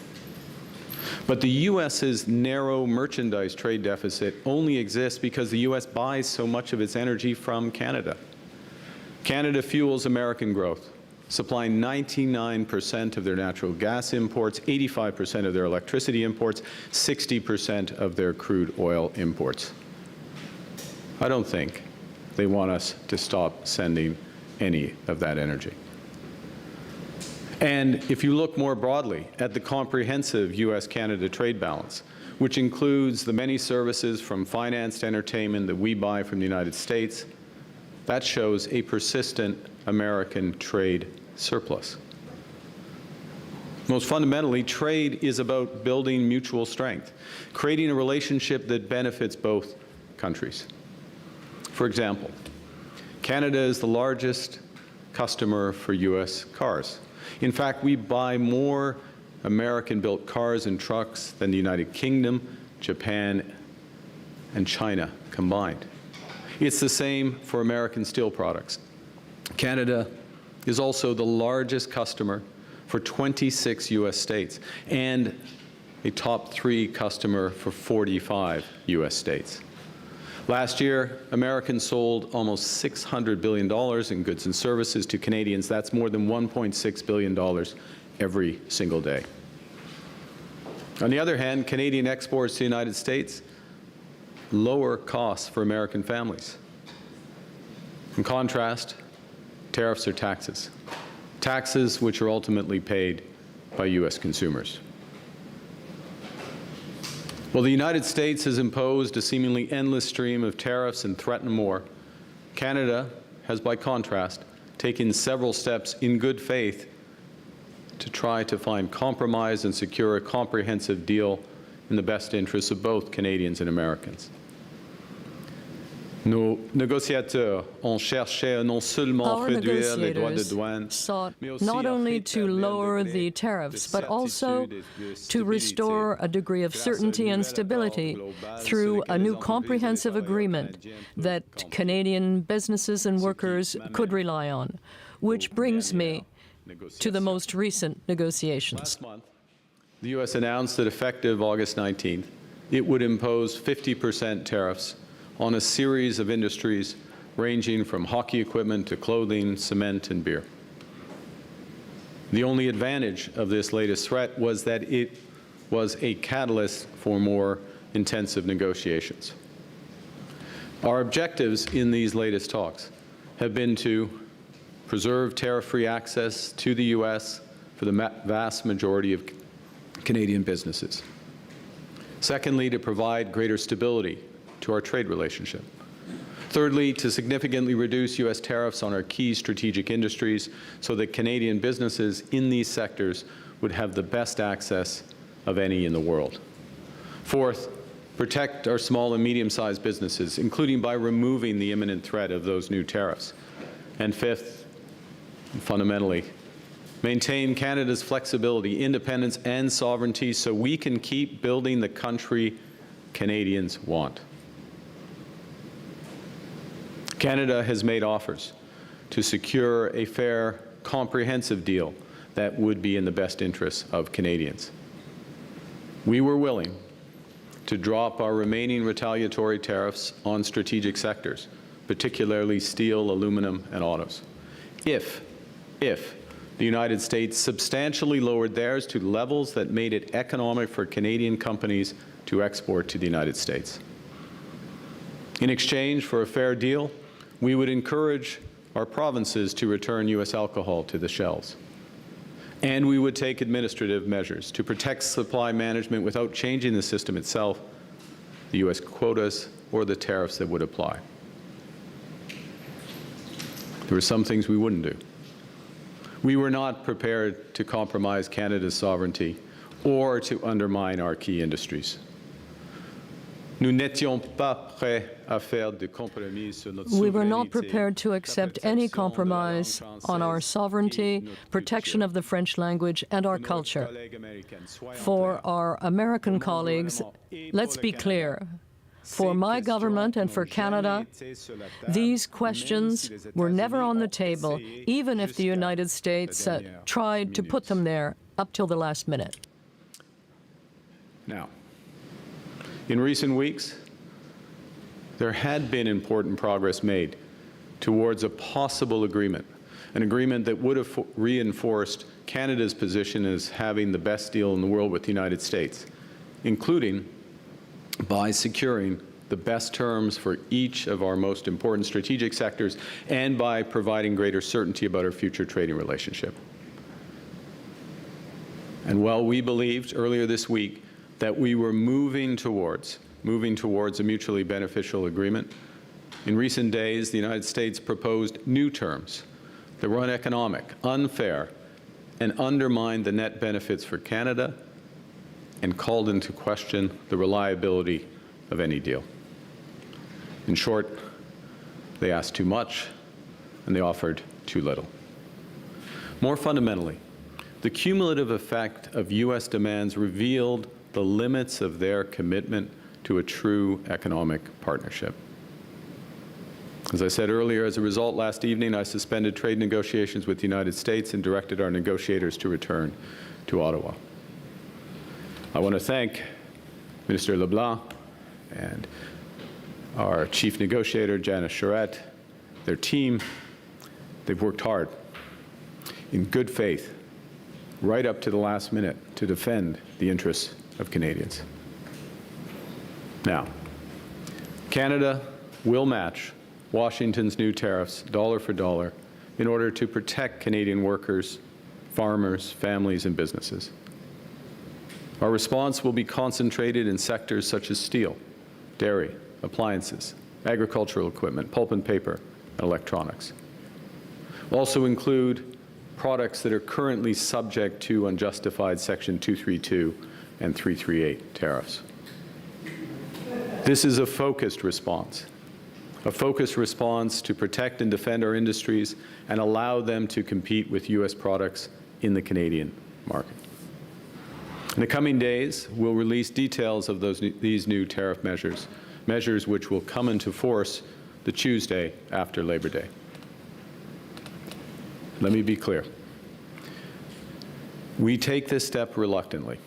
But the U.S.'s narrow merchandise trade deficit only exists because the U.S. buys so much of its energy from Canada. Canada fuels American growth, supplying 99% of their natural gas imports, 85% of their electricity imports, 60% of their crude oil imports. I don't think they want us to stop sending any of that energy. And if you look more broadly at the comprehensive U.S.-Canada trade balance, which includes the many services from finance to entertainment that we buy from the United States, that shows a persistent American trade surplus. Most fundamentally, trade is about building mutual strength, creating a relationship that benefits both countries. For example, Canada is the largest customer for U.S. cars. In fact, we buy more American-built cars and trucks than the United Kingdom, Japan, and China combined. It's the same for American steel products. Canada is also the largest customer for 26 U.S. states and a top 3 customer for 45 U.S. states. Last year, Americans sold almost $600 billion in goods and services to Canadians. That's more than $1.6 billion every single day. On the other hand, Canadian exports to the United States lower costs for American families. In contrast, tariffs are taxes. Taxes which are ultimately paid by U.S. consumers. While the United States has imposed a seemingly endless stream of tariffs and threatened more, Canada has, by contrast, taken several steps in good faith to try to find compromise and secure a comprehensive deal in the best interests of both Canadians and Americans. Nos négociateurs ont cherché non seulement réduire les droits de douane, sought not only to lower the tariffs, but also to restore a degree of certainty and stability through a new comprehensive agreement that Canadian businesses and workers could rely on, which brings me to the most recent negotiations. Last month, the U.S. announced that effective August 19th, it would impose 50% tariffs on a series of industries ranging from hockey equipment to clothing, cement, and beer. The only advantage of this latest threat was that it was a catalyst for more intensive negotiations. Our objectives in these latest talks have been to preserve tariff-free access to the U.S. for the vast majority of Canadian businesses. Secondly, to provide greater stability to our trade relationship. Thirdly, to significantly reduce U.S. tariffs on our key strategic industries so that Canadian businesses in these sectors would have the best access of any in the world. Fourth, protect our small and medium-sized businesses, including by removing the imminent threat of those new tariffs. And fifth, and fundamentally, maintain Canada's flexibility, independence, and sovereignty so we can keep building the country Canadians want. Canada has made offers to secure a fair, comprehensive deal that would be in the best interests of Canadians. We were willing to drop our remaining retaliatory tariffs on strategic sectors, particularly steel, aluminum, and autos, if the United States substantially lowered theirs to levels that made it economic for Canadian companies to export to the United States. In exchange for a fair deal, we would encourage our provinces to return U.S. alcohol to the shelves. And we would take administrative measures to protect supply management without changing the system itself, the U.S. quotas, or the tariffs that would apply. There were some things we wouldn't do. We were not prepared to compromise Canada's sovereignty or to undermine our key industries. We were not prepared to accept any compromise on our sovereignty, protection of the French language, and our culture. For our American colleagues, let's be clear. For my government and for Canada, these questions were never on the table, even if the United States tried to put them there up till the last minute. Now, in recent weeks, there had been important progress made towards a possible agreement, an agreement that would have reinforced Canada's position as having the best deal in the world with the United States, including by securing the best terms for each of our most important strategic sectors and by providing greater certainty about our future trading relationship. And while we believed earlier this week that we were moving towards a mutually beneficial agreement, in recent days the United States proposed new terms that were uneconomic, unfair, and undermined the net benefits for Canada and called into question the reliability of any deal. In short, they asked too much and they offered too little. More fundamentally, the cumulative effect of U.S. demands revealed the limits of their commitment to a true economic partnership. As I said earlier, as a result, last evening I suspended trade negotiations with the United States and directed our negotiators to return to Ottawa. I want to thank Minister LeBlanc and our chief negotiator, Janice Charette, their team. They've worked hard, in good faith, right up to the last minute to defend the interests of Canadians. Now, Canada will match Washington's new tariffs dollar for dollar in order to protect Canadian workers, farmers, families, and businesses. Our response will be concentrated in sectors such as steel, dairy, appliances, agricultural equipment, pulp and paper, and electronics. We'll also include products that are currently subject to unjustified Section 232 and 338 tariffs. This is a focused response to protect and defend our industries and allow them to compete with U.S. products in the Canadian market. In the coming days, we'll release details of these new tariff measures which will come into force the Tuesday after Labor Day. Let me be clear. We take this step reluctantly.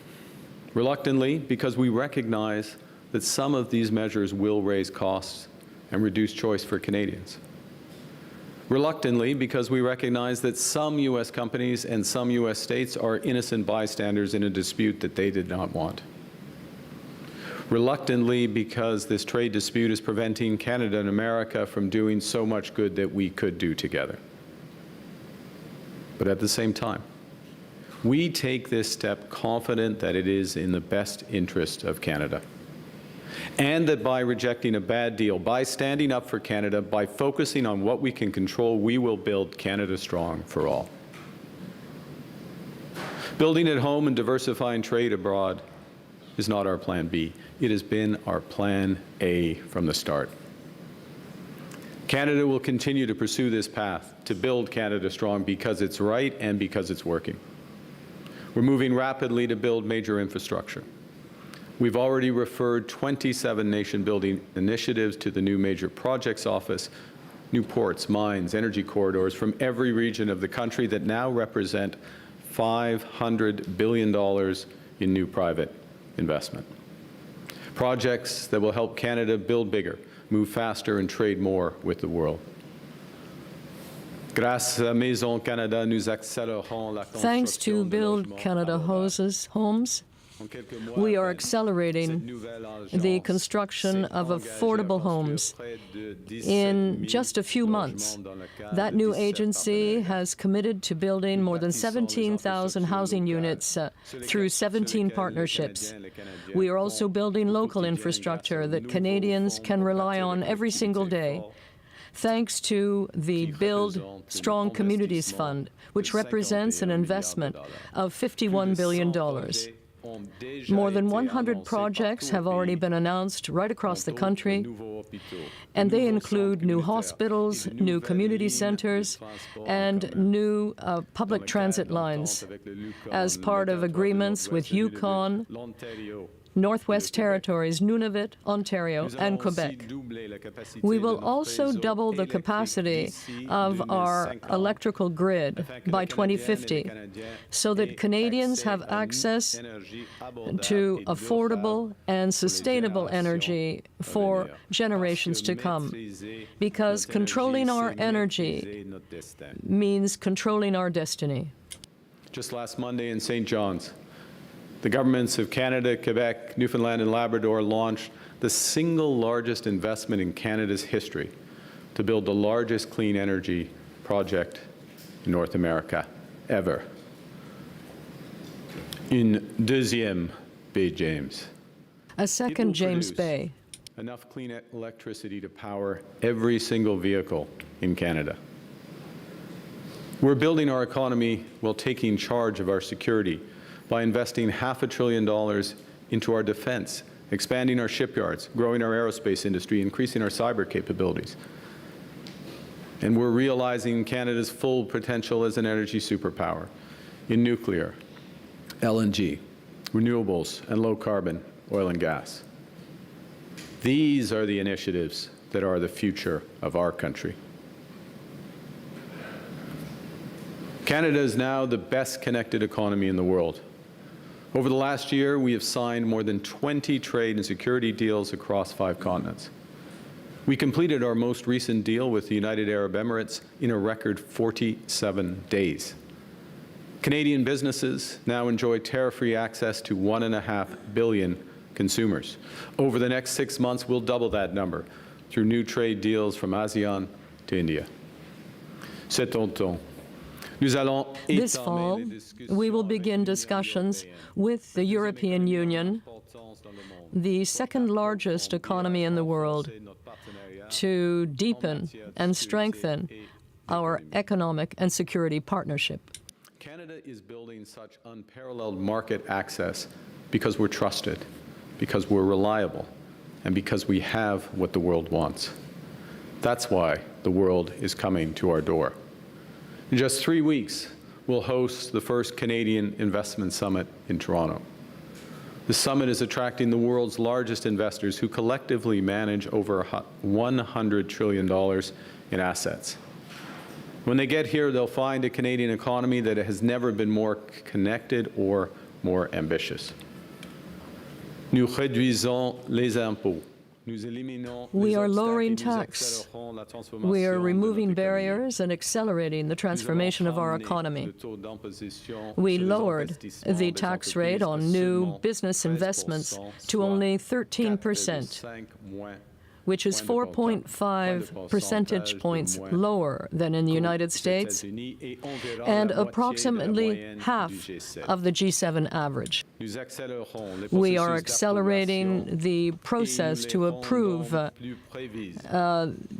Reluctantly because we recognize that some of these measures will raise costs and reduce choice for Canadians. Reluctantly because we recognize that some U.S. companies and some U.S. states are innocent bystanders in a dispute that they did not want. Reluctantly because this trade dispute is preventing Canada and America from doing so much good that we could do together. But at the same time, we take this step confident that it is in the best interest of Canada, and that by rejecting a bad deal, by standing up for Canada, by focusing on what we can control, we will build Canada strong for all. Building at home and diversifying trade abroad is not our plan B. It has been our plan A from the start. Canada will continue to pursue this path to build Canada strong because it's right and because it's working. We're moving rapidly to build major infrastructure. We've already referred 27 nation-building initiatives to the new Major Projects Office, new ports, mines, energy corridors from every region of the country that now represent $500 billion in new private investment. Projects that will help Canada build bigger, move faster, and trade more with the world. Thanks to Build Canada homes, we are accelerating the construction of affordable homes. In just a few months, that new agency has committed to building more than 17,000 housing units through 17 partnerships. We are also building local infrastructure that Canadians can rely on every single day, thanks to the Build Strong Communities Fund, which represents an investment of $51 billion. More than 100 projects have already been announced right across the country, and they include new hospitals, new community centers, and new public transit lines as part of agreements with Yukon, Northwest Territories, Nunavut, Ontario, and Quebec. We will also double the capacity of our electrical grid by 2050 so that Canadians have access to affordable and sustainable energy for generations to come. Because controlling our energy means controlling our destiny. Just last Monday in St. John's, the governments of Canada, Quebec, Newfoundland, and Labrador launched the single largest investment in Canada's history to build the largest clean energy project in North America ever. Une deuxième Bay James. A second James Bay. Enough clean electricity to power every single vehicle in Canada. We're building our economy while taking charge of our security by investing $500 billion into our defense, expanding our shipyards, growing our aerospace industry, increasing our cyber capabilities. And we're realizing Canada's full potential as an energy superpower in nuclear, LNG, renewables, and low-carbon oil and gas. These are the initiatives that are the future of our country. Canada is now the best connected economy in the world. Over the last year, we have signed more than 20 trade and security deals across 5 continents. We completed our most recent deal with the United Arab Emirates in a record 47 days. Canadian businesses now enjoy tariff-free access to 1.5 billion consumers. Over the next 6 months, we'll double that number through new trade deals from ASEAN to India. Cet automne, this fall, we will begin discussions with the European Union, the second largest economy in the world, to deepen and strengthen our economic and security partnership. Canada is building such unparalleled market access because we're trusted, because we're reliable, and because we have what the world wants. That's why the world is coming to our door. In just 3 weeks, we'll host the first Canadian Investment Summit in Toronto. The summit is attracting the world's largest investors who collectively manage over $100 trillion in assets. When they get here, they'll find a Canadian economy that has never been more connected or more ambitious. Nous réduisons les impôts. We are lowering tax. We are removing barriers and accelerating the transformation of our economy. We lowered the tax rate on new business investments to only 13%, which is 4.5 percentage points lower than in the United States and approximately half of the G7 average. We are accelerating the process to approve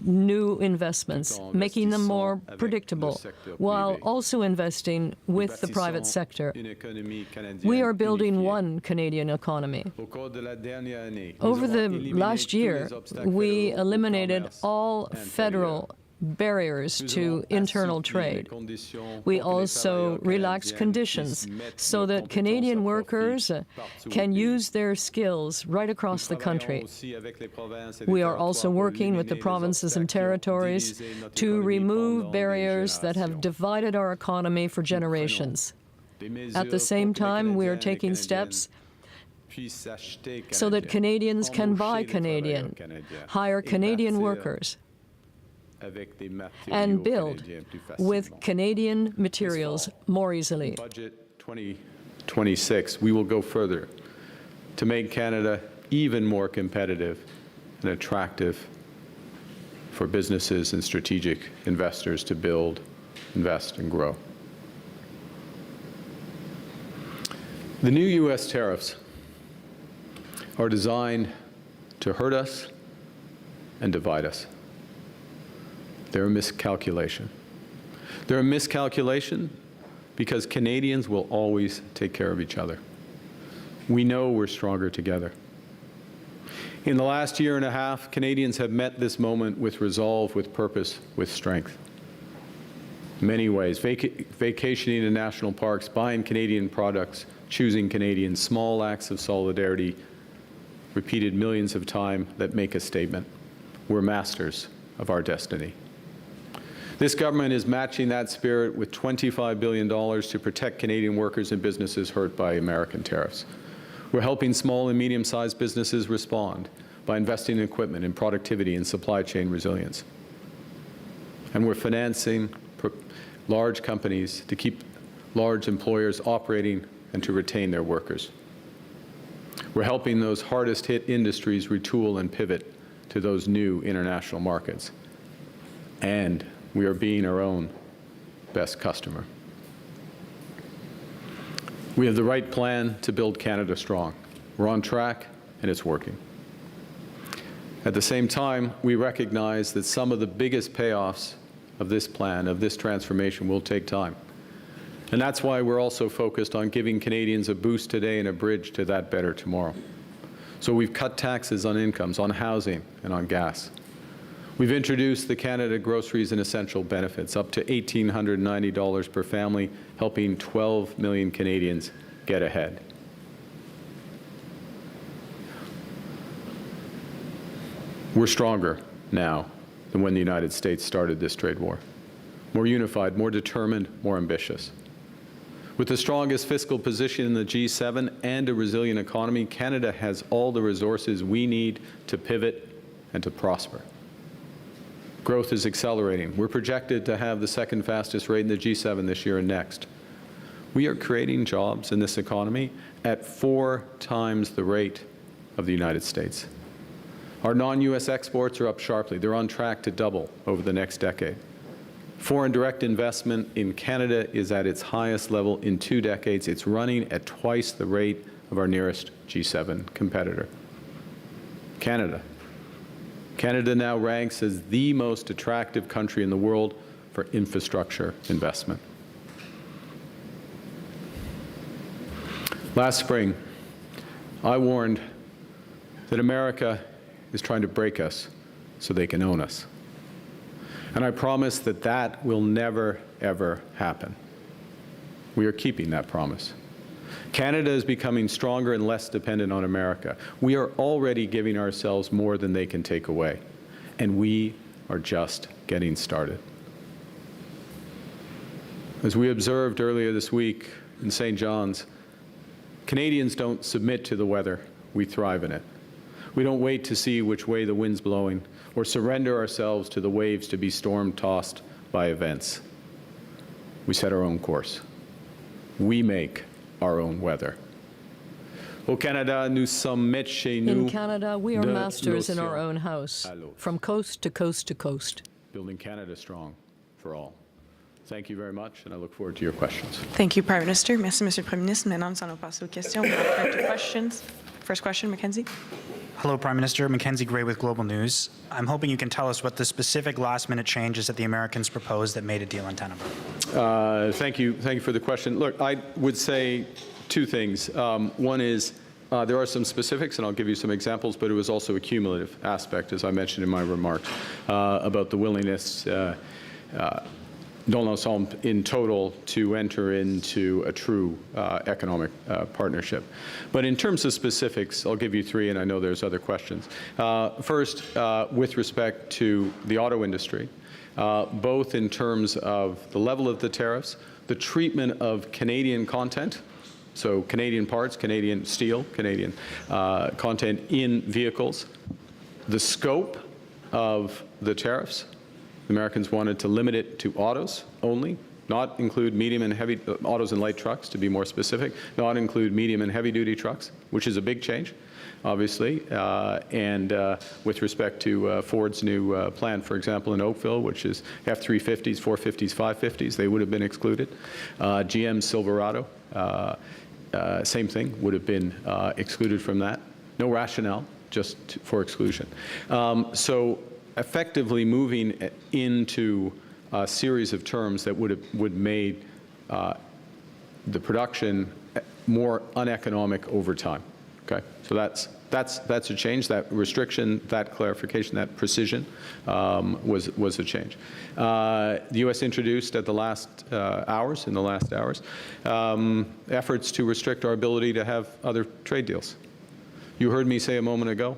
new investments, making them more predictable, while also investing with the private sector. We are building one Canadian economy. Over the last year, we eliminated all federal barriers to internal trade. We also relaxed conditions so that Canadian workers can use their skills right across the country. We are also working with the provinces and territories to remove barriers that have divided our economy for generations. At the same time, we are taking steps so that Canadians can buy Canadian, hire Canadian workers, and build with Canadian materials more easily. Budget 2026, we will go further to make Canada even more competitive and attractive for businesses and strategic investors to build, invest, and grow. The new U.S. tariffs are designed to hurt us and divide us. They're a miscalculation. They're a miscalculation because Canadians will always take care of each other. We know we're stronger together. In the last year and a half, Canadians have met this moment with resolve, with purpose, with strength. In many ways, vacationing in national parks, buying Canadian products, choosing Canadians, small acts of solidarity, repeated millions of times that make a statement. We're masters of our destiny. This government is matching that spirit with $25 billion to protect Canadian workers and businesses hurt by American tariffs. We're helping small and medium-sized businesses respond by investing in equipment, in productivity, and supply chain resilience. And we're financing large companies to keep large employers operating and to retain their workers. We're helping those hardest-hit industries retool and pivot to those new international markets. And we are being our own best customer. We have the right plan to build Canada strong. We're on track, and it's working. At the same time, we recognize that some of the biggest payoffs of this plan, of this transformation, will take time. And that's why we're also focused on giving Canadians a boost today and a bridge to that better tomorrow. So we've cut taxes on incomes, on housing, and on gas. We've introduced the Canada Groceries and Essential Benefits, up to $1,890 per family, helping 12 million Canadians get ahead. We're stronger now than when the United States started this trade war. More unified, more determined, more ambitious. With the strongest fiscal position in the G7 and a resilient economy, Canada has all the resources we need to pivot and to prosper. Growth is accelerating. We're projected to have the second fastest rate in the G7 this year and next. We are creating jobs in this economy at 4 times the rate of the United States. Our non-U.S. exports are up sharply. They're on track to double over the next decade. Foreign direct investment in Canada is at its highest level in 2 decades. It's running at twice the rate of our nearest G7 competitor. Canada now ranks as the most attractive country in the world for infrastructure investment. Last spring, I warned that America is trying to break us so they can own us. And I promise that that will never, ever happen. We are keeping that promise. Canada is becoming stronger and less dependent on America. We are already giving ourselves more than they can take away. And we are just getting started. As we observed earlier this week in St. John's, Canadians don't submit to the weather. We thrive in it. We don't wait to see which way the wind's blowing or surrender ourselves to the waves to be storm-tossed by events. We set our own course. We make our own weather. Au Canada, nous sommes maîtres chez nous. In Canada, we are masters in our own house, from coast to coast to coast. Building Canada strong for all. Thank you very much, and I look forward to your questions. Thank you, Prime Minister. Merci, Monsieur le Premier ministre. Maintenant, nous allons passer aux questions. We'll go to questions. First question, Mackenzie. Hello, Prime Minister. Mackenzie Gray with Global News. I'm hoping you can tell us what the specific last-minute changes that the Americans proposed that made a deal in Tenenbaum. Thank you for the question. Look, I would say 2 things. One is there are some specifics, and I'll give you some examples, but it was also a cumulative aspect, as I mentioned in my remarks, about the willingness dans l'ensemble in total to enter into a true economic partnership. But in terms of specifics, I'll give you 3, and I know there's other questions. First, with respect to the auto industry, both in terms of the level of the tariffs, the treatment of Canadian content, so Canadian parts, Canadian steel, Canadian content in vehicles, the scope of the tariffs, The Americans wanted to limit it to autos only, not include medium and heavy autos and light trucks, to be more specific, not include medium and heavy-duty trucks, which is a big change, obviously. And with respect to Ford's new plant, for example, in Oakville, which is F-350s, 450s, 550s, they would have been excluded. GM's Silverado, same thing, would have been excluded from that. No rationale, just for exclusion. So effectively moving into a series of terms that would made the production more uneconomic over time. Okay, so that's a change. That restriction, that clarification, that precision was a change. The U.S. introduced in the last hours, efforts to restrict our ability to have other trade deals. You heard me say a moment ago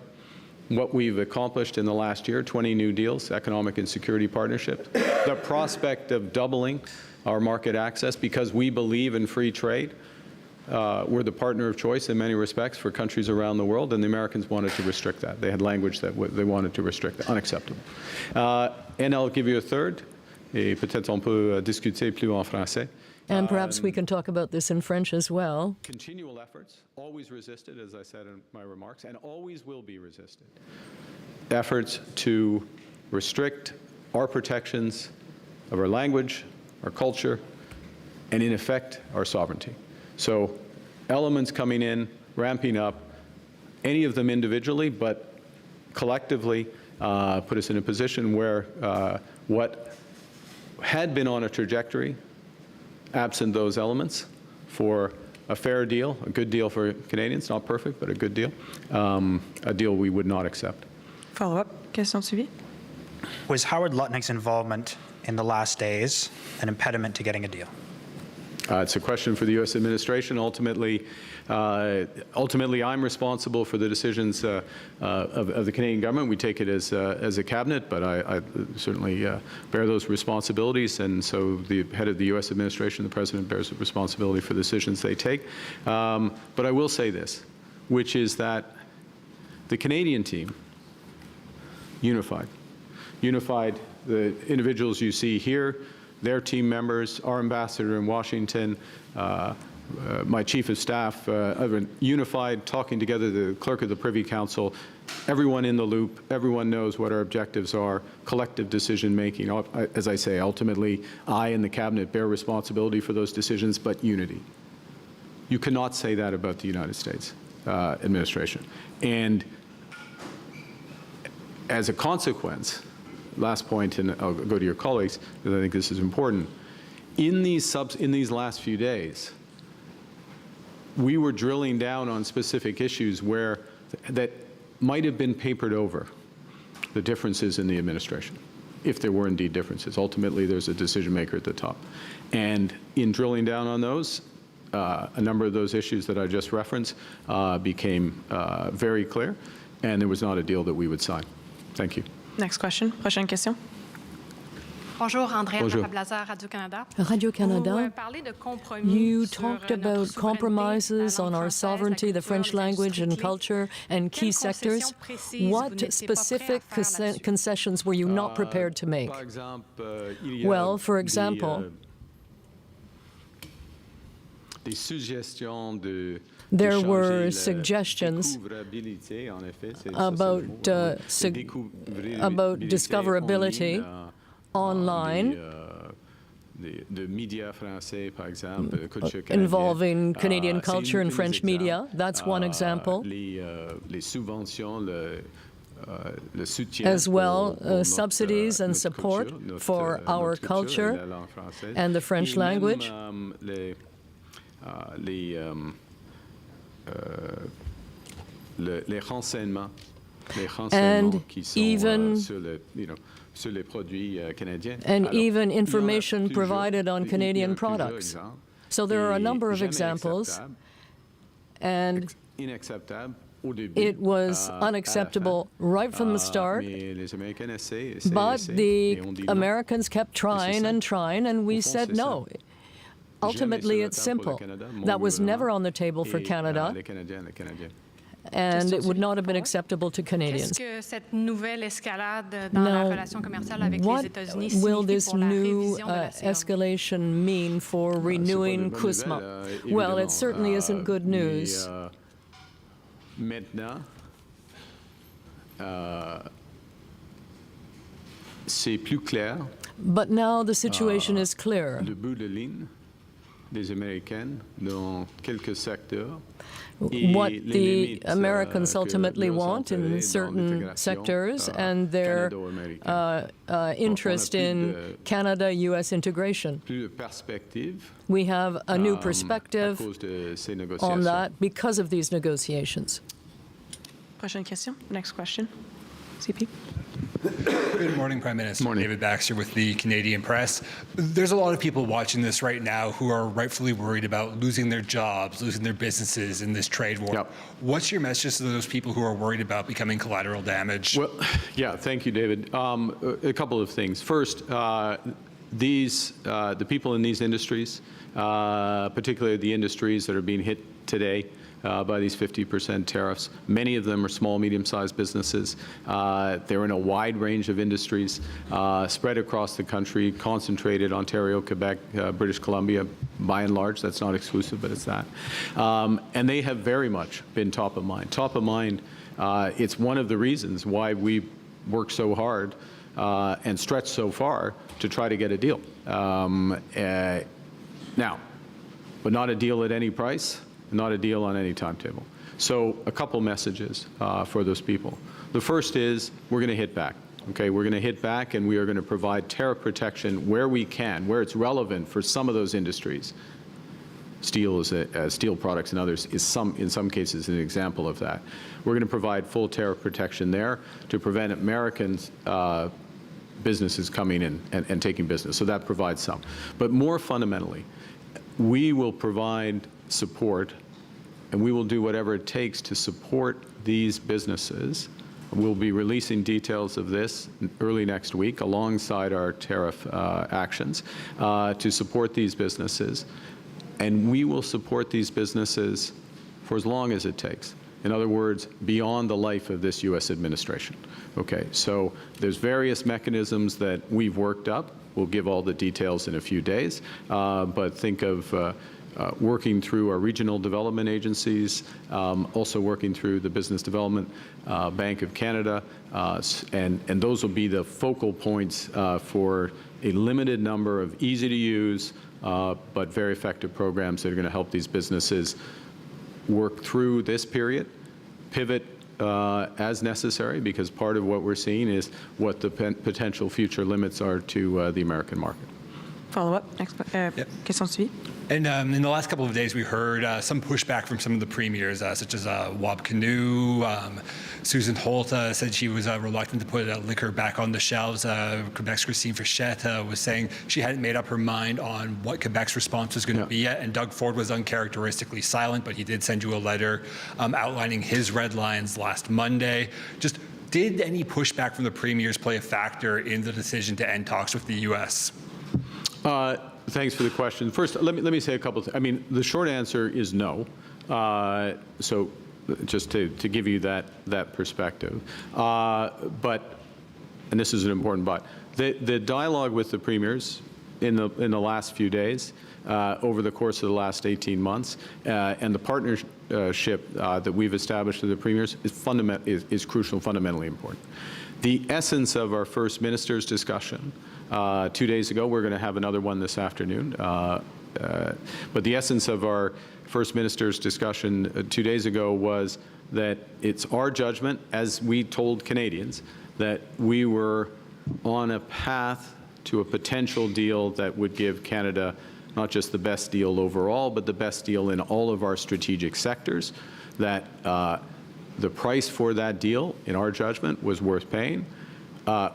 what we've accomplished in the last year, 20 new deals, economic and security partnerships, the prospect of doubling our market access because we believe in free trade. We're the partner of choice in many respects for countries around the world, and the Americans wanted to restrict that. They had language that they wanted to restrict that. Unacceptable. And I'll give you a third, et peut-être on peut discuter plus en français. And perhaps we can talk about this in French as well. Continual efforts, always resisted, as I said in my remarks, and always will be resisted. Efforts to restrict our protections of our language, our culture, and in effect, our sovereignty. So elements coming in, ramping up, any of them individually, but collectively put us in a position where what had been on a trajectory, absent those elements, for a fair deal, a good deal for Canadians, not perfect, but a good deal, a deal we would not accept. Follow-up, question suivie. Was Howard Lutnick's involvement in the last days an impediment to getting a deal? It's a question for the U.S. administration. Ultimately, I'm responsible for the decisions of the Canadian government. We take it as a cabinet, but I certainly bear those responsibilities, and so the head of the U.S. administration, the president, bears responsibility for the decisions they take. But I will say this, which is that the Canadian team, unified, the individuals you see here, their team members, our ambassador in Washington, my chief of staff, unified, talking together, the clerk of the Privy Council, everyone in the loop, everyone knows what our objectives are, collective decision making. As I say, ultimately, I and the cabinet bear responsibility for those decisions, but unity. You cannot say that about the United States administration. And as a consequence, last point, and I'll go to your colleagues, because I think this is important. In these last few days, we were drilling down on specific issues where that might have been papered over, the differences in the administration, if there were indeed differences. Ultimately, there's a decision maker at the top. And in drilling down on those, a number of those issues that I just referenced became very clear, and there was not a deal that we would sign. Thank you. Next question. Prochaine question. Bonjour, Andrea Bonjour. Radio-Canada. Radio-Canada, you talked about compromises on our sovereignty, the French language and culture, and key sectors. What specific concessions were you not prepared to make? Well, for example, there were suggestions about discoverability online involving Canadian culture and French media. That's one example. As well, subsidies and support for our culture and the French language. And even information provided on Canadian products. So there are a number of examples, and it was unacceptable right from the start, but the Americans kept trying and trying, and we said no. Ultimately, it's simple. That was never on the table for Canada. and it would not have been acceptable to Canadians. Now, what will this new escalation mean for renewing CUSMA? Well, it certainly isn't good news. But now the situation is clear. What the Americans ultimately want in certain sectors and their interest in Canada-U.S. integration. We have a new perspective on that because of these negotiations. Prochaine question. Next question. CP. Good morning, Prime Minister. Morning. David Baxter with the Canadian Press. There's a lot of people watching this right now who are rightfully worried about losing their jobs, losing their businesses in this trade war. Yep. What's your message to those people who are worried about becoming collateral damage? Well, yeah, thank you, David. A couple of things. First, the people in these industries, particularly the industries that are being hit today by these 50% tariffs. Many of them are small, medium-sized businesses. They're in a wide range of industries, spread across the country, concentrated Ontario, Quebec, British Columbia, by and large. That's not exclusive, but it's that. And they have very much been top of mind. Top of mind, it's one of the reasons why we work so hard and stretch so far to try to get a deal. Now, but not a deal at any price. Not a deal on any timetable. So a couple messages for those people. The first is we're going to hit back. Okay, we're going to hit back and we are going to provide tariff protection where we can, where it's relevant for some of those industries. Steel is steel products and others is in some cases an example of that. We're going to provide full tariff protection there to prevent Americans businesses coming in and taking business. So that provides some. But more fundamentally, we will provide support, and we will do whatever it takes to support these businesses. We'll be releasing details of this early next week alongside our tariff actions to support these businesses. And we will support these businesses for as long as it takes. In other words, beyond the life of this U.S. administration. Okay, so there's various mechanisms that we've worked up. We'll give all the details in a few days, but think of working through our regional development agencies, also working through the Business Development Bank of Canada, and those will be the focal points for a limited number of easy-to-use but very effective programs that are going to help these businesses work through this period, pivot as necessary, because part of what we're seeing is what the potential future limits are to the American market. Follow-up. Next question suivie. And in the last couple of days, we heard some pushback from some of the premiers, such as Wab Kinew. Susan Holt said she was reluctant to put liquor back on the shelves. Quebec's Christine Fichette was saying she hadn't made up her mind on what Quebec's response was going to be yet. And Doug Ford was uncharacteristically silent, but he did send you a letter outlining his red lines last Monday. Just did any pushback from the premiers play a factor in the decision to end talks with the U.S.? Thanks for the question. First, let me say a couple of things. I mean, the short answer is no. So just to give you that perspective. But, and this is an important but, the dialogue with the premiers in the last few days, over the course of the last 18 months, and the partnership that we've established with the premiers is crucial, fundamentally important. The essence of our first minister's discussion 2 days ago, we're going to have another one this afternoon, but the essence of our first minister's discussion 2 days ago was that it's our judgment, as we told Canadians, that we were on a path to a potential deal that would give Canada not just the best deal overall, but the best deal in all of our strategic sectors, that the price for that deal, in our judgment, was worth paying.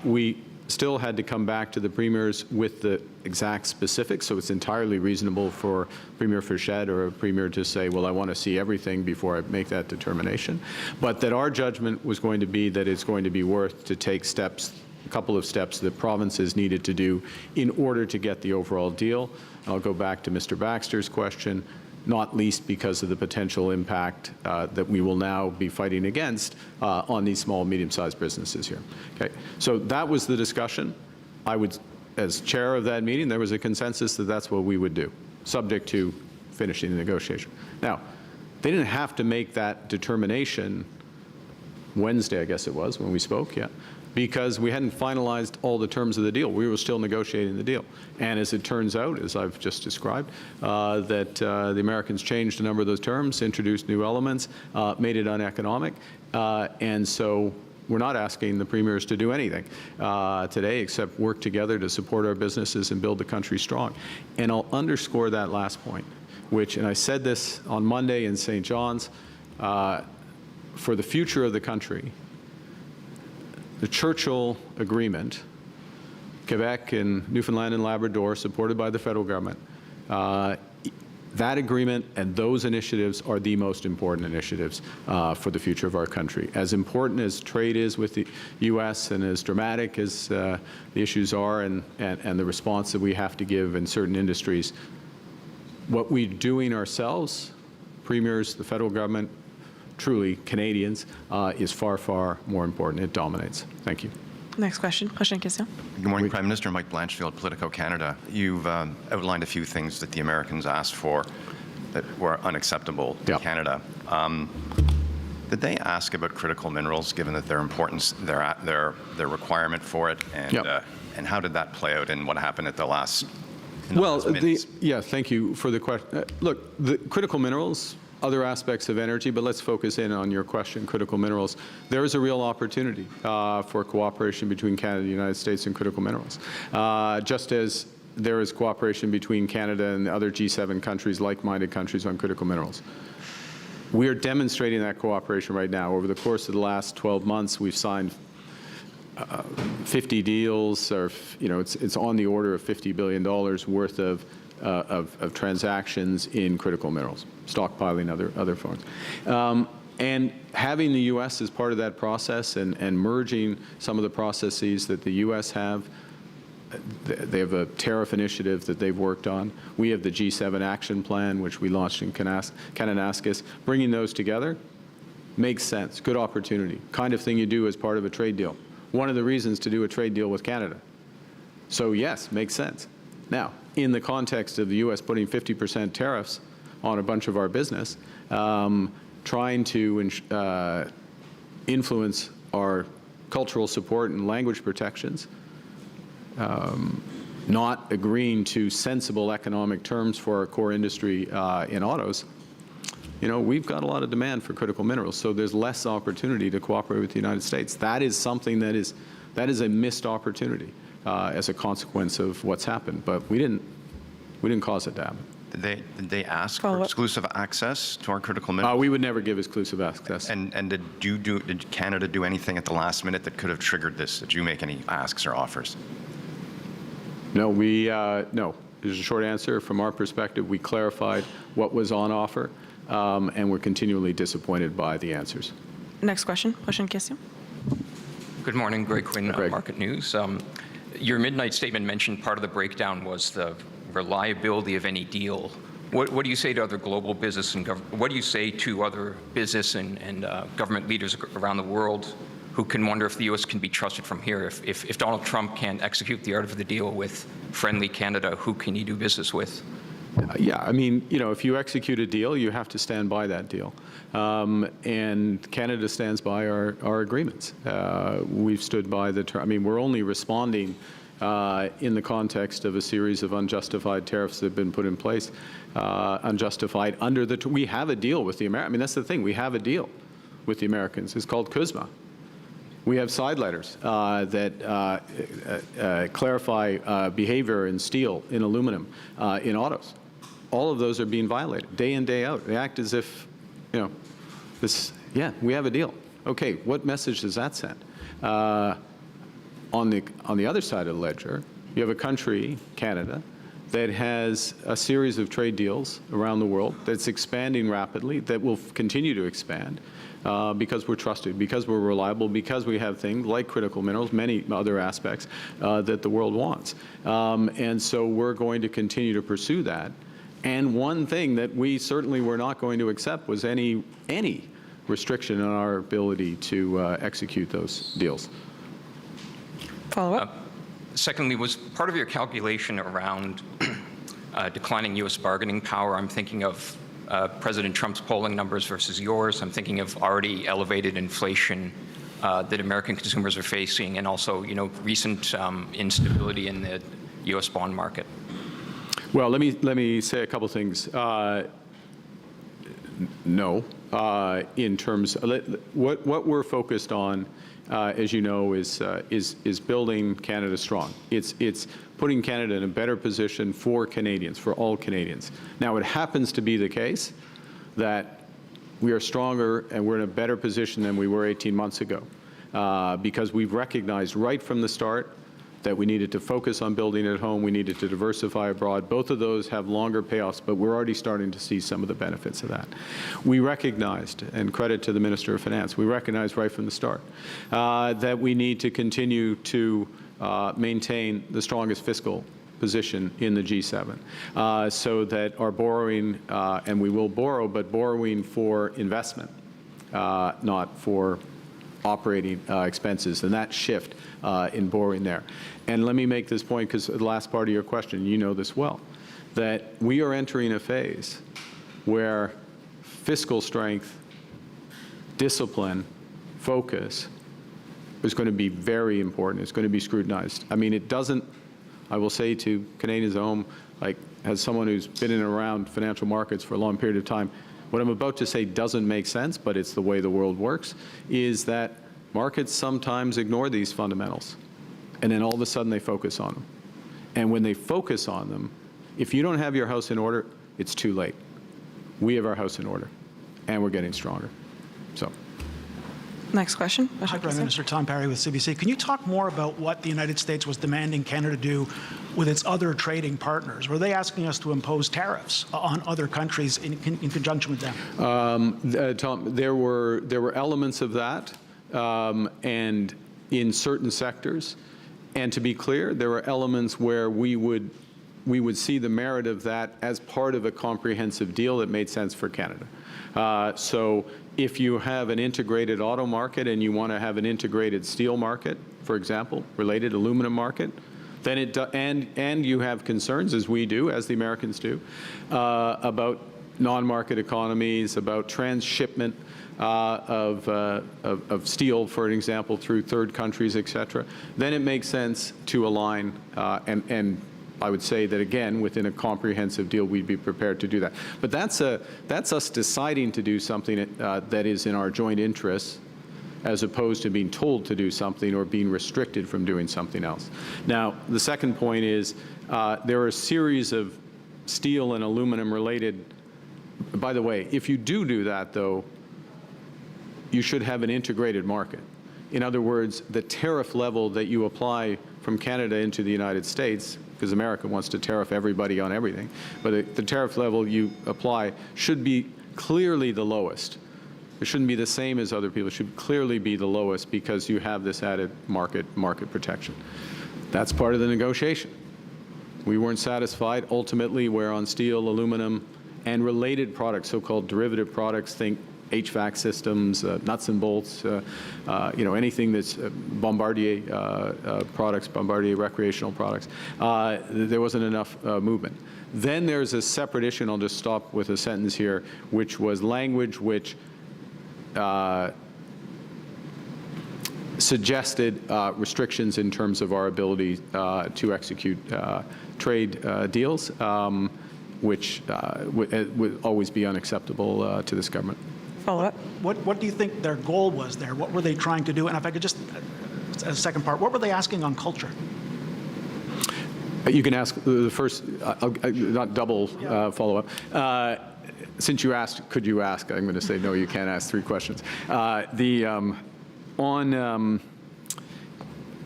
We still had to come back to the premiers with the exact specifics, so it's entirely reasonable for Premier Fichette or a premier to say, well, I want to see everything before I make that determination. But that our judgment was going to be that it's going to be worth to take steps, a couple of steps that provinces needed to do in order to get the overall deal. I'll go back to Mr. Baxter's question. not least because of the potential impact that we will now be fighting against on these small, medium-sized businesses here. Okay, so that was the discussion. I would, as chair of that meeting, there was a consensus that that's what we would do, subject to finishing the negotiation. Now, they didn't have to make that determination Wednesday, I guess it was, when we spoke, yeah, because we hadn't finalized all the terms of the deal. We were still negotiating the deal. And as it turns out, as I've just described, that the Americans changed a number of those terms, introduced new elements, made it uneconomic, and so we're not asking the premiers to do anything today except work together to support our businesses and build the country strong. And I'll underscore that last point, which, and I said this on Monday in St. John's, for the future of the country, the Churchill Agreement, Quebec and Newfoundland and Labrador, supported by the federal government, that agreement and those initiatives are the most important initiatives for the future of our country. As important as trade is with the U.S. and as dramatic as the issues are and the response that we have to give in certain industries, what we're doing ourselves, premiers, the federal government, truly Canadians, is far, far more important. It dominates. Thank you. Next question. Prochaine question. Good morning, Prime Minister. Mike Blanchfield, Politico Canada. You've outlined a few things that the Americans asked for that were unacceptable to Canada. Did they ask about critical minerals, given that their importance, their requirement for it, and how did that play out and what happened at the last? Well, thank you for the question. Look, the critical minerals, other aspects of energy, but let's focus in on your question, critical minerals. There is a real opportunity for cooperation between Canada and the United States in critical minerals, just as there is cooperation between Canada and the other G7 countries, like-minded countries, on critical minerals. We are demonstrating that cooperation right now. Over the course of the last 12 months, we've signed 50 deals, or it's on the order of $50 billion worth of transactions in critical minerals, stockpiling, other forms. And having the U.S. as part of that process and merging some of the processes that the U.S. have, they have a tariff initiative that they've worked on. We have the G7 action plan, which we launched in Kananaskis. Bringing those together makes sense, good opportunity, kind of thing you do as part of a trade deal. One of the reasons to do a trade deal with Canada. So yes, makes sense. Now, in the context of the U.S. putting 50% tariffs on a bunch of our business, trying to influence our cultural support and language protections, not agreeing to sensible economic terms for our core industry in autos, we've got a lot of demand for critical minerals, so there's less opportunity to cooperate with the United States. That is something that is a missed opportunity as a consequence of what's happened, but we didn't cause it to happen. Did they ask for exclusive access to our critical minerals? We would never give exclusive access. And did Canada do anything at the last minute that could have triggered this? Did you make any asks or offers? No, no. There's a short answer. From our perspective, we clarified what was on offer, and we're continually disappointed by the answers. Next question. Prochaine question. Good morning, Greg Quinn, Market News. Your midnight statement mentioned part of the breakdown was the reliability of any deal. What do you say to other global business and what do you say to other business and government leaders around the world who can wonder if the U.S. can be trusted from here? If Donald Trump can't execute the art of the deal with friendly Canada, who can he do business with? Yeah, I mean, if you execute a deal, you have to stand by that deal. And Canada stands by our agreements. We've stood by we're only responding in the context of a series of unjustified tariffs that have been put in place, unjustified under we have a deal with the Americans. That's the thing, we have a deal with the Americans. It's called CUSMA. We have side letters that clarify behavior in steel, in aluminum, in autos. All of those are being violated day in, day out. They act as if, we have a deal. Okay, what message does that send? On the other side of the ledger, you have a country, Canada, that has a series of trade deals around the world that's expanding rapidly, that will continue to expand because we're trusted, because we're reliable, because we have things like critical minerals, many other aspects that the world wants. And so we're going to continue to pursue that. And one thing that we certainly were not going to accept was any restriction on our ability to execute those deals. Follow up. Secondly, was part of your calculation around declining U.S. bargaining power? I'm thinking of President Trump's polling numbers versus yours. I'm thinking of already elevated inflation that American consumers are facing, and also, recent instability in the U.S. bond market. Well, let me say a couple things. No, in terms what we're focused on, as you know, is building Canada strong. It's putting Canada in a better position for Canadians, for all Canadians. Now, it happens to be the case that we are stronger and we're in a better position than we were 18 months ago, because we've recognized right from the start that we needed to focus on building at home, we needed to diversify abroad. Both of those have longer payoffs, but we're already starting to see some of the benefits of that. We recognized, and credit to the Minister of Finance, we recognized right from the start that we need to continue to maintain the strongest fiscal position in the G7, so that our borrowing, and we will borrow, but borrowing for investment, not for operating expenses, and that shift in borrowing there. And let me make this point, because the last part of your question, you know this well, that we are entering a phase where fiscal strength, discipline, focus is going to be very important. It's going to be scrutinized. I mean, it doesn't, I will say to Canadians at home, like as someone who's been in and around financial markets for a long period of time, what I'm about to say doesn't make sense, but it's the way the world works, is that markets sometimes ignore these fundamentals, and then all of a sudden they focus on them. And when they focus on them, if you don't have your house in order, it's too late. We have our house in order, and we're getting stronger. So. Next question. Hi, Prime Minister. Tom Parry with CBC. Can you talk more about what the United States was demanding Canada do with its other trading partners? Were they asking us to impose tariffs on other countries in conjunction with them? Tom, there were elements of that, and in certain sectors. And to be clear, there were elements where we would see the merit of that as part of a comprehensive deal that made sense for Canada. So if you have an integrated auto market and you want to have an integrated steel market, for example, related aluminum market, then and you have concerns, as we do, as the Americans do, about non-market economies, about transshipment of steel, for example, through third countries, et cetera, then it makes sense to align and I would say that, again, within a comprehensive deal, we'd be prepared to do that. But that's us deciding to do something that is in our joint interests, as opposed to being told to do something or being restricted from doing something else. Now, the second point is there are a series of steel and aluminum related. By the way, if you do that, though, you should have an integrated market. In other words, the tariff level that you apply from Canada into the United States, because America wants to tariff everybody on everything, but the tariff level you apply should be clearly the lowest. It shouldn't be the same as other people. It should clearly be the lowest because you have this added market protection. That's part of the negotiation. We weren't satisfied. Ultimately, we're on steel, aluminum, and related products, so-called derivative products. Think HVAC systems, nuts and bolts, anything that's Bombardier products, Bombardier recreational products. There wasn't enough movement. Then there's a separate issue, and I'll just stop with a sentence here, which was language which suggested restrictions in terms of our ability to execute trade deals, which would always be unacceptable to this government. Follow-up. What do you think their goal was there? What were they trying to do? And if I could just, as a second part, what were they asking on culture? You can ask the first, not double follow-up. Since you asked, could you ask? I'm going to say no, you can't ask 3 questions.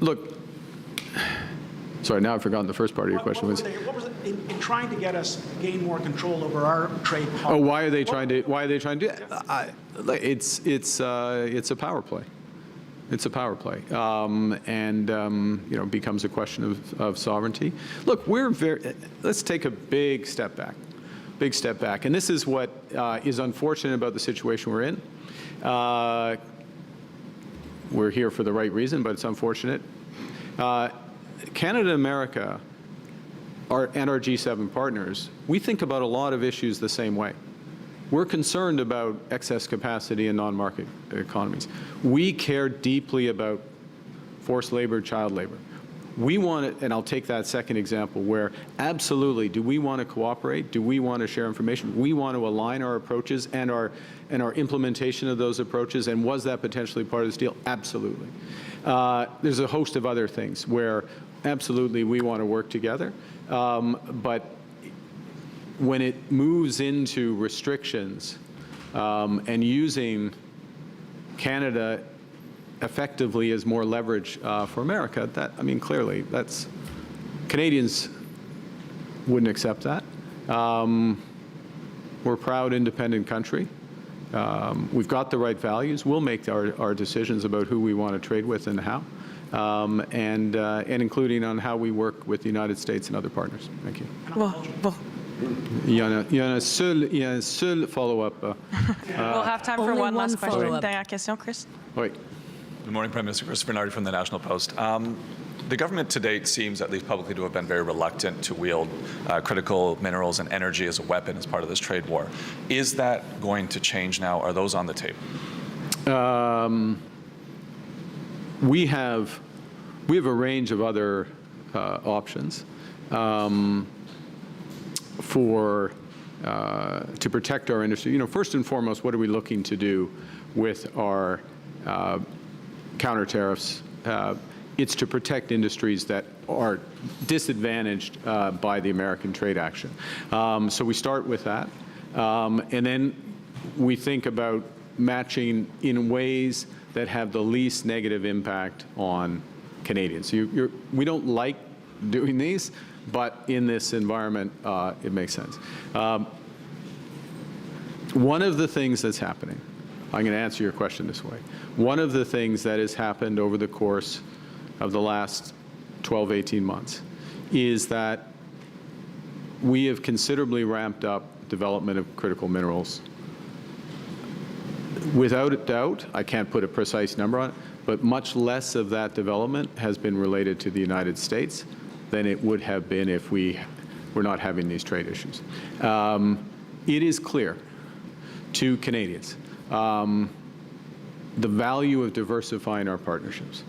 Look, sorry, now I've forgotten the first part of your question. What was it in trying to get us gain more control over our trade policy? Oh, why are they trying to do that? It's a power play. It's a power play, and becomes a question of sovereignty. Look, let's take a big step back. big step back. And this is what is unfortunate about the situation we're in. We're here for the right reason, but it's unfortunate. Canada and America and our G7 partners, we think about a lot of issues the same way. We're concerned about excess capacity in non-market economies. We care deeply about forced labor, child labor. We want it, and I'll take that second example where absolutely, do we want to cooperate? Do we want to share information? We want to align our approaches and our implementation of those approaches, and was that potentially part of this deal? Absolutely. There's a host of other things where absolutely we want to work together, but when it moves into restrictions and using Canada effectively as more leverage for America, that, I mean, clearly, that's, Canadians wouldn't accept that. We're a proud, independent country. We've got the right values. We'll make our decisions about who we want to trade with and how, and including on how we work with the United States and other partners. Thank you. Il y a un seul follow-up. We'll have time for one last question. Dernière question, Chris. Oui. Good morning, Prime Minister. Chris Bernardi from the National Post. The government to date seems, at least publicly, to have been very reluctant to wield critical minerals and energy as a weapon as part of this trade war. Is that going to change now? Are those on the table? We have a range of other options to protect our industry. You know, first and foremost, what are we looking to do with our counter tariffs? It's to protect industries that are disadvantaged by the American trade action. So we start with that. And then we think about matching in ways that have the least negative impact on Canadians. We don't like doing these, but in this environment, it makes sense. One of the things that's happening, I'm going to answer your question this way. One of the things that has happened over the course of the last 12, 18 months is that we have considerably ramped up development of critical minerals. Without a doubt, I can't put a precise number on it, but much less of that development has been related to the United States than it would have been if we were not having these trade issues. It is clear to Canadians the value of diversifying our partnerships.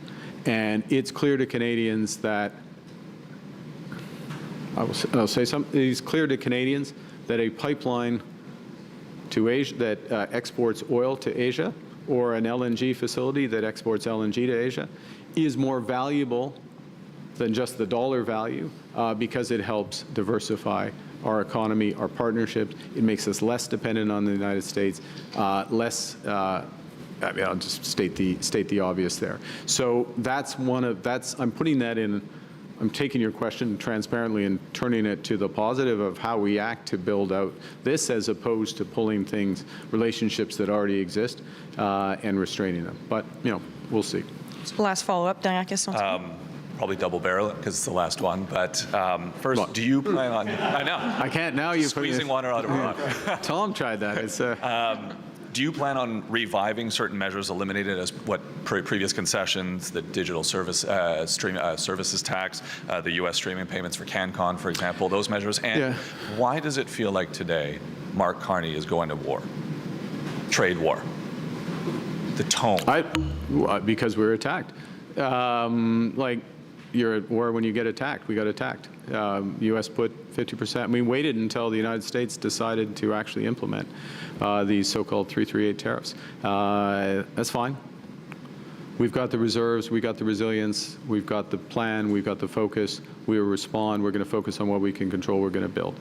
And it's clear to Canadians that, I'll say something, it's clear to Canadians that a pipeline to Asia that exports oil to Asia, or an LNG facility that exports LNG to Asia, is more valuable than just the dollar value because it helps diversify our economy, our partnerships. It makes us less dependent on the United States, less. I mean, I'll just state the obvious there. So that's I'm putting that in. I'm taking your question transparently and turning it to the positive of how we act to build out this, as opposed to pulling relationships that already exist, and restraining them. But we'll see. Last follow-up. Dernière question. Probably double barrel it because it's the last one. But first, do you plan on? I know. I can't now. You're squeezing water out of a rock. Tom tried that. It's. Do you plan on reviving certain measures eliminated as what previous concessions, the digital services tax, the U.S. streaming payments for CanCon, for example, those measures? And why does it feel like today Mark Carney is going to war, trade war? The tone. Because we're attacked. Like, you're at war when you get attacked. We got attacked. U.S. put 50%. We waited until the United States decided to actually implement these so-called 338 tariffs. That's fine. We've got the reserves. We've got the resilience. We've got the plan. We've got the focus. We will respond. We're going to focus on what we can control. We're going to build.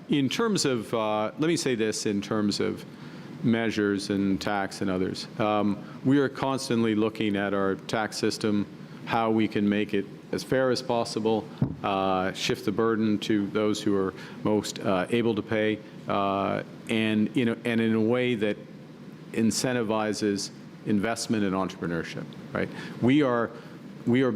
In terms of, let me say this in terms of measures and tax and others. We are constantly looking at our tax system, how we can make it as fair as possible, shift the burden to those who are most able to pay, and in a way that incentivizes investment and entrepreneurship. Right? We are we are,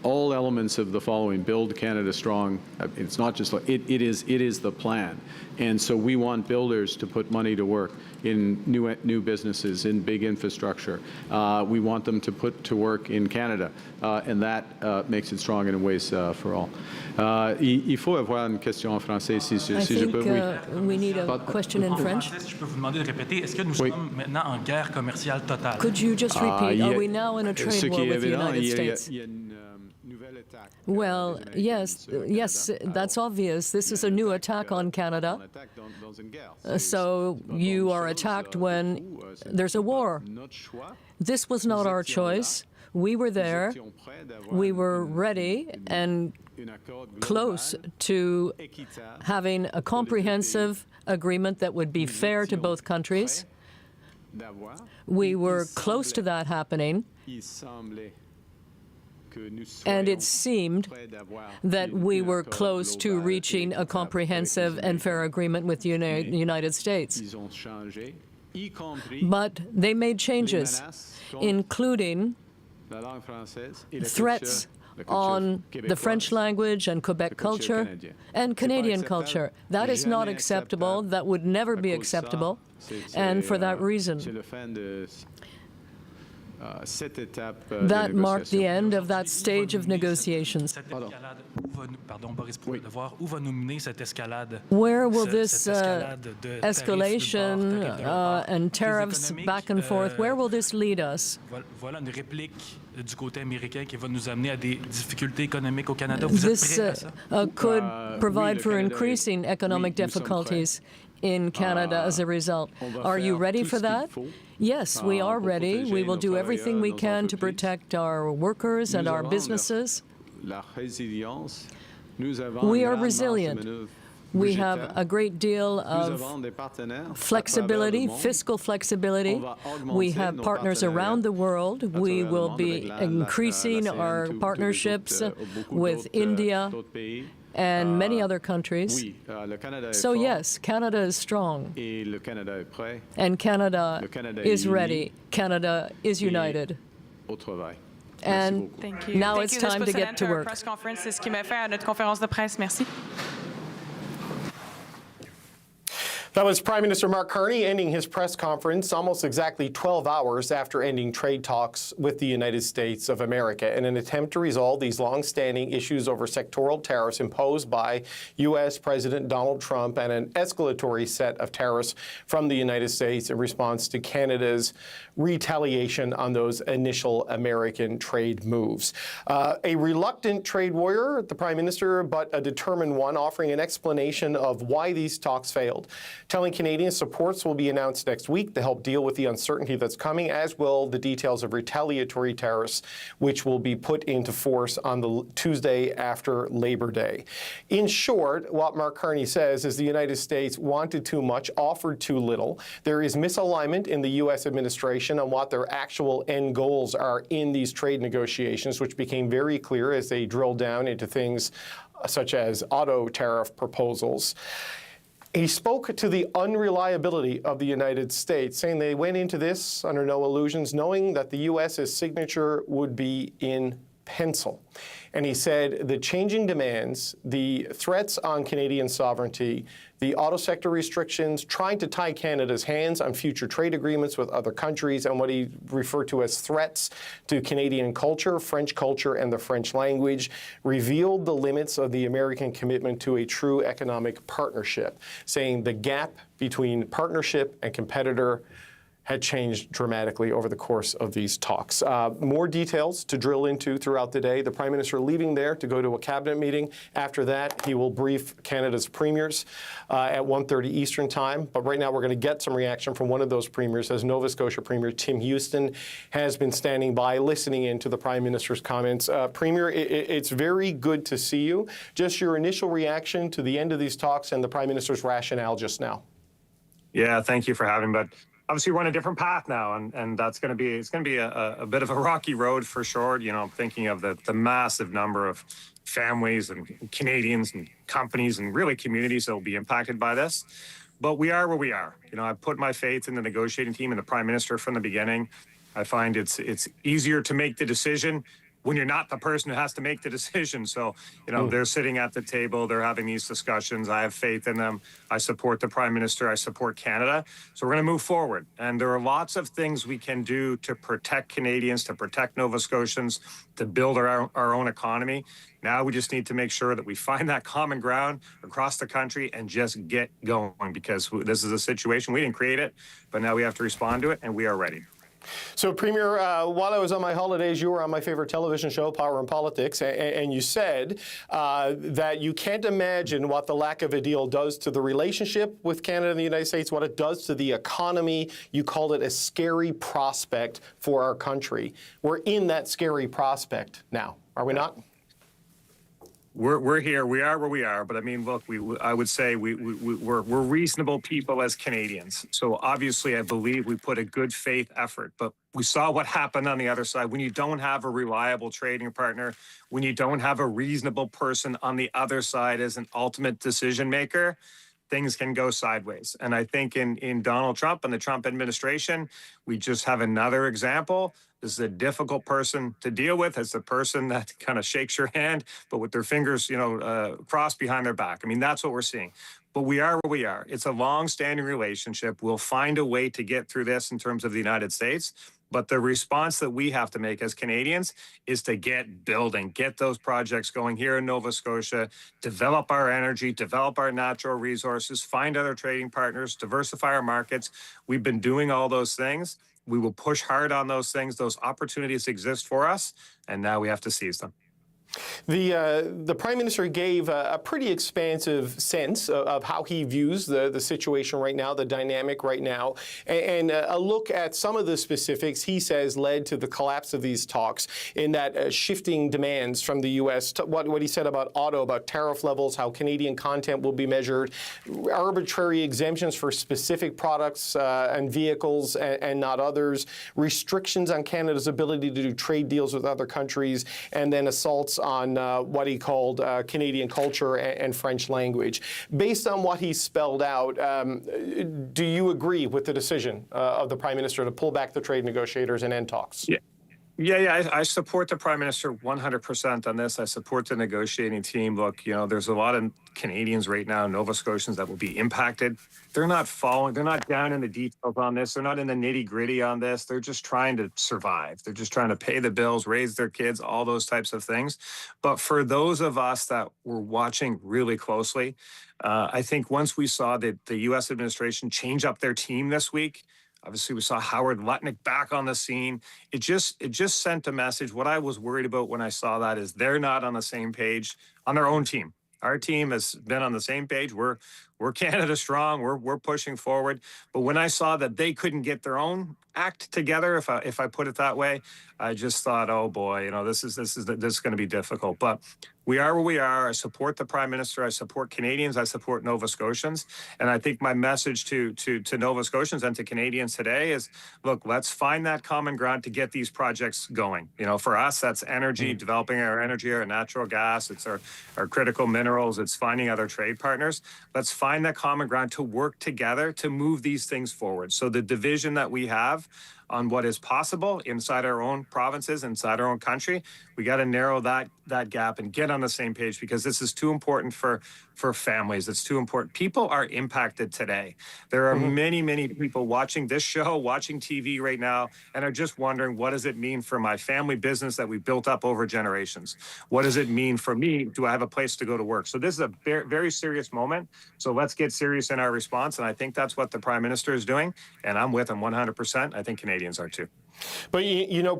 all elements of the following: build Canada strong. It's not just like it is the plan, and so we want builders to put money to work in new businesses, in big infrastructure. We want them to put to work in Canada, and that makes it strong in ways for all. Il faut avoir une question en français si je peux. We need a question in French. Je peux vous demander de répéter. Est-ce que nous sommes maintenant en guerre commerciale totale? Could you just repeat? Are we now in a trade war with the United States? Well, yes, that's obvious. This is a new attack on Canada. So you are attacked when there's a war. This was not our choice. We were there. We were ready and close to having a comprehensive agreement that would be fair to both countries. We were close to that happening. And it seemed that we were close to reaching a comprehensive and fair agreement with the United States. But they made changes, including threats on the French language and Quebec culture and Canadian culture. That is not acceptable. That would never be acceptable. And for that reason, that marked the end of that stage of negotiations. Where will this escalation and tariffs back and forth, where will this lead us? Du côté américain qui va nous amener à des difficultés économiques au Canada. Vous êtes prêts à ça? This could provide for increasing economic difficulties in Canada as a result. Are you ready for that? Yes, we are ready. We will do everything we can to protect our workers and our businesses. We are resilient. We have a great deal of flexibility, fiscal flexibility. We have partners around the world. We will be increasing our partnerships with India and many other countries. So yes, Canada is strong. And Canada is ready. Canada is united. And now it's time to get to work. Press conference, c'est ce qui m'a fait à notre conférence de presse. Merci. That was Prime Minister Mark Carney ending his press conference almost exactly 12 hours after ending trade talks with the United States of America in an attempt to resolve these long-standing issues over sectoral tariffs imposed by U.S. President Donald Trump and an escalatory set of tariffs from the United States in response to Canada's retaliation on those initial American trade moves. A reluctant trade warrior, the Prime Minister, but a determined one, offering an explanation of why these talks failed, telling Canadians supports will be announced next week to help deal with the uncertainty that's coming, as will the details of retaliatory tariffs, which will be put into force on the Tuesday after Labor Day. In short, what Mark Carney says is the United States wanted too much, offered too little. There is misalignment in the U.S. administration on what their actual end goals are in these trade negotiations, which became very clear as they drilled down into things such as auto tariff proposals. He spoke to the unreliability of the United States, saying they went into this under no illusions, knowing that the U.S.'s signature would be in pencil. And he said the changing demands, the threats on Canadian sovereignty, the auto sector restrictions, trying to tie Canada's hands on future trade agreements with other countries, and what he referred to as threats to Canadian culture, French culture, and the French language, revealed the limits of the American commitment to a true economic partnership, saying the gap between partnership and competitor had changed dramatically over the course of these talks. More details to drill into throughout the day. The Prime Minister leaving there to go to a cabinet meeting. After that, he will brief Canada's premiers at 1:30 Eastern Time. But right now, we're going to get some reaction from one of those premiers, as Nova Scotia Premier Tim Houston has been standing by, listening in to the Prime Minister's comments. Premier, it's very good to see you. Just your initial reaction to the end of these talks and the Prime Minister's rationale just now. Yeah, thank you for having me. But obviously, we're on a different path now, and that's going to be a bit of a rocky road for sure. You know, thinking of the massive number of families and Canadians and companies and really communities that will be impacted by this. But we are where we are. You know, I've put my faith in the negotiating team and the Prime Minister from the beginning. I find it's easier to make the decision when you're not the person who has to make the decision. So, you know, they're sitting at the table, they're having these discussions. I have faith in them. I support the Prime Minister. I support Canada. So we're going to move forward. And there are lots of things we can do to protect Canadians, to protect Nova Scotians, to build our own economy. Now we just need to make sure that we find that common ground across the country and just get going, because this is a situation, we didn't create it, but now we have to respond to it, and we are ready. So, Premier, while I was on my holidays, you were on my favorite television show, Power and Politics, and you said that you can't imagine what the lack of a deal does to the relationship with Canada and the United States, what it does to the economy. You called it a scary prospect for our country. We're in that scary prospect now, are we not? We're here. We are where we are. But I mean, look, I would say we're reasonable people as Canadians. So obviously, I believe we put a good faith effort. But we saw what happened on the other side. When you don't have a reliable trading partner, when you don't have a reasonable person on the other side as an ultimate decision maker, things can go sideways. And I think in Donald Trump and the Trump administration, we just have another example. This is a difficult person to deal with. It's the person that kind of shakes your hand, but with their fingers, crossed behind their back. I mean, that's what we're seeing. But we are where we are. It's a long-standing relationship. We'll find a way to get through this in terms of the United States. But the response that we have to make as Canadians is to get building, get those projects going here in Nova Scotia, develop our energy, develop our natural resources, find other trading partners, diversify our markets. We've been doing all those things. We will push hard on those things. Those opportunities exist for us, and now we have to seize them. The Prime Minister gave a pretty expansive sense of how he views the situation right now, the dynamic right now, and a look at some of the specifics he says led to the collapse of these talks in that shifting demands from the U.S., what he said about auto, about tariff levels, how Canadian content will be measured, arbitrary exemptions for specific products and vehicles and not others, restrictions on Canada's ability to do trade deals with other countries, and then assaults on what he called Canadian culture and French language. Based on what he spelled out, do you agree with the decision of the Prime Minister to pull back the trade negotiators and end talks? Yeah, I support the Prime Minister 100% on this. I support the negotiating team. Look, there's a lot of Canadians right now, Nova Scotians, that will be impacted. They're not down in the details on this. They're not in the nitty-gritty on this. They're just trying to survive. They're just trying to pay the bills, raise their kids, all those types of things. But for those of us that were watching really closely, I think once we saw the U.S. administration change up their team this week, obviously, we saw Howard Lutnick back on the scene. It just sent a message. What I was worried about when I saw that is they're not on the same page on their own team. Our team has been on the same page. We're Canada strong. We're pushing forward. But when I saw that they couldn't get their own act together, if I put it that way, I just thought, oh boy, this is going to be difficult. But we are where we are. I support the Prime Minister. I support Canadians. I support Nova Scotians. And I think my message to Nova Scotians and to Canadians today is, look, let's find that common ground to get these projects going. For us, that's energy, developing our energy, our natural gas. It's our critical minerals. It's finding other trade partners. Let's find that common ground to work together to move these things forward. So the division that we have on what is possible inside our own provinces, inside our own country, we got to narrow that gap and get on the same page, because this is too important for families. It's too important. People are impacted today. There are many, many people watching this show, watching TV right now, and are just wondering, what does it mean for my family business that we built up over generations? What does it mean for me? Do I have a place to go to work? So this is a very, very serious moment. So let's get serious in our response. And I think that's what the Prime Minister is doing. And I'm with him 100%. I think Canadians are too. But,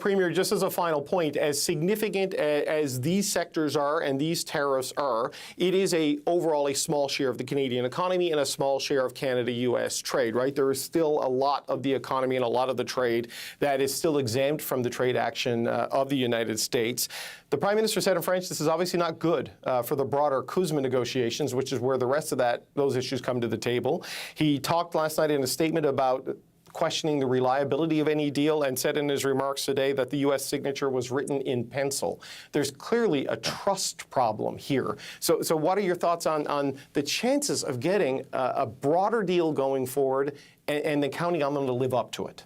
Premier, just as a final point, as significant as these sectors are and these tariffs are, it is overall a small share of the Canadian economy and a small share of Canada-U.S. trade, right? There is still a lot of the economy and a lot of the trade that is still exempt from the trade action of the United States. The Prime Minister said in French, this is obviously not good for the broader CUSMA negotiations, which is where the rest of those issues come to the table. He talked last night in a statement about questioning the reliability of any deal and said in his remarks today that the U.S. signature was written in pencil. There's clearly a trust problem here. So what are your thoughts on the chances of getting a broader deal going forward and then counting on them to live up to it?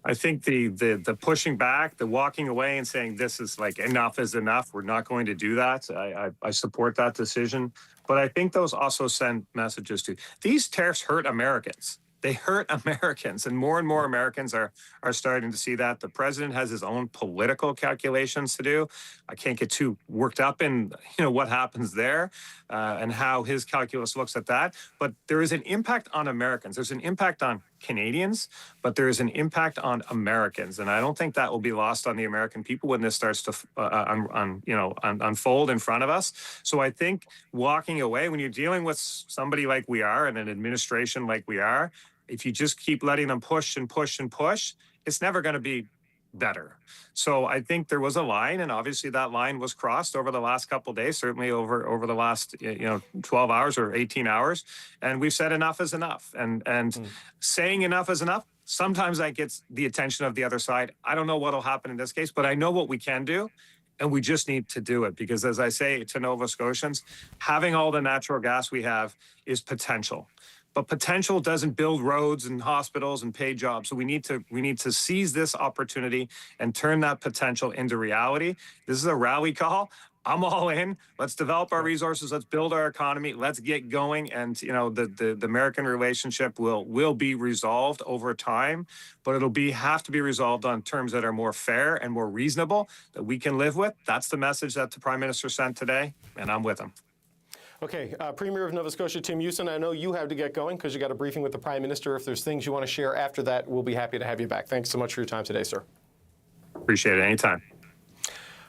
I think the pushing back, the walking away and saying this is like enough is enough. We're not going to do that. I support that decision. But I think those also send messages to these tariffs hurt Americans. They hurt Americans, and more Americans are starting to see that. The president has his own political calculations to do. I can't get too worked up in what happens there and how his calculus looks at that. But there is an impact on Americans. There's an impact on Canadians, but there is an impact on Americans, and I don't think that will be lost on the American people when this starts to unfold in front of us. So I think walking away when you're dealing with somebody like we are and an administration like we are, if you just keep letting them push and push and push, it's never going to be better. So I think there was a line, and obviously that line was crossed over the last couple of days, certainly over the last 12 hours or 18 hours, and we've said enough is enough. And saying enough is enough, sometimes that gets the attention of the other side. I don't know what will happen in this case, but I know what we can do, and we just need to do it. Because as I say to Nova Scotians, having all the natural gas we have is potential. But potential doesn't build roads and hospitals and pay jobs. So we need to seize this opportunity and turn that potential into reality. This is a rally call. I'm all in. Let's develop our resources. Let's build our economy. Let's get going. And the American relationship will be resolved over time, but it'll have to be resolved on terms that are more fair and more reasonable that we can live with. That's the message that the Prime Minister sent today, and I'm with him. Okay, Premier of Nova Scotia, Tim Houston, I know you have to get going because you got a briefing with the Prime Minister. If there's things you want to share after that, we'll be happy to have you back. Thanks so much for your time today, sir. Appreciate it. Anytime.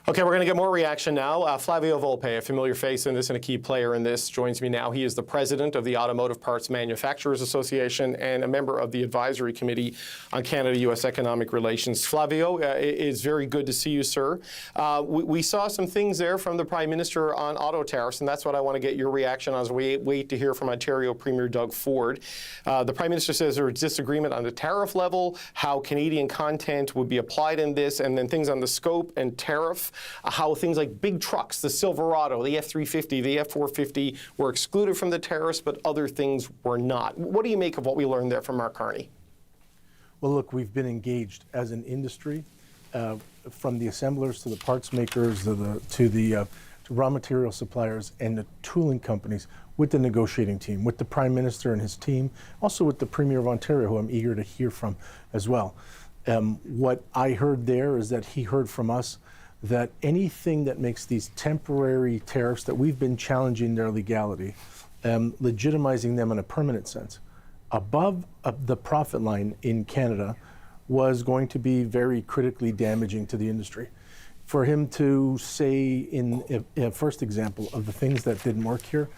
Okay, we're going to get more reaction now. Flavio Volpe, a familiar face in this and a key player in this, joins me now. He is the president of the Automotive Parts Manufacturers Association and a member of the Advisory Committee on Canada-U.S. Economic Relations. Flavio, it's very good to see you, sir. We saw some things there from the Prime Minister on auto tariffs, and that's what I want to get your reaction on as we wait to hear from Ontario Premier Doug Ford. The Prime Minister says there is disagreement on the tariff level, how Canadian content would be applied in this, and then things on the scope and tariff. How things like big trucks, the Silverado, the F-350, the F-450 were excluded from the tariffs, but other things were not. What do you make of what we learned there from Mark Carney? Well, look, we've been engaged as an industry, from the assemblers to the parts makers to the raw material suppliers and the tooling companies, with the negotiating team, with the Prime Minister and his team, also with the Premier of Ontario, who I'm eager to hear from as well. What I heard there is that he heard from us that anything that makes these temporary tariffs that we've been challenging their legality, legitimizing them in a permanent sense, above the profit line in Canada was going to be very critically damaging to the industry. For him to say in a first example of the things that didn't work here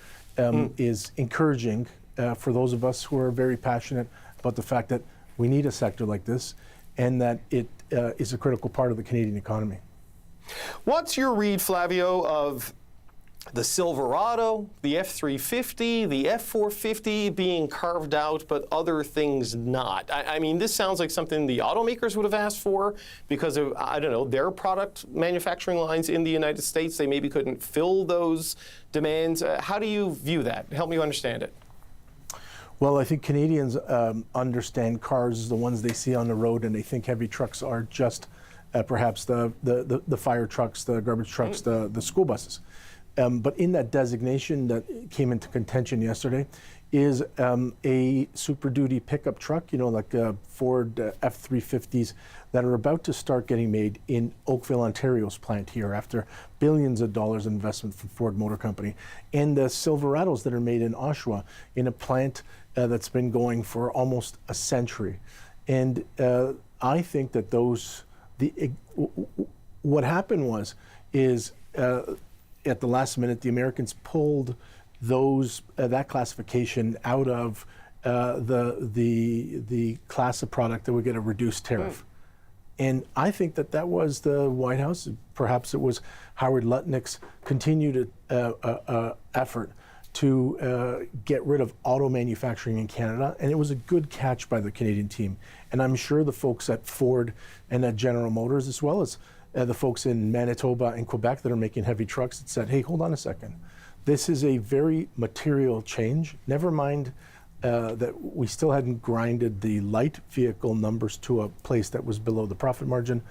is encouraging for those of us who are very passionate about the fact that we need a sector like this and that it is a critical part of the Canadian economy. What's your read, Flavio, of the Silverado, the F-350, the F-450 being carved out, but other things not? I mean, this sounds like something the automakers would have asked for because of, I don't know, their product manufacturing lines in the United States. They maybe couldn't fill those demands. How do you view that? Help me understand it. Well, I think Canadians understand cars, the ones they see on the road, and they think heavy trucks are just perhaps the fire trucks, the garbage trucks, the school buses. But in that designation that came into contention yesterday is a Super Duty pickup truck, like Ford F-350s that are about to start getting made in Oakville, Ontario's plant here after billions of dollars in investment from Ford Motor Company, and the Silverados that are made in Oshawa in a plant that's been going for almost a century. And I think that what happened is at the last minute, the Americans pulled that classification out of the class of product that would get a reduced tariff. And I think that was the White House, perhaps it was Howard Lutnick's continued effort to get rid of auto manufacturing in Canada, and it was a good catch by the Canadian team. And I'm sure the folks at Ford and at General Motors, as well as the folks in Manitoba and Quebec that are making heavy trucks, that said, hey, hold on a second. This is a very material change. Never mind that we still hadn't grinded the light vehicle numbers to a place that was below the profit margin.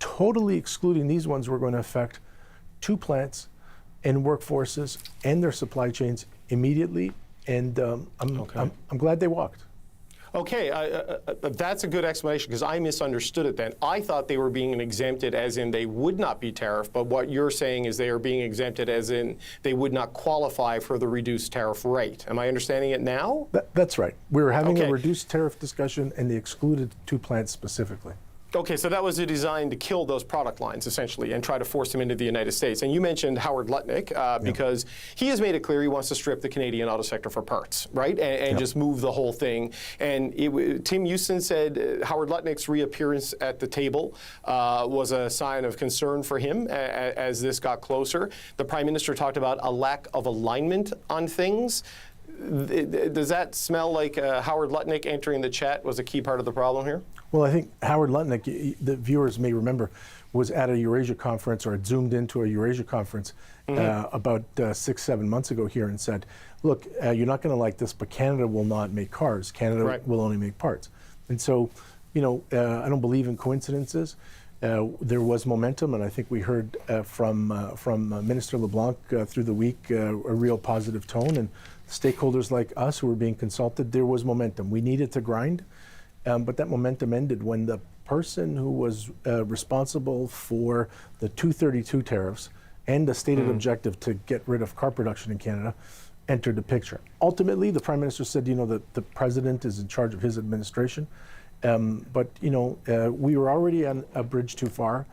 Totally excluding these ones were going to affect 2 plants and workforces and their supply chains immediately. And I'm glad they walked. Okay, that's a good explanation because I misunderstood it then. I thought they were being exempted as in they would not be tariff, but what you're saying is they are being exempted as in they would not qualify for the reduced tariff rate. Am I understanding it now? That's right. We were having a reduced tariff discussion and they excluded 2 plants specifically. Okay, so that was a design to kill those product lines, essentially, and try to force them into the United States. And you mentioned Howard Lutnick, because he has made it clear he wants to strip the Canadian auto sector for parts, right? And just move the whole thing. And Tim Houston said Howard Lutnick's reappearance at the table was a sign of concern for him as this got closer. The Prime Minister talked about a lack of alignment on things. Does that smell like Howard Lutnick entering the chat was a key part of the problem here? Well, I think Howard Lutnick, the viewers may remember, was at a Eurasia conference or had zoomed into a Eurasia conference about 6-7 months ago here and said, look, you're not going to like this, but Canada will not make cars. Canada will only make parts. And so, I don't believe in coincidences. There was momentum, and I think we heard from Minister LeBlanc through the week a real positive tone. And stakeholders like us who were being consulted, there was momentum. We needed to grind, but that momentum ended when the person who was responsible for the 232 tariffs and the stated objective to get rid of car production in Canada entered the picture. Ultimately, the Prime Minister said, that the President is in charge of his administration. But we were already on a bridge too far,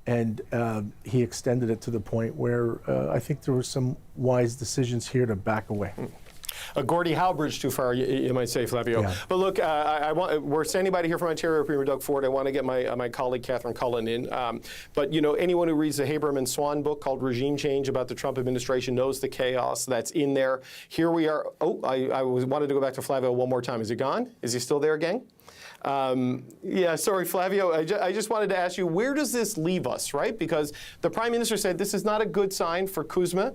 and he extended it to the point where I think there were some wise decisions here to back away. Gordie Howe bridge too far, you might say, Flavio. Yeah. But look, we're standing by to hear from Ontario Premier Doug Ford. I want to get my colleague Catherine Cullen in. But anyone who reads the Haberman Swan book called Regime Change about the Trump administration knows the chaos that's in there. Here we are. Oh, I wanted to go back to Flavio one more time. Is he gone? Is he still there, gang? Yeah, sorry, Flavio. I just wanted to ask you, where does this leave us, right? Because the Prime Minister said this is not a good sign for CUSMA.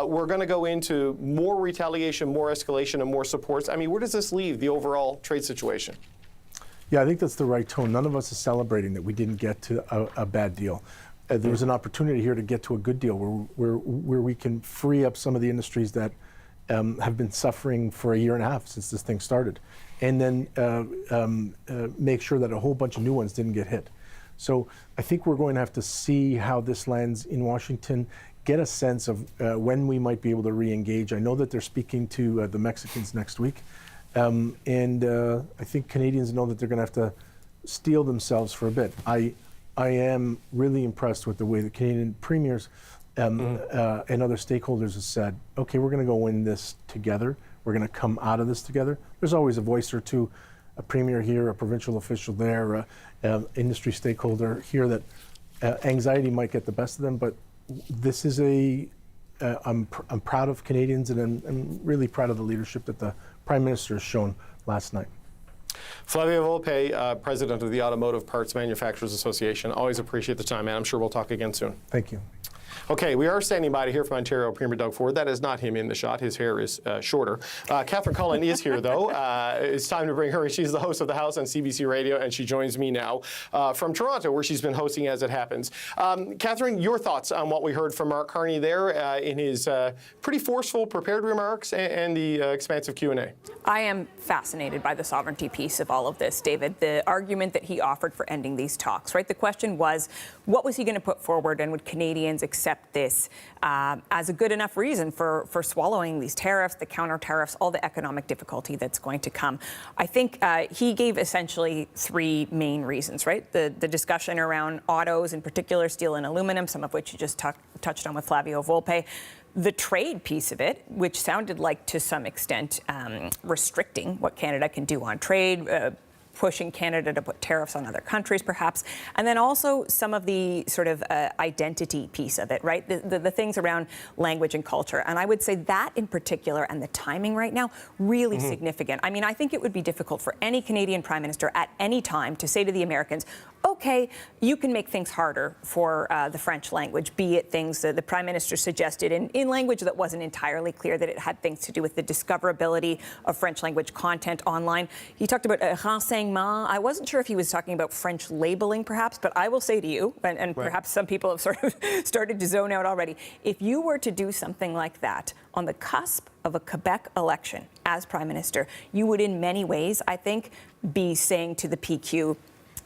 We're going to go into more retaliation, more escalation, and more supports. I mean, where does this leave the overall trade situation? Yeah, I think that's the right tone. None of us is celebrating that we didn't get to a bad deal. There was an opportunity here to get to a good deal where we can free up some of the industries that have been suffering for 1.5 years since this thing started, and then make sure that a whole bunch of new ones didn't get hit. So I think we're going to have to see how this lands in Washington, get a sense of when we might be able to re-engage. I know that they're speaking to the Mexicans next week, and I think Canadians know that they're going to have to steel themselves for a bit. I am really impressed with the way the Canadian premiers and other stakeholders have said, okay, we're going to go in this together. We're going to come out of this together. There's always a voice or two, a premier here, a provincial official there, industry stakeholder here, that anxiety might get the best of them. But this is I'm proud of Canadians, and I'm really proud of the leadership that the Prime Minister has shown last night. Flavio Volpe, President of the Automotive Parts Manufacturers Association. Always appreciate the time, man. I'm sure we'll talk again soon. Thank you. Okay, we are standing by to hear from Ontario Premier Doug Ford. That is not him in the shot. His hair is shorter. Catherine Cullen is here, though. It's time to bring her. She's the host of The House on CBC Radio, and she joins me now from Toronto, where she's been hosting As It Happens. Catherine, your thoughts on what we heard from Mark Carney there in his pretty forceful, prepared remarks and the expansive Q&A? I am fascinated by the sovereignty piece of all of this, David. The argument that he offered for ending these talks, right? The question was, what was he going to put forward, and would Canadians accept this as a good enough reason for swallowing these tariffs, the counter tariffs, all the economic difficulty that's going to come? I think he gave essentially 3 main reasons, right? The discussion around autos, in particular steel and aluminum, some of which you just touched on with Flavio Volpe. The trade piece of it, which sounded like to some extent restricting what Canada can do on trade, pushing Canada to put tariffs on other countries, perhaps. And then also some of the sort of identity piece of it, right? The things around language and culture. And I would say that in particular, and the timing right now, really significant. I mean, I think it would be difficult for any Canadian Prime Minister at any time to say to the Americans, okay, you can make things harder for the French language, be it things that the Prime Minister suggested in language that wasn't entirely clear, that it had things to do with the discoverability of French language content online. He talked about renseignement. I wasn't sure if he was talking about French labeling, perhaps, but I will say to you, and perhaps some people have sort of started to zone out already, if you were to do something like that on the cusp of a Quebec election as Prime Minister, you would in many ways, I think, be saying to the PQ,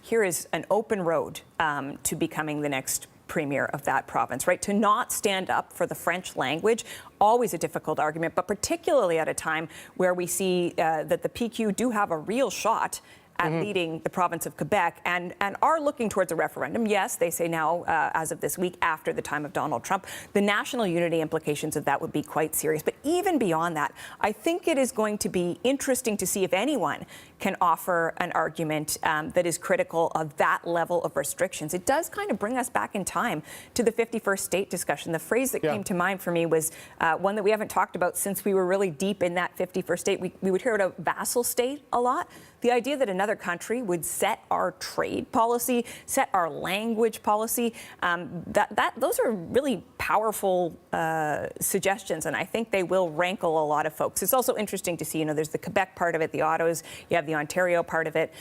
here is an open road to becoming the next premier of that province, right? To not stand up for the French language, always a difficult argument, but particularly at a time where we see that the PQ do have a real shot at leading the province of Quebec and are looking towards a referendum. Yes, they say now, as of this week, after the time of Donald Trump, the national unity implications of that would be quite serious. But even beyond that, I think it is going to be interesting to see if anyone can offer an argument that is critical of that level of restrictions. It does kind of bring us back in time to the 51st state discussion. The phrase that came to mind for me was one that we haven't talked about since we were really deep in that 51st state. We would hear about a vassal state a lot. The idea that another country would set our trade policy, set our language policy, those are really powerful suggestions, and I think they will rankle a lot of folks. It's also interesting to see, there's the Quebec part of it, the autos, you have the Ontario part of it.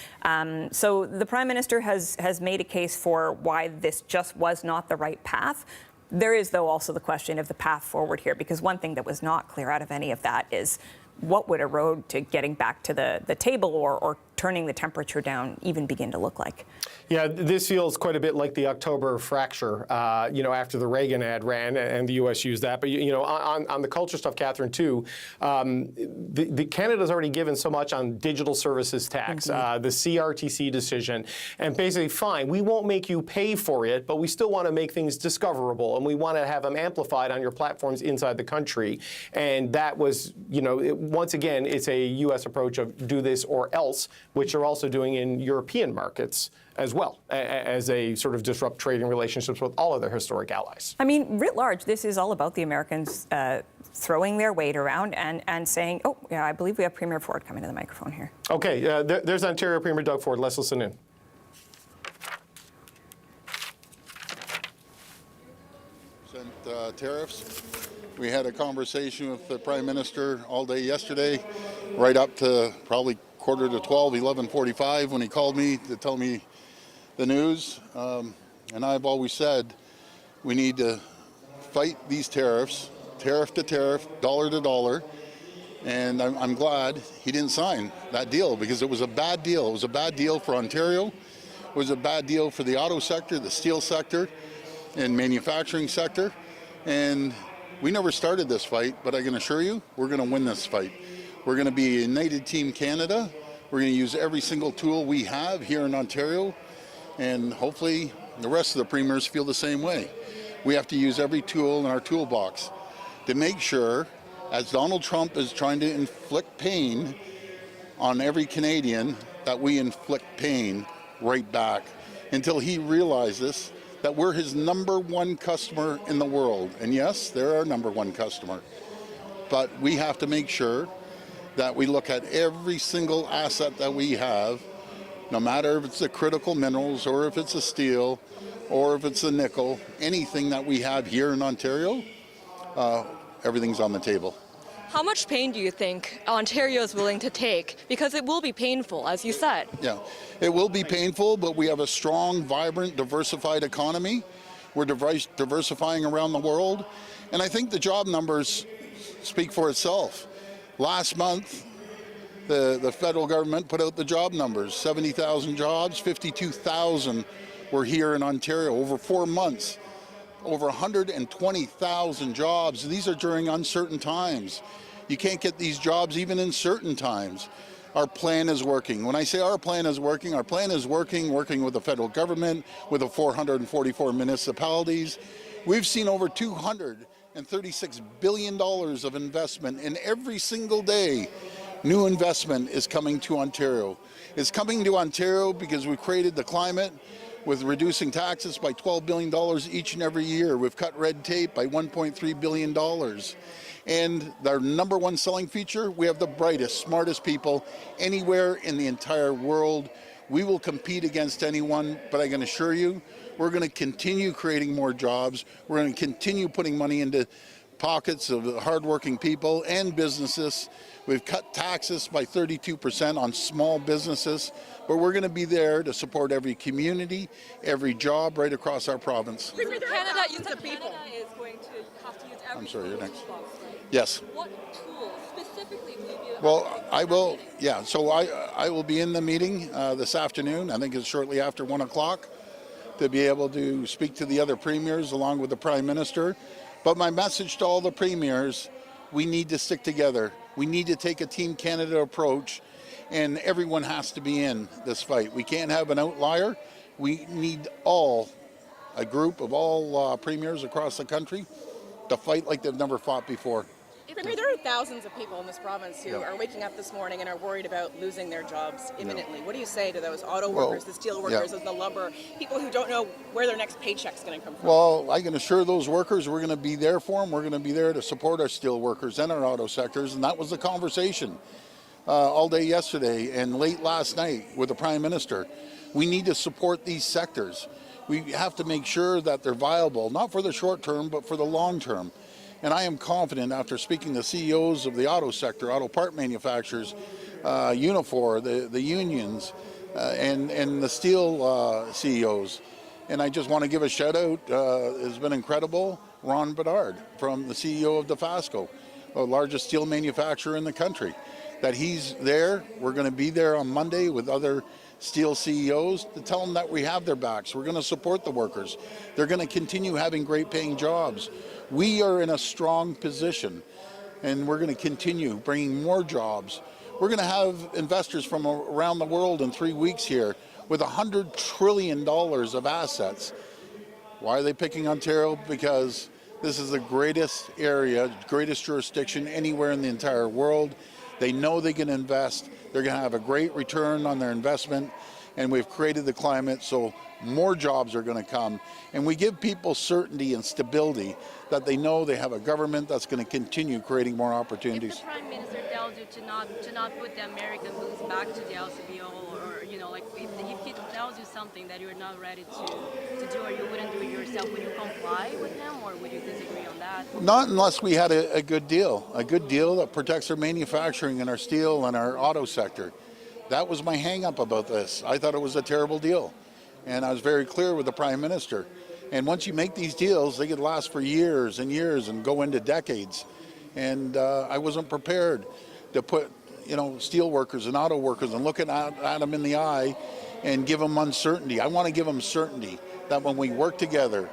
So the Prime Minister has made a case for why this just was not the right path. There is, though, also the question of the path forward here, because one thing that was not clear out of any of that is what would a road to getting back to the table or turning the temperature down even begin to look like? Yeah, this feels quite a bit like the October fracture, after the Reagan ad ran and the U.S. used that. But, on the culture stuff, Catherine, too, Canada's already given so much on digital services tax, the CRTC decision, and basically, fine, we won't make you pay for it, but we still want to make things discoverable, and we want to have them amplified on your platforms inside the country. And that was, once again, it's a U.S. approach of do this or else, which are also doing in European markets as well, as they sort of disrupt trading relationships with all of their historic allies. I mean, writ large, this is all about the Americans throwing their weight around and saying, oh, yeah, I believe we have Premier Ford coming to the microphone here. Okay, there's Ontario Premier Doug Ford. Let's listen in. Tariffs. We had a conversation with the Prime Minister all day yesterday, right up to probably quarter to 12, 11:45 when he called me to tell me the news. And I've always said we need to fight these tariffs, tariff to tariff, dollar to dollar. And I'm glad he didn't sign that deal because it was a bad deal. It was a bad deal for Ontario. It was a bad deal for the auto sector, the steel sector, and manufacturing sector. And we never started this fight, but I can assure you, we're going to win this fight. We're going to be a United Team Canada. We're going to use every single tool we have here in Ontario, and hopefully the rest of the premiers feel the same way. We have to use every tool in our toolbox to make sure, as Donald Trump is trying to inflict pain on every Canadian, that we inflict pain right back until he realizes that we're his #1 customer in the world. And yes, they're our #1 customer. But we have to make sure that we look at every single asset that we have, no matter if it's the critical minerals or if it's the steel or if it's the nickel, anything that we have here in Ontario, everything's on the table. How much pain do you think Ontario is willing to take? Because it will be painful, as you said. Yeah, it will be painful, but we have a strong, vibrant, diversified economy. We're diversifying around the world. And I think the job numbers speak for itself. Last month, the federal government put out the job numbers. 70,000 jobs, 52,000 were here in Ontario over 4 months. Over 120,000 jobs. These are during uncertain times. You can't get these jobs even in certain times. Our plan is working. When I say our plan is working working with the federal government, with the 444 municipalities. We've seen over $236 billion of investment, and every single day, new investment is coming to Ontario. It's coming to Ontario because we created the climate with reducing taxes by $12 billion each and every year. We've cut red tape by $1.3 billion. And our #1 selling feature, we have the brightest, smartest people anywhere in the entire world. We will compete against anyone, but I can assure you, we're going to continue creating more jobs. We're going to continue putting money into pockets of hardworking people and businesses. We've cut taxes by 32% on small businesses, but we're going to be there to support every community, every job right across our province. Canada, you said Canada is going to have to use every I'm sorry, you're next. toolbox, right? Yes. What tools specifically will you be? Well, I will, yeah, so I will be in the meeting this afternoon. I think it's shortly after 1 o'clock to be able to speak to the other premiers along with the Prime Minister. But my message to all the premiers, we need to stick together. We need to take a Team Canada approach, and everyone has to be in this fight. We can't have an outlier. We need a group of all premiers across the country to fight like they've never fought before. Premier, there are thousands of people in this province who are waking up this morning and are worried about losing their jobs imminently. What do you say to those auto workers, the steel workers, and the lumber, people who don't know where their next paycheck's going to come from? Well, I can assure those workers we're going to be there for them. We're going to be there to support our steel workers and our auto sectors, and that was the conversation all day yesterday and late last night with the Prime Minister. We need to support these sectors. We have to make sure that they're viable, not for the short term, but for the long term. And I am confident after speaking to CEOs of the auto sector, auto part manufacturers, Unifor, the unions, and the steel CEOs. And I just want to give a shout out, it's been incredible, Ron Bedard from the CEO of Dofasco, the largest steel manufacturer in the country, that he's there. We're going to be there on Monday with other steel CEOs to tell them that we have their backs. We're going to support the workers. They're going to continue having great paying jobs. We are in a strong position, and we're going to continue bringing more jobs. We're going to have investors from around the world in 3 weeks here with $100 trillion of assets. Why are they picking Ontario? Because this is the greatest area, greatest jurisdiction anywhere in the entire world. They know they can invest. They're going to have a great return on their investment, and we've created the climate so more jobs are going to come. And we give people certainty and stability that they know they have a government that's going to continue creating more opportunities. If the Prime Minister tells you to not put the American moves back to the LCBO, or like if he tells you something that you're not ready to do or you wouldn't do it yourself, would you comply with him or would you disagree on that? Not unless we had a good deal that protects our manufacturing and our steel and our auto sector. That was my hang-up about this. I thought it was a terrible deal. And I was very clear with the Prime Minister. And once you make these deals, they could last for years and years and go into decades. And I wasn't prepared to put, steel workers and auto workers and looking at them in the eye and give them uncertainty. I want to give them certainty that when we work together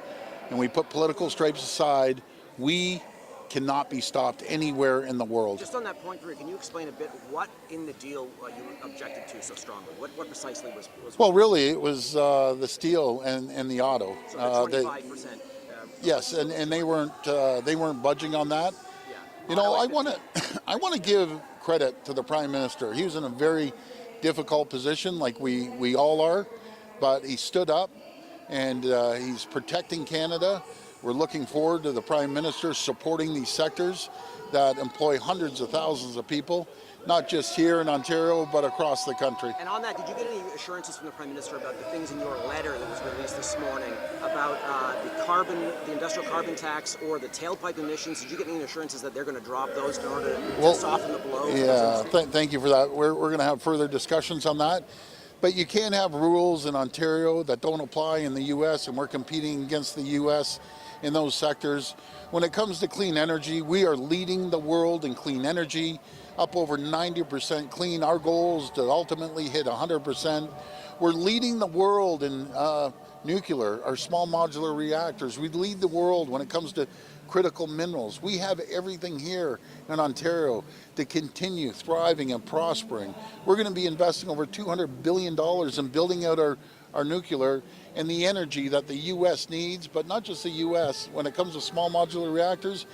and we put political stripes aside, we cannot be stopped anywhere in the world. Just on that point, Drew, can you explain a bit what in the deal you objected to so strongly? What precisely was Well, really, it was the steel and the auto. So the 25%. Yes, and they weren't budging on that. Yeah. I want to give credit to the Prime Minister. He was in a very difficult position, like we all are, but he stood up and he's protecting Canada. We're looking forward to the Prime Minister supporting these sectors that employ hundreds of thousands of people, not just here in Ontario, but across the country. And on that, did you get any assurances from the Prime Minister about the things in your letter that was released this morning about the industrial carbon tax or the tailpipe emissions? Did you get any assurances that they're going to drop those in order to soften the blow? Yeah, thank you for that. We're going to have further discussions on that. But you can't have rules in Ontario that don't apply in the U.S., and we're competing against the U.S. in those sectors. When it comes to clean energy, we are leading the world in clean energy, up over 90% clean. Our goal is to ultimately hit 100%. We're leading the world in nuclear, our small modular reactors. We lead the world when it comes to critical minerals. We have everything here in Ontario to continue thriving and prospering. We're going to be investing over $200 billion in building out our nuclear and the energy that the U.S. needs, but not just the U.S. When it comes to small modular reactors,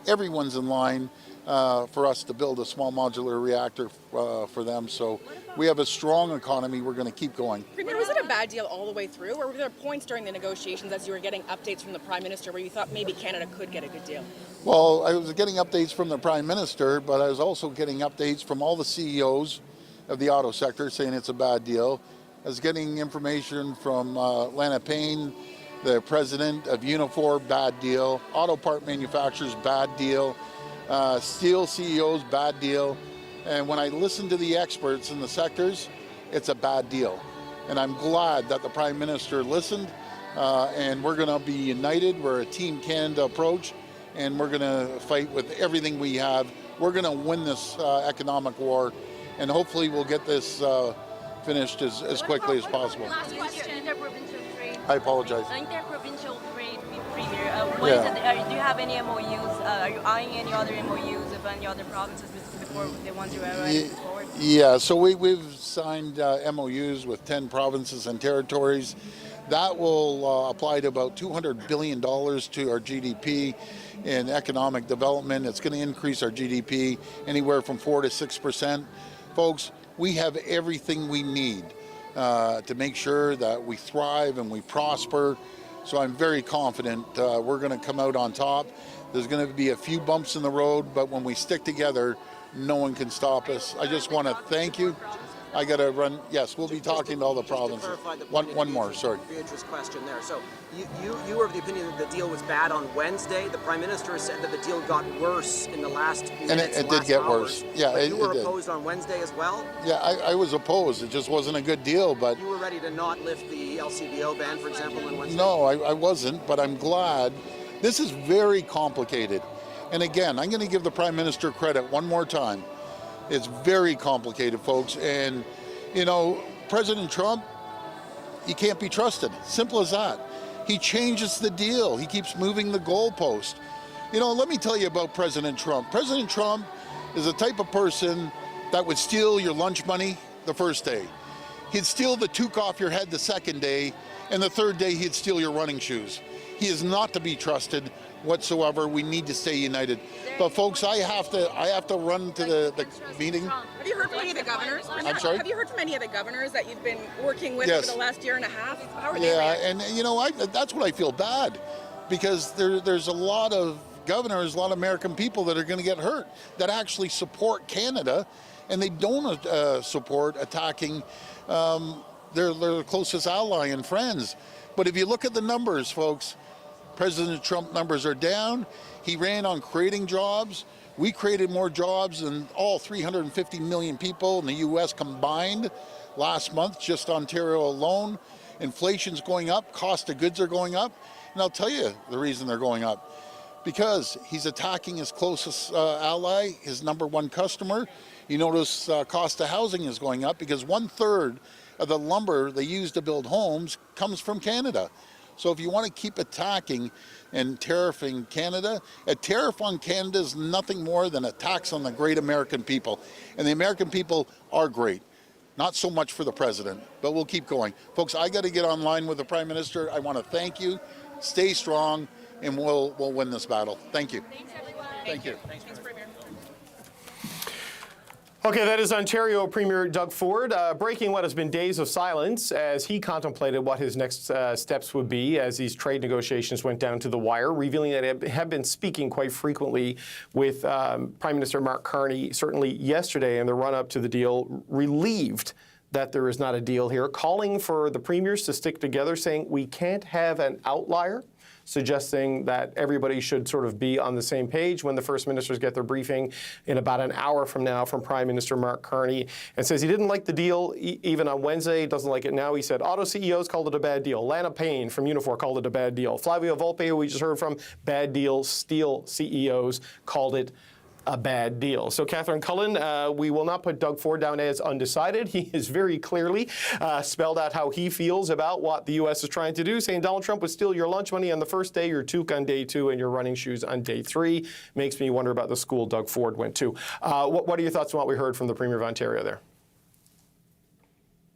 everyone's in line for us to build a small modular reactor for them. So we have a strong economy. We're going to keep going. Premier, was it a bad deal all the way through, or were there points during the negotiations as you were getting updates from the Prime Minister where you thought maybe Canada could get a good deal? Well, I was getting updates from the Prime Minister, but I was also getting updates from all the CEOs of the auto sector saying it's a bad deal. as getting information from Lana Payne, the president of Unifor, bad deal. Auto part manufacturers, bad deal. Steel CEOs, bad deal. And when I listen to the experts in the sectors, it's a bad deal. And I'm glad that the Prime Minister listened, and we're going to be united. We're a Team Canada approach, and we're going to fight with everything we have. We're going to win this economic war, and hopefully we'll get this finished as quickly as possible. Last question. Interprovincial trade. I apologize. Interprovincial trade with Premier. Do you have any MOUs? Are you eyeing any other MOUs with any other provinces before the ones you are already forward? Yeah, so we've signed MOUs with 10 provinces and territories. That will apply to about $200 billion to our GDP in economic development. It's going to increase our GDP anywhere from 4 to 6%. Folks, we have everything we need to make sure that we thrive and we prosper. So I'm very confident we're going to come out on top. There's going to be a few bumps in the road, but when we stick together, no one can stop us. I just want to thank you. I got to run. Yes, we'll be talking to all the provinces. One more, sorry. Beatrice's question there. So you were of the opinion that the deal was bad on Wednesday. The Prime Minister said that the deal got worse in the last minutes, and it did get worse. Yeah, but you were opposed on Wednesday as well? Yeah, I was opposed. It just wasn't a good deal. But you were ready to not lift the LCBO ban, for example, on Wednesday? No, I wasn't, but I'm glad. This is very complicated. And again, I'm going to give the Prime Minister credit one more time. It's very complicated, folks. And, you know, President Trump, he can't be trusted. Simple as that. He changes the deal. He keeps moving the goalpost. You know, let me tell you about President Trump. President Trump is the type of person that would steal your lunch money the first day. He'd steal the toque off your head the second day, and the third day he'd steal your running shoes. He is not to be trusted whatsoever. We need to stay united. But folks, I have to run to the meeting. Have you heard from any of the governors? I'm sorry? Have you heard from any of the governors that you've been working with Yes. over the last year and a half? How are they Yeah, reacting? and you know, that's what I feel bad, because there's a lot of governors, a lot of American people that are going to get hurt that actually support Canada, and they don't support attacking their closest ally and friends. But if you look at the numbers, folks, President Trump numbers are down. He ran on creating jobs. We created more jobs than all 350 million people in the U.S. combined last month, just Ontario alone. Inflation's going up, cost of goods are going up. And I'll tell you the reason they're going up. Because he's attacking his closest ally, his number one customer. You notice cost of housing is going up because 1/3 of the lumber they use to build homes comes from Canada. So if you want to keep attacking and tariffing Canada, a tariff on Canada is nothing more than a tax on the great American people. And the American people are great. Not so much for the president, but we'll keep going. Folks, I got to get online with the Prime Minister. I want to thank you. Stay strong, and we'll win this battle. Thank you. Thanks, everyone. Thank you. Thanks, Premier. Okay, that is Ontario Premier Doug Ford breaking what has been days of silence as he contemplated what his next steps would be as these trade negotiations went down to the wire, revealing that he had been speaking quite frequently with Prime Minister Mark Carney, certainly yesterday in the run-up to the deal, relieved that there is not a deal here, calling for the premiers to stick together, saying we can't have an outlier, suggesting that everybody should sort of be on the same page when the First Ministers get their briefing in about an hour from now from Prime Minister Mark Carney, and says he didn't like the deal even on Wednesday, doesn't like it now. He said auto CEOs called it a bad deal. Lana Payne from Unifor called it a bad deal. Flavio Volpe, who we just heard from, bad deal. Steel CEOs called it a bad deal. So, Catherine Cullen, we will not put Doug Ford down as undecided. He has very clearly spelled out how he feels about what the U.S. is trying to do, saying Donald Trump would steal your lunch money on the first day, your toque on day 2, and your running shoes on day 3. Makes me wonder about the school Doug Ford went to. What are your thoughts on what we heard from the Premier of Ontario there?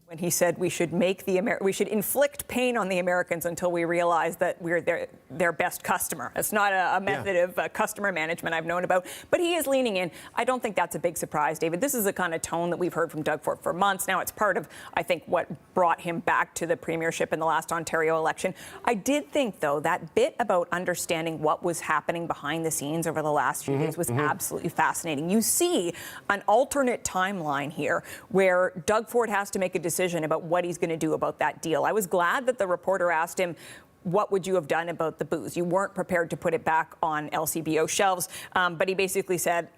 When he said we should we should inflict pain on the Americans until we realize that we're their best customer. It's not a method of customer management I've known about, but he is leaning in. I don't think that's a big surprise, David. This is the kind of tone that we've heard from Doug Ford for months now. It's part of, I think, what brought him back to the premiership in the last Ontario election. I did think, though, that bit about understanding what was happening behind the scenes over the last few days was absolutely fascinating. You see an alternate timeline here where Doug Ford has to make a decision decision about what he's going to do about that deal. I was glad that the reporter asked him, what would you have done about the booze? You weren't prepared to put it back on LCBO shelves, but he basically said,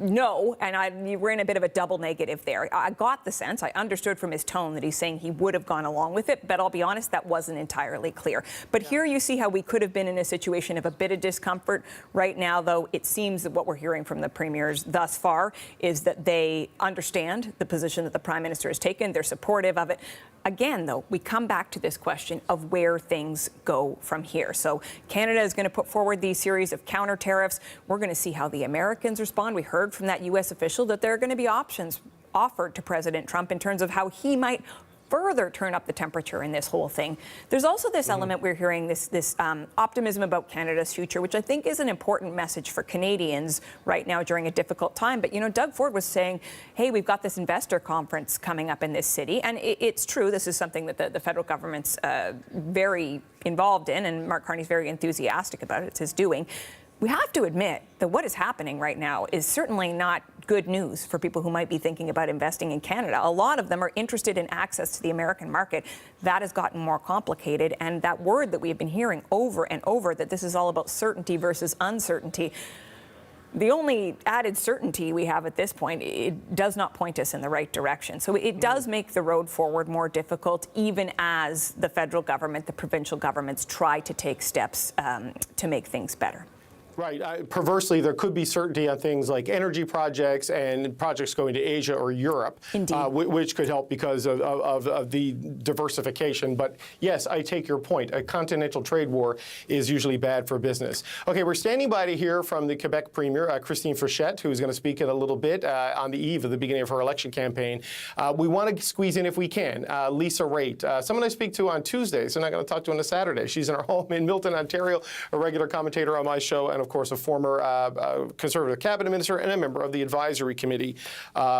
no, and you were in a bit of a double negative there. I got the sense, I understood from his tone that he's saying he would have gone along with it, but I'll be honest, that wasn't entirely clear. But here you see how we could have been in a situation of a bit of discomfort. Right now, though, it seems that what we're hearing from the premiers thus far is that they understand the position that the Prime Minister has taken. They're supportive of it. Again, though, we come back to this question of where things go from here. So Canada is going to put forward these series of counter tariffs. We're going to see how the Americans respond. We heard from that U.S. official that there are going to be options offered to President Trump in terms of how he might further turn up the temperature in this whole thing. There's also this element we're hearing, this optimism about Canada's future, which I think is an important message for Canadians right now during a difficult time. But, you know, Doug Ford was saying, hey, we've got this investor conference coming up in this city. And it's true, this is something that the federal government's very involved in, and Mark Carney's very enthusiastic about it. It's his doing. We have to admit that what is happening right now is certainly not good news for people who might be thinking about investing in Canada. A lot of them are interested in access to the American market. That has gotten more complicated. And that word that we have been hearing over and over, that this is all about certainty versus uncertainty, the only added certainty we have at this point, it does not point us in the right direction. So it does make the road forward more difficult, even as the federal government, the provincial governments try to take steps to make things better. Right. Perversely, there could be certainty on things like energy projects and projects going to Asia or Europe, which could help because of the diversification. But yes, I take your point. A continental trade war is usually bad for business. Okay, we're standing by to hear from the Quebec Premier, Christine Frechette, who's going to speak in a little bit on the eve of the beginning of her election campaign. We want to squeeze in, if we can, Lisa Raitt, someone I speak to on Tuesdays. I'm not going to talk to on a Saturday. She's in her home in Milton, Ontario, a regular commentator on my show, and of course, a former Conservative cabinet minister and a member of the advisory committee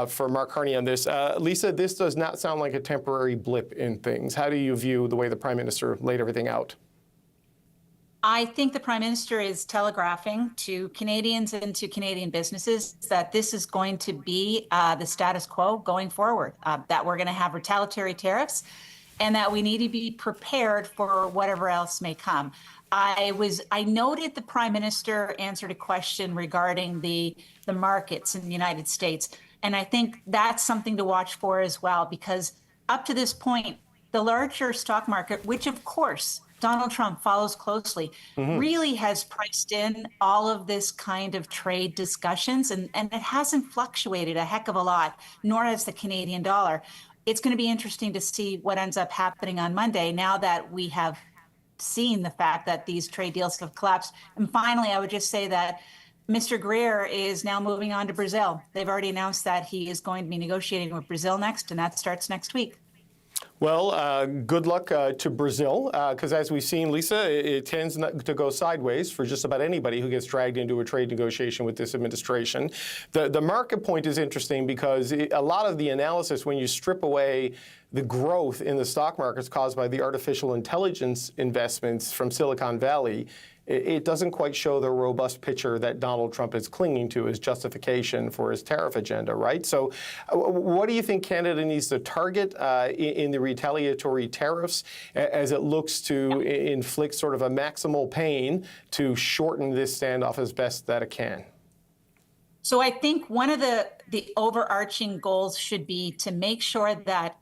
for Mark Carney on this. Lisa, this does not sound like a temporary blip in things. How do you view the way the Prime Minister laid everything out? I think the Prime Minister is telegraphing to Canadians and to Canadian businesses that this is going to be the status quo going forward, that we're going to have retaliatory tariffs and that we need to be prepared for whatever else may come. I noted the Prime Minister answered a question regarding the markets in the United States. And I think that's something to watch for as well, because up to this point, the larger stock market, which of course Donald Trump follows closely, really has priced in all of this kind of trade discussions, and it hasn't fluctuated a heck of a lot, nor has the Canadian dollar. It's going to be interesting to see what ends up happening on Monday now that we have seen the fact that these trade deals have collapsed. And finally, I would just say that Mr. Greer is now moving on to Brazil. They've already announced that he is going to be negotiating with Brazil next, and that starts next week. Well, good luck to Brazil, because as we've seen, Lisa, it tends not to go sideways for just about anybody who gets dragged into a trade negotiation with this administration. The market point is interesting because a lot of the analysis, when you strip away the growth in the stock markets caused by the artificial intelligence investments from Silicon Valley, it doesn't quite show the robust picture that Donald Trump is clinging to as justification for his tariff agenda, right? So what do you think Canada needs to target in the retaliatory tariffs as it looks to inflict sort of a maximal pain to shorten this standoff as best that it can? So I think one of the overarching goals should be to make sure that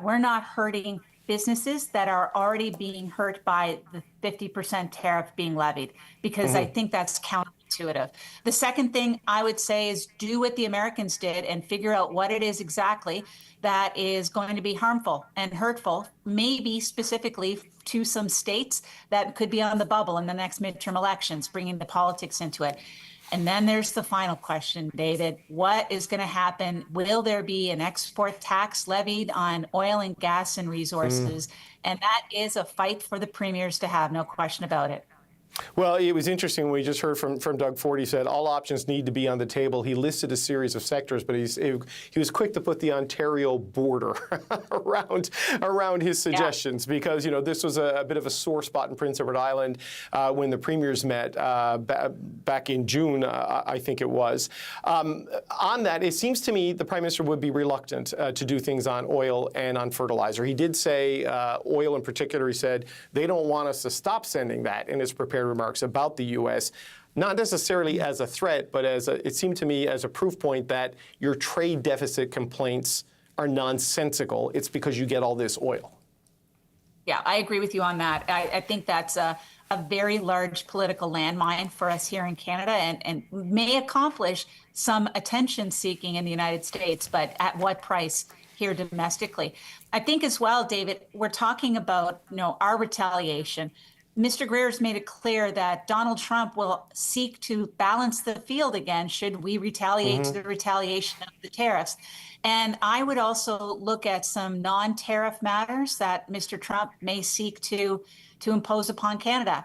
we're not hurting businesses that are already being hurt by the 50% tariff being levied, because I think that's counterintuitive. The second thing I would say is do what the Americans did and figure out what it is exactly that is going to be harmful and hurtful, maybe specifically to some states that could be on the bubble in the next midterm elections, bringing the politics into it. And then there's the final question, David. What is going to happen? Will there be an export tax levied on oil and gas and resources? And that is a fight for the premiers to have, no question about it. Well, it was interesting when we just heard from Doug Ford. He said all options need to be on the table. He listed a series of sectors, but he was quick to put the Ontario border around his suggestions because, you know, this was a bit of a sore spot in Prince Edward Island when the premiers met back in June, I think it was. On that, it seems to me the Prime Minister would be reluctant to do things on oil and on fertilizer. He did say oil in particular, he said, they don't want us to stop sending that in his prepared remarks about the U.S., not necessarily as a threat, but it seemed to me as a proof point that your trade deficit complaints are nonsensical. It's because you get all this oil. Yeah, I agree with you on that. I think that's a very large political landmine for us here in Canada and may accomplish some attention seeking in the United States, but at what price here domestically? I think as well, David, we're talking about, you know, our retaliation. Mr. Greer's made it clear that Donald Trump will seek to balance the field again should we retaliate to the retaliation of the tariffs. And I would also look at some non-tariff matters that Mr. Trump may seek to impose upon Canada.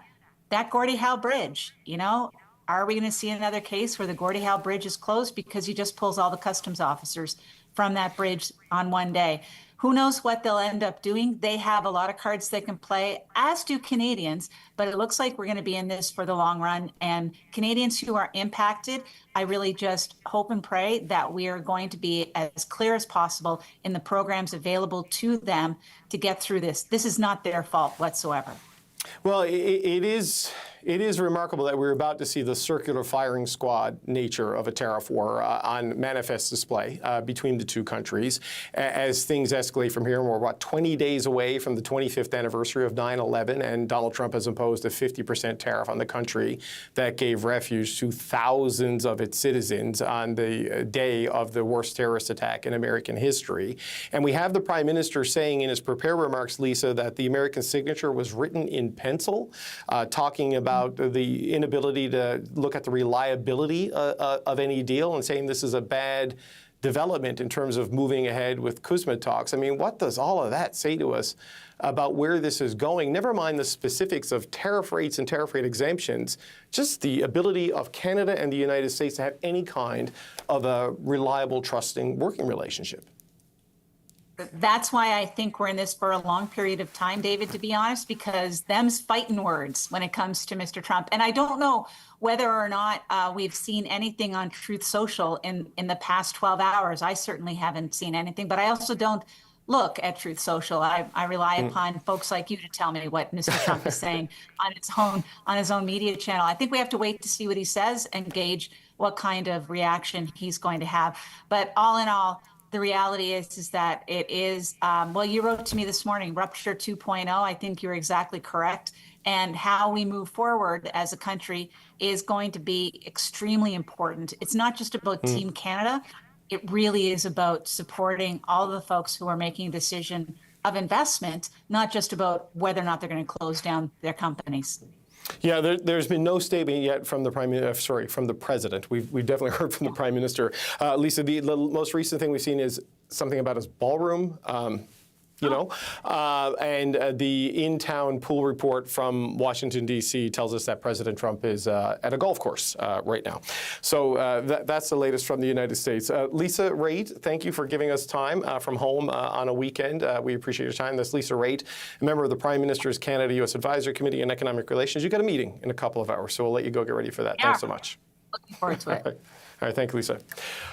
That Gordie Howe Bridge, you know, are we going to see another case where the Gordie Howe Bridge is closed because he just pulls all the customs officers from that bridge on one day? Who knows what they'll end up doing? They have a lot of cards they can play, as do Canadians, but it looks like we're going to be in this for the long run. And Canadians who are impacted, I really just hope and pray that we are going to be as clear as possible in the programs available to them to get through this. This is not their fault whatsoever. Well, it is remarkable that we're about to see the circular firing squad nature of a tariff war on manifest display between the two countries as things escalate from here. And we're, 20 days away from the 25th anniversary of 9/11, and Donald Trump has imposed a 50% tariff on the country that gave refuge to thousands of its citizens on the day of the worst terrorist attack in American history. And we have the Prime Minister saying in his prepared remarks, Lisa, that the American signature was written in pencil, talking about the inability to look at the reliability of any deal and saying this is a bad development in terms of moving ahead with CUSMA talks. I mean, what does all of that say to us about where this is going? Never mind the specifics of tariff rates and tariff rate exemptions, just the ability of Canada and the United States to have any kind of a reliable, trusting working relationship. That's why I think we're in this for a long period of time, David, to be honest, because them's fighting words when it comes to Mr. Trump. And I don't know whether or not we've seen anything on Truth Social in the past 12 hours. I certainly haven't seen anything, but I also don't look at Truth Social. I rely upon folks like you to tell me what Mr. Trump is saying on his own media channel. I think we have to wait to see what he says and gauge what kind of reaction he's going to have. But all in all, the reality is that it is, well, you wrote to me this morning, Rupture 2.0. I think you're exactly correct. And how we move forward as a country is going to be extremely important. It's not just about Team Canada. It really is about supporting all the folks who are making a decision of investment, not just about whether or not they're going to close down their companies. Yeah, there's been no statement yet from the from the president. We've definitely heard from the Prime Minister. Lisa, the most recent thing we've seen is something about his ballroom. And the in-town pool report from Washington, D.C. tells us that President Trump is at a golf course right now. So that's the latest from the United States. Lisa Raitt, thank you for giving us time from home on a weekend. We appreciate your time. That's Lisa Raitt, a member of the Prime Minister's Canada-U.S. Advisory Committee on Economic Relations. You've got a meeting in a couple of hours, so we'll let you go get ready for that. Yeah. Thanks so much. Looking forward to it. All right, thank you, Lisa.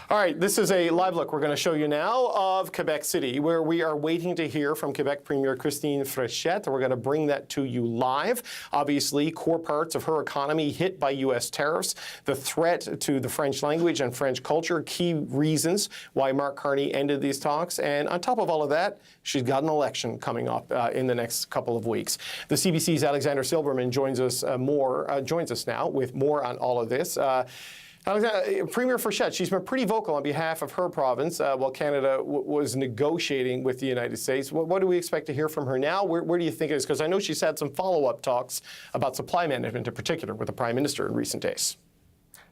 All right, this is a live look we're going to show you now of Quebec City, where we are waiting to hear from Quebec Premier Christine Fréchette. We're going to bring that to you live. Obviously, core parts of her economy hit by U.S. tariffs, the threat to the French language and French culture, key reasons why Mark Carney ended these talks. And on top of all of that, she's got an election coming up in the next couple of weeks. The CBC's Alexander Silberman joins us now with more on all of this. Premier Fréchette, she's been pretty vocal on behalf of her province while Canada was negotiating with the United States. What do we expect to hear from her now? Where do you think it is? Because I know she's had some follow-up talks about supply management in particular with the Prime Minister in recent days.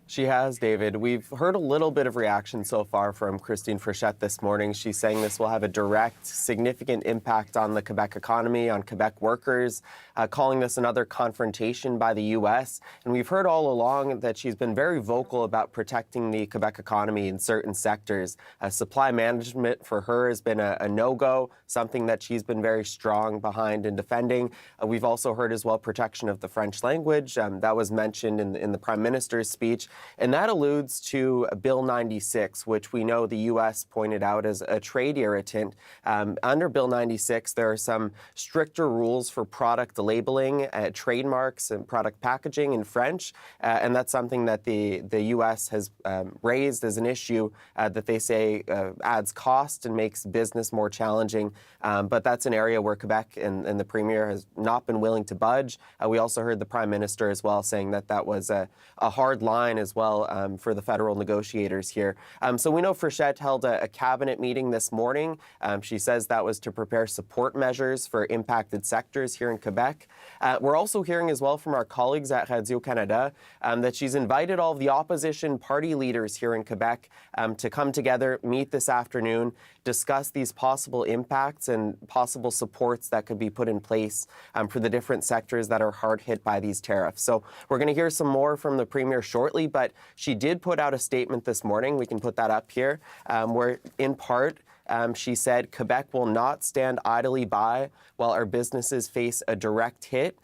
She has, David. We've heard a little bit of reaction so far from Christine Frechette this morning. She's saying this will have a direct, significant impact on the Quebec economy, on Quebec workers, calling this another confrontation by the U.S. And we've heard all along that she's been very vocal about protecting the Quebec economy in certain sectors. Supply management for her has been a no-go, something that she's been very strong behind in defending. We've also heard as well protection of the French language. That was mentioned in the Prime Minister's speech. And that alludes to Bill 96, which we know the U.S. pointed out as a trade irritant. Under Bill 96, there are some stricter rules for product labeling, trademarks, and product packaging in French. And that's something that the U.S. has raised as an issue that they say adds cost and makes business more challenging. But that's an area where Quebec and the Premier has not been willing to budge. We also heard the Prime Minister as well saying that that was a hard line as well for the federal negotiators here. So we know Frechette held a cabinet meeting this morning. She says that was to prepare support measures for impacted sectors here in Quebec. We're also hearing as well from our colleagues at Radio-Canada that she's invited all of the opposition party leaders here in Quebec to come together, meet this afternoon, discuss these possible impacts and possible supports that could be put in place for the different sectors that are hard hit by these tariffs. So we're going to hear some more from the Premier shortly, but she did put out a statement this morning. We can put that up here, where in part she said, Quebec will not stand idly by while our businesses face a direct hit.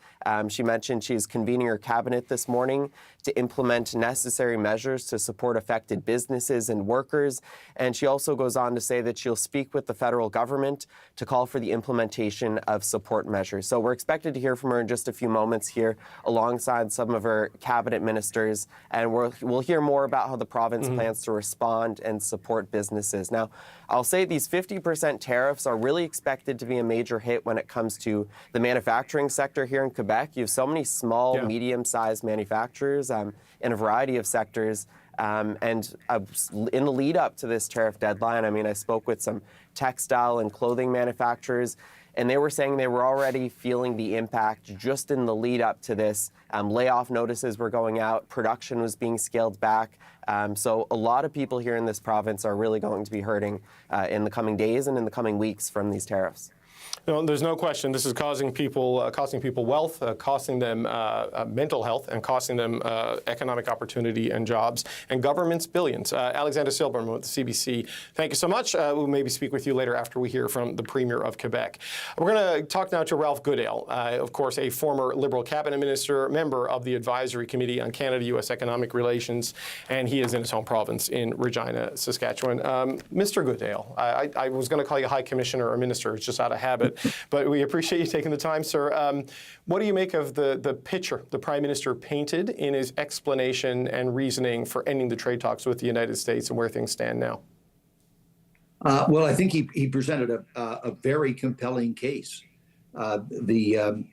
She mentioned she's convening her cabinet this morning to implement necessary measures to support affected businesses and workers. And she also goes on to say that she'll speak with the federal government to call for the implementation of support measures. So we're expected to hear from her in just a few moments here alongside some of her cabinet ministers. And we'll hear more about how the province plans to respond and support businesses. Now, I'll say these 50% tariffs are really expected to be a major hit when it comes to the manufacturing sector here in Quebec. You have so many small, medium-sized manufacturers in a variety of sectors. And in the lead up to this tariff deadline, I mean, I spoke with some textile and clothing manufacturers, and they were saying they were already feeling the impact just in the lead up to this. Layoff notices were going out, production was being scaled back. So a lot of people here in this province are really going to be hurting in the coming days and in the coming weeks from these tariffs. No, there's no question. This is costing people wealth, costing them mental health, and costing them economic opportunity and jobs, and governments billions. Alexander Silberman with the CBC. Thank you so much. We'll maybe speak with you later after we hear from the Premier of Quebec. We're going to talk now to Ralph Goodale, of course, a former Liberal cabinet minister, member of the Advisory Committee on Canada-U.S. Economic Relations, and he is in his home province in Regina, Saskatchewan. Mr. Goodale, I was going to call you High Commissioner or Minister. It's just out of habit. But we appreciate you taking the time, sir. What do you make of the picture the Prime Minister painted in his explanation and reasoning for ending the trade talks with the United States and where things stand now? Well, I think he presented a very compelling case. The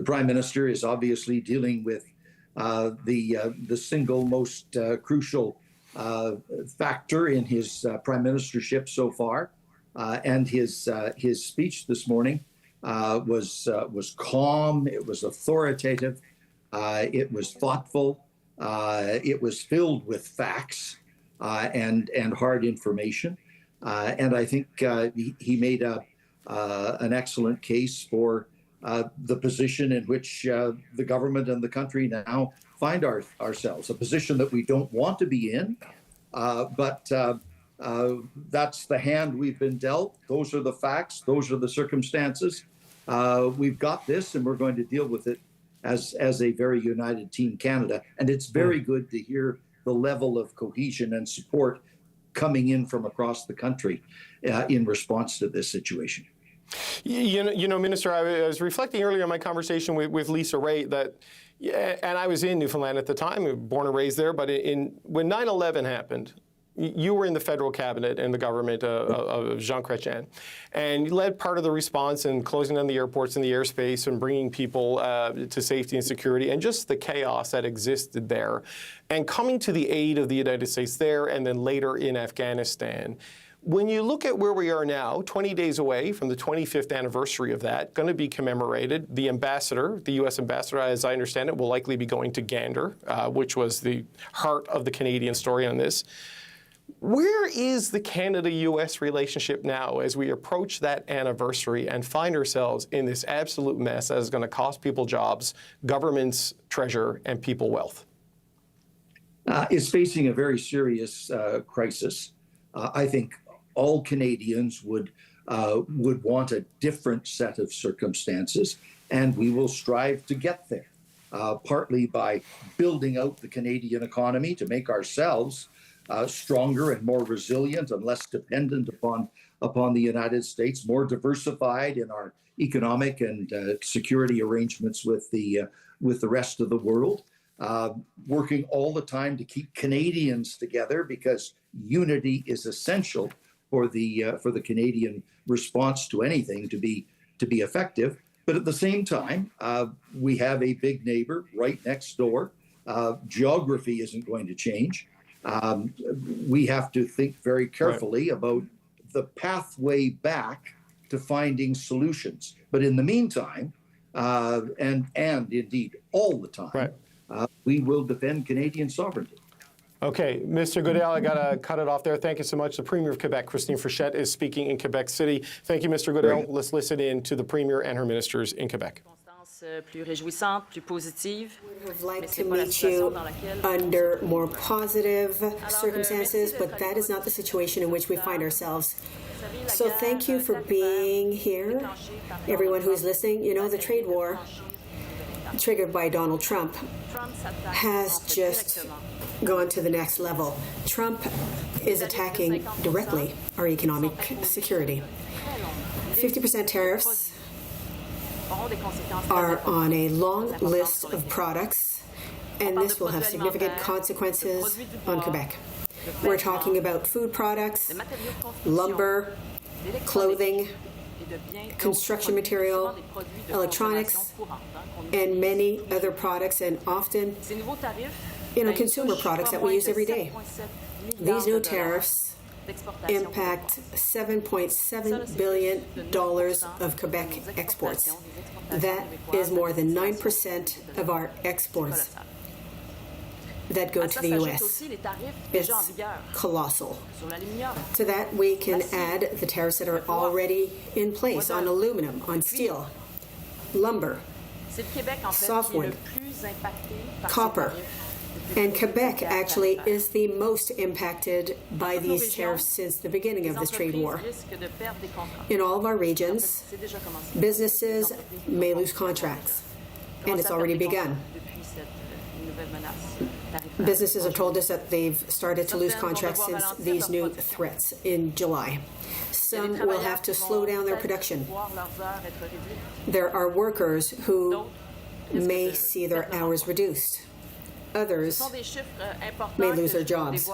Prime Minister is obviously dealing with the single most crucial factor in his prime ministership so far. And his speech this morning was calm. It was authoritative. It was thoughtful. It was filled with facts and hard information. And I think he made an excellent case for the position in which the government and the country now find ourselves, a position that we don't want to be in, but that's the hand we've been dealt. Those are the facts. Those are the circumstances. We've got this, and we're going to deal with it as a very united Team Canada. And it's very good to hear the level of cohesion and support coming in from across the country in response to this situation. You know, Minister, I was reflecting earlier on my conversation with Lisa Ray that, and I was in Newfoundland at the time, born and raised there, but when 9/11 happened, you were in the federal cabinet and the government of Jean Chrétien, and you led part of the response in closing down the airports and the airspace and bringing people to safety and security, and just the chaos that existed there, and coming to the aid of the United States there and then later in Afghanistan. when you look at where we are now, 20 days away from the 25th anniversary of that, going to be commemorated, the ambassador, the U.S. ambassador, as I understand it, will likely be going to Gander, which was the heart of the Canadian story on this. Where is the Canada-U.S. relationship now as we approach that anniversary and find ourselves in this absolute mess that is going to cost people jobs, governments treasure, and people wealth? Is facing a very serious crisis. I think all Canadians would want a different set of circumstances, and we will strive to get there, partly by building out the Canadian economy to make ourselves stronger and more resilient and less dependent upon the United States, more diversified in our economic and security arrangements with the rest of the world. Working all the time to keep Canadians together, because unity is essential for the Canadian response to anything to be effective. But at the same time, we have a big neighbor right next door. Geography isn't going to change. We have to think very carefully about the pathway back to finding solutions. But in the meantime, and indeed all the time, we will defend Canadian sovereignty. Okay, Mr. Goodale, I got to cut it off there. Thank you so much. The Premier of Quebec, Christine Frechette, is speaking in Quebec City. Thank you, Mr. Goodale. Let's listen in to the Premier and her ministers in Quebec. Plus réjouissante, plus positive. We would like to meet you under more positive circumstances, but that is not the situation in which we find ourselves. So thank you for being here. Everyone who is listening, you know, the trade war triggered by Donald Trump has just gone to the next level. Trump is attacking directly our economic security. 50% tariffs are on a long list of products, and this will have significant consequences on Quebec. We're talking about food products, lumber, clothing, construction material, electronics, and many other products, and often, consumer products that we use every day. These new tariffs impact $7.7 billion of Quebec exports. That is more than 9% of our exports that go to the U.S. It's colossal. To that, we can add the tariffs that are already in place on aluminum, on steel, lumber, softwood, copper. And Quebec actually is the most impacted by these tariffs since the beginning of this trade war. In all of our regions, businesses may lose contracts, and it's already begun. Businesses have told us that they've started to lose contracts since these new threats in July. Some will have to slow down their production. There are workers who may see their hours reduced. Others may lose their jobs.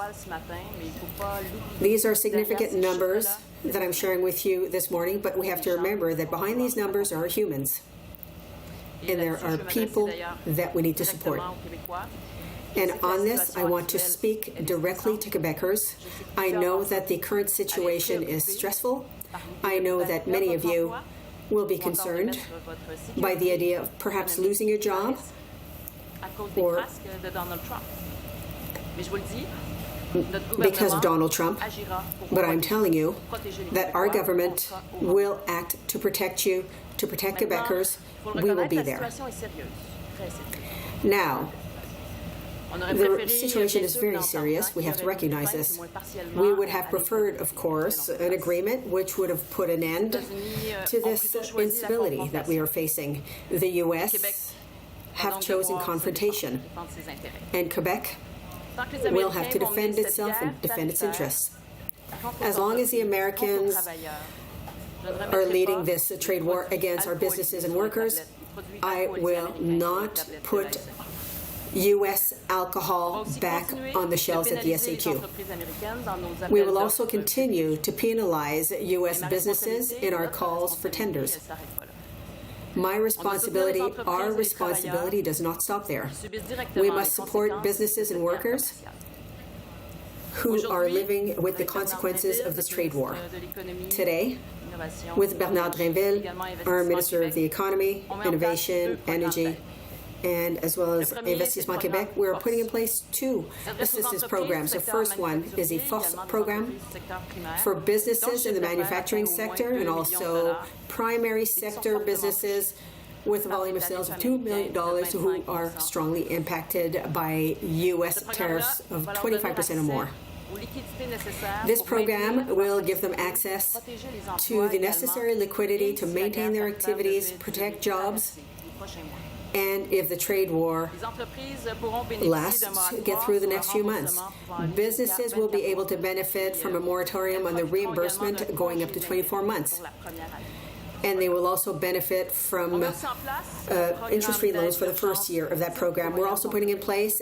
These are significant numbers that I'm sharing with you this morning, but we have to remember that behind these numbers are humans, and there are people that we need to support. And on this, I want to speak directly to Quebecers. I know that the current situation is stressful. I know that many of you will be concerned by the idea of perhaps losing your job, or because of Donald Trump. But I'm telling you that our government will act to protect you, to protect Quebecers. We will be there. Now, the situation is very serious. We have to recognize this. We would have preferred, of course, an agreement which would have put an end to this instability that we are facing. The U.S. have chosen confrontation, and Quebec will have to defend itself and defend its interests. As long as the Americans are leading this trade war against our businesses and workers, I will not put U.S. alcohol back on the shelves at the SAQ. We will also continue to penalize U.S. businesses in our calls for tenders. My responsibility, our responsibility does not stop there. We must support businesses and workers who are living with the consequences of this trade war. Today, with Bernard Drinville, our Minister of the Economy, Innovation, Energy, and as well as Investissement Québec, we're putting in place two assistance programs. The first one is a FORCE program for businesses in the manufacturing sector and also primary sector businesses with a volume of sales of $2 million who are strongly impacted by U.S. tariffs of 25% or more. This program will give them access to the necessary liquidity to maintain their activities, protect jobs, and if the trade war lasts, get through the next few months. Businesses will be able to benefit from a moratorium on the reimbursement going up to 24 months. And they will also benefit from interest-free loans for the first year of that program. We're also putting in place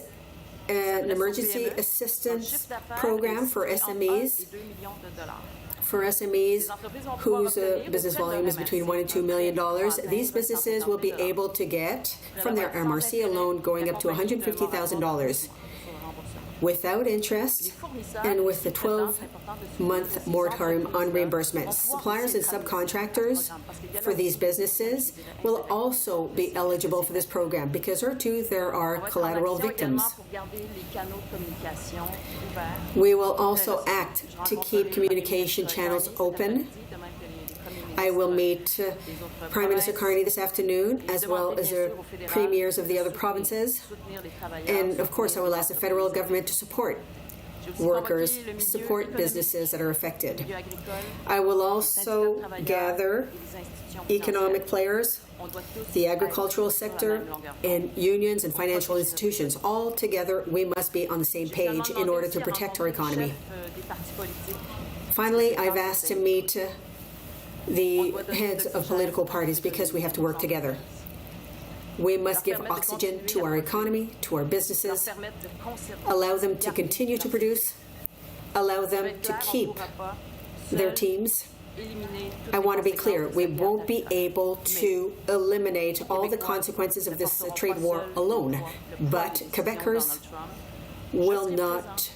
an emergency assistance program for SMEs. For SMEs whose business volume is between $1 and $2 million, these businesses will be able to get from their MRC a loan going up to $150,000 without interest and with the 12-month moratorium on reimbursements. Suppliers and subcontractors for these businesses will also be eligible for this program because there are collateral victims. We will also act to keep communication channels open. I will meet Prime Minister Carney this afternoon, as well as the premiers of the other provinces. And of course, I will ask the federal government to support workers, support businesses that are affected. I will also gather economic players, the agricultural sector, and unions and financial institutions. All together, we must be on the same page in order to protect our economy. Finally, I've asked to meet the heads of political parties because we have to work together. We must give oxygen to our economy, to our businesses, allow them to continue to produce, allow them to keep their teams. I want to be clear, we won't be able to eliminate all the consequences of this trade war alone, but Quebecers will not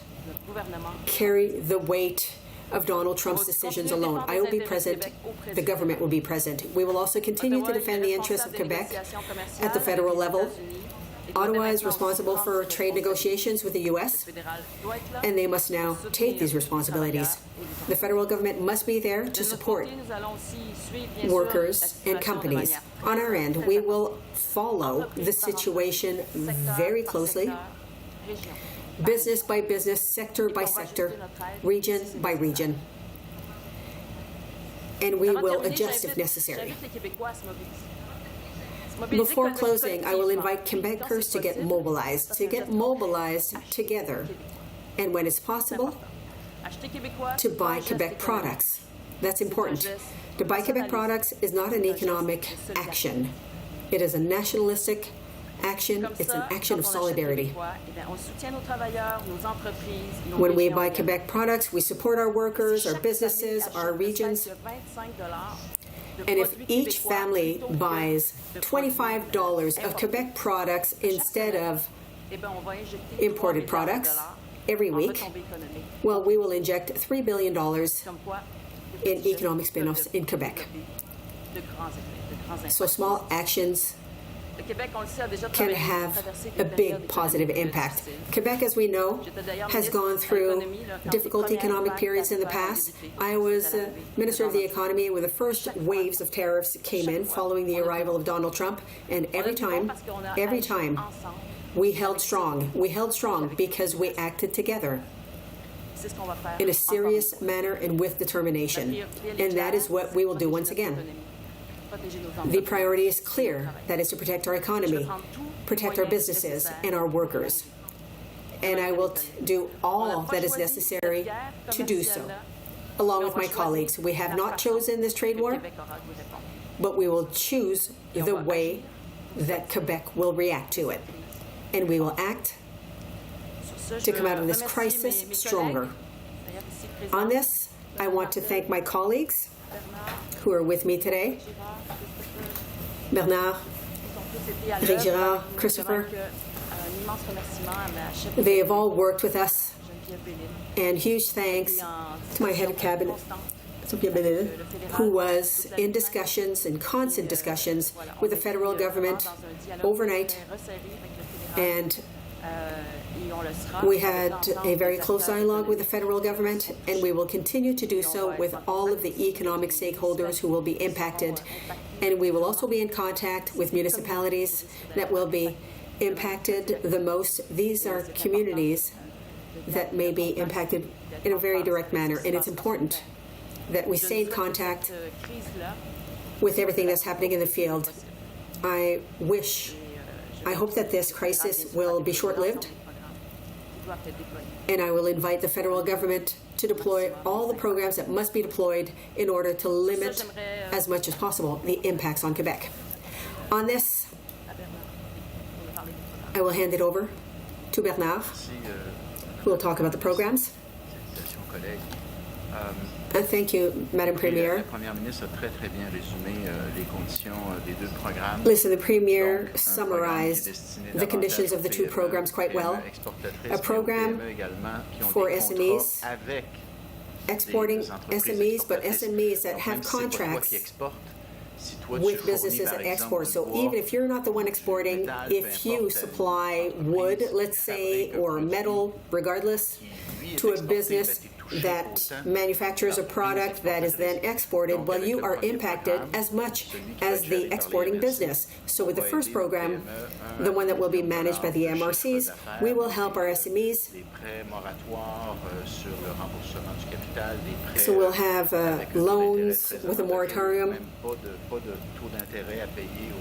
carry the weight of Donald Trump's decisions alone. I will be present. The government will be present. We will also continue to defend the interests of Quebec at the federal level. Ottawa is responsible for trade negotiations with the U.S., and they must now take these responsibilities. The federal government must be there to support workers and companies. On our end, we will follow the situation very closely, business by business, sector by sector, region by region. And we will adjust if necessary. Before closing, I will invite Quebecers to get mobilized together, and when it's possible, to buy Quebec products. That's important. To buy Quebec products is not an economic action. It is a nationalistic action. It's an action of solidarity. When we buy Quebec products, we support our workers, our businesses, our regions. And if each family buys $25 of Quebec products instead of imported products every week, well, we will inject $3 billion in economic spin-offs in Quebec. So small actions can have a big positive impact. Quebec, as we know, has gone through difficult economic periods in the past. I was Minister of the Economy when the first waves of tariffs came in following the arrival of Donald Trump, and every time, we held strong. We held strong because we acted together in a serious manner and with determination. And that is what we will do once again. The priority is clear. That is to protect our economy, protect our businesses and our workers. And I will do all that is necessary to do so, along with my colleagues. We have not chosen this trade war, but we will choose the way that Quebec will react to it. And we will act to come out of this crisis stronger. On this, I want to thank my colleagues who are with me today. Bernard, Girard, Christopher. They have all worked with us And huge thanks to my head of cabinet, Sophia Benedin, who was in discussions, in constant discussions with the federal government overnight. And we had a very close dialogue with the federal government, and we will continue to do so with all of the economic stakeholders who will be impacted. And we will also be in contact with municipalities that will be impacted the most. These are communities that may be impacted in a very direct manner, and it's important that we stay in contact with everything that's happening in the field. I hope that this crisis will be short-lived, and I will invite the federal government to deploy all the programs that must be deployed in order to limit as much as possible the impacts on Quebec. On this, I will hand it over to Bernard, who will talk about the programs. Thank you, Madam Premier. Listen, the Premier summarized the conditions of the two programs quite well. A program for SMEs, exporting SMEs, but SMEs that have contracts with businesses that export. So even if you're not the one exporting, if you supply wood, let's say, or metal, regardless, to a business that manufactures a product that is then exported, well, you are impacted as much as the exporting business. So with the first program, the one that will be managed by the MRCs, we will help our SMEs. So we'll have loans with a moratorium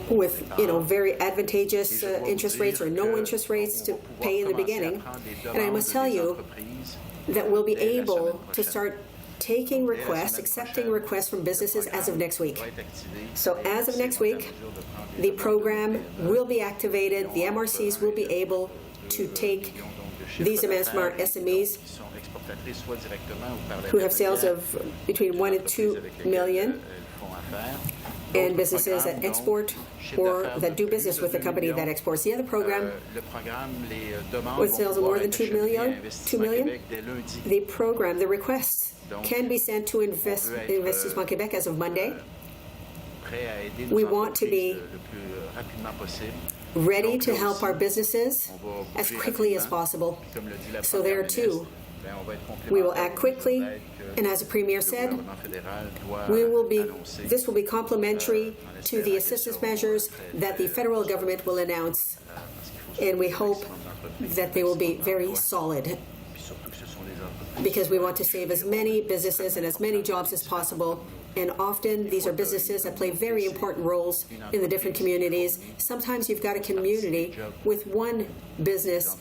with, very advantageous interest rates or no interest rates to pay in the beginning. And I must tell you that we'll be able to start taking requests, accepting requests from businesses as of next week. So as of next week, the program will be activated. The MRCs will be able to take these demands from our SMEs who have sales of between 1 and 2 million, and businesses that export or that do business with a company that exports. The other program with sales of more than 2 million, the program, the requests can be sent to Investissement Québec as of Monday. We want to be ready to help our businesses as quickly as possible. So there too, we will act quickly, and as the Premier said, this will be complementary to the assistance measures that the federal government will announce, and we hope that they will be very solid, because we want to save as many businesses and as many jobs as possible. And often these are businesses that play very important roles in the different communities. Sometimes you've got a community with one business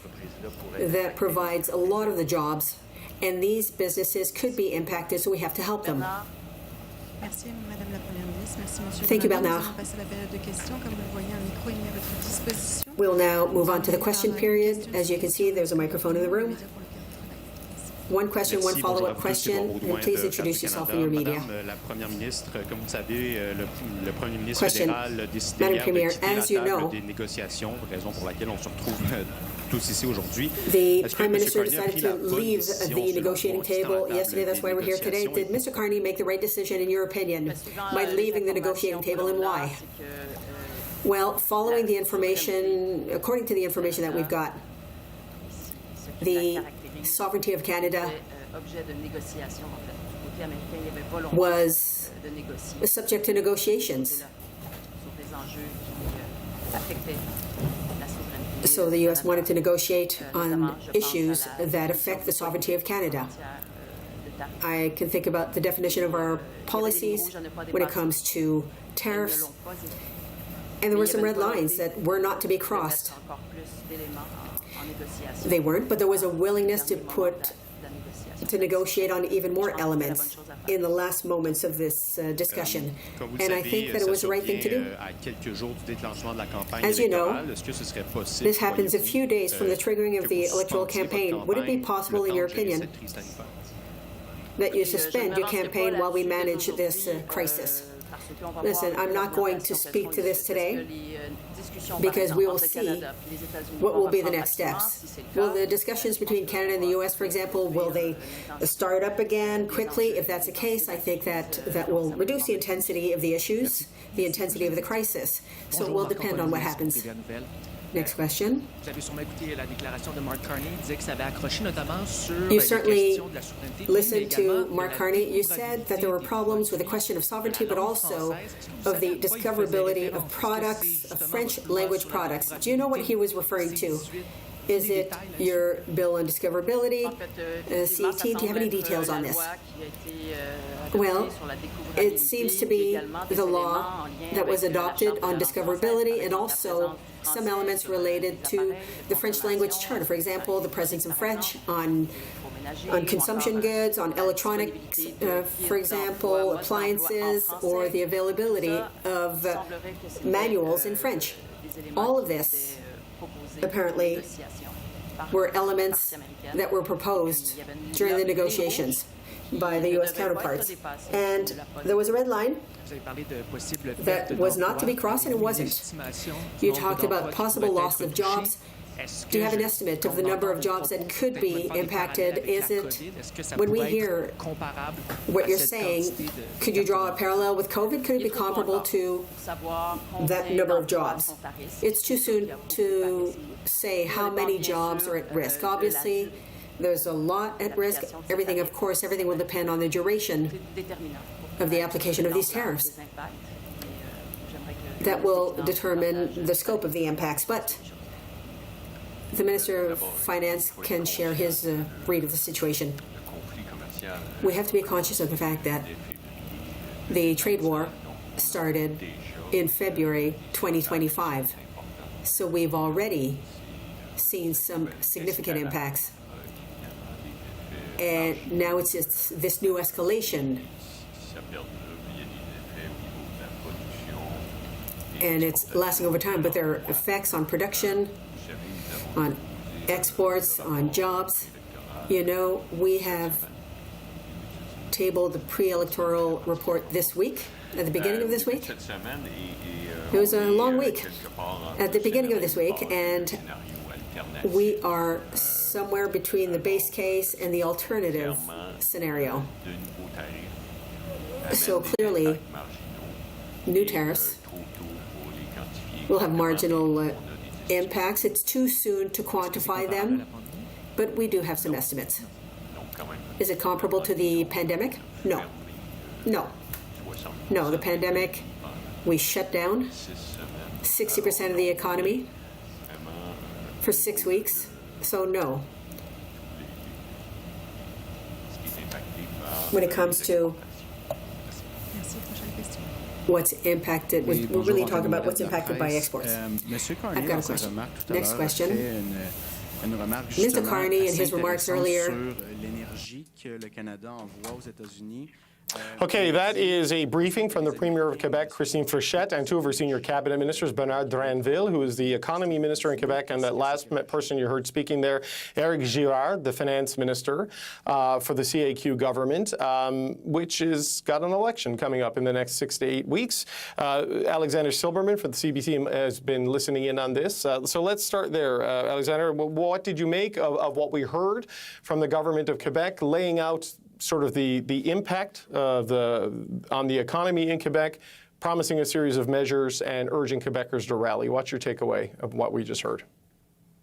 that provides a lot of the jobs, and these businesses could be impacted, so we have to help them. Thank you, Bernard. We'll now move on to the question period. As you can see, there's a microphone in the room. One question, one follow-up question, and please introduce yourself in your media. Question. Madam Premier, as you know, the Prime Minister decided to leave the negotiating table yesterday. That's why we're here today. Did Mr. Carney make the right decision, in your opinion, by leaving the negotiating table, and why? Well, following the information, according to the information that we've got, the sovereignty of Canada was subject to negotiations. So the U.S. wanted to negotiate on issues that affect the sovereignty of Canada. I can think about the definition of our policies when it comes to tariffs, and there were some red lines that were not to be crossed. They weren't, but there was a willingness to negotiate on even more elements in the last moments of this discussion. And I think that it was the right thing to do. As you know, this happens a few days from the triggering of the electoral campaign. Would it be possible, in your opinion, that you suspend your campaign while we manage this crisis? Listen, I'm not going to speak to this today because we will see what will be the next steps. Will the discussions between Canada and the U.S., for example, will they start up again quickly? If that's the case, I think that will reduce the intensity of the issues, the intensity of the crisis. So it will depend on what happens. Next question. You certainly listened to Mark Carney. You said that there were problems with the question of sovereignty, but also of the discoverability of products, of French language products. Do you know what he was referring to? Is it your bill on discoverability? CET, do you have any details on this? Well, it seems to be the law that was adopted on discoverability and also some elements related to the French language charter. For example, the presence of French on consumption goods, on electronics, for example, appliances, or the availability of manuals in French. All of this, apparently, were elements that were proposed during the negotiations by the U.S. counterparts. And there was a red line that was not to be crossed, and it wasn't. You talked about possible loss of jobs. Do you have an estimate of the number of jobs that could be impacted? Is it, when we hear what you're saying, could you draw a parallel with COVID? Could it be comparable to that number of jobs? It's too soon to say how many jobs are at risk. Obviously, there's a lot at risk. Everything, of course, everything will depend on the duration of the application of these tariffs. That will determine the scope of the impacts. But the Minister of Finance can share his read of the situation. We have to be conscious of the fact that the trade war started in February 2025. So we've already seen some significant impacts. And now it's just this new escalation. And it's lasting over time, but there are effects on production, on exports, on jobs. You know, we have tabled the pre-electoral report this week, at the beginning of this week. It was a long week at the beginning of this week, and we are somewhere between the base case and the alternative scenario. So clearly, new tariffs will have marginal impacts. It's too soon to quantify them, but we do have some estimates. Is it comparable to the pandemic? No. No. No, the pandemic, we shut down 60% of the economy for 6 weeks, so no. When it comes to what's impacted, we're really talking about what's impacted by exports. I've got a question. Next question. Mr. Carney, in his remarks earlier, Okay, that is a briefing from the Premier of Quebec, Christine Frechette, and two of her senior cabinet ministers, Bernard Drinville, who is the economy minister in Quebec, and that last person you heard speaking there, Éric Girard, the finance minister for the CAQ government, which has got an election coming up in the next 6 to 8 weeks. Alexander Silberman for the CBC has been listening in on this. So let's start there. Alexander, what did you make of what we heard from the government of Quebec, laying out sort of the impact on the economy in Quebec, promising a series of measures and urging Quebecers to rally? What's your takeaway of what we just heard?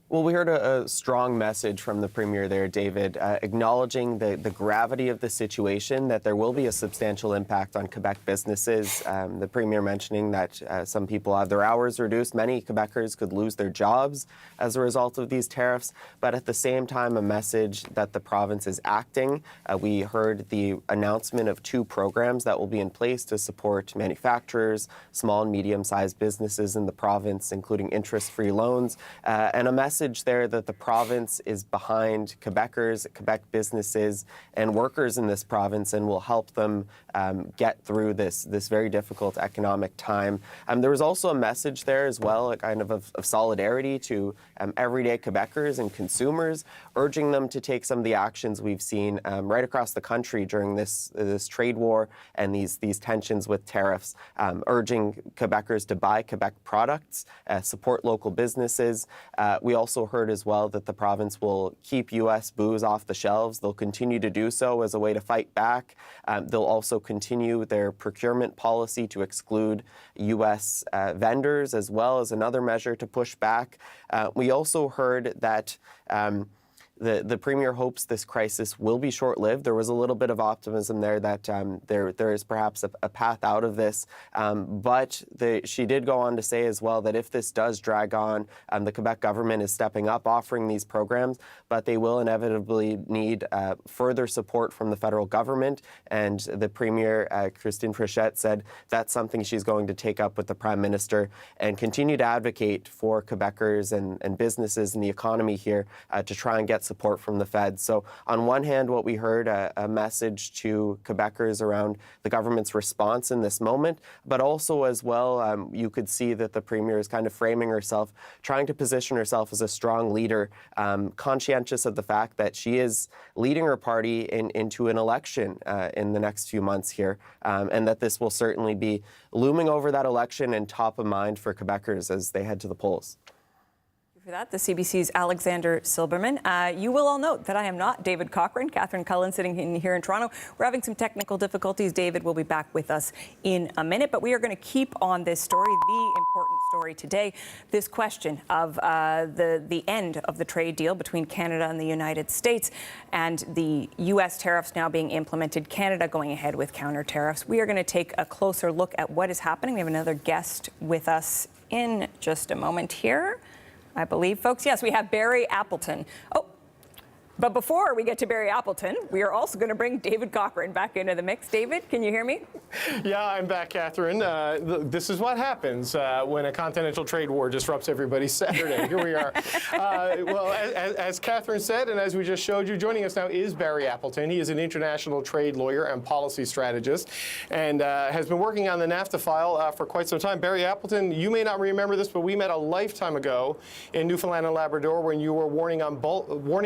Well, we heard a strong message from the Premier there, David, acknowledging the gravity of the situation, that there will be a substantial impact on Quebec businesses. The Premier mentioning that some people have their hours reduced. Many Quebecers could lose their jobs as a result of these tariffs. But at the same time, a message that the province is acting. We heard the announcement of 2 programs that will be in place to support manufacturers, small and medium-sized businesses in the province, including interest-free loans, and a message message there that the province is behind Quebecers, Quebec businesses, and workers in this province, and will help them get through this very difficult economic time. There was also a message there as well, a kind of solidarity to everyday Quebecers and consumers, urging them to take some of the actions we've seen right across the country during this trade war and these tensions with tariffs, urging Quebecers to buy Quebec products, support local businesses. We also heard as well that the province will keep U.S. booze off the shelves. They'll continue to do so as a way to fight back. They'll also continue their procurement policy to exclude U.S. vendors, as well as another measure to push back. We also heard that the Premier hopes this crisis will be short-lived. There was a little bit of optimism there that there is perhaps a path out of this. But she did go on to say as well that if this does drag on, the Quebec government is stepping up, offering these programs, but they will inevitably need further support from the federal government. And the Premier, Christine Frechette, said that's something she's going to take up with the Prime Minister and continue to advocate for Quebecers and businesses and the economy here to try and get support from the Fed. So on one hand, what we heard, a message to Quebecers around the government's response in this moment, but also as well, you could see that the Premier is kind of framing herself, trying to position herself as a strong leader, conscientious of the fact that she is leading her party into an election in the next few months here, and that this will certainly be looming over that election and top of mind for Quebecers as they head to the polls. For that, the CBC's Alexander Silberman. You will all note that I am not David Cochrane. Catherine Cullen sitting here in Toronto. We're having some technical difficulties. David will be back with us in a minute, but we are going to keep on this story, the important story today, this question of the end of the trade deal between Canada and the United States and the U.S. tariffs now being implemented, Canada going ahead with counter tariffs. We are going to take a closer look at what is happening. We have another guest with us in just a moment here, I believe, folks. Yes, we have Barry Appleton. Oh, but before we get to Barry Appleton, we are also going to bring David Cochrane back into the mix. David, can you hear me? Yeah, I'm back, Catherine. This is what happens when a continental trade war disrupts everybody's Saturday. Here we are. Well, as Catherine said, and as we just showed you, joining us now is Barry Appleton. He is an international trade lawyer and policy strategist and has been working on the NAFTA file for quite some time. Barry Appleton, you may not remember this, but we met a lifetime ago in Newfoundland and Labrador when you were warning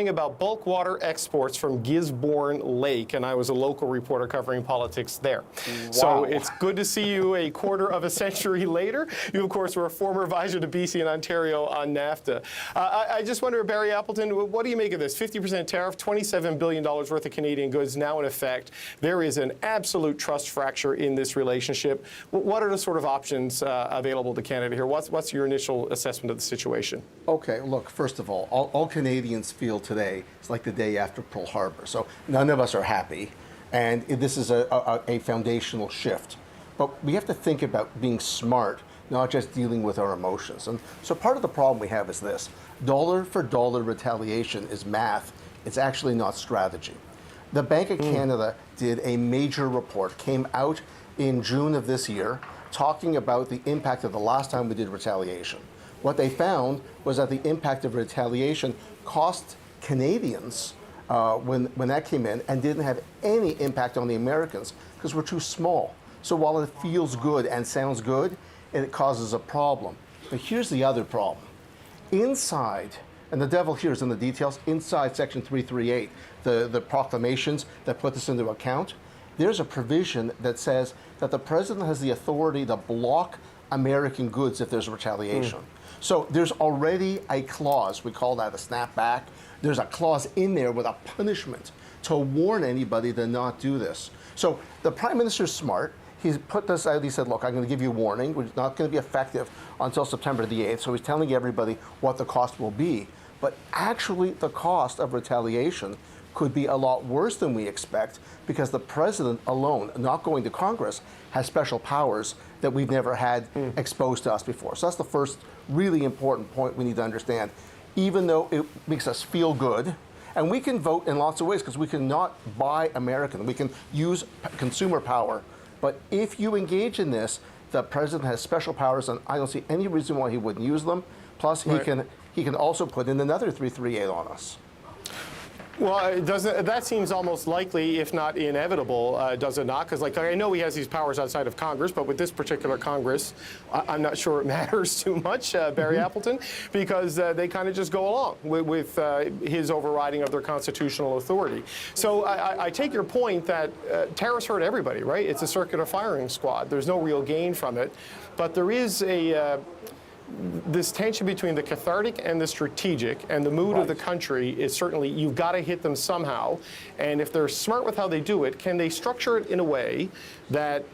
about bulk water exports from Gisborne Lake, and I was a local reporter covering politics there. Wow. So it's good to see you a quarter of a century later. You, of course, were a former advisor to BC and Ontario on NAFTA. I just wonder, Barry Appleton, what do you make of this? 50% tariff, $27 billion worth of Canadian goods now in effect. There is an absolute trust fracture in this relationship. What are the sort of options available to Canada here? What's your initial assessment of the situation? Okay, look, first of all Canadians feel today is like the day after Pearl Harbor. So none of us are happy, and this is a foundational shift. But we have to think about being smart, not just dealing with our emotions. And so part of the problem we have is this. Dollar for dollar retaliation is math. It's actually not strategy. The Bank of Canada did a major report, came out in June of this year, talking about the impact of the last time we did retaliation. What they found was that the impact of retaliation cost Canadians when that came in and didn't have any impact on the Americans because we're too small. So while it feels good and sounds good, it causes a problem. But here's the other problem. Inside, and the devil here is in the details, inside Section 338, the proclamations that put this into account, there's a provision that says that the president has the authority to block American goods if there's retaliation. So there's already a clause, we call that a snapback. There's a clause in there with a punishment to warn anybody to not do this. So the Prime Minister's smart. He's put this out. He said, look, I'm going to give you a warning. It's not going to be effective until September the 8th. So he's telling everybody what the cost will be. But actually, the cost of retaliation could be a lot worse than we expect because the president alone, not going to Congress, has special powers that we've never had exposed to us before. So that's the first really important point we need to understand. Even though it makes us feel good, and we can vote in lots of ways because we cannot buy American. We can use consumer power. But if you engage in this, the president has special powers, and I don't see any reason why he wouldn't use them. Plus, he can also put in another 338 on us. Well, that seems almost likely, if not inevitable, does it not? Because, like, I know he has these powers outside of Congress, but with this particular Congress, I'm not sure it matters too much, Barry Appleton, because they kind of just go along with his overriding of their constitutional authority. So I take your point that tariffs hurt everybody, right? It's a circular firing squad. There's no real gain from it, but there is this tension between the cathartic and the strategic, and the mood of the country is certainly, you've got to hit them somehow. And if they're smart with how they do it, can they structure it in a way that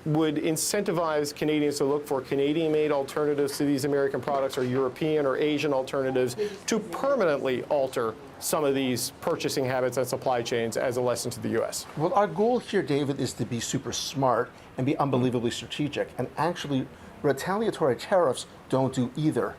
would incentivize Canadians to look for Canadian-made alternatives to these American products, or European or Asian alternatives, to permanently alter some of these purchasing habits and supply chains as a lesson to the U.S.? Well, our goal here, David, is to be super smart and be unbelievably strategic. And actually, retaliatory tariffs don't do either.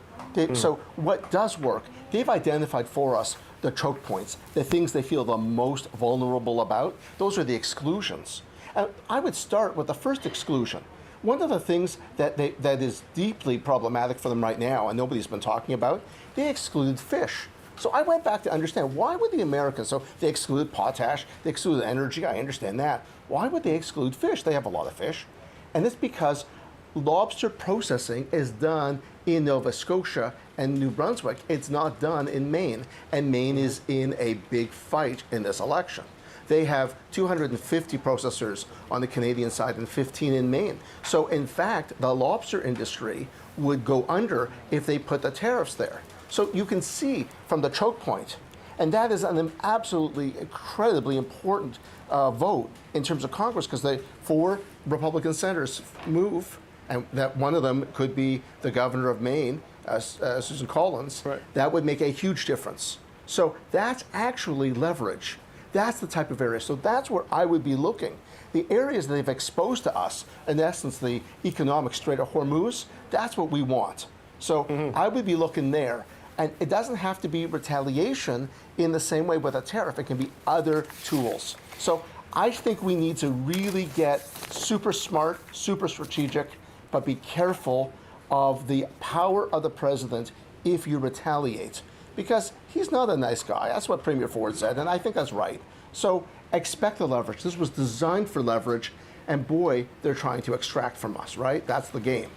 So what does work, they've identified for us the choke points, the things they feel the most vulnerable about. Those are the exclusions. And I would start with the first exclusion. One of the things that is deeply problematic for them right now, and nobody's been talking about, they excluded fish. So I went back to understand, why would the Americans, so they excluded potash, they excluded energy, I understand that. Why would they exclude fish? They have a lot of fish. And it's because lobster processing is done in Nova Scotia and New Brunswick. It's not done in Maine, and Maine is in a big fight in this election. They have 250 processors on the Canadian side and 15 in Maine. So in fact, the lobster industry would go under if they put the tariffs there. So you can see from the choke point, and that is an absolutely incredibly important vote in terms of Congress, because the 4 Republican senators move, and that one of them could be the governor of Maine, Susan Collins. Right. That would make a huge difference. So that's actually leverage. That's the type of area. So that's where I would be looking. The areas that they've exposed to us, in essence, the economic Strait of Hormuz, that's what we want. So I would be looking there. And it doesn't have to be retaliation in the same way with a tariff. It can be other tools. So I think we need to really get super smart, super strategic, but be careful of the power of the president if you retaliate. Because he's not a nice guy. That's what Premier Ford said, and I think that's right. So expect the leverage. This was designed for leverage, and boy, they're trying to extract from us, right? That's the game.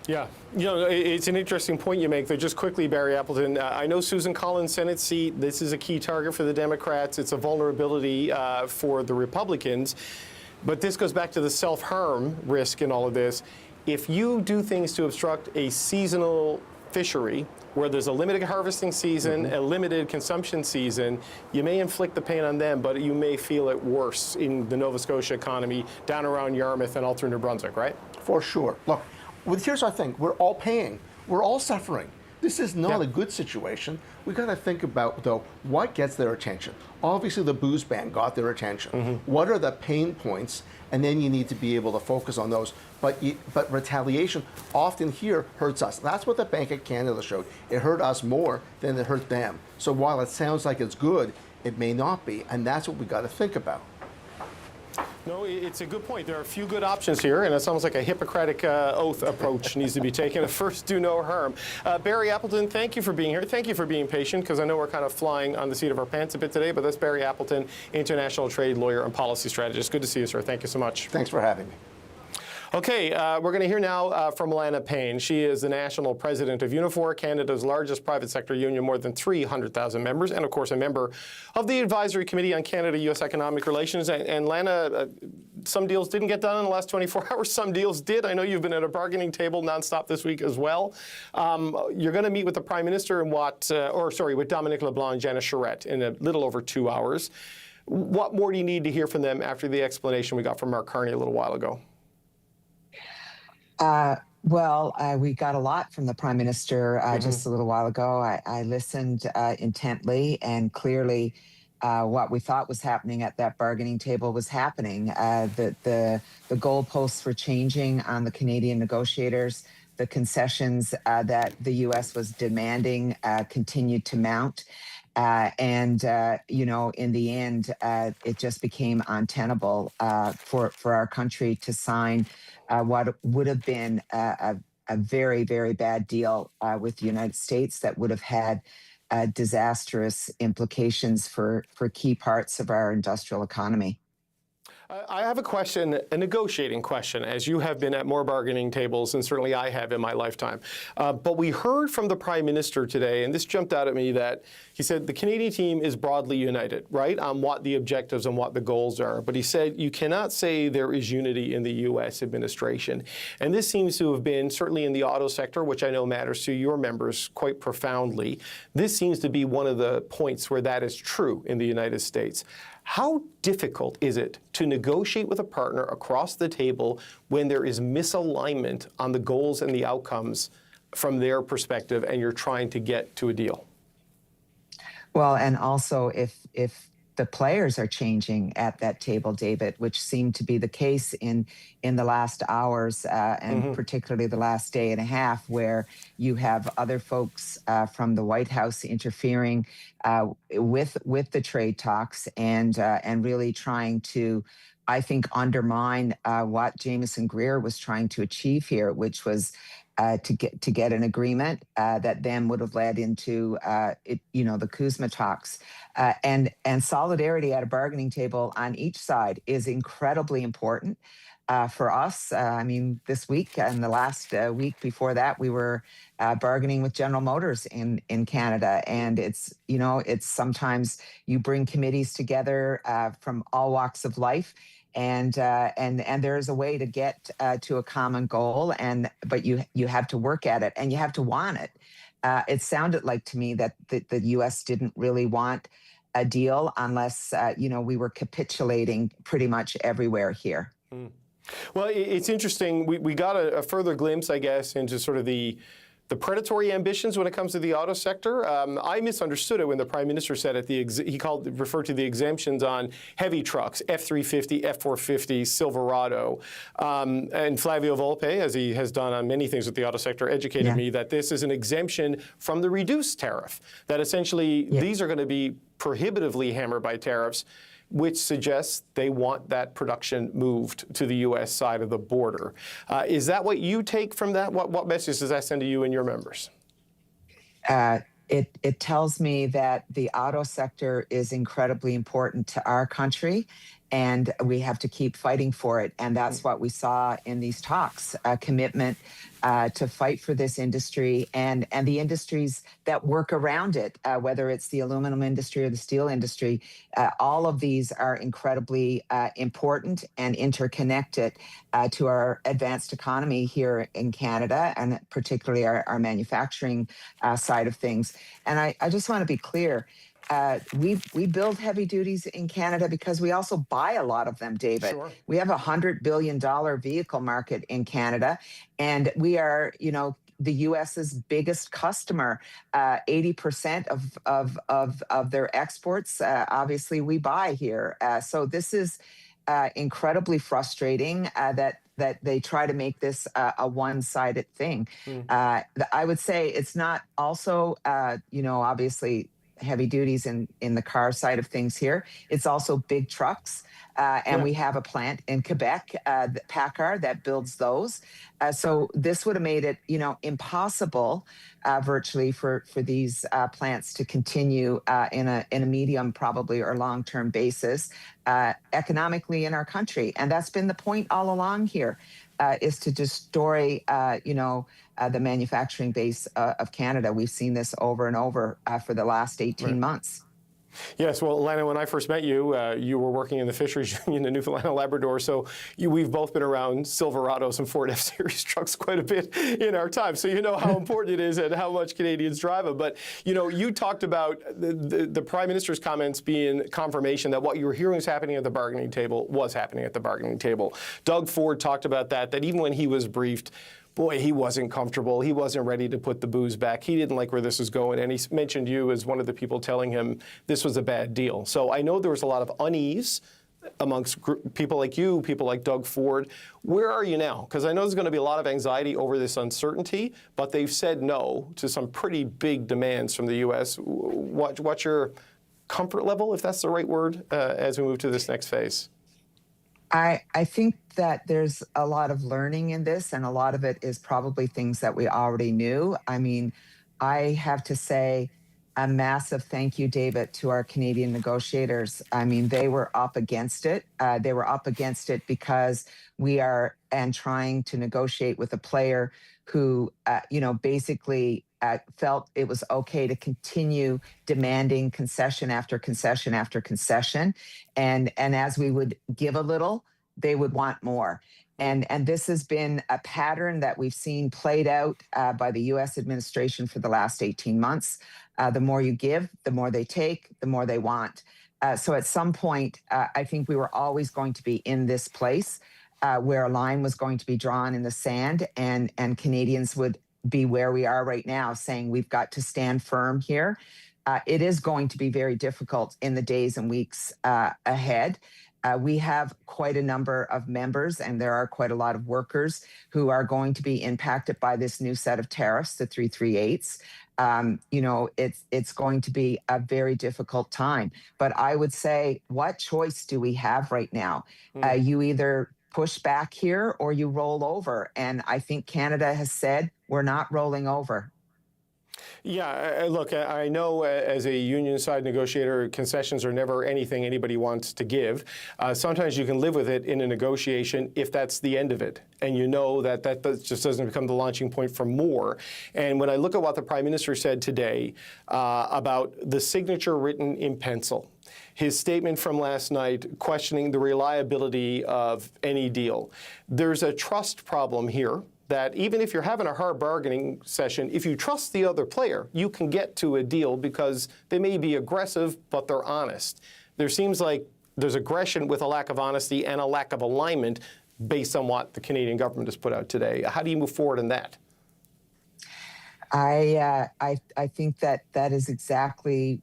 Yeah, you know, it's an interesting point you make there. Just quickly, Barry Appleton, I know Susan Collins' Senate seat, this is a key target for the Democrats. It's a vulnerability for the Republicans. But this goes back to the self-harm risk in all of this. If you do things to obstruct a seasonal fishery, where there's a limited harvesting season, a limited consumption season, you may inflict the pain on them, but you may feel it worse in the Nova Scotia economy, down around Yarmouth and all through New Brunswick, right? For sure. Look, here's our thing. We're all paying. We're all suffering. This is not a good situation. We got to think about, though, what gets their attention. Obviously, the booze ban got their attention. What are the pain points? And then you need to be able to focus on those. But retaliation often here hurts us. That's what the Bank of Canada showed. It hurt us more than it hurt them. So while it sounds like it's good, it may not be. And that's what we got to think about. No, it's a good point. There are a few good options here, and it's almost like a Hippocratic oath approach needs to be taken. First, do no harm. Barry Appleton, thank you for being here. Thank you for being patient, because I know we're kind of flying on the seat of our pants a bit today, but that's Barry Appleton, international trade lawyer and policy strategist. Good to see you, sir. Thank you so much. Thanks for having me. Okay, we're going to hear now from Lana Payne. She is the national president of Unifor, Canada's largest private sector union, more than 300,000 members, and of course a member of the Advisory Committee on Canada-U.S. Economic Relations. And Lana, some deals didn't get done in the last 24 hours. Some deals did. I know you've been at a bargaining table nonstop this week as well. You're going to meet with the Prime Minister in with Dominic LeBlanc and Janice Charette in a little over 2 hours. What more do you need to hear from them after the explanation we got from Mark Carney a little while ago? We got a lot from the Prime Minister just a little while ago. I listened intently, and clearly what we thought was happening at that bargaining table was happening. The goalposts were changing on the Canadian negotiators. The concessions that the U.S. was demanding continued to mount. In the end, it just became untenable for our country to sign what would have been a a very, very bad deal with the United States that would have had disastrous implications for key parts of our industrial economy. I have a question, a negotiating question, as you have been at more bargaining tables than certainly I have in my lifetime. But we heard from the Prime Minister today, and this jumped out at me, that he said the Canadian team is broadly united, right, on what the objectives and what the goals are. But he said you cannot say there is unity in the U.S. administration. And this seems to have been, certainly in the auto sector, which I know matters to your members quite profoundly, this seems to be one of the points where that is true in the United States. How difficult is it to negotiate with a partner across the table when there is misalignment on the goals and the outcomes from their perspective and you're trying to get to a deal? Well, and also if the players are changing at that table, David, which seemed to be the case in the last hours and particularly the last day and a half, where you have other folks from the White House interfering with the trade talks and really trying to, I think, undermine what Jameson Greer was trying to achieve here, which was to get an agreement that then would have led into the Kuzma talks, and solidarity at a bargaining table on each side is incredibly important for us. I mean, this week and the last week before that, we were bargaining with General Motors in Canada, and it's sometimes you bring committees together from all walks of life. And there is a way to get to a common goal, but you have to work at it and you have to want it. It sounded like to me that the U.S. didn't really want a deal unless we were capitulating pretty much everywhere here. Well, it's interesting. We got a further glimpse, I guess, into sort of the predatory ambitions when it comes to the auto sector. I misunderstood it when the Prime Minister said it. He referred to the exemptions on heavy trucks, F-350, F-450, Silverado. And Flavio Volpe, as he has done on many things with the auto sector, educated me that this is an exemption from the reduced tariff, that essentially these are going to be prohibitively hammered by tariffs, which suggests they want that production moved to the U.S. side of the border. Is that what you take from that? What message does that send to you and your members? It tells me that the auto sector is incredibly important to our country, and we have to keep fighting for it. And that's what we saw in these talks, a commitment to fight for this industry and the industries that work around it, whether it's the aluminum industry or the steel industry. All of these are incredibly important and interconnected to our advanced economy here in Canada, and particularly our manufacturing side of things. And I just want to be clear. We build heavy duties in Canada because we also buy a lot of them, David. Sure. We We have a $100 billion vehicle market in Canada, and we are, the U.S.'s biggest customer. 80% of their exports, obviously, we buy here. So this is incredibly frustrating that they try to make this a one-sided thing. I would say it's not also, obviously, heavy duties in the car side of things here. It's also big trucks. And we have a plant in Quebec, PACCAR, that builds those. So this would have made it, impossible virtually for these plants to continue in a medium, probably, or long-term basis economically in our country. And that's been the point all along here, is to destroy, the manufacturing base of Canada. We've seen this over and over for the last 18 months. Yes, well, Lana, when I first met you, you were working in the fisheries union in Newfoundland and Labrador, so we've both been around Silverados and Ford F-Series trucks quite a bit in our time, so you know how important it is and how much Canadians drive them. But, you talked about the Prime Minister's comments being confirmation that what you were hearing was happening at the bargaining table was happening at the bargaining table. Doug Ford talked about that even when he was briefed, boy, he wasn't comfortable. He wasn't ready to put the booze back. He didn't like where this was going. And he mentioned you as one of the people telling him this was a bad deal. So I know there was a lot of unease amongst people like you, people like Doug Ford. Where are you now? Because I know there's going to be a lot of anxiety over this uncertainty, but they've said no to some pretty big demands from the U.S. What's your comfort level, if that's the right word, as we move to this next phase? I think that there's a lot of learning in this, and a lot of it is probably things that we already knew. I mean, I have to say a massive thank you, David, to our Canadian negotiators. I mean, they were up against it. They were up against it because we are trying to negotiate with a player who, basically felt it was okay to continue demanding concession after concession after concession. And as we would give a little, they would want more. And this has been a pattern that we've seen played out by the U.S. administration for the last 18 months. The more you give, the more they take, the more they want. So at some point, I think we were always going to be in this place where a line was going to be drawn in the sand, and Canadians would be where we are right now, saying we've got to stand firm here. It is going to be very difficult in the days and weeks ahead. We have quite a number of members, and there are quite a lot of workers who are going to be impacted by this new set of tariffs, the 338s. It's going to be a very difficult time. But I would say, what choice do we have right now? You either push back here or you roll over. And I think Canada has said we're not rolling over. Yeah, look, I know as a union side negotiator, concessions are never anything anybody wants to give. Sometimes you can live with it in a negotiation if that's the end of it. And you know that just doesn't become the launching point for more. And when I look at what the Prime Minister said today about the signature written in pencil, his statement from last night questioning the reliability of any deal, there's a trust problem here. That even if you're having a hard bargaining session, if you trust the other player, you can get to a deal because they may be aggressive, but they're honest. There seems like there's aggression with a lack of honesty and a lack of alignment based on what the Canadian government has put out today. How do you move forward in that? I think that is exactly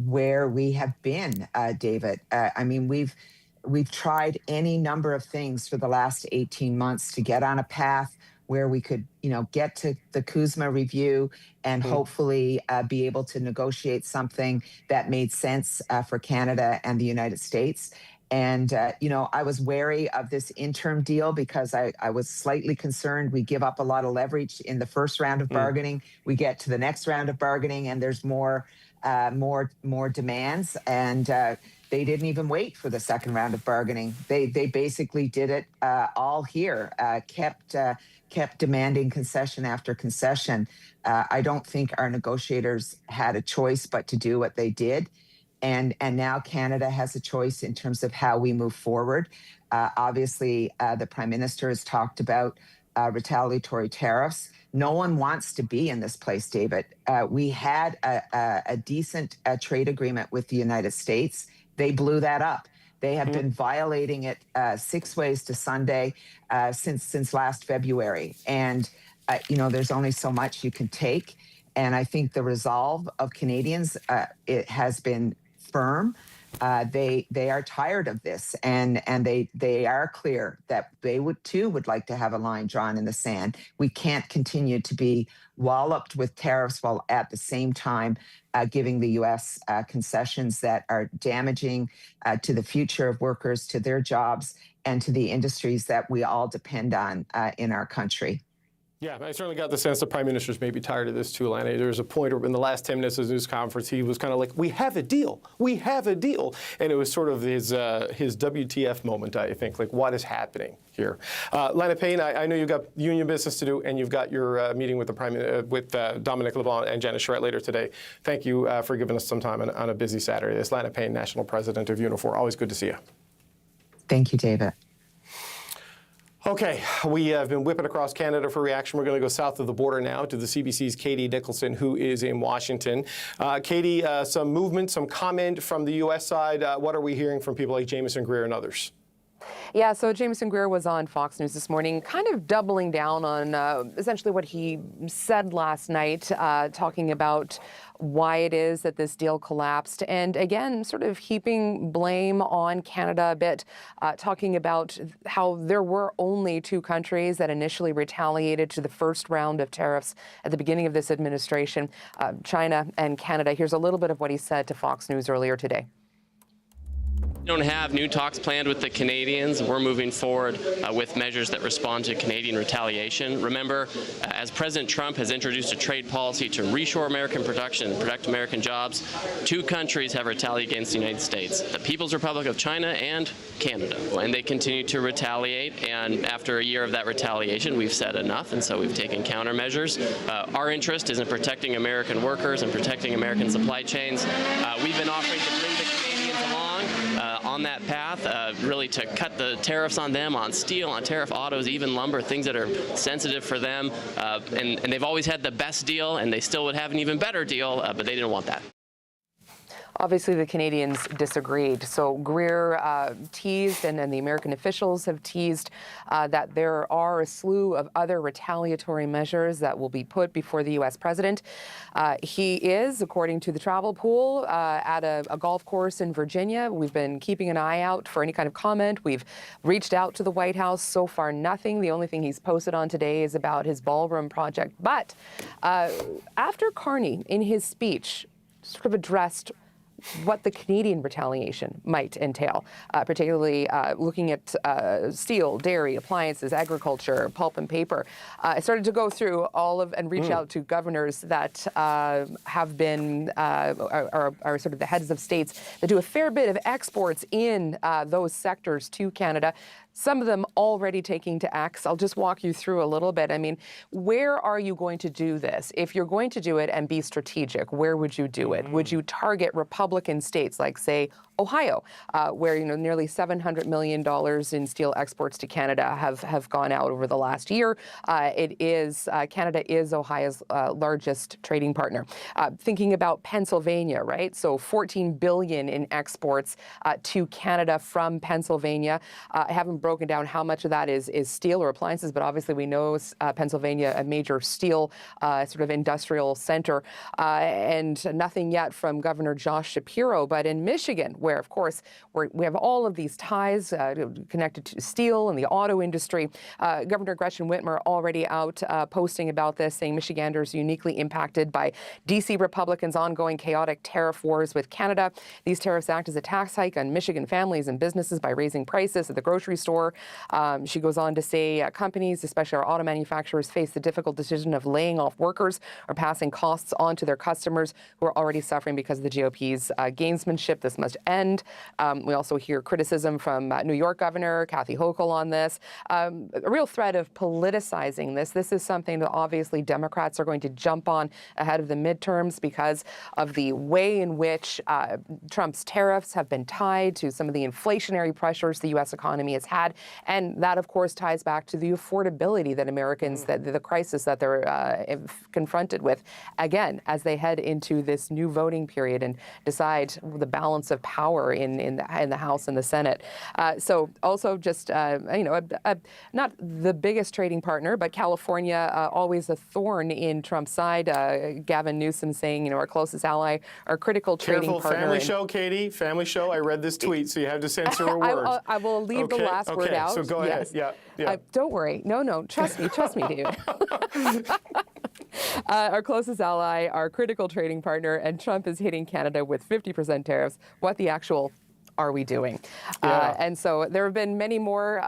where we have been, David. I mean, we've tried any number of things for the last 18 months to get on a path where we could, get to the Kuzma review and hopefully be able to negotiate something that made sense for Canada and the United States. And, I was wary of this interim deal because I was slightly concerned we give up a lot of leverage in the first round of bargaining. We get to the next round of bargaining and there's more demands. And they didn't even wait for the second round of bargaining. They basically did it all here, kept demanding concession after concession. I don't think our negotiators had a choice but to do what they did. And now Canada has a choice in terms of how we move forward. Obviously, the Prime Minister has talked about retaliatory tariffs. No one wants to be in this place, David. We had a decent trade agreement with the United States. They blew that up. They have been violating it 6 ways to Sunday since last February. And, there's only so much you can take. And I think the resolve of Canadians, it has been firm. They are tired of this, and they are clear that they would like to have a line drawn in the sand. We can't continue to be walloped with tariffs while at the same time giving the U.S. concessions that are damaging to the future of workers, to their jobs, and to the industries that we all depend on in our country. Yeah, I certainly got the sense the Prime Minister's maybe tired of this too, Lanny. There was a point in the last 10 minutes of the news conference, he was kind of like, we have a deal. We have a deal. And it was sort of his WTF moment, I think, like what is happening here? Lana Payne, I know you've got union business to do, and you've got your meeting with the Dominic LeBlanc and Janice Charette later today. Thank you for giving us some time on a busy Saturday. This is Lana Payne, National President of Unifor. Always good to see you. Thank you, David. Okay, we have been whipping across Canada for reaction. We're going to go south of the border now to the CBC's Katie Nicholson, who is in Washington. Katie, some movement, some comment from the U.S. side. What are we hearing from people like Jameson Greer and others? Yeah, so Jameson Greer was on Fox News this morning, kind of doubling down on essentially what he said last night, talking about why it is that this deal collapsed. And again, sort of heaping blame on Canada a bit, talking about how there were only 2 countries that initially retaliated to the first round of tariffs at the beginning of this administration, China and Canada. Here's a little bit of what he said to Fox News earlier today. We don't have new talks planned with the Canadians. We're moving forward with measures that respond to Canadian retaliation. Remember, as President Trump has introduced a trade policy to reshore American production and protect American jobs, 2 countries have retaliated against the United States, the People's Republic of China and Canada. And they continue to retaliate, and after a year of that retaliation, we've said enough, and so we've taken countermeasures. Our interest is in protecting American workers and protecting American supply chains. We've been offering to bring the Canadians along on that path, really to cut the tariffs on them, on steel, on tariff autos, even lumber, things that are sensitive for them. And they've always had the best deal, and they still would have an even better deal, but they didn't want that. Obviously, the Canadians disagreed. So Greer teased, and the American officials have teased, that there are a slew of other retaliatory measures that will be put before the U.S. president. He is, according to the travel pool, at a golf course in Virginia. We've been keeping an eye out for any kind of comment. We've reached out to the White House. So far, nothing. The only thing he's posted on today is about his ballroom project. But after Carney, in his speech, sort of addressed what the Canadian retaliation might entail, particularly looking at steel, dairy, appliances, agriculture, pulp and paper. I started to go through all of and reach out to governors that have been are sort of the heads of states that do a fair bit of exports in those sectors to Canada. Some of them already taking to acts. I'll just walk you through a little bit. I mean, where are you going to do this? If you're going to do it and be strategic, where would you do it? Would you target Republican states like, say, Ohio, where nearly $700 million in steel exports to Canada have gone out over the last year? Canada is Ohio's largest trading partner. Thinking about Pennsylvania, right? So $14 billion in exports to Canada from Pennsylvania. I haven't broken down how much of that is steel or appliances, but obviously we know Pennsylvania, a major steel sort of industrial center, and nothing yet from Governor Josh Shapiro. But in Michigan, where, of course, we have all of these ties connected to steel and the auto industry. Governor Gretchen Whitmer already out posting about this, saying Michiganders are uniquely impacted by D.C. Republicans' ongoing chaotic tariff wars with Canada. These tariffs act as a tax hike on Michigan families and businesses by raising prices at the grocery store. She goes on to say companies, especially our auto manufacturers, face the difficult decision of laying off workers or passing costs on to their customers who are already suffering because of the GOP's gamesmanship. This must end. We also hear criticism from New York Governor Kathy Hochul on this. A real threat of politicizing this. This is something that obviously Democrats are going to jump on ahead of the midterms because of the way in which Trump's tariffs have been tied to some of the inflationary pressures the U.S. economy has had. And that, of course, ties back to the affordability that Americans, the crisis that they're confronted with, again, as they head into this new voting period and decide the balance of power in the House and the Senate. So also just, not the biggest trading partner, but California, always a thorn in Trump's side. Gavin Newsom saying, our closest ally, our critical trading partner. Careful, family show, Katie. Family show. I read this tweet, so you have to censor a word. I will leave the last word out. So go ahead. Yeah. Don't worry. No. Trust me, David. Our closest ally, our critical trading partner, and Trump is hitting Canada with 50% tariffs. What the actual are we doing? And so there have been many more,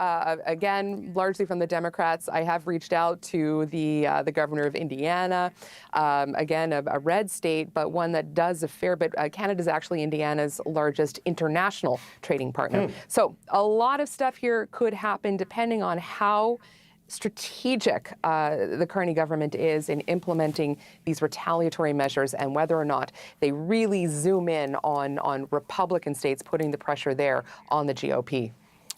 again, largely from the Democrats. I have reached out to the governor of Indiana, again, a red state, but one that does a fair bit. Canada is actually Indiana's largest international trading partner. So a lot of stuff here could happen depending on how strategic the Carney government is in implementing these retaliatory measures and whether or not they really zoom in on Republican states putting the pressure there on the GOP.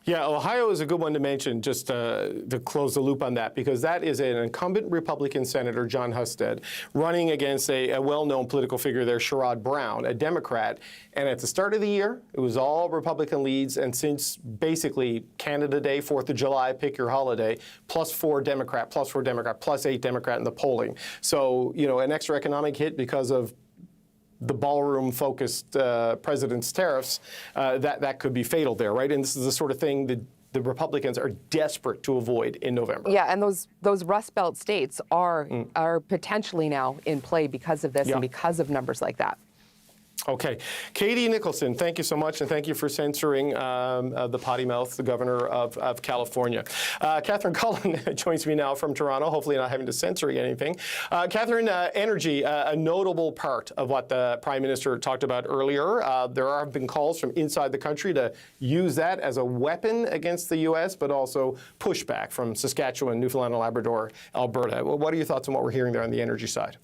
Yeah, Ohio is a good one to mention, just to close the loop on that, because that is an incumbent Republican Senator, John Husted, running against a well-known political figure there, Sherrod Brown, a Democrat. And at the start of the year, it was all Republican leads. And since basically Canada Day, 4th of July, pick your holiday, +4 Democrat, +8 Democrat in the polling. So, an extra economic hit because of the ballroom-focused president's tariffs, that could be fatal there, right? And this is the sort of thing that the Republicans are desperate to avoid in November. Yeah, and those Rust Belt states are potentially now in play because of this and because of numbers like that. Okay. Katie Nicholson, thank you so much, and thank you for censoring the potty mouth, the governor of California. Catherine Cullen joins me now from Toronto, hopefully not having to censor anything. Catherine, energy, a notable part of what the Prime Minister talked about earlier. There have been calls from inside the country to use that as a weapon against the U.S., but also pushback from Saskatchewan, Newfoundland and Labrador, Alberta. Well, what are your thoughts on what we're hearing there on the energy side?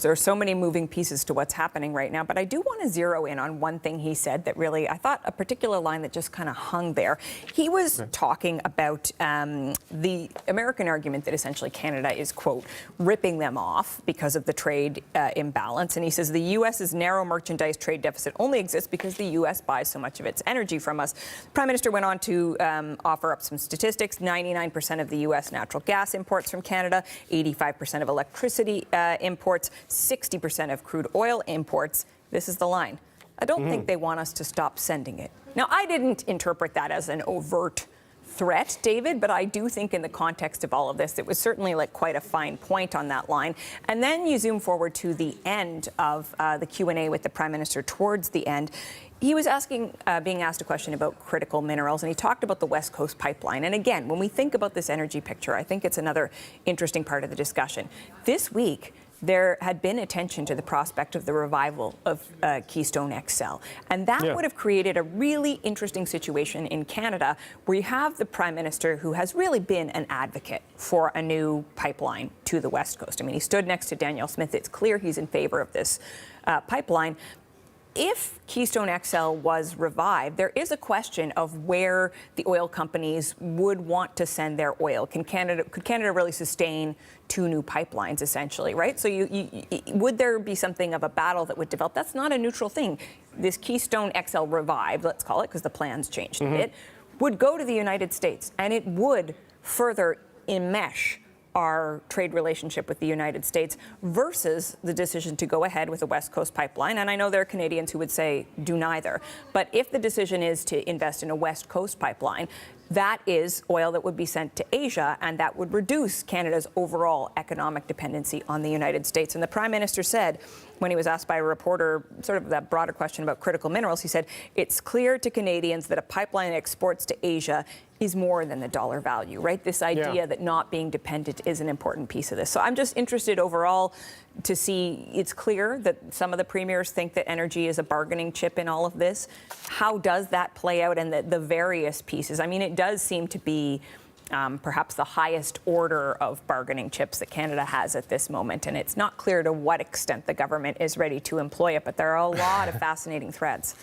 There are so many moving pieces to what's happening right now, but I do want to zero in on one thing he said that really, I thought a particular line that just kind of hung there. He was talking about the American argument that essentially Canada is, quote, ripping them off because of the trade imbalance. And he says the U.S.'s narrow merchandise trade deficit only exists because the U.S. buys so much of its energy from us. The Prime Minister went on to offer up some statistics. 99% of the U.S. natural gas imports from Canada, 85% of electricity imports, 60% of crude oil imports. This is the line. I don't think they want us to stop sending it. Now, I didn't interpret that as an overt threat, David, but I do think in the context of all of this, it was certainly like quite a fine point on that line. And then you zoom forward to the end of the Q&A with the Prime Minister towards the end. He was being asked a question about critical minerals, and he talked about the West Coast pipeline. And again, when we think about this energy picture, I think it's another interesting part of the discussion. This week, there had been attention to the prospect of the revival of Keystone XL. And that would have created a really interesting situation in Canada where you have the Prime Minister who has really been an advocate for a new pipeline to the West Coast. I mean, he stood next to Danielle Smith. It's clear he's in favor of this pipeline. If Keystone XL was revived, there is a question of where the oil companies would want to send their oil. Could Canada really sustain two new pipelines, essentially, right? So would there be something of a battle that would develop? That's not a neutral thing. This Keystone XL revived, let's call it, because the plans changed a bit, would go to the United States, and it would further enmesh our trade relationship with the United States versus the decision to go ahead with a West Coast pipeline. And I know there are Canadians who would say do neither. But if the decision is to invest in a West Coast pipeline, that is oil that would be sent to Asia, and that would reduce Canada's overall economic dependency on the United States. And the Prime Minister said, when he was asked by a reporter sort of that broader question about critical minerals, he said, it's clear to Canadians that a pipeline exports to Asia is more than the dollar value, right? This idea that not being dependent is an important piece of this. So I'm just interested overall to see, it's clear that some of the premiers think that energy is a bargaining chip in all of this. How does that play out and the various pieces? I mean, it does seem to be perhaps the highest order of bargaining chips that Canada has at this moment. And it's not clear to what extent the government is ready to employ it, but there are a lot of fascinating threads.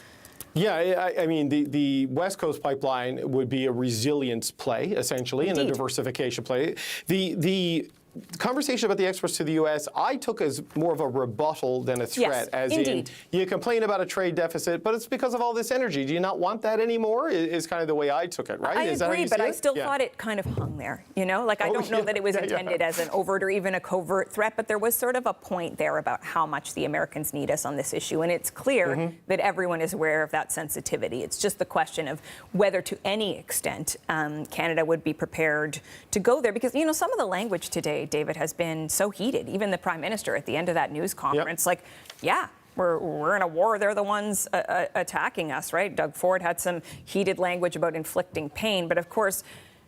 Yeah, I mean, the West Coast pipeline would be a resilience play, essentially, and a diversification play. The conversation about the exports to the U.S. I took as more of a rebuttal than a threat, as in you complain about a trade deficit, but it's because of all this energy. Do you not want that anymore? Is kind of the way I took it, right? I agree, but I still thought it kind of hung there. You know, like I don't know that it was intended as an overt or even a covert threat, but there was sort of a point there about how much the Americans need us on this issue, and it's clear that everyone is aware of that sensitivity. It's just the question of whether, to any extent, Canada would be prepared to go there, because you know some of the language today, David, has been so heated. Even the Prime Minister at the end of that news conference, like, yeah, we're in a war. They're the ones attacking us, right? Doug Ford had some heated language about inflicting pain. But of course,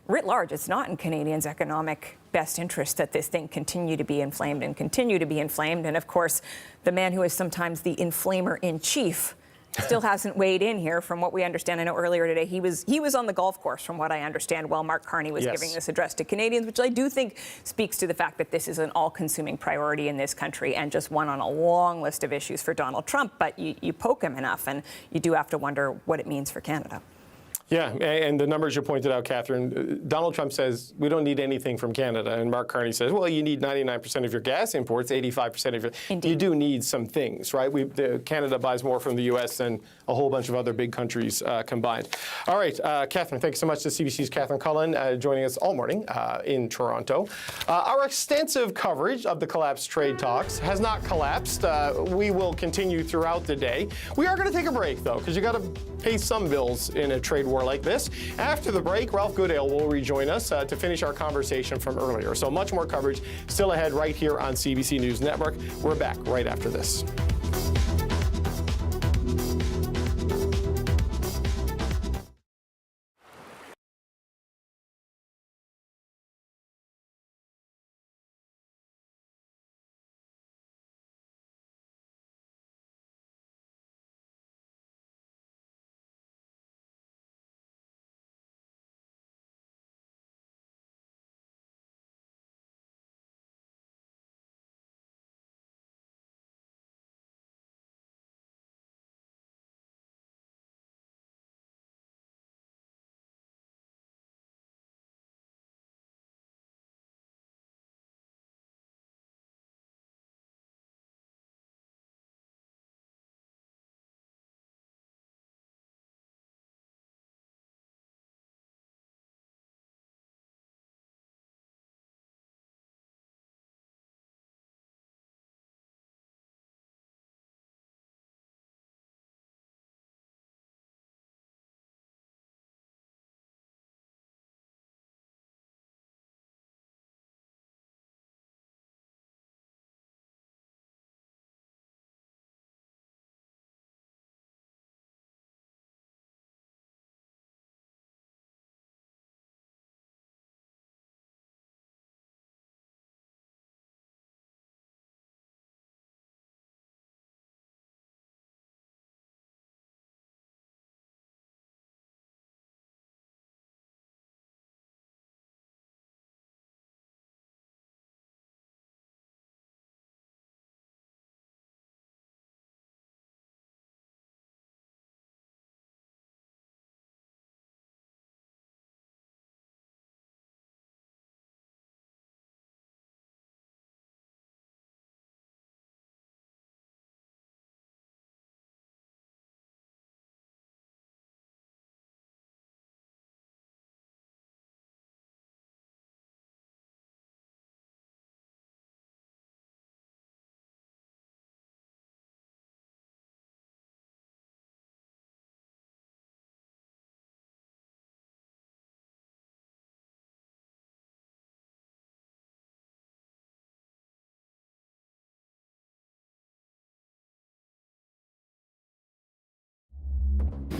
writ large, it's not in Canadians' economic best interest that this thing continue to be inflamed. And of course, the man who is sometimes the inflamer in chief still hasn't weighed in here from what we understand. I know earlier today he was on the golf course, from what I understand, while Mark Carney was giving this address to Canadians, which I do think speaks to the fact that this is an all-consuming priority in this country and just one on a long list of issues for Donald Trump. But you poke him enough and you do have to wonder what it means for Canada. Yeah, and the numbers you pointed out, Catherine, Donald Trump says we don't need anything from Canada, and Mark Carney says, well, you need 99% of your gas imports, 85% of your... Indeed. You do need some things, right? Canada buys more from the U.S. than a whole bunch of other big countries combined. All right, Catherine, thanks so much to CBC's Catherine Cullen joining us all morning in Toronto. Our extensive coverage of the collapsed trade talks has not collapsed. We will continue throughout the day. We are going to take a break, though, because you got to pay some bills in a trade war more like this. After the break, Ralph Goodale will rejoin us to finish our conversation from earlier. So much more coverage still ahead right here on CBC News Network. We're back right after this.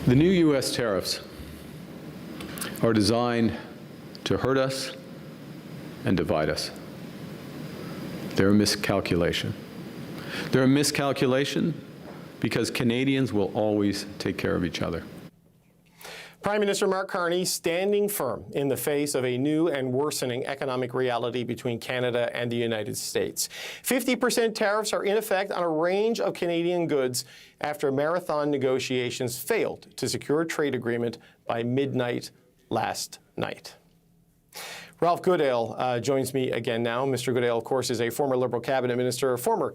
The new U.S. tariffs are designed to hurt us and divide us. They're a miscalculation. They're a miscalculation because Canadians will always take care of each other. Prime Minister Mark Carney standing firm in the face of a new and worsening economic reality between Canada and the United States. 50% tariffs are in effect on a range of Canadian goods after marathon negotiations failed to secure a trade agreement by midnight last night. Ralph Goodale joins me again now. Mr. Goodale, of course, is a former Liberal cabinet minister, former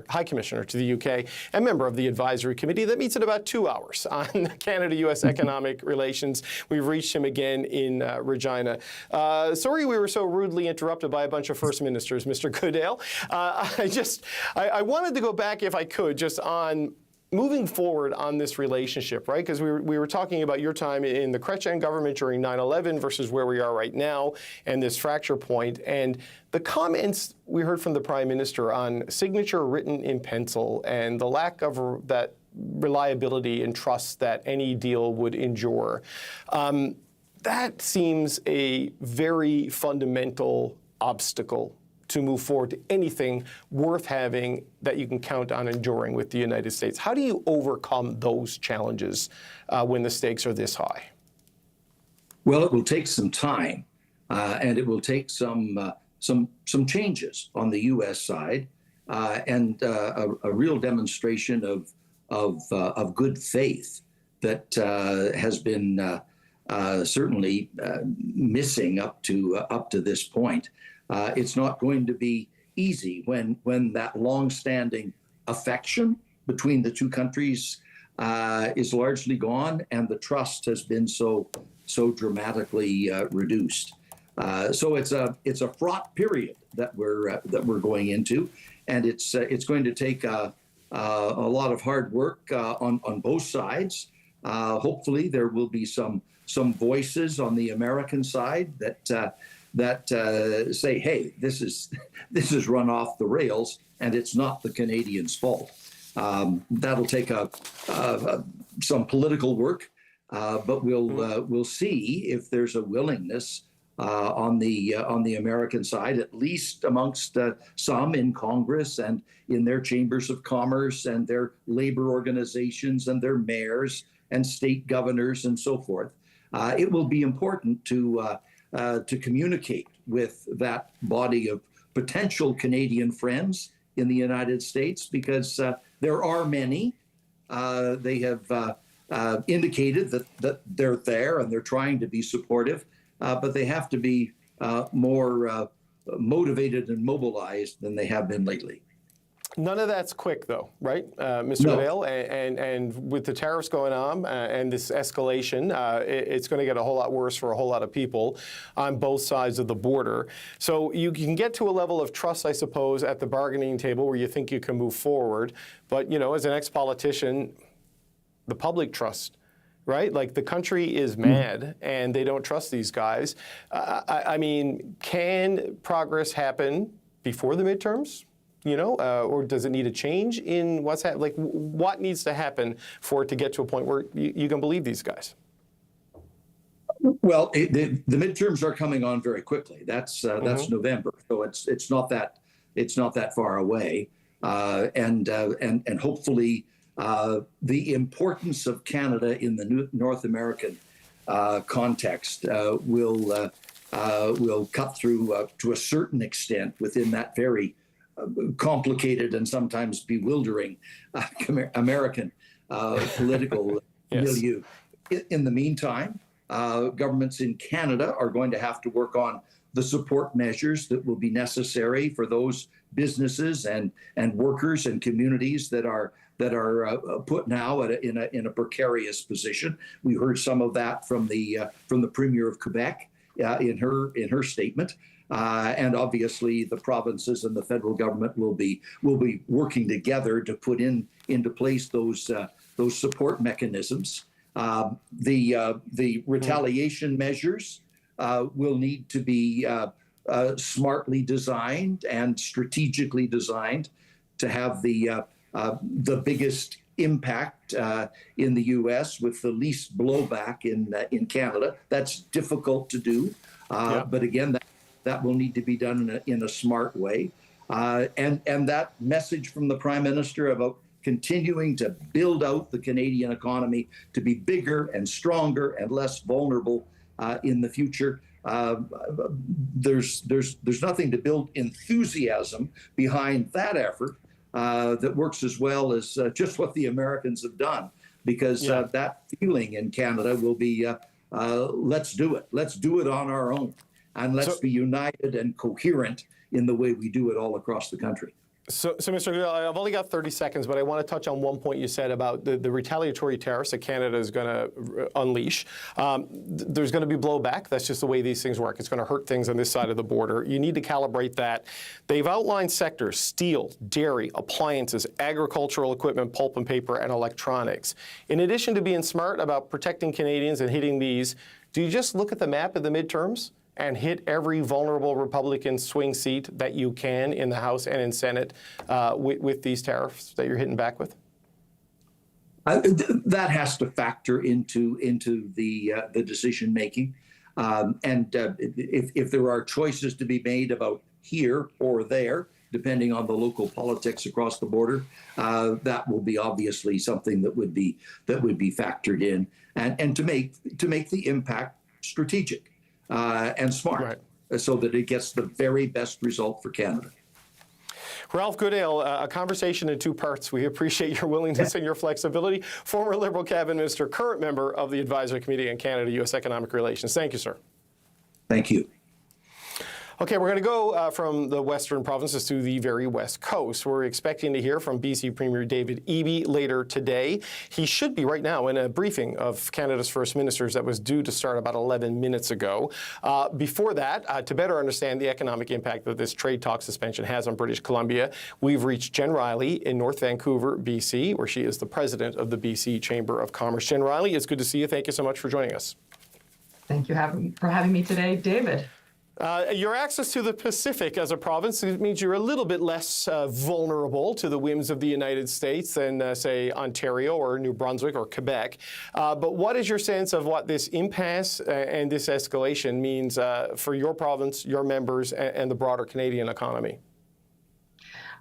High Commissioner to the UK, and member of the advisory committee that meets in about 2 hours on Canada-U.S. economic relations. We've reached him again in Regina. Sorry we were so rudely interrupted by a bunch of first ministers, Mr. Goodale. I wanted to go back, if I could, just on moving forward on this relationship, right? Because we were talking about your time in the Chrétien government during 9/11 versus where we are right now and this fracture point. And the comments we heard from the Prime Minister on signature written in pencil and the lack of that reliability and trust that any deal would endure, that seems a very fundamental obstacle to move forward to anything worth having that you can count on enduring with the United States. How do you overcome those challenges when the stakes are this high? Well, it will take some time, and it will take some changes on the U.S. side, and a real demonstration of good faith that has been certainly missing up to this point. It's not going to be easy when that long-standing affection between the two countries is largely gone and the trust has been so dramatically reduced. So it's a fraught period that we're going into, and it's going to take a lot of hard work on both sides. Hopefully there will be some some voices on the American side that say, hey, this is run off the rails, and it's not the Canadians' fault. That'll take some political work, but we'll see if there's a willingness on the American side, at least amongst some in Congress and in their chambers of commerce and their labor organizations and their mayors and state governors and so forth. It will be important to communicate with that body of potential Canadian friends in the United States, because there are many. They have indicated that they're there and they're trying to be supportive, but they have to be more motivated and mobilized than they have been lately. None of that's quick, though, right, Mr. Goodale? And with the tariffs going on and this escalation, it's going to get a whole lot worse for a whole lot of people on both sides of the border. So you can get to a level of trust, I suppose, at the bargaining table where you think you can move forward. But, you know, as an ex-politician, the public trust, right? Like, the country is mad and they don't trust these guys. I mean, can progress happen before the midterms? You know, or does it need a change in what's happening? Like, what needs to happen for it to get to a point where you can believe these guys? Well, the midterms are coming on very quickly. That's November, so it's not that far away, and hopefully the importance of Canada in the North American context will cut through to a certain extent within that very complicated and sometimes bewildering American political milieu. In the meantime, governments in Canada are going to have to work on the support measures that will be necessary for those businesses and workers and communities that are put now in a precarious position. We heard some of that from the Premier of Quebec in her statement. And obviously, the provinces and the federal government will be working together to put into place those support mechanisms. The retaliation measures will need to be smartly designed and strategically designed to have the biggest impact in the U.S. with the least blowback in Canada. That's difficult to do, but again, that will need to be done in a smart way. And that message from the Prime Minister about continuing to build out the Canadian economy to be bigger and stronger and less vulnerable in the future. There's nothing to build enthusiasm behind that effort that works as well as just what the Americans have done, because that feeling in Canada will be, let's do it. Let's do it on our own. And let's be united and coherent in the way we do it all across the country. So Mr. Goodale, I've only got 30 seconds, but I want to touch on one point you said about the retaliatory tariffs that Canada is going to unleash. There's going to be blowback. That's just the way these things work. It's going to hurt things on this side of the border. You need to calibrate that. They've outlined sectors: steel, dairy, appliances, agricultural equipment, pulp and paper, and electronics. In addition to being smart about protecting Canadians and hitting these, do you just look at the map of the midterms and hit every vulnerable Republican swing seat that you can in the House and in Senate with these tariffs that you're hitting back with? That has to factor into the decision making, and if there are choices to be made about here or there, depending on the local politics across the border, that will be obviously something that would be factored in, and to make the impact strategic. And smart, so that it gets the very best result for Canada. Ralph Goodale, a conversation in two parts. We appreciate your willingness and your flexibility. Former Liberal Cabinet Minister, current member of the Advisory Committee on Canada-U.S. Economic Relations. Thank you, sir. Thank you. Okay, we're going to go from the western provinces to the very west coast. We're expecting to hear from BC Premier David Eby later today. He should be right now in a briefing of Canada's First Ministers that was due to start about 11 minutes ago. Before that, to better understand the economic impact that this trade talk suspension has on British Columbia, we've reached Jen Riley in North Vancouver, BC, where she is the president of the BC Chamber of Commerce. Jen Riley, it's good to see you. Thank you so much for joining us. Thank you for having me today, David. Your access to the Pacific as a province means you're a little bit less vulnerable to the whims of the United States than, say, Ontario or New Brunswick or Quebec. But what is your sense of what this impasse and this escalation means for your province, your members, and the broader Canadian economy?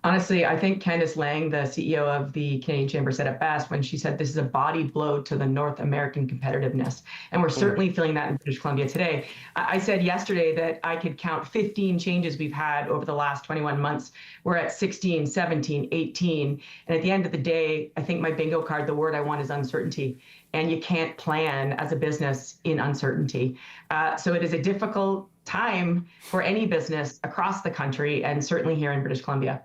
Honestly, I think Candice Lang, the CEO of the Canadian Chamber, said it best when she said this is a body blow to the North American competitiveness. And we're certainly feeling that in British Columbia today. I said yesterday that I could count 15 changes we've had over the last 21 months. We're at 16, 17, 18. And at the end of the day, I think my bingo card, the word I want is uncertainty. And you can't plan as a business in uncertainty. So it is a difficult time for any business across the country, and certainly here in British Columbia.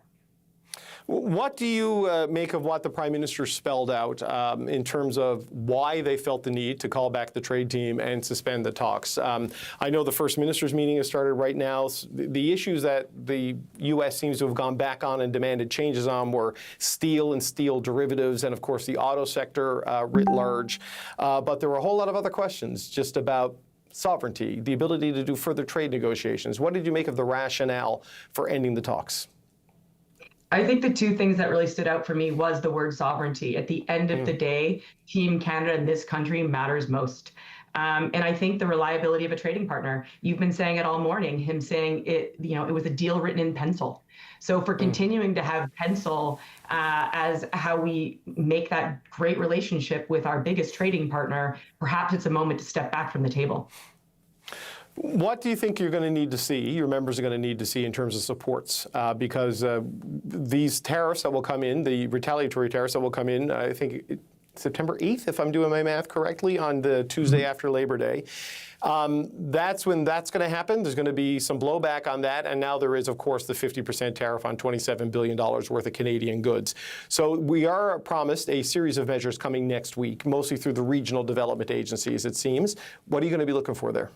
What do you make of what the Prime Minister spelled out in terms of why they felt the need to call back the trade team and suspend the talks? I know the First Minister's meeting has started right now. The issues that the U.S. seems to have gone back on and demanded changes on were steel and steel derivatives and, of course, the auto sector writ large. But there were a whole lot of other questions just about sovereignty, the ability to do further trade negotiations. What did you make of the rationale for ending the talks? I think the two things that really stood out for me was the word sovereignty. At the end of the day, Team Canada in this country matters most. And I think the reliability of a trading partner, you've been saying it all morning, him saying it, it was a deal written in pencil. So if we're continuing to have pencil as how we make that great relationship with our biggest trading partner, perhaps it's a moment to step back from the table. What do you think you're going to need to see, your members are going to need to see in terms of supports? Because these tariffs that will come in, the retaliatory tariffs that will come in, I think September 8th, if I'm doing my math correctly, on the Tuesday after Labor Day. That's when that's going to happen. There's going to be some blowback on that. And now there is, of course, the 50% tariff on $27 billion worth of Canadian goods. So we are promised a series of measures coming next week, mostly through the regional development agencies, it seems. What are you going to be looking for there?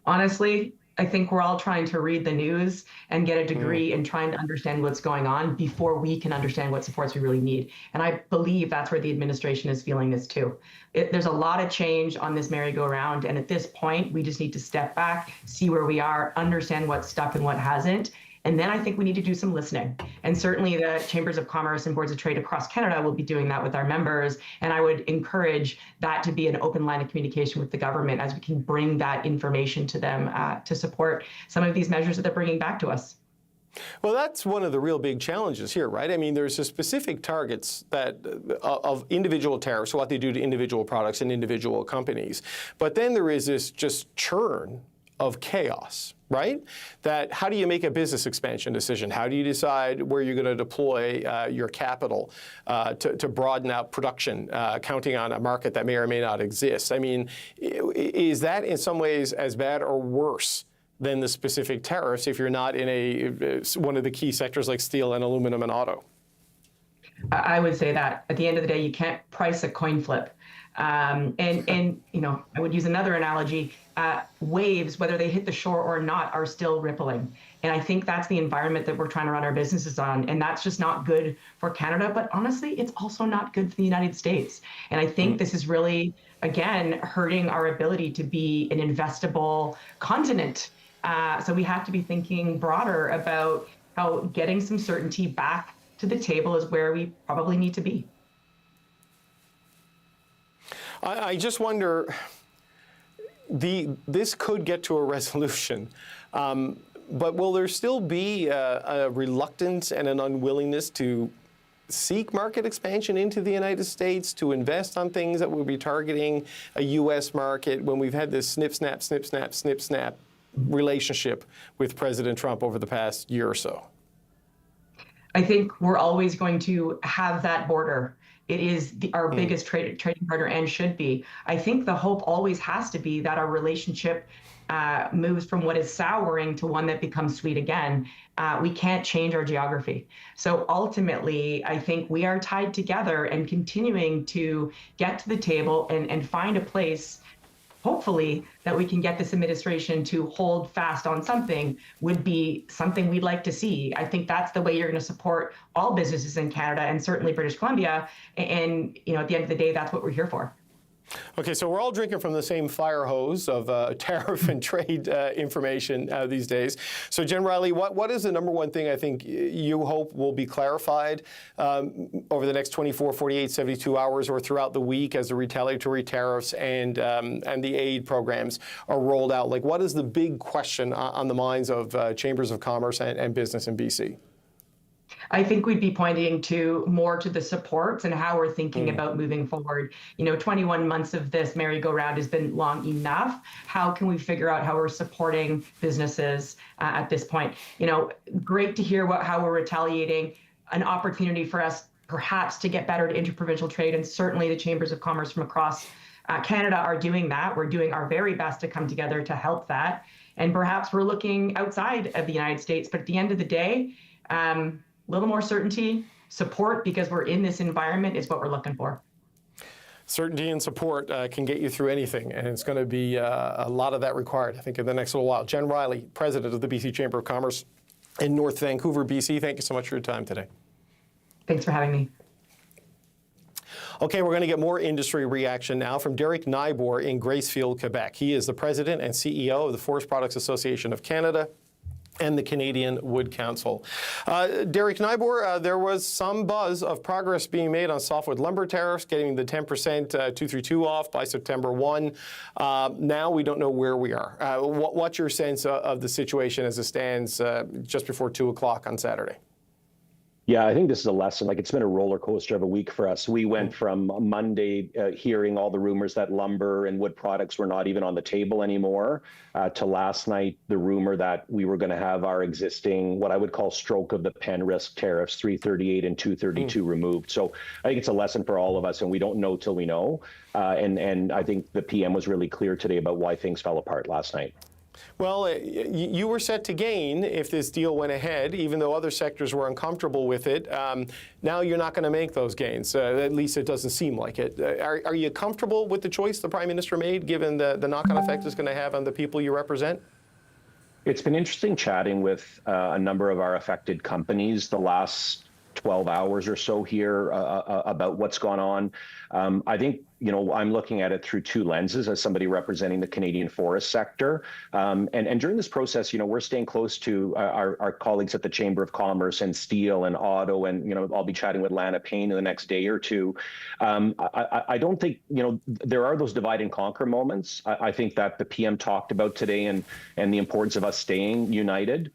Honestly, I think we're all trying to read the news and get a degree in trying to understand what's going on before we can understand what supports we really need. And I believe that's where the administration is feeling this too. There's a lot of change on this merry-go-round. And at this point, we just need to step back, see where we are, understand what's stuck and what hasn't. And then I think we need to do some listening. And certainly the Chambers of Commerce and Boards of Trade across Canada will be doing that with our members. And I would encourage that to be an open line of communication with the government as we can bring that information to them to support some of these measures that they're bringing back to us. Well, that's one of the real big challenges here, right? I mean, there's a specific targets that of individual tariffs, what they do to individual products and individual companies. But then there is this just churn of chaos, right? That how do you make a business expansion decision? How do you decide where you're going to deploy your capital to broaden out production, counting on a market that may or may not exist? I mean, is that in some ways as bad or worse than the specific tariffs if you're not in one of the key sectors like steel and aluminum and auto? I would say that at the end of the day, you can't price a coin flip. And I would use another analogy. Waves, whether they hit the shore or not, are still rippling. And I think that's the environment that we're trying to run our businesses on. And that's just not good for Canada. But honestly, it's also not good for the United States. And I think this is really, again, hurting our ability to be an investable continent. So we have to be thinking broader about how getting some certainty back to the table is where we probably need to be. I just wonder, this could get to a resolution, but will there still be a reluctance and an unwillingness to seek market expansion into the United States, to invest on things that will be targeting a U.S. market when we've had this snip, snap, snip, snap, snip, snap relationship with President Trump over the past year or so? I think we're always going to have that border. It is our biggest trading partner and should be. I think the hope always has to be that our relationship moves from what is souring to one that becomes sweet again. We can't change our geography. So ultimately, I think we are tied together, and continuing to get to the table and find a place, hopefully, that we can get this administration to hold fast on something would be something we'd like to see. I think that's the way you're going to support all businesses in Canada and certainly British Columbia. And, at the end of the day, that's what we're here for. Okay, so we're all drinking from the same fire hose of tariff and trade information these days. So, Jen Riley, what is the number one thing I think you hope will be clarified over the next 24, 48, 72 hours or throughout the week as the retaliatory tariffs and the aid programs are rolled out? Like, what is the big question on the minds of chambers of commerce and business in BC? I think we'd be pointing more to the supports and how we're thinking about moving forward. 21 months of this merry-go-round has been long enough. How can we figure out how we're supporting businesses at this point? Great to hear how we're retaliating, an opportunity for us perhaps to get better at interprovincial trade, and certainly the chambers of commerce from across Canada are doing that. We're doing our very best to come together to help that. And perhaps we're looking outside of the United States. But at the end of the day, little more certainty, support, because we're in this environment, is what we're looking for. Certainty and support can get you through anything, and it's going to be a lot of that required, I think, in the next little while. Jen Riley, President of the BC Chamber of Commerce in North Vancouver, BC, thank you so much for your time today. Thanks for having me. Okay, we're going to get more industry reaction now from Derek Nibor in Gracefield, Quebec. He is the President and CEO of the Forest Products Association of Canada and the Canadian Wood Council. Derek Nibor, there was some buzz of progress being made on softwood lumber tariffs, getting the 10% 232 off by September 1. Now we don't know where we are. What's your sense of the situation as it stands just before 2 o'clock on Saturday? Yeah, I think this is a lesson. Like, it's been a roller coaster of a week for us. We went from Monday hearing all the rumors that lumber and wood products were not even on the table anymore to last night, the rumor that we were going to have our existing, what I would call stroke of the pen risk tariffs, 338 and 232 removed. So I think it's a lesson for all of us, and we don't know till we know. And I think the PM was really clear today about why things fell apart last night. Well, you were set to gain if this deal went ahead, even though other sectors were uncomfortable with it. Now you're not going to make those gains. At least it doesn't seem like it. Are you comfortable with the choice the Prime Minister made, given the knock-on effect it's going to have on the people you represent? It's been interesting chatting with a number of our affected companies the last 12 hours or so here about what's gone on. I think, I'm looking at it through two lenses as somebody representing the Canadian forest sector. And during this process, we're staying close to our colleagues at the Chamber of Commerce and Steel and Auto, and, I'll be chatting with Lana Payne in the next day or two. I don't think, there are those divide and conquer moments. I think that the PM talked about today and the importance of us staying united.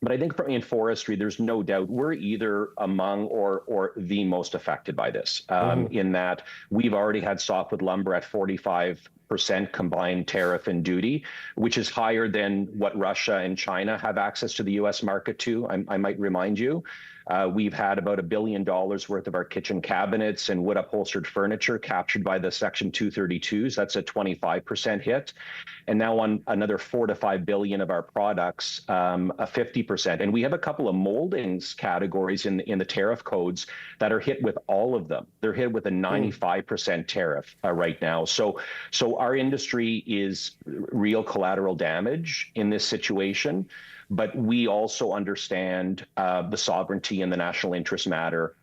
But I think in forestry, there's no doubt we're either among or the most affected by this, in that we've already had softwood lumber at 45% combined tariff and duty, which is higher than what Russia and China have access to the U.S. market to. I might remind you. We've had about $1 billion worth of our kitchen cabinets and wood upholstered furniture captured by the Section 232s. That's a 25% hit. And now on another $4 to $5 billion of our products, a 50%. And we have a couple of moldings categories in the tariff codes that are hit with all of them. They're hit with a 95% tariff right now. So our industry is real collateral damage in this situation. But we also understand the sovereignty and the national interest matter.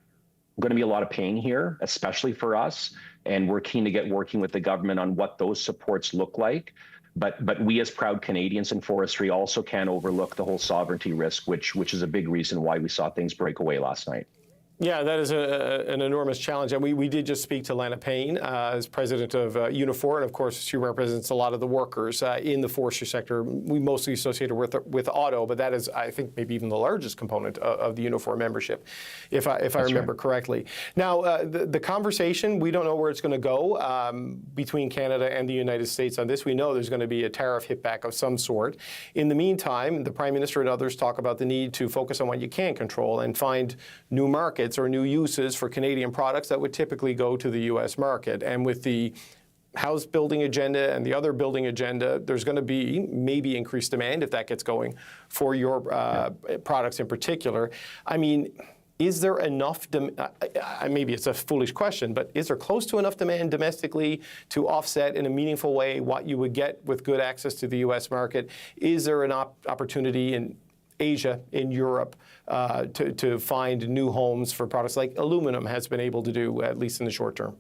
Going to be a lot of pain here, especially for us, and we're keen to get working with the government on what those supports look like. But we as proud Canadians in forestry also can't overlook the whole sovereignty risk, which is a big reason why we saw things break away last night. Yeah, that is an enormous challenge. And we did just speak to Lana Payne as president of Unifor, and of course she represents a lot of the workers in the forestry sector. We mostly associate her with auto, but that is, I think, maybe even the largest component of the Unifor membership, if I remember correctly. Now, the conversation, we don't know where it's going to go between Canada and the United States on this. We know there's going to be a tariff hitback of some sort. In the meantime, the Prime Minister and others talk about the need to focus on what you can control and find new markets or new uses for Canadian products that would typically go to the U.S. market. And with the house building agenda and the other building agenda, there's going to be maybe increased demand, if that gets going, for your products in particular. I mean, is there enough, maybe it's a foolish question, but is there close to enough demand domestically to offset in a meaningful way what you would get with good access to the U.S. market? Is there an opportunity in Asia, in Europe, to find new homes for products like aluminum has been able to do, at least in the short term?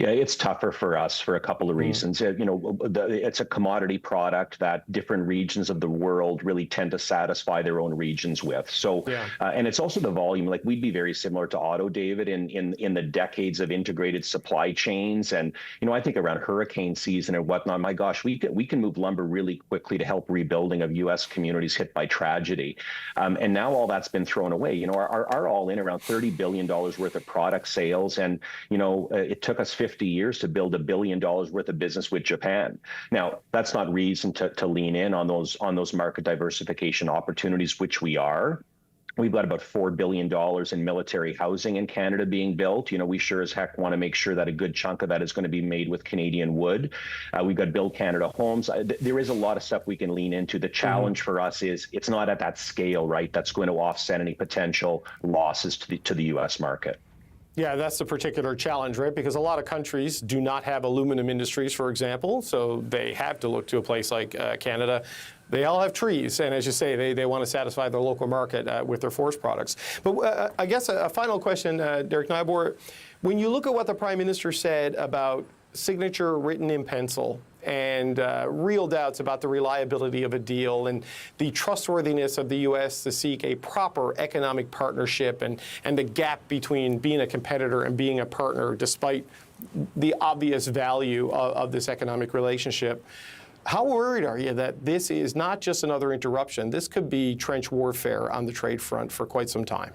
Yeah, it's tougher for us for a couple of reasons. It's a commodity product that different regions of the world really tend to satisfy their own regions with. So, and it's also the volume. Like, we'd be very similar to auto, David, in the decades of integrated supply chains. And I think around hurricane season and whatnot, my gosh, we can move lumber really quickly to help rebuilding of U.S. communities hit by tragedy. And now all that's been thrown away. Our all-in around $30 billion worth of product sales, and it took us 50 years to build $1 billion worth of business with Japan. Now, that's not reason to lean in on those market diversification opportunities, which we are. We've got about $4 billion in military housing in Canada being built. We sure as heck want to make sure that a good chunk of that is going to be made with Canadian wood. We've got Build Canada Homes. There is a lot of stuff we can lean into. The challenge for us is it's not at that scale, right, that's going to offset any potential losses to the U.S. market. Yeah, that's the particular challenge, right? Because a lot of countries do not have aluminum industries, for example, so they have to look to a place like Canada. They all have trees, and as you say, they want to satisfy their local market with their forest products. But I guess a final question, Derek Nybor, when you look at what the Prime Minister said about signature written in pencil and real doubts about the reliability of a deal and the trustworthiness of the U.S. to seek a proper economic partnership and the gap between being a competitor and being a partner, despite the obvious value of this economic relationship, how worried are you that this is not just another interruption? This could be trench warfare on the trade front for quite some time.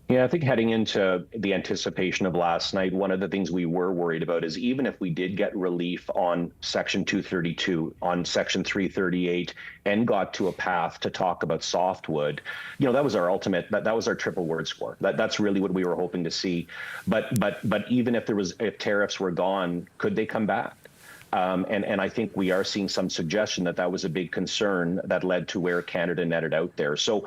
Yeah, I think heading into the anticipation of last night, one of the things we were worried about is even if we did get relief on Section 232, on Section 338, and got to a path to talk about softwood, that was our ultimate, that was our triple word score. That's really what we were hoping to see. But even if tariffs were gone, could they come back? And I think we are seeing some suggestion that was a big concern that led to where Canada netted out there. So,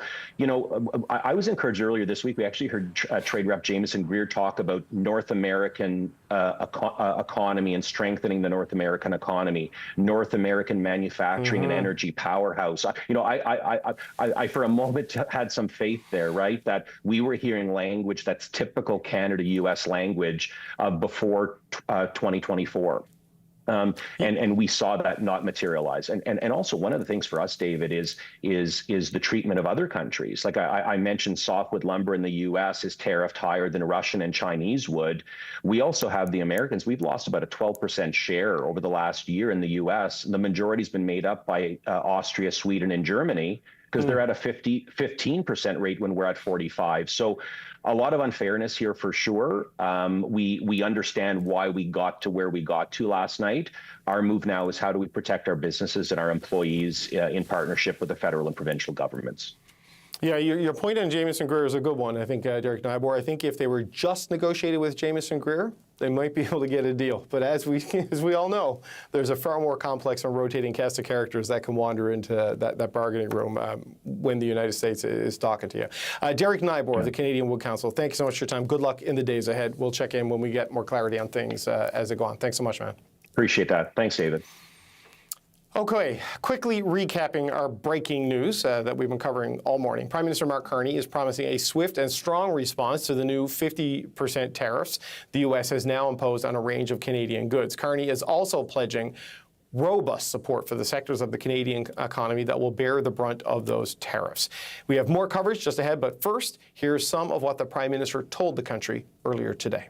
I was encouraged earlier this week. We actually heard Trade Rep Jamieson Greer talk about North American economy and strengthening the North American economy, North American manufacturing and energy powerhouse. I for a moment had some faith there, right? That we were hearing language that's typical Canada-U.S. language before 2024. And we saw that not materialize. And also one of the things for us, David, is the treatment of other countries. Like I mentioned, softwood lumber in the U.S. is tariffed higher than Russian and Chinese wood. We also have the Americans. We've lost about a 12% share over the last year in the U.S. The majority's been made up by Austria, Sweden, and Germany, because they're at a 15% rate when we're at 45. So a lot of unfairness here for sure. We understand why we got to where we got to last night. Our move now is how do we protect our businesses and our employees in partnership with the federal and provincial governments. Yeah, your point on Jamieson Greer is a good one, I think, Derek Nybor. I think if they were just negotiated with Jamieson Greer, they might be able to get a deal. But as we all know, there's a far more complex and rotating cast of characters that can wander into that bargaining room when the United States is talking to you. Derek Nybor of the Canadian Wood Council, thank you so much for your time. Good luck in the days ahead. We'll check in when we get more clarity on things as they go on. Thanks so much, man. Appreciate that. Thanks, David. Okay, quickly recapping our breaking news that we've been covering all morning. Prime Minister Mark Carney is promising a swift and strong response to the new 50% tariffs the U.S. has now imposed on a range of Canadian goods. Carney is also pledging robust support for the sectors of the Canadian economy that will bear the brunt of those tariffs. We have more coverage just ahead, but first, here's some of what the Prime Minister told the country earlier today.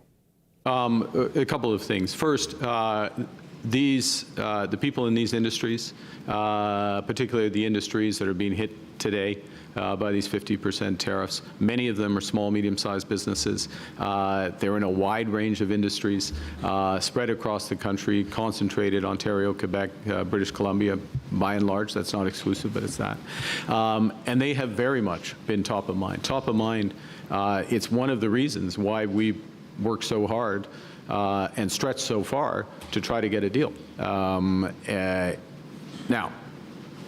A couple of things. First, the people in these industries, particularly the industries that are being hit today by these 50% tariffs, many of them are small, medium-sized businesses. They're in a wide range of industries spread across the country, concentrated Ontario, Quebec, British Columbia, by and large. That's not exclusive, but it's that. And they have very much been top of mind. Top of mind, it's one of the reasons why we work so hard and stretch so far to try to get a deal. Now,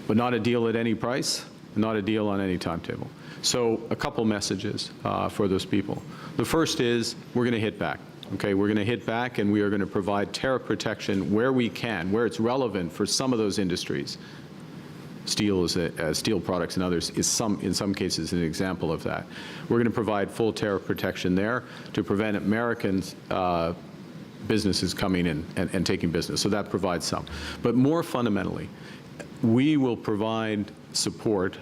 but not a deal at any price, not a deal on any timetable. So a couple messages for those people. The first is we're going to hit back. Okay, we're going to hit back and we are going to provide tariff protection where we can, where it's relevant for some of those industries. Steel steel products and others is in some cases an example of that. We're going to provide full tariff protection there to prevent Americans businesses coming in and taking business. So that provides some. But more fundamentally, we will provide support,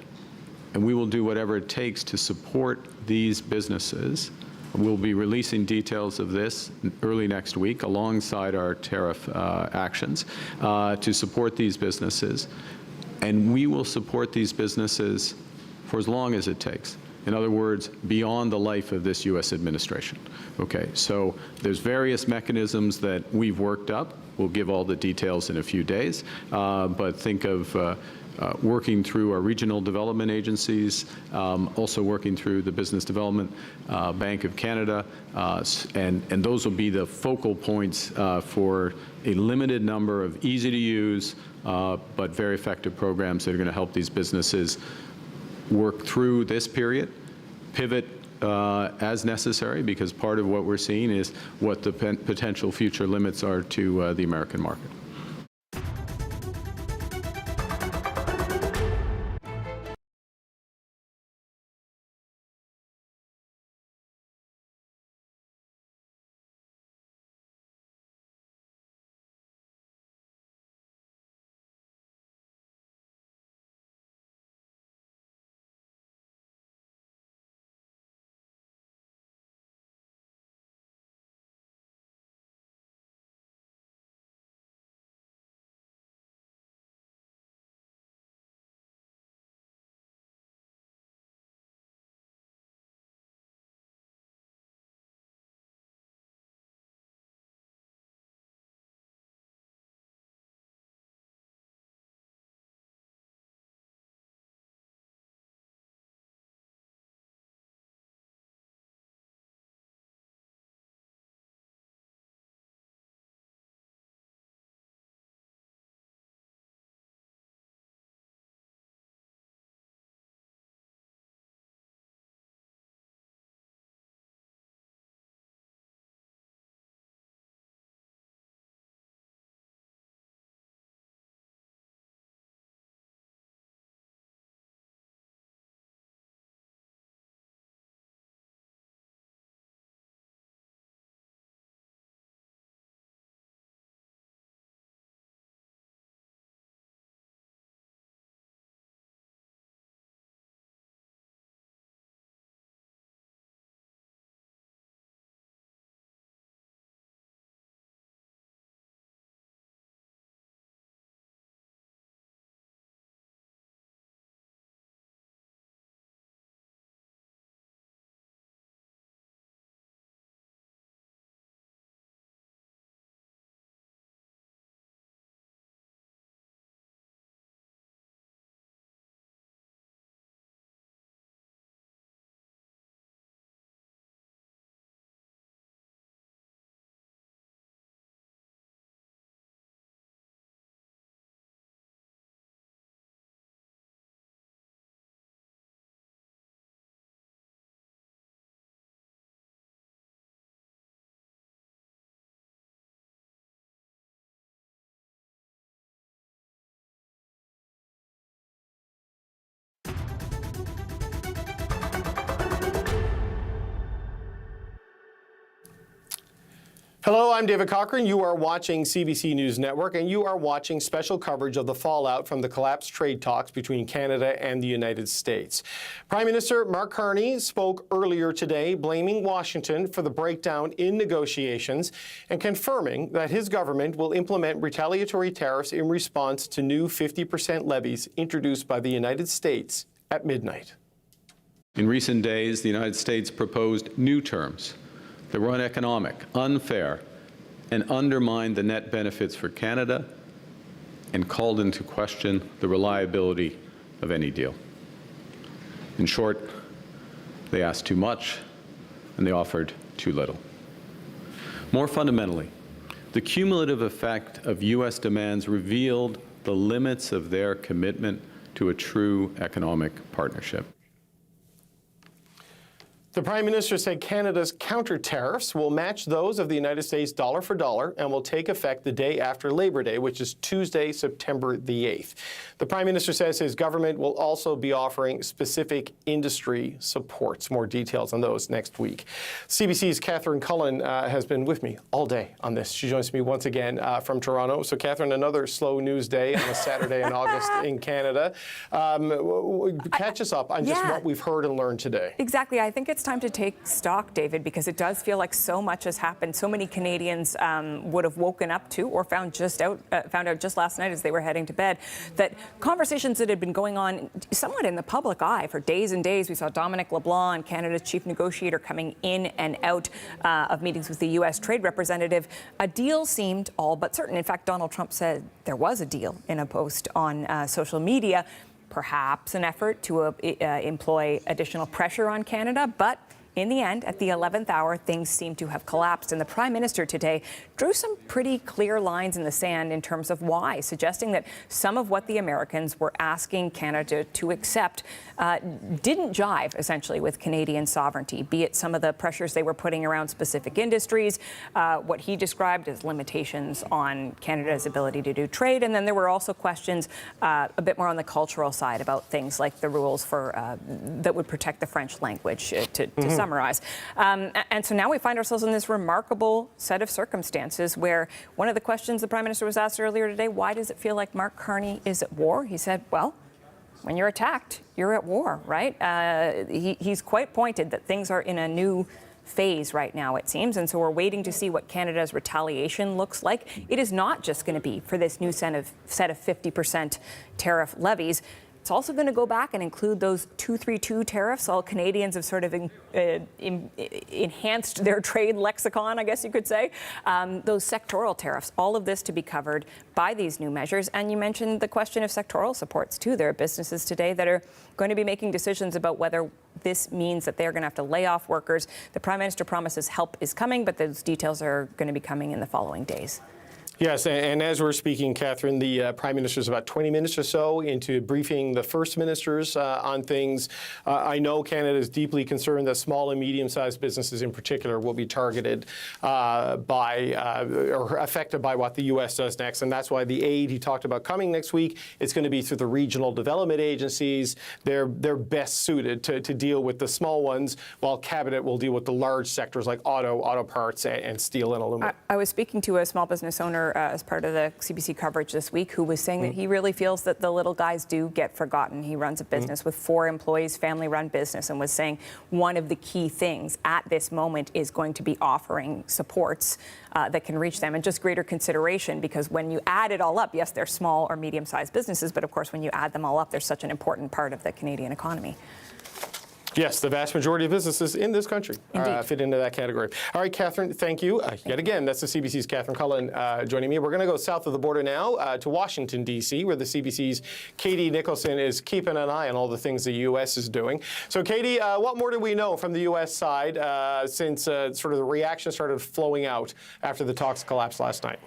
and we will do whatever it takes to support these businesses. We'll be releasing details of this early next week alongside our tariff actions to support these businesses. And we will support these businesses for as long as it takes. In other words, beyond the life of this U.S. administration. Okay, so there's various mechanisms that we've worked up. We'll give all the details in a few days, but think of working through our regional development agencies, also working through the Business Development Bank of Canada, and those will be the focal points for a limited number of easy-to-use but very effective programs that are going to help these businesses work through this period, pivot as necessary, because part of what we're seeing is what the potential future limits are to the American market. Hello, I'm David Cochran. You are watching CBC News Network, and you are watching special coverage of the fallout from the collapsed trade talks between Canada and the United States. Prime Minister Mark Carney spoke earlier today, blaming Washington for the breakdown in negotiations and confirming that his government will implement retaliatory tariffs in response to new 50% levies introduced by the United States at midnight. In recent days, the United States proposed new terms that were uneconomic, unfair, and undermined the net benefits for Canada and called into question the reliability of any deal. In short, they asked too much and they offered too little. More fundamentally, the cumulative effect of U.S. demands revealed the limits of their commitment to a true economic partnership. The Prime Minister said Canada's counter tariffs will match those of the United States dollar for dollar and will take effect the day after Labor Day, which is Tuesday, September the 8th. The Prime Minister says his government will also be offering specific industry supports. More details on those next week. CBC's Catherine Cullen has been with me all day on this. She joins me once again from Toronto. So, Catherine, another slow news day on a Saturday in August in Canada. Catch us up on just what we've heard and learned today. Exactly. I think it's time to take stock, David, because it does feel like so much has happened. So many Canadians would have woken up to or found out just last night as they were heading to bed that conversations that had been going on somewhat in the public eye for days and days. We saw Dominic LeBlanc, Canada's chief negotiator, coming in and out of meetings with the U.S. trade representative. A deal seemed all but certain. In fact, Donald Trump said there was a deal in a post on social media. Perhaps an effort to employ additional pressure on Canada, but in the end, at the 11th hour, things seem to have collapsed. And the Prime Minister today drew some pretty clear lines in the sand in terms of why, suggesting that some of what the Americans were asking Canada to accept didn't jive, essentially, with Canadian sovereignty, be it some of the pressures they were putting around specific industries, what he described as limitations on Canada's ability to do trade. And then there were also questions a bit more on the cultural side about things like the rules for that would protect the French language, to summarize. And so now we find ourselves in this remarkable set of circumstances where one of the questions the Prime Minister was asked earlier today, why does it feel like Mark Carney is at war? He said, well, when you're attacked, you're at war, right? He's quite pointed that things are in a new phase right now, it seems, and so we're waiting to see what Canada's retaliation looks like. It is not just going to be for this new set of 50% tariff levies. It's also going to go back and include those 232 tariffs. All Canadians have sort of enhanced their trade lexicon, I guess you could say. Those sectoral tariffs, all of this to be covered by these new measures. And you mentioned the question of sectoral supports, too. There are businesses today that are going to be making decisions about whether this means that they're going to have to lay off workers. The Prime Minister promises help is coming, but those details are going to be coming in the following days. Yes, and as we're speaking, Catherine, the Prime Minister is about 20 minutes or so into briefing the First Ministers on things. I know Canada is deeply concerned that small and medium-sized businesses in particular will be targeted or affected by what the U.S. does next, and that's why the aid he talked about coming next week, it's going to be through the regional development agencies. They're best suited to deal with the small ones, while Cabinet will deal with the large sectors like auto parts, and steel and aluminum. I was speaking to a small business owner as part of the CBC coverage this week, who was saying that he really feels that the little guys do get forgotten. He runs a business with 4 employees, family-run business, and was saying one of the key things at this moment is going to be offering supports that can reach them and just greater consideration, because when you add it all up, yes, they're small or medium-sized businesses, but of course, when you add them all up, they're such an important part of the Canadian economy. Yes, the vast majority of businesses in this country fit into that category. All right, Catherine, thank you. Yet again, that's the CBC's Catherine Cullen joining me. We're going to go south of the border now to Washington, D.C., where the CBC's Katie Nicholson is keeping an eye on all the things the U.S. is doing. So, Katie, what more do we know from the U.S. side since sort of the reaction started flowing out after the talks collapsed last night?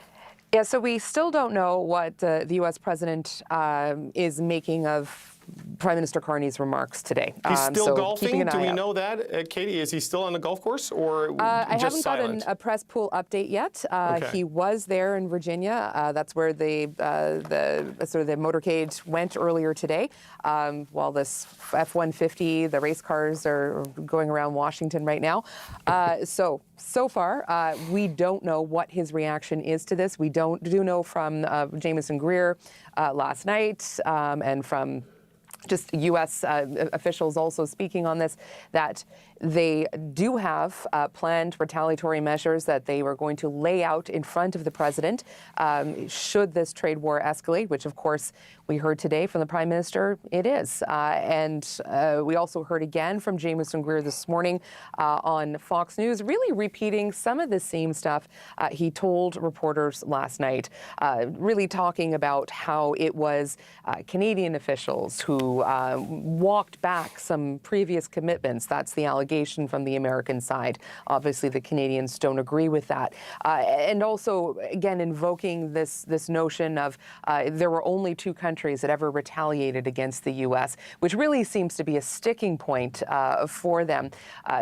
Yeah, so we still don't know what the U.S. president is making of Prime Minister Carney's remarks today. He's still golfing? Do we know that, Katie? Is he still on the golf course or I just haven't silent? gotten a press pool update yet. He was there in Virginia. That's where the motorcade went earlier today. While this F-150, the race cars are going around Washington right now. So far, we don't know what his reaction is to this. We do know from Jamieson Greer last night and from just U.S. Officials also speaking on this, that they do have planned retaliatory measures that they were going to lay out in front of the president should this trade war escalate, which of course we heard today from the Prime Minister it is. And we also heard again from Jamieson Greer this morning on Fox News, really repeating some of the same stuff he told reporters last night, really talking about how it was Canadian officials who walked back some previous commitments. That's the allegation allegation from the American side. Obviously, the Canadians don't agree with that. And also, again, invoking this notion of there were only 2 countries that ever retaliated against the U.S., which really seems to be a sticking point for them.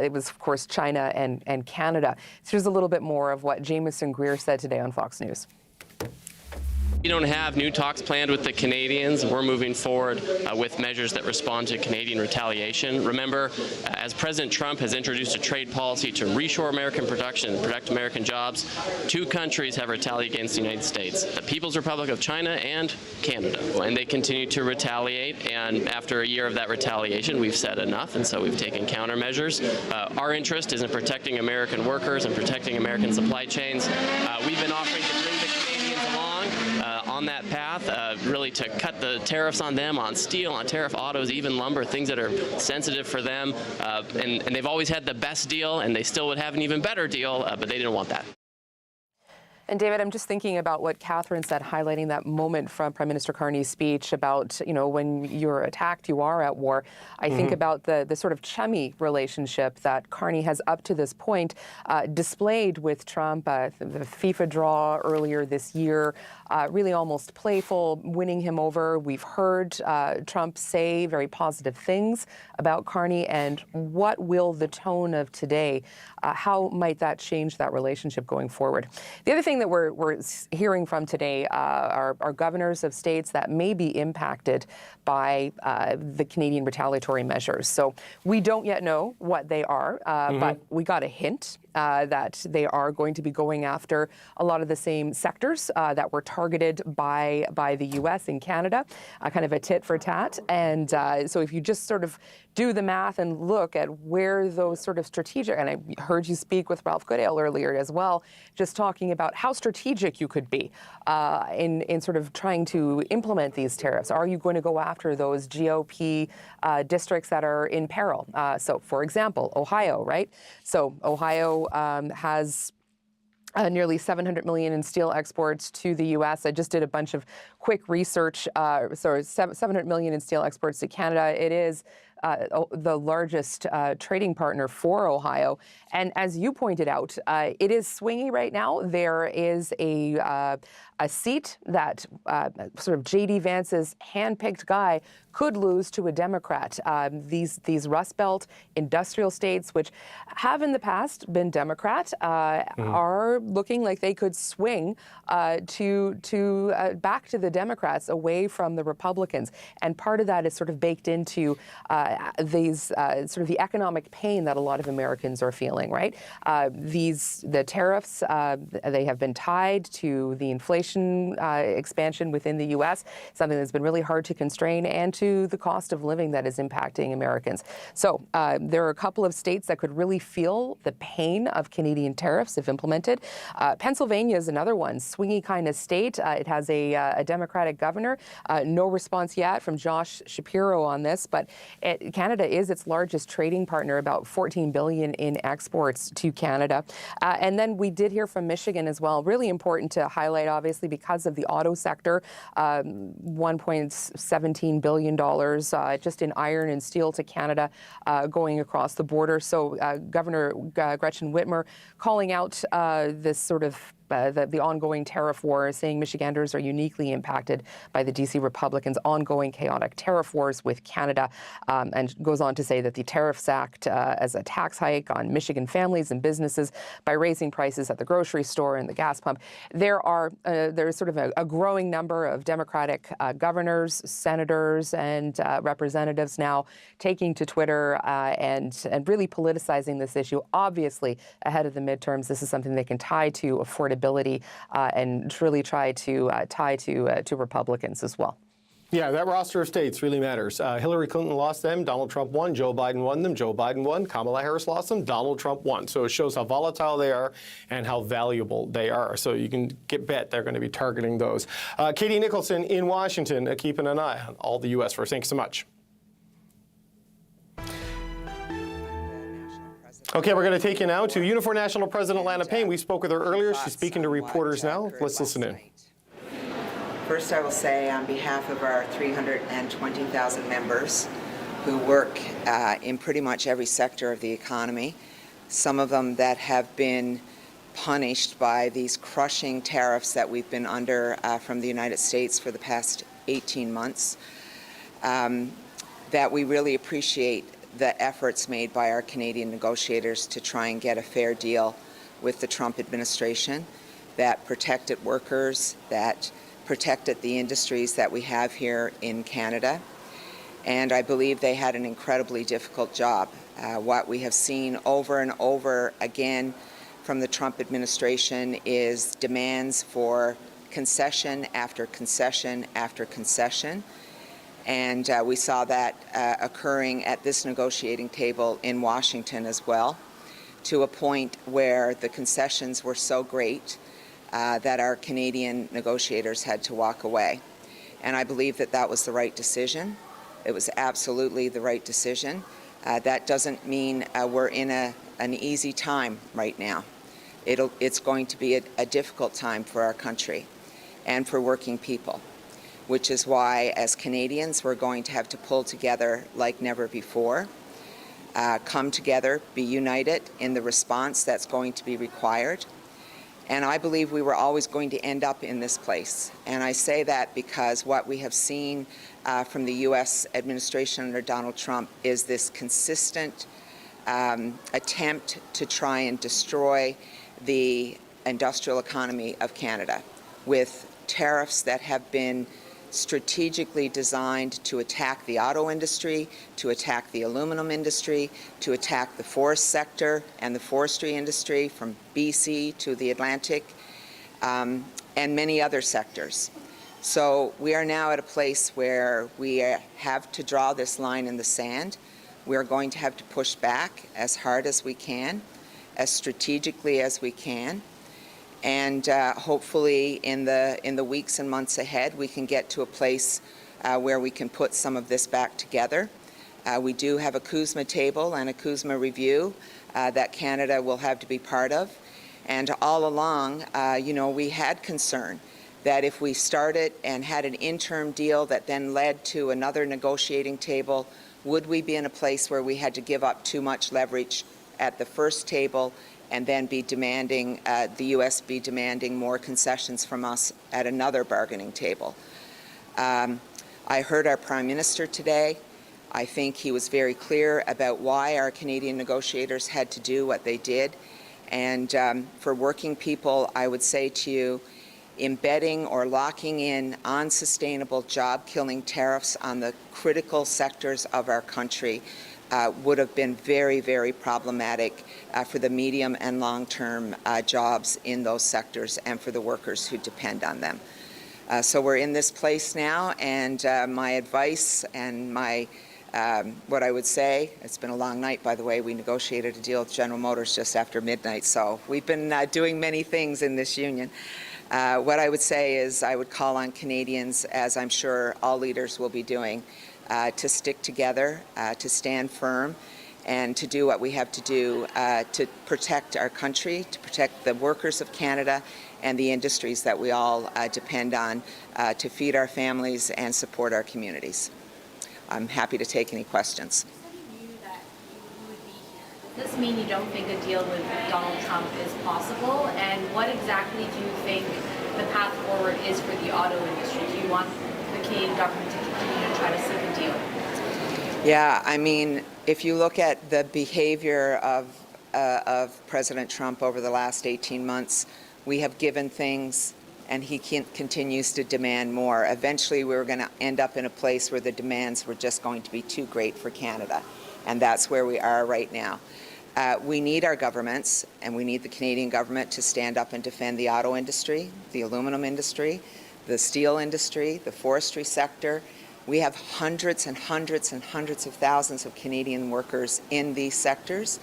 It was, of course, China and Canada. So here's a little bit more of what Jamieson Greer said today on Fox News. We don't have new talks planned with the Canadians. We're moving forward with measures that respond to Canadian retaliation. Remember, as President Trump has introduced a trade policy to reshore American production and protect American jobs, 2 countries have retaliated against the United States, the People's Republic of China and Canada. And they continue to retaliate, and after a year of that retaliation, we've said enough, and so we've taken countermeasures. Our interest is in protecting American workers and protecting American supply chains. We've been offering to bring the Canadians along on that path, really to cut the tariffs on them, on steel, on tariff autos, even lumber, things that are sensitive for them. And they've always had the best deal, and they still would have an even better deal, but they didn't want that. And David, I'm just thinking about what Catherine said, highlighting that moment from Prime Minister Carney's speech about, when you're attacked, you are at war. I think about the sort of chummy relationship that Carney has up to this point displayed with Trump, the FIFA draw earlier this year, really almost playful, winning him over. We've heard Trump say very positive things about Carney. And what will the tone of today, how might that change that relationship going forward? The other thing that we're hearing from today are governors of states that may be impacted by the Canadian retaliatory measures. So we don't yet know what they are, but we got a hint that they are going to be going after a lot of the same sectors that were targeted by the U.S. and Canada, kind of a tit for tat. And so if you just sort of do the math and look at where those sort of strategic, and I heard you speak with Ralph Goodale earlier as well, just talking about how strategic you could be in sort of trying to implement these tariffs. Are you going to go after those GOP districts that are in peril? So, for example, Ohio, right? So Ohio has nearly $700 million in steel exports to the U.S. I just did a bunch of quick research. $700 million in steel exports to Canada. It is the largest trading partner for Ohio. And as you pointed out, it is swingy right now. There is a seat that sort of J.D. Vance's handpicked guy could lose to a Democrat. These Rust Belt industrial states, which have in the past been Democrat, are looking like they could swing to back to the Democrats, away from the Republicans. And part of that is sort of baked into these sort of the economic pain that a lot of Americans are feeling, right? The tariffs, they have been tied to the inflation expansion within the U.S., something that's been really hard to constrain, and to the cost of living that is impacting Americans. So there are a couple of states that could really feel the pain of Canadian tariffs if implemented. Pennsylvania is another one, swingy kind of state. It has a Democratic governor. No response yet from Josh Shapiro on this, but Canada is its largest trading partner, about $14 billion in exports to Canada. And then we did hear from Michigan as well. Really important to highlight, obviously, because of the auto sector, $1.17 billion just in iron and steel to Canada going across the border. So Governor Gretchen Whitmer calling out this sort of the ongoing tariff war, saying Michiganders are uniquely impacted by the D.C. Republicans' ongoing chaotic tariff wars with Canada, and goes on to say that the Tariffs Act as a tax hike on Michigan families and businesses by raising prices at the grocery store and the gas pump. There's sort of a growing number of Democratic governors, senators, and representatives now taking to Twitter and really politicizing this issue. Obviously, ahead of the midterms, this is something they can tie to affordability and really try to tie to Republicans as well. Yeah, that roster of states really matters. Hillary Clinton lost them, Donald Trump won, Joe Biden won them, Joe Biden won, Kamala Harris lost them, Donald Trump won. So it shows how volatile they are and how valuable they are. So you can bet they're going to be targeting those. Katie Nicholson in Washington, keeping an eye on all the U.S. first. Thanks so much. Okay, we're going to take you now to Unifor National President Lana Payne. We spoke with her earlier. She's speaking to reporters now. Let's listen in. First, I will say on behalf of our 320,000 members, who work in pretty much every sector of the economy, some of them that have been punished by these crushing tariffs that we've been under from the United States for the past 18 months, that we really appreciate the efforts made by our Canadian negotiators to try and get a fair deal with the Trump administration that protected workers, that protected the industries that we have here in Canada. And I believe they had an incredibly difficult job. What we have seen over and over again from the Trump administration is demands for concession after concession after concession. And we saw that occurring at this negotiating table in Washington as well, to a point where the concessions were so great that our Canadian negotiators had to walk away. And I believe that that was the right decision. It was absolutely the right decision. That doesn't mean we're in an easy time right now. It's going to be a difficult time for our country and for working people, which is why, as Canadians, we're going to have to pull together like never before, come together, be united in the response that's going to be required. And I believe we were always going to end up in this place. And I say that because what we have seen from the U.S. administration under Donald Trump is this consistent attempt to try and destroy the industrial economy of Canada with tariffs that have been strategically designed to attack the auto industry, to attack the aluminum industry, to attack the forest sector and the forestry industry from BC to the Atlantic, and many other sectors. So we are now at a place where we have to draw this line in the sand. We're going to have to push back as hard as we can, as strategically as we can. And hopefully in the weeks and months ahead, we can get to a place where we can put some of this back together. We do have a CUSMA table and a CUSMA review that Canada will have to be part of. And all along, we had concern that if we started and had an interim deal that then led to another negotiating table, would we be in a place where we had to give up too much leverage at the first table and then be demanding, the U.S. be demanding more concessions from us at another bargaining table. I heard our Prime Minister today. I think he was very clear about why our Canadian negotiators had to do what they did. And for working people, I would say to you, embedding or locking in unsustainable job-killing tariffs on the critical sectors of our country would have been very, very problematic for the medium and long-term jobs in those sectors and for the workers who depend on them. So we're in this place now, and my advice and my what I would say, it's been a long night, by the way. We negotiated a deal with General Motors just after midnight, so we've been doing many things in this union. What I would say is I would call on Canadians, as I'm sure all leaders will be doing, to stick together, to stand firm, and to do what we have to do to protect our country, to protect the workers of Canada and the industries that we all depend on to feed our families and support our communities. I'm happy to take any questions. Does this mean you don't think a deal with Donald Trump is possible? And what exactly do you think the path forward is for the auto industry? Do you want the Canadian government to continue to try to seek a deal? Yeah, I mean, if you look at the behavior of President Trump over the last 18 months, we have given things and he continues to demand more. Eventually, we were going to end up in a place where the demands were just going to be too great for Canada. And that's where we are right now. We need our governments, and we need the Canadian government to stand up and defend the auto industry, the aluminum industry, the steel industry, the forestry sector. We have hundreds and hundreds and hundreds of thousands of Canadian workers in these sectors,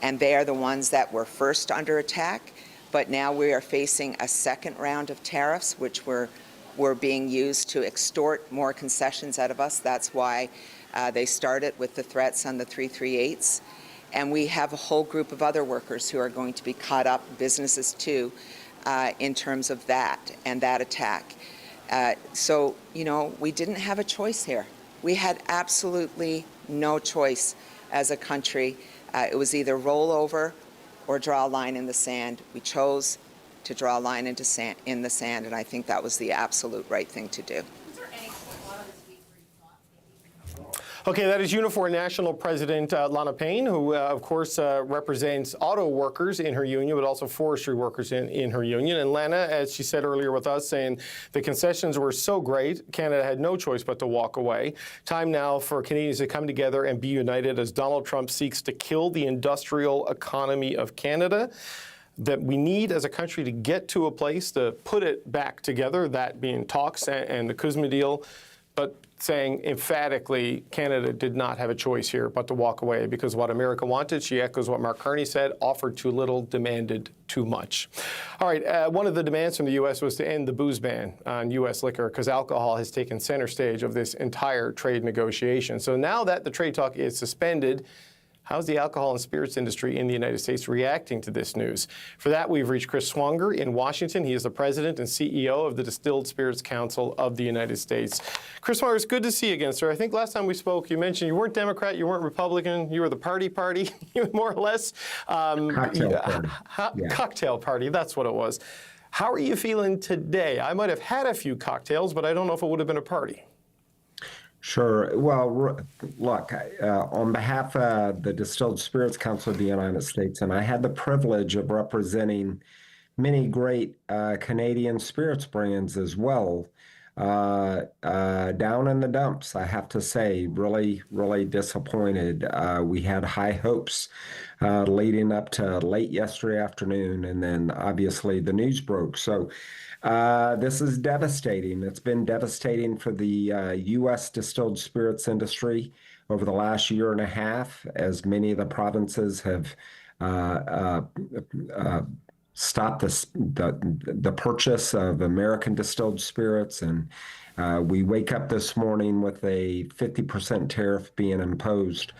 and they are the ones that were first under attack. But now we are facing a second round of tariffs, which were being used to extort more concessions out of us. That's why they started with the threats on the 338s. And we have a whole group of other workers who are going to be caught up, businesses too, in terms of that and that attack. So, you know, we didn't have a choice here. We had absolutely no choice as a country. It was either roll over or draw a line in the sand. We chose to draw a line in the sand, and I think that was the absolute right thing to do. Okay, that is Unifor National President Lana Payne, who, of course, represents auto workers in her union, but also forestry workers in her union. And Lana, as she said earlier with us, saying the concessions were so great, Canada had no choice but to walk away. Time now for Canadians to come together and be united as Donald Trump seeks to kill the industrial economy of Canada. That we need as a country to get to a place to put it back together, that being talks and the CUSMA deal, but saying emphatically Canada did not have a choice here but to walk away because what America wanted, she echoes what Mark Carney said, offered too little, demanded too much. All right, one of the demands from the U.S. was to end the booze ban on U.S. liquor because alcohol has taken center stage of this entire trade negotiation. So now that the trade talk is suspended, how's the alcohol and spirits industry in the United States reacting to this news? For that, we've reached Chris Swanger in Washington. He is the president and CEO of the Distilled Spirits Council of the United States. Chris Swanger, it's good to see you again, sir. I think last time we spoke, you mentioned you weren't Democrat, you weren't Republican, you were the party, more or less. Cocktail party. Yeah. Cocktail party, that's what it was. How are you feeling today? I might have had a few cocktails, but I don't know if it would have been a party. Sure. Well, look, on behalf of the Distilled Spirits Council of the United States, and I had the privilege of representing many great Canadian spirits brands as well, down in the dumps, I have to say, really, really disappointed. We had high hopes leading up to late yesterday afternoon, and then obviously the news broke. So this is devastating. It's been devastating for the U.S. distilled spirits industry over the last year and a half, as many of the provinces have stopped the purchase of American distilled spirits. And we wake up this morning with a 50% tariff being imposed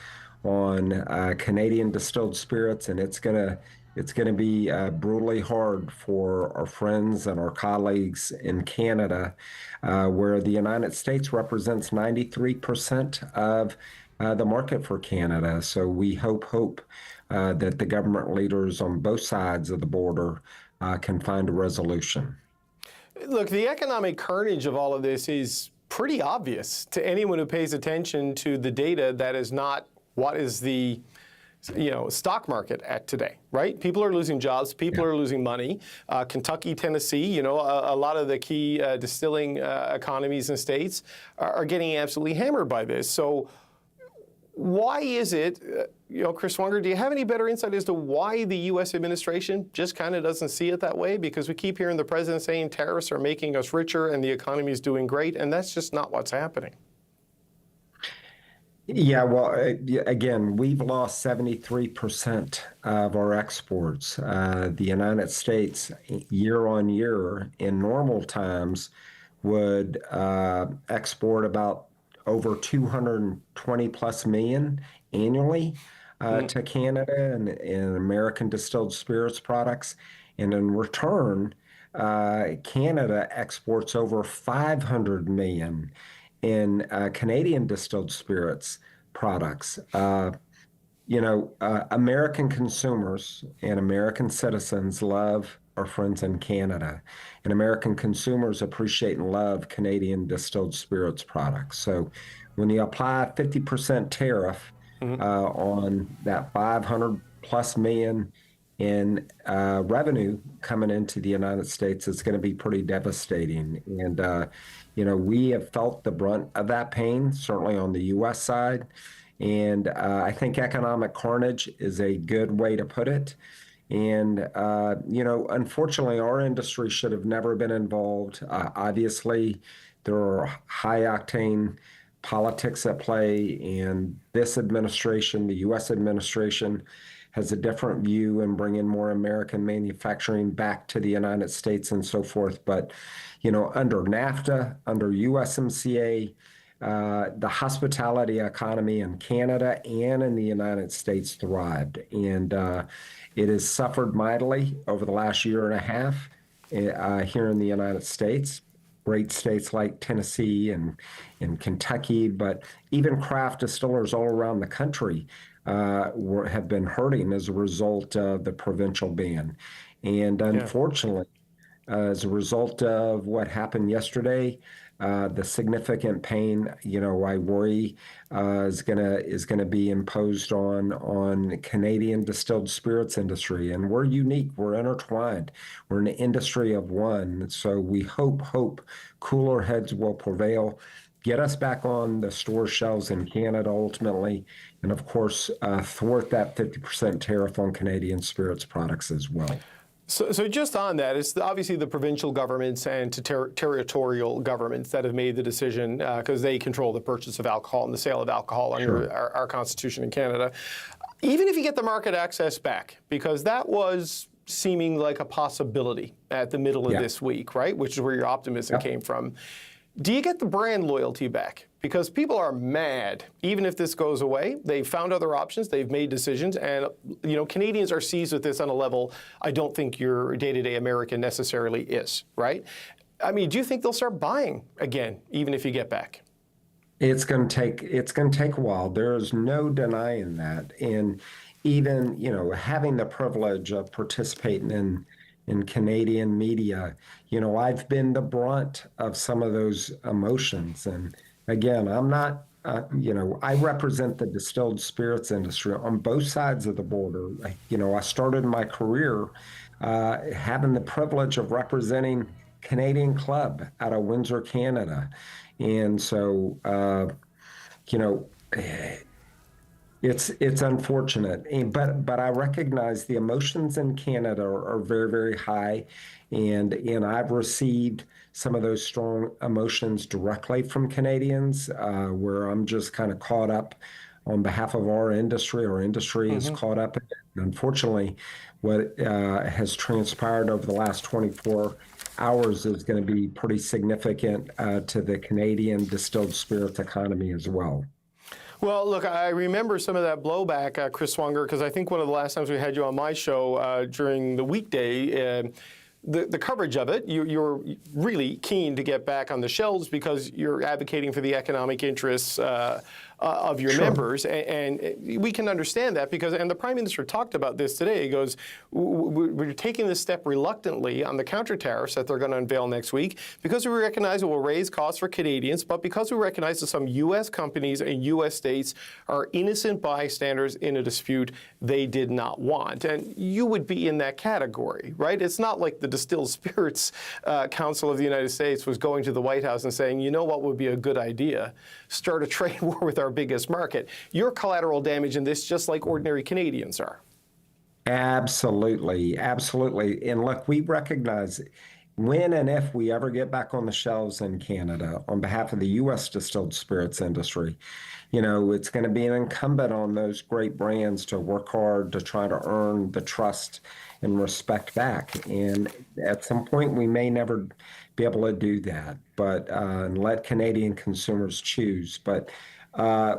on Canadian distilled spirits, and it's going to be brutally hard for our friends and our colleagues in Canada, where the United States represents 93% of the market for Canada. So we hope that the government leaders on both sides of the border can find a resolution. Look, the economic carnage of all of this is pretty obvious to anyone who pays attention to the data that is not what is the stock market at today, right? People are losing jobs. People are losing money. Kentucky, Tennessee, a lot of the key distilling economies and states are getting absolutely hammered by this. So why is it, Chris Swanger, do you have any better insight as to why the U.S. administration just kind of doesn't see it that way? Because we keep hearing the president saying tariffs are making us richer and the economy is doing great, and that's just not what's happening. Yeah, well, again, we've lost 73% of our exports. The United States, year on year, in normal times, would export about over 220 plus million annually to Canada and American distilled spirits products. And in return, Canada exports over 500 million in Canadian distilled spirits products. American consumers and American citizens love our friends in Canada, and American consumers appreciate and love Canadian distilled spirits products. So when you apply a 50% tariff on that 500 plus million in revenue coming into the United States, it's going to be pretty devastating. And, we have felt the brunt of that pain, certainly on the U.S. side. And I think economic carnage is a good way to put it. And, unfortunately, our industry should have never been involved. Obviously, there are high-octane politics at play, and this administration, the U.S. administration, has a different view in bringing more American manufacturing back to the United States and so forth. But, under NAFTA, under USMCA, the hospitality economy in Canada and in the United States thrived. And it has suffered mightily over the last year and a half here in the United States. great states like Tennessee and Kentucky, but even craft distillers all around the country have been hurting as a result of the provincial ban. And unfortunately, as a result of what happened yesterday, the significant pain, I worry is gonna be imposed on Canadian distilled spirits industry. And we're unique. We're intertwined. We're an industry of one. So we hope cooler heads will prevail, get us back on the store shelves in Canada ultimately, and of course thwart that 50% tariff on Canadian spirits products as well. So just on that, it's obviously the provincial governments and territorial governments that have made the decision because they control the purchase of alcohol and the sale of alcohol under our Constitution in Canada. Even if you get the market access back, because that was seeming like a possibility at the middle of this week, right? Which is where your optimism came from. Do you get the brand loyalty back? Because people are mad, even if this goes away. They've found other options, they've made decisions, and Canadians are seized with this on a level I don't think your day-to-day American necessarily is, right? I mean, do you think they'll start buying again, even if you get back? It's going to take a while. There is no denying that. And even, having the privilege of participating in Canadian media, I've been the brunt of some of those emotions. And again, I'm not, I represent the distilled spirits industry on both sides of the border. I started my career having the privilege of representing Canadian Club out of Windsor, Canada. And so, it's unfortunate, but I recognize the emotions in Canada are very, very high, and I've received some of those strong emotions directly from Canadians, where I'm just kind of caught up on behalf of our industry. Our industry is caught up. Unfortunately, what has transpired over the last 24 hours is going to be pretty significant to the Canadian distilled spirits economy as well. Well, look, I remember some of that blowback, Chris Swanger, because I think one of the last times we had you on my show during the weekday, the coverage of it, you're really keen to get back on the shelves because you're advocating for the economic interests of your members, and we can understand that because, and the Prime Minister talked about this today. He goes, we're taking this step reluctantly on the counter tariffs that they're going to unveil next week because we recognize it will raise costs for Canadians, but because we recognize that some U.S. companies and U.S. states are innocent bystanders in a dispute they did not want. And you would be in that category, right? It's not like the Distilled Spirits Council of the United States was going to the White House and saying, you know what would be a good idea? Start a trade war with our biggest market. You're collateral damage in this just like ordinary Canadians are. Absolutely. Absolutely. And look, we recognize when and if we ever get back on the shelves in Canada on behalf of the U.S. distilled spirits industry, it's going to be an incumbent on those great brands to work hard to try to earn the trust and respect back. And at some point, we may never be able to do that, but and let Canadian consumers choose. But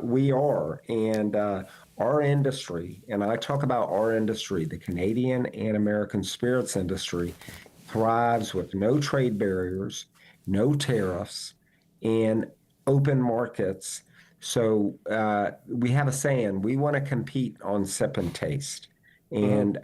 we are, and our industry, and I talk about our industry, the Canadian and American spirits industry, thrives with no trade barriers, no tariffs, and open markets. So we have a saying, we want to compete on sip and taste. And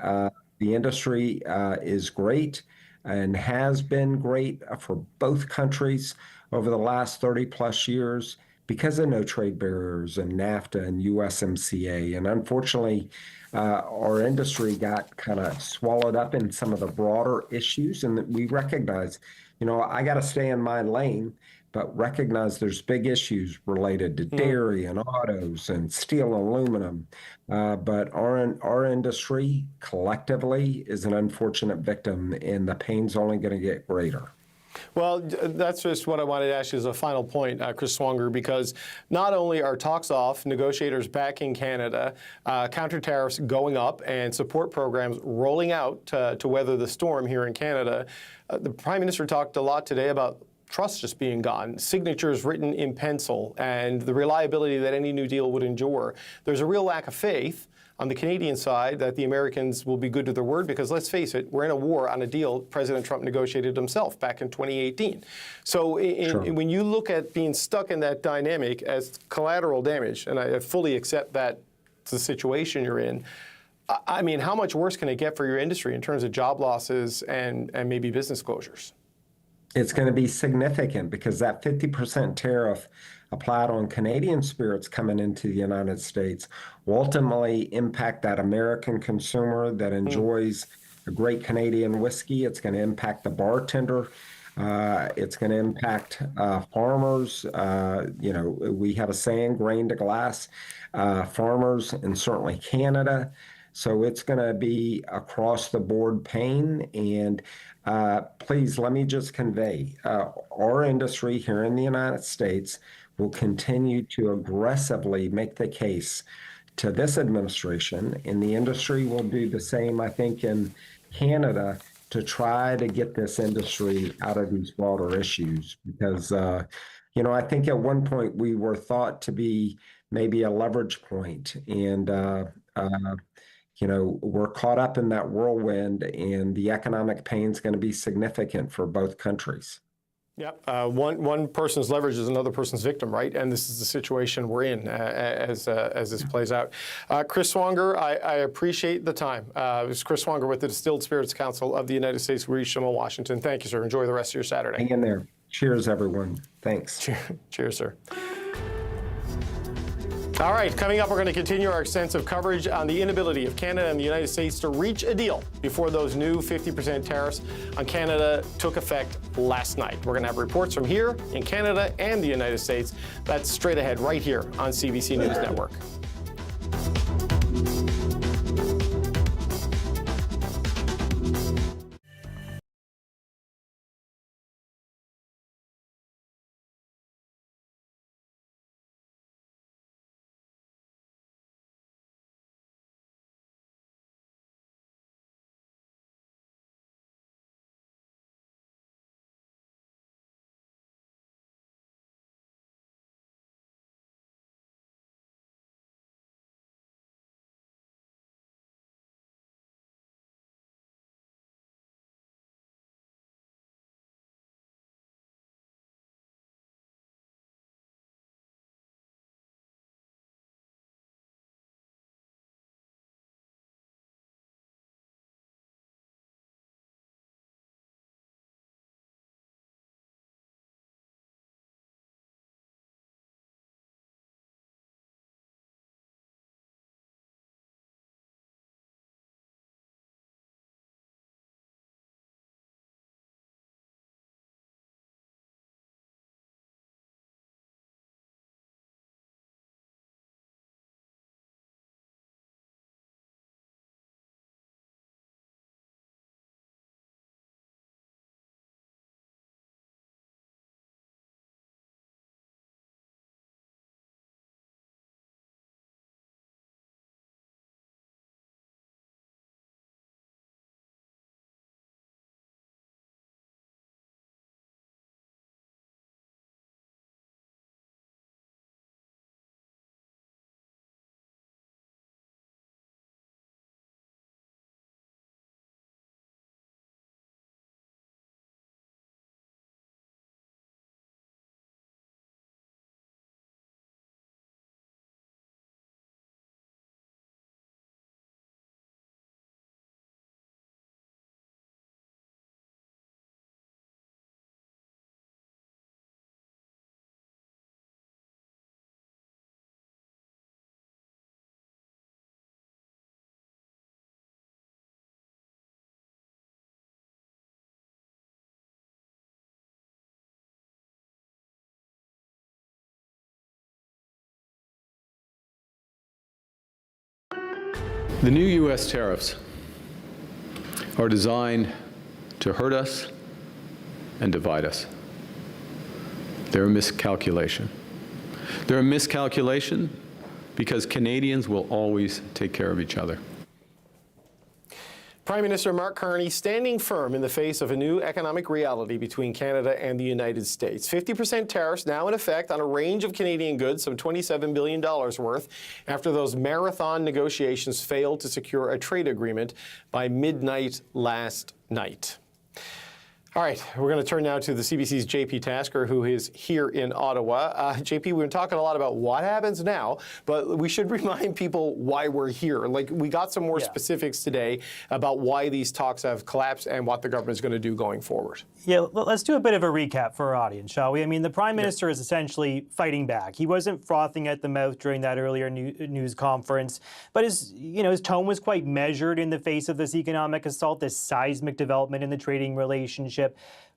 the industry is great and has been great for both countries over the last 30 plus years because of no trade barriers and NAFTA and USMCA. And unfortunately, our industry got kind of swallowed up in some of the broader issues, and we recognize, I got to stay in my lane, but recognize there's big issues related to dairy and autos and steel and aluminum. But our industry collectively is an unfortunate victim, and the pain's only going to get greater. Well, that's just what I wanted to ask you as a final point, Chris Swanger, because not only are talks off, negotiators back in Canada, counter tariffs going up, and support programs rolling out to weather the storm here in Canada, the Prime Minister talked a lot today about trust just being gone, signatures written in pencil, and the reliability that any new deal would endure. There's a real lack of faith on the Canadian side that the Americans will be good to their word, because let's face it, we're in a war on a deal President Trump negotiated himself back in 2018. So when you look at being stuck in that dynamic as collateral damage, and I fully accept that it's the situation you're in, I mean, how much worse can it get for your industry in terms of job losses and maybe business closures? It's going to be significant, because that 50% tariff applied on Canadian spirits coming into the United States will ultimately impact that American consumer that enjoys a great Canadian whiskey. It's going to impact the bartender. It's going to impact farmers. You know, we have a saying, grain to glass, farmers, and certainly Canada. So it's going to be across the board pain. And please, let me just convey, our industry here in the United States will continue to aggressively make the case to this administration, and the industry will do the same, I think, in Canada, to try to get this industry out of these broader issues. Because, you know, I think at one point we were thought to be maybe a leverage point, and you know, we're caught up in that whirlwind, and the economic pain is going to be significant for both countries. Yep. One person's leverage is another person's victim, right? And this is the situation we're in as this plays out. Chris Swanger, I appreciate the time. It was Chris Swanger with the Distilled Spirits Council of the United States, Richmond, Washington. Thank you, sir. Enjoy the rest of your Saturday. Hang in there. Cheers, everyone. Thanks. Cheers, sir. All right, coming up, we're going to continue our extensive coverage on the inability of Canada and the United States to reach a deal before those new 50% tariffs on Canada took effect last night. We're going to have reports from here in Canada and the United States. That's straight ahead right here on CBC News Network. The new U.S. tariffs are designed to hurt us and divide us. They're a miscalculation. They're a miscalculation because Canadians will always take care of each other. Prime Minister Mark Carney standing firm in the face of a new economic reality between Canada and the United States. 50% tariffs now in effect on a range of Canadian goods, some $27 billion worth, after those marathon negotiations failed to secure a trade agreement by midnight last night. All right, we're going to turn now to the CBC's JP Tasker, who is here in Ottawa. JP, we've been talking a lot about what happens now, but we should remind people why we're here. Like, we got some more specifics today about why these talks have collapsed and what the government is going to do going forward. Yeah, let's do a bit of a recap for our audience, shall we? I mean, the Prime Minister is essentially fighting back. He wasn't frothing at the mouth during that earlier news conference, but his tone was quite measured in the face of this economic assault, this seismic development in the trading relationship.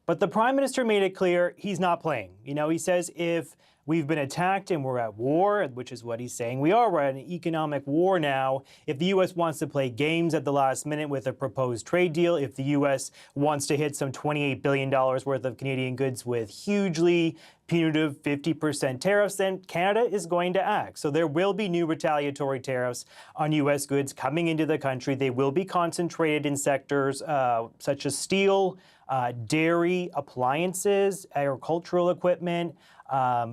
But the Prime Minister made it clear he's not playing. He says if we've been attacked and we're at war, which is what he's saying, we're at an economic war now. If the U.S. wants to play games at the last minute with a proposed trade deal, if the U.S. wants to hit some $28 billion worth of Canadian goods with hugely punitive 50% tariffs, then Canada is going to act. So there will be new retaliatory tariffs on U.S. goods coming into the country. They will be concentrated in sectors such as steel, dairy, appliances, agricultural equipment,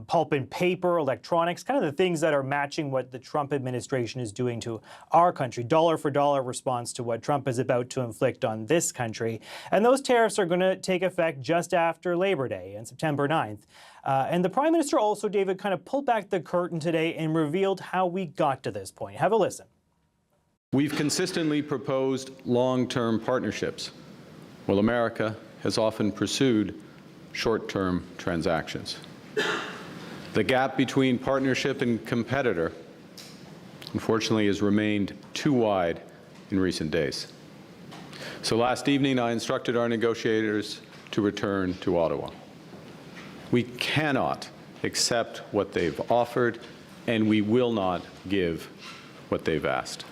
pulp and paper, electronics, kind of the things that are matching what the Trump administration is doing to our country, dollar for dollar response to what Trump is about to inflict on this country. And those tariffs are going to take effect just after Labor Day on September 9th. And the Prime Minister also, David, kind of pulled back the curtain today and revealed how we got to this point. Have a listen. We've consistently proposed long-term partnerships, while America has often pursued short-term transactions. The gap between partnership and competitor, unfortunately, has remained too wide in recent days. So last evening, I instructed our negotiators to return to Ottawa. We cannot accept what they've offered, and we will not give what they've asked.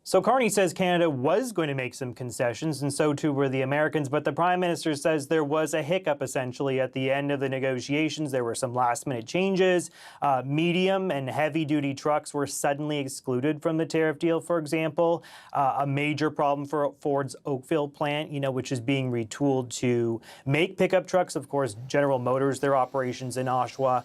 So Carney says Canada was going to make some concessions, and so too were the Americans, but the Prime Minister says there was a hiccup essentially at the end of the negotiations. There were some last-minute changes. Medium and heavy-duty trucks were suddenly excluded from the tariff deal, for example. A major problem for Ford's Oakville plant, which is being retooled to make pickup trucks. Of course, General Motors, their operations in Oshawa,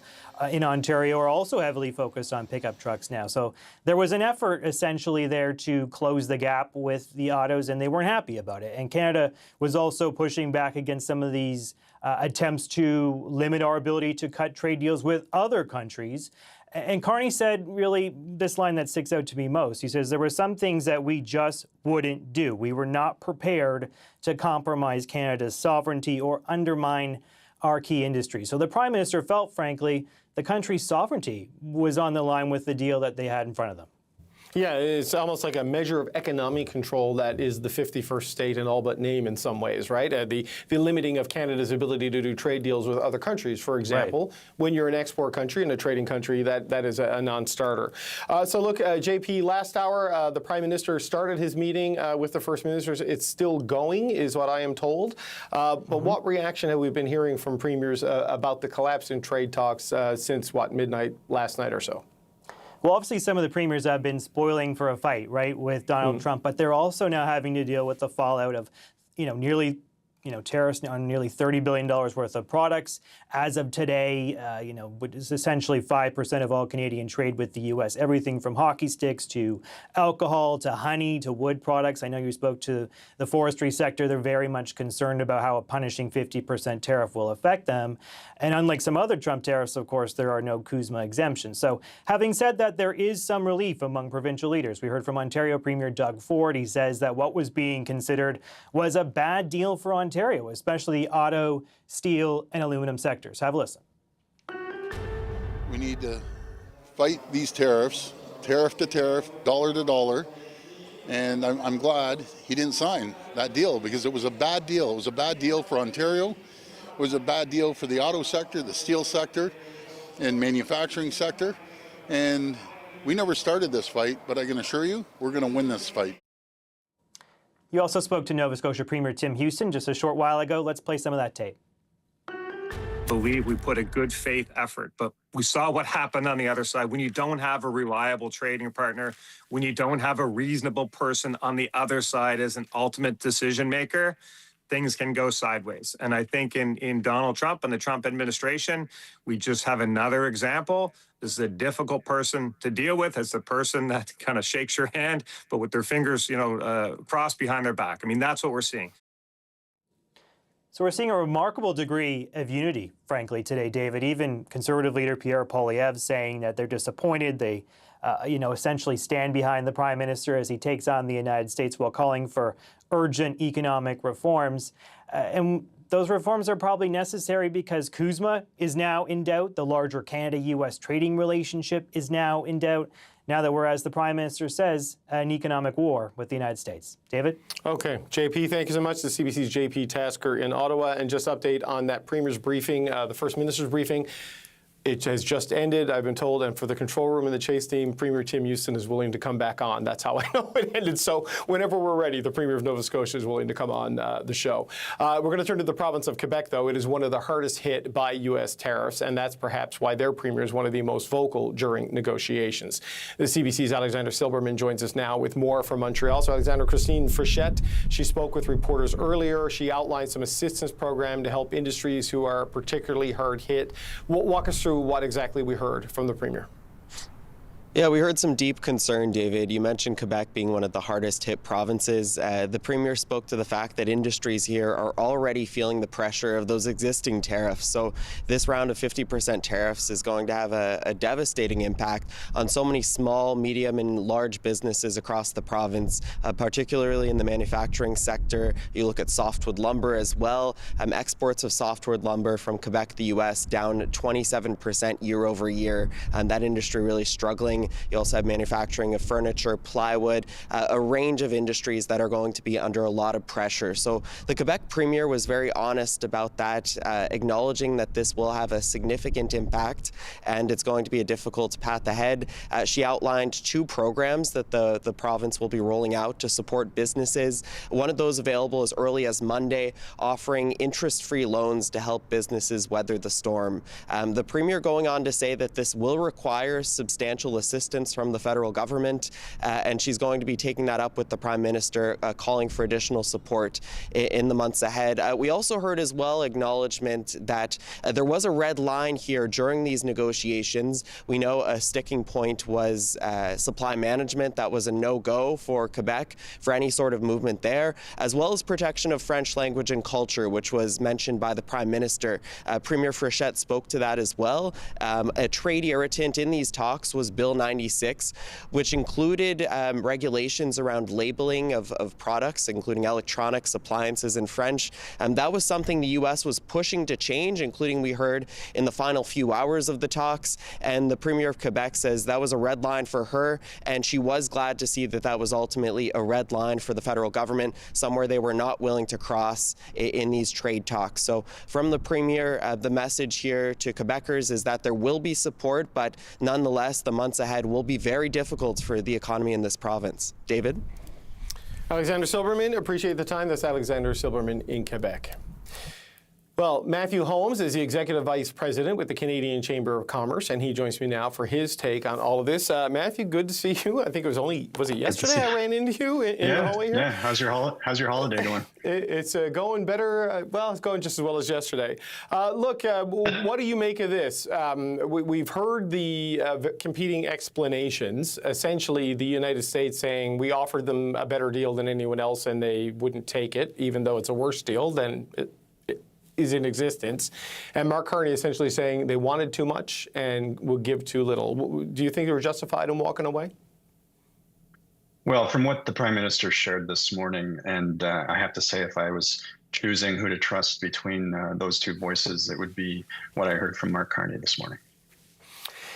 in Ontario, are also heavily focused on pickup trucks now. So there was an effort essentially there to close the gap with the autos, and they weren't happy about it. And Canada was also pushing back against some of these attempts to limit our ability to cut trade deals with other countries. And Carney said, really, this line that sticks out to me most. He says there were some things that we just wouldn't do. We were not prepared to compromise Canada's sovereignty or undermine our key industry. So the Prime Minister felt, frankly, the country's sovereignty was on the line with the deal that they had in front of them. Yeah, it's almost like a measure of economic control that is the 51st state in all but name in some ways, right? The limiting of Canada's ability to do trade deals with other countries, for example. Right. When you're an export country and a trading country, that is a non-starter. So look, JP, last hour, the Prime Minister started his meeting with the First Ministers. It's still going, is what I am told. But what reaction have we been hearing from premiers about the collapse in trade talks since, midnight last night or so? Well, obviously, some of the premiers have been spoiling for a fight, right, with Donald Trump, but they're also now having to deal with the fallout of, tariffs on nearly $30 billion worth of products. As of today, which is essentially 5% of all Canadian trade with the U.S. Everything from hockey sticks to alcohol to honey to wood products. I know you spoke to the forestry sector. They're very much concerned about how a punishing 50% tariff will affect them. And unlike some other Trump tariffs, of course, there are no CUSMA exemptions. So having said that, there is some relief among provincial leaders. We heard from Ontario Premier Doug Ford. He says that what was being considered was a bad deal for Ontario, especially the auto, steel, and aluminum sectors. Have a listen. We need to fight these tariffs, tariff to tariff, dollar to dollar, and I'm glad he didn't sign that deal because it was a bad deal. It was a bad deal for Ontario. It was a bad deal for the auto sector, the steel sector, and manufacturing sector. And we never started this fight, but I can assure you, we're going to win this fight. You also spoke to Nova Scotia Premier Tim Houston just a short while ago. Let's play some of that tape. believe we put a good faith effort, but we saw what happened on the other side. When you don't have a reliable trading partner, when you don't have a reasonable person on the other side as an ultimate decision maker, things can go sideways. And I think in Donald Trump and the Trump administration, we just have another example. This is a difficult person to deal with. It's the person that kind of shakes your hand, but with their fingers, crossed behind their back. I mean, that's what we're seeing. So we're seeing a remarkable degree of unity, frankly, today, David. Even Conservative leader Pierre Poilievre saying that they're disappointed. They, essentially stand behind the Prime Minister as he takes on the United States while calling for urgent economic reforms. And those reforms are probably necessary because CUSMA is now in doubt. The larger Canada-U.S. trading relationship is now in doubt. Now that we're, as the Prime Minister says, an economic war with the United States. David? Okay. JP, thank you so much. The CBC's JP Tasker in Ottawa. And just update on that Premier's briefing, the First Minister's briefing. It has just ended, I've been told, and for the control room and the Chase team, Premier Tim Houston is willing to come back on. That's how I know it ended. So whenever we're ready, the Premier of Nova Scotia is willing to come on the show. We're going to turn to the province of Quebec, though. It is one of the hardest hit by U.S. tariffs, and that's perhaps why their Premier is one of the most vocal during negotiations. The CBC's Alexander Silberman joins us now with more from Montreal. So Alexander, Christine Frechette, she spoke with reporters earlier. She outlined some assistance program to help industries who are particularly hard hit. Walk us through what exactly we heard from the Premier. Yeah, we heard some deep concern, David. You mentioned Quebec being one of the hardest hit provinces. The Premier spoke to the fact that industries here are already feeling the pressure of those existing tariffs. So this round of 50% tariffs is going to have a devastating impact on so many small, medium, and large businesses across the province, particularly in the manufacturing sector. You look at softwood lumber as well. Exports of softwood lumber from Quebec to the U.S. down 27% year over year. That industry really struggling. You also have manufacturing of furniture, plywood, a range of industries that are going to be under a lot of pressure. So the Quebec Premier was very honest about that, acknowledging that this will have a significant impact and it's going to be a difficult path ahead. She outlined two programs that the province will be rolling out to support businesses. One of those available as early as Monday, offering interest-free loans to help businesses weather the storm. The Premier going on to say that this will require substantial assistance from the federal government, and she's going to be taking that up with the Prime Minister, calling for additional support in the months ahead. We also heard as well acknowledgement that there was a red line here during these negotiations. We know a sticking point was supply management. That was a no-go for Quebec for any sort of movement there, as well as protection of French language and culture, which was mentioned by the Prime Minister. Premier Frechette spoke to that as well. A trade irritant in these talks was Bill 96, which included regulations around labeling of products, including electronics, appliances in French. That was something the U.S. was pushing to change, including we heard in the final few hours of the talks. And the Premier of Quebec says that was a red line for her, and she was glad to see that that was ultimately a red line for the federal government, somewhere they were not willing to cross in these trade talks. So from the Premier, the message here to Quebecers is that there will be support, but nonetheless, the months ahead will be very difficult for the economy in this province. David? Alexander Silberman, appreciate the time. That's Alexander Silberman in Quebec. Well, Matthew Holmes is the Executive Vice President with the Canadian Chamber of Commerce, and he joins me now for his take on all of this. Matthew, good to see you. I think was it yesterday I ran into you in the hallway here? Yeah, how's your holiday going? It's going better. Well, it's going just as well as yesterday. Look, what do you make of this? We've heard the competing explanations. Essentially, the United States saying we offered them a better deal than anyone else and they wouldn't take it, even though it's a worse deal than it is in existence. And Mark Carney essentially saying they wanted too much and would give too little. Do you think they were justified in walking away? Well, from what the Prime Minister shared this morning, and I have to say, if I was choosing who to trust between those two voices, it would be what I heard from Mark Carney this morning.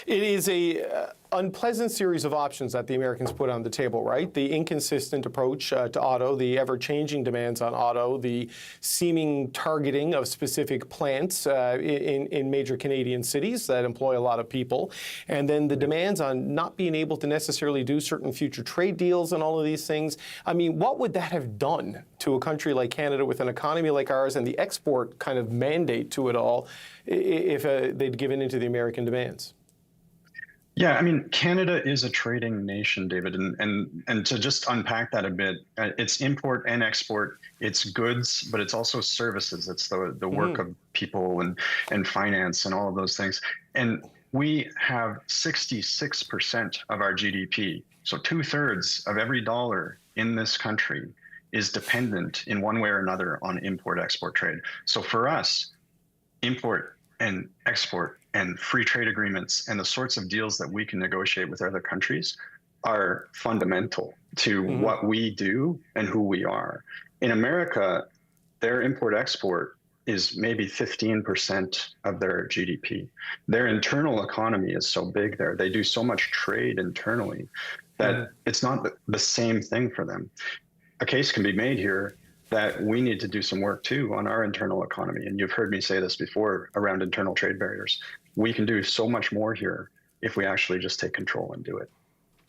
It is a unpleasant series of options that the Americans put on the table, right? The inconsistent approach to auto, the ever-changing demands on auto, the seeming targeting of specific plants in major Canadian cities that employ a lot of people, and then the demands on not being able to necessarily do certain future trade deals and all of these things. I mean, what would that have done to a country like Canada with an economy like ours and the export kind of mandate to it all if they'd given into the American demands? Yeah, I mean, Canada is a trading nation, David, and to just unpack that a bit, it's import and export, it's goods, but it's also services. It's the work of people and finance and all of those things. And we have 66% of our GDP, so 2/3 of every dollar in this country is dependent in one way or another on import-export trade. So for us, import and export and free trade agreements and the sorts of deals that we can negotiate with other countries are fundamental to what we do and who we are. In America, their import-export is maybe 15% of their GDP. Their internal economy is so big there. They do so much trade internally that it's not the same thing for them. A case can be made here that we need to do some work too on our internal economy. And you've heard me say this before around internal trade barriers. We can do so much more here if we actually just take control and do it.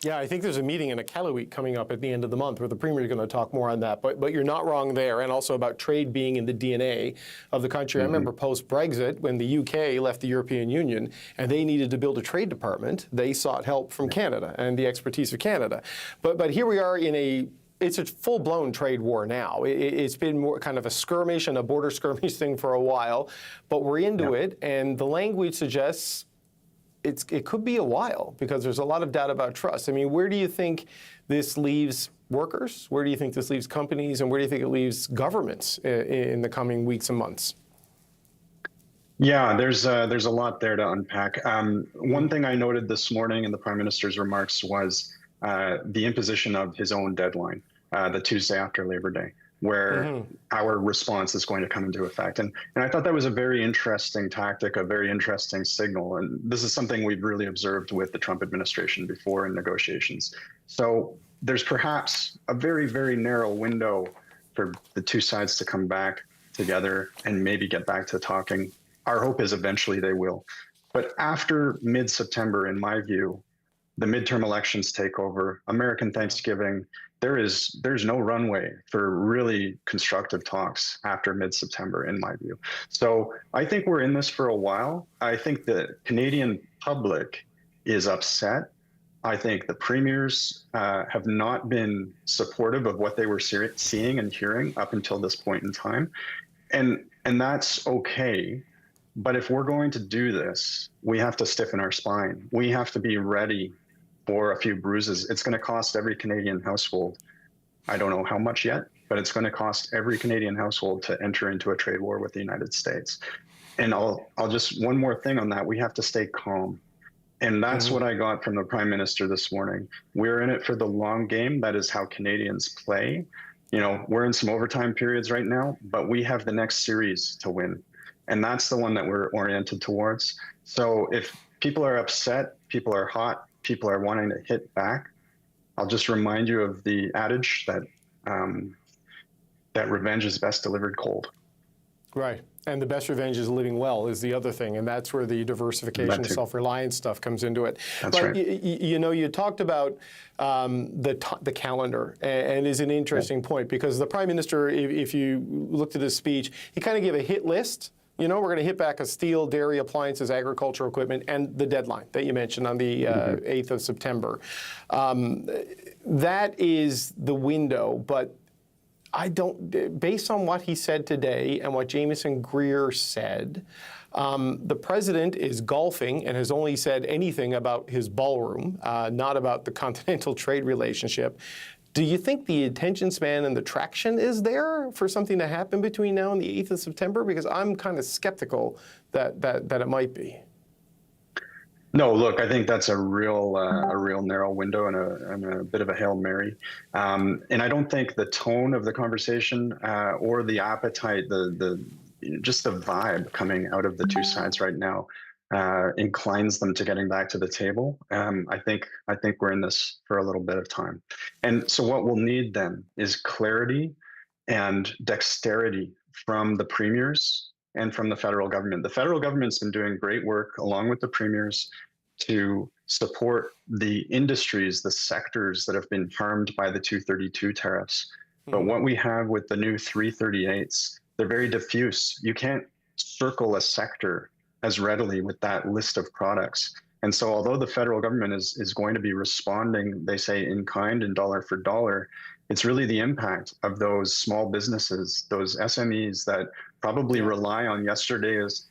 Yeah, I think there's a meeting in Iqaluit coming up at the end of the month where the Premier is going to talk more on that. But you're not wrong there, and also about trade being in the DNA of the country. I remember post-Brexit, when the UK left the European Union and they needed to build a trade department, they sought help from Canada and the expertise of Canada. But here we are in it's a full-blown trade war now. It's been more kind of a skirmish and a border skirmish thing for a while, but we're into it, and the language suggests it could be a while because there's a lot of doubt about trust. I mean, where do you think this leaves workers? Where do you think this leaves companies? And where do you think it leaves governments in the coming weeks and months? Yeah, there's a lot there to unpack. One thing I noted this morning in the Prime Minister's remarks was the imposition of his own deadline, the Tuesday after Labor Day, where our response is going to come into effect. And I thought that was a very interesting tactic, a very interesting signal. And this is something we've really observed with the Trump administration before in negotiations. So there's perhaps a very, very narrow window for the two sides to come back together and maybe get back to talking. Our hope is eventually they will. But after mid-September, in my view, the midterm elections take over, American Thanksgiving, there's no runway for really constructive talks after mid-September, in my view. So I think we're in this for a while. I think the Canadian public is upset. I think the premiers have not been supportive of what they were seeing and hearing up until this point in time. And that's okay. But if we're going to do this, we have to stiffen our spine. We have to be ready for a few bruises. It's going to cost every Canadian household. I don't know how much yet, but it's going to cost every Canadian household to enter into a trade war with the United States. And I'll just, one more thing on that, we have to stay calm. And that's what I got from the Prime Minister this morning. We're in it for the long game. That is how Canadians play. You know, we're in some overtime periods right now, but we have the next series to win. And that's the one that we're oriented towards. So if people are upset, people are hot, people are wanting to hit back, I'll just remind you of the adage that that revenge is best delivered cold. Right. And the best revenge is living well is the other thing. And that's where the diversification, self-reliance stuff comes into it. That's but right. You know, you talked about the calendar, and is an interesting point, because the Prime Minister, if you looked at his speech, he kind of gave a hit list. You know, we're going to hit back on steel, dairy, appliances, agricultural equipment, and the deadline that you mentioned on the 8th of September. That is the window, but I don't, based on what he said today and what Jamieson Greer said, the president is golfing and has only said anything about his ballroom, not about the continental trade relationship. Do you think the attention span and the traction is there for something to happen between now and the 8th of September? Because I'm kind of skeptical that it might be. No, look, I think that's a real narrow window and a bit of a Hail Mary. And I don't think the tone of the conversation or the appetite, just the vibe coming out of the two sides right now inclines them to getting back to the table, I think we're in this for a little bit of time. And so what we'll need then is clarity and dexterity from the premiers and from the federal government. The federal government's been doing great work along with the premiers to support the industries, the sectors that have been harmed by the 232 tariffs. But what we have with the new 338s, they're very diffuse. You can't circle a sector as readily with that list of products. And so although the federal government is going to be responding, they say in kind and dollar for dollar, it's really the impact of those small businesses, those SMEs that probably rely on yesterday's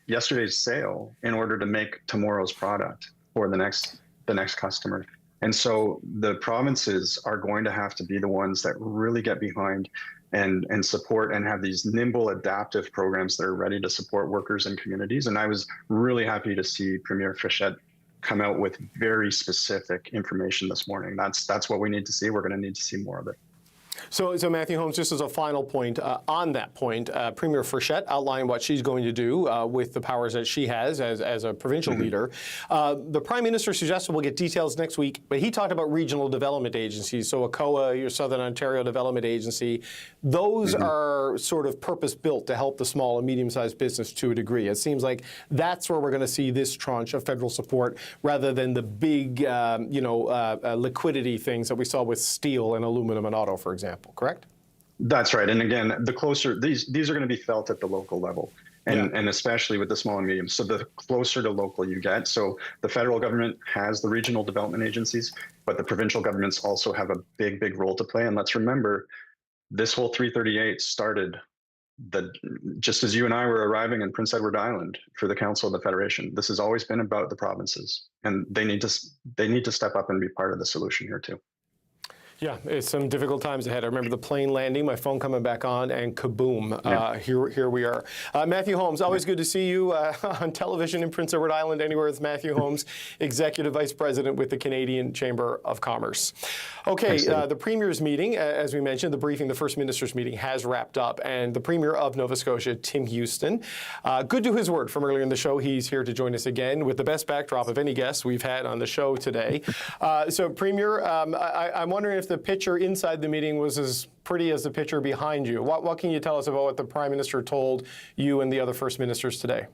sale in order to make tomorrow's product for the next customer. And so the provinces are going to have to be the ones that really get behind and support and have these nimble, adaptive programs that are ready to support workers and communities. And I was really happy to see Premier Fischette come out with very specific information this morning. That's what we need to see. We're going to need to see more of it. So Matthew Holmes, just as a final point, on that point, Premier Fischette outlined what she's going to do with the powers that she has as a provincial leader. The Prime Minister suggested we'll get details next week, but he talked about regional development agencies. So ACOA, your Southern Ontario Development Agency, those are sort of purpose-built to help the small and medium-sized business to a degree. It seems like that's where we're going to see this tranche of federal support rather than the big, liquidity things that we saw with steel and aluminum and auto, for example. Correct? That's right. And again, the closer these are going to be felt at the local level, and especially with the small and medium. So the closer to local you get. So the federal government has the regional development agencies, but the provincial governments also have a big role to play. And let's remember, this whole 338 started just as you and I were arriving in Prince Edward Island for the Council of the Federation. This has always been about the provinces, and they need to step up and be part of the solution here too. Yeah, it's some difficult times ahead. I remember the plane landing, my phone coming back on, and kaboom, here we are. Matthew Holmes, always good to see you on television in Prince Edward Island. Anywhere with Matthew Holmes, Executive Vice President with the Canadian Chamber of Commerce. Okay, the Premier's meeting, as we mentioned, the First Minister's meeting has wrapped up, and the Premier of Nova Scotia, Tim Houston, good to his word from earlier in the show. He's here to join us again with the best backdrop of any guest we've had on the show today. So, Premier, I'm wondering if the picture inside the meeting was as pretty as the picture behind you. What can you tell us about what the Prime Minister told you and the other First Ministers today?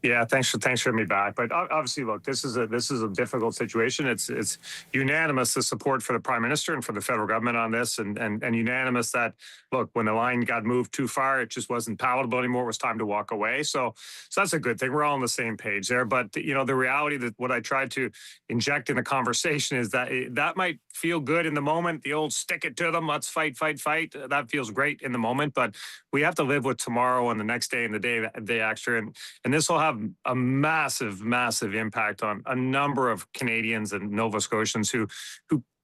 Yeah, thanks for having me back. But obviously, look, this is a difficult situation. It's unanimous, the support for the Prime Minister and for the federal government on this, and unanimous that, look, when the line got moved too far, it just wasn't palatable anymore. It was time to walk away. So that's a good thing. We're all on the same page there. But the reality that what I tried to inject in the conversation is that that might feel good in the moment. The old stick it to them, let's fight. That feels great in the moment. But we have to live with tomorrow and the next day and the day after, and this will have a massive impact on a number of Canadians and Nova Scotians who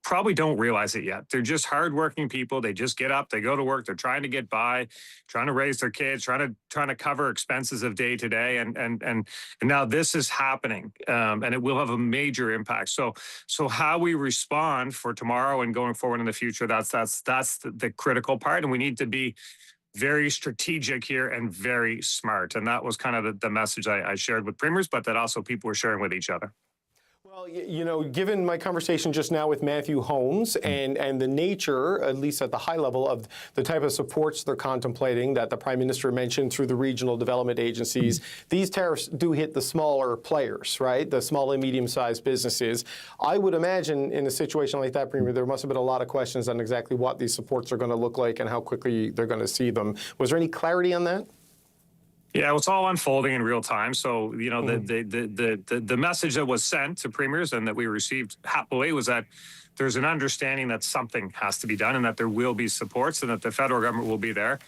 probably don't realize it yet. They're just hardworking people. They just get up, they go to work, they're trying to get by, trying to raise their kids, trying to cover expenses of day to day, and now this is happening, and it will have a major impact. So how we respond for tomorrow and going forward in the future, that's the critical part, and we need to be very strategic here and very smart. And that was kind of the message I shared with premiers, but that also people were sharing with each other. Well, given my conversation just now with Matthew Holmes and the nature, at least at the high level, of the type of supports they're contemplating that the Prime Minister mentioned through the regional development agencies, these tariffs do hit the smaller players, right? The small and medium-sized businesses. I would imagine in a situation like that, Premier, there must have been a lot of questions on exactly what these supports are going to look like and how quickly they're going to see them. Was there any clarity on that? Yeah, it's all unfolding in real time. So, the message that was sent to premiers and that we received happily was that there's an understanding that something has to be done and that there will be supports and that the federal government will be there.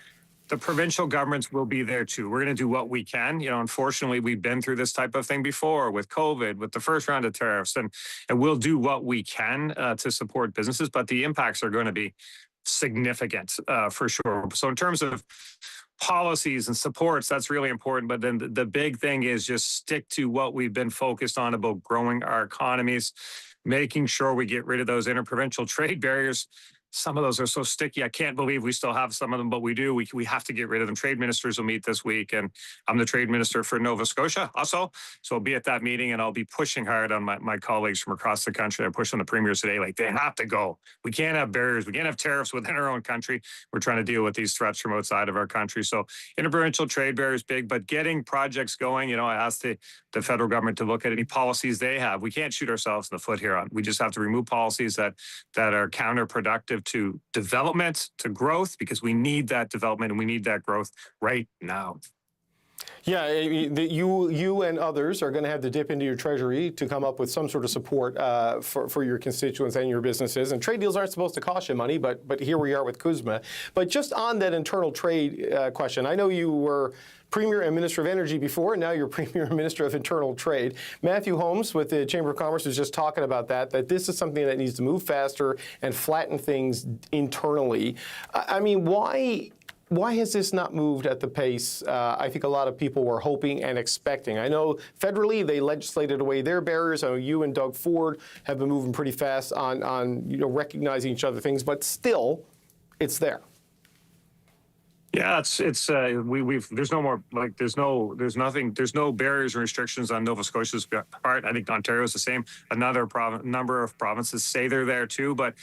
The provincial governments will be there too. We're going to do what we can. Unfortunately, we've been through this type of thing before with COVID, with the first round of tariffs, and we'll do what we can to support businesses, but the impacts are going to be significant for sure. So in terms of policies and supports, that's really important. But then the big thing is just stick to what we've been focused on about growing our economies, making sure we get rid of those interprovincial trade barriers, some of those are so sticky. I can't believe we still have some of them, but we do. We have to get rid of them. Trade ministers will meet this week, and I'm the trade minister for Nova Scotia also. So I'll be at that meeting, and I'll be pushing hard on my colleagues from across the country. I push on the premiers today, like, they have to go. We can't have barriers. We can't have tariffs within our own country. We're trying to deal with these threats from outside of our country. So interprovincial trade barrier is big, but getting projects going, I asked the federal government to look at any policies they have. We can't shoot ourselves in the foot here. We just have to remove policies that are counterproductive to development, to growth, because we need that development and we need that growth right now. Yeah, you and others are going to have to dip into your treasury to come up with some sort of support for your constituents and your businesses. And trade deals aren't supposed to cost you money, but here we are with CUSMA. But just on that internal trade question, I know you were Premier and Minister of Energy before, and now you're Premier and Minister of Internal Trade. Matthew Holmes with the Chamber of Commerce was just talking about that this is something that needs to move faster and flatten things internally. I mean, why has this not moved at the pace I think a lot of people were hoping and expecting? I know federally they legislated away their barriers. I know you and Doug Ford have been moving pretty fast on recognizing each other things, but still, it's there. Yeah, there's no more, there's no barriers or restrictions on Nova Scotia's part. I think Ontario's the same. Another number of provinces say they're there too, but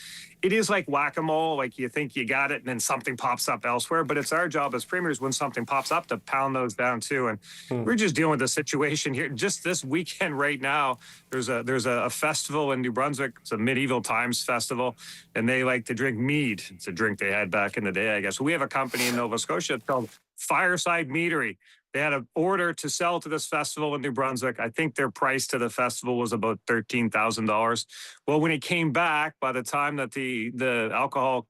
it is like whack-a-mole. Like, you think you got it and then something pops up elsewhere, but it's our job as premiers when something pops up to pound those down too. And we're just dealing with the situation here. Just this weekend right now, there's a festival in New Brunswick. It's a medieval times festival, and they like to drink mead. It's a drink they had back in the day, I guess. So we have a company in Nova Scotia called Fireside Meadery. They had an order to sell to this festival in New Brunswick. I think their price to the festival was about $13,000. Well, when it came back, by the time that the Alcohol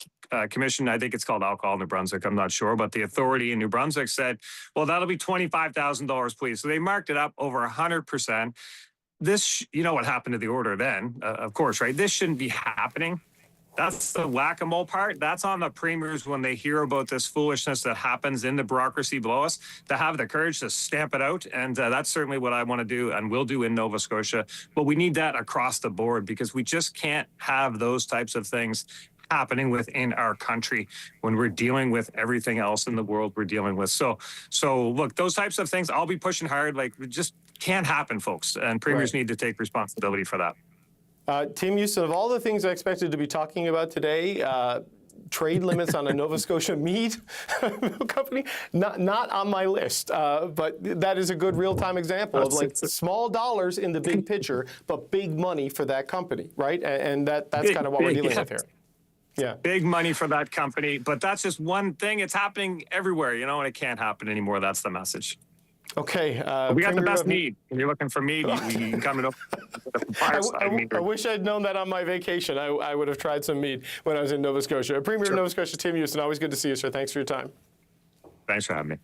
Commission, I think it's called Alcohol New Brunswick, I'm not sure, but the authority in New Brunswick said, well, that'll be $25,000, please. So they marked it up over 100%. This, what happened to the order then, of course, right? This shouldn't be happening. That's the whack-a-mole part. That's on the premiers when they hear about this foolishness that happens in the bureaucracy below us, to have the courage to stamp it out. And that's certainly what I want to do and will do in Nova Scotia. But we need that across the board, because we just can't have those types of things happening within our country when we're dealing with everything else in the world we're dealing with. So look, those types of things, I'll be pushing hard. Like, it just can't happen, folks. And premiers need to take responsibility for that. Tim Houston, of all the things I expected to be talking about today, trade limits on a Nova Scotia meat company, not on my list. But that is a good real-time example of small dollars in the big picture, but big money for that company, right? And that's kind of what we're dealing with here. Yeah. Big money for that company, but that's just one thing. It's happening everywhere, and it can't happen anymore. That's the message. Okay. We got the best meat. If you're looking for meat, you can come to I wish I'd known that on my vacation. I would have tried some meat when I was in Nova Scotia. Premier of Nova Scotia, Tim Houston, always good to see you, sir. Thanks for your time. Thanks for having me.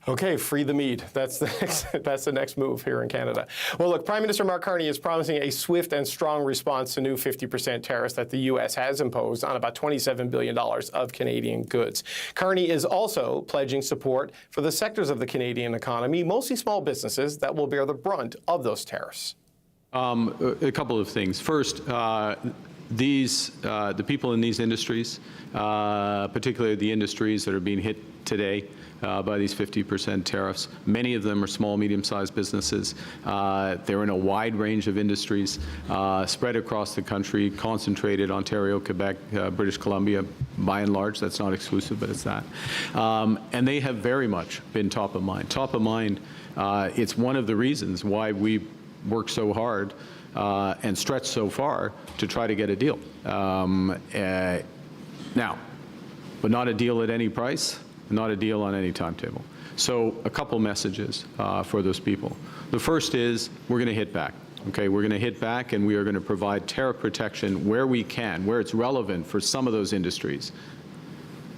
Okay, free the mead. That's the next move here in Canada. Well, look, Prime Minister Mark Carney is promising a swift and strong response to new 50% tariffs that the U.S. has imposed on about $27 billion of Canadian goods. Carney is also pledging support for the sectors of the Canadian economy, mostly small businesses, that will bear the brunt of those tariffs. A couple of things. First, the people in these industries, particularly the industries that are being hit today by these 50% tariffs. Many of them are small, medium-sized businesses. They're in a wide range of industries spread across the country, concentrated Ontario, Quebec, British Columbia, by and large. That's not exclusive, but it's that. And they have very much been top of mind. Top of mind, it's one of the reasons why we work so hard and stretch so far to try to get a deal. Now, but not a deal at any price, not a deal on any timetable. So a couple messages for those people. The first is we're going to hit back. Okay, we're going to hit back, and we are going to provide tariff protection where we can, where it's relevant for some of those industries.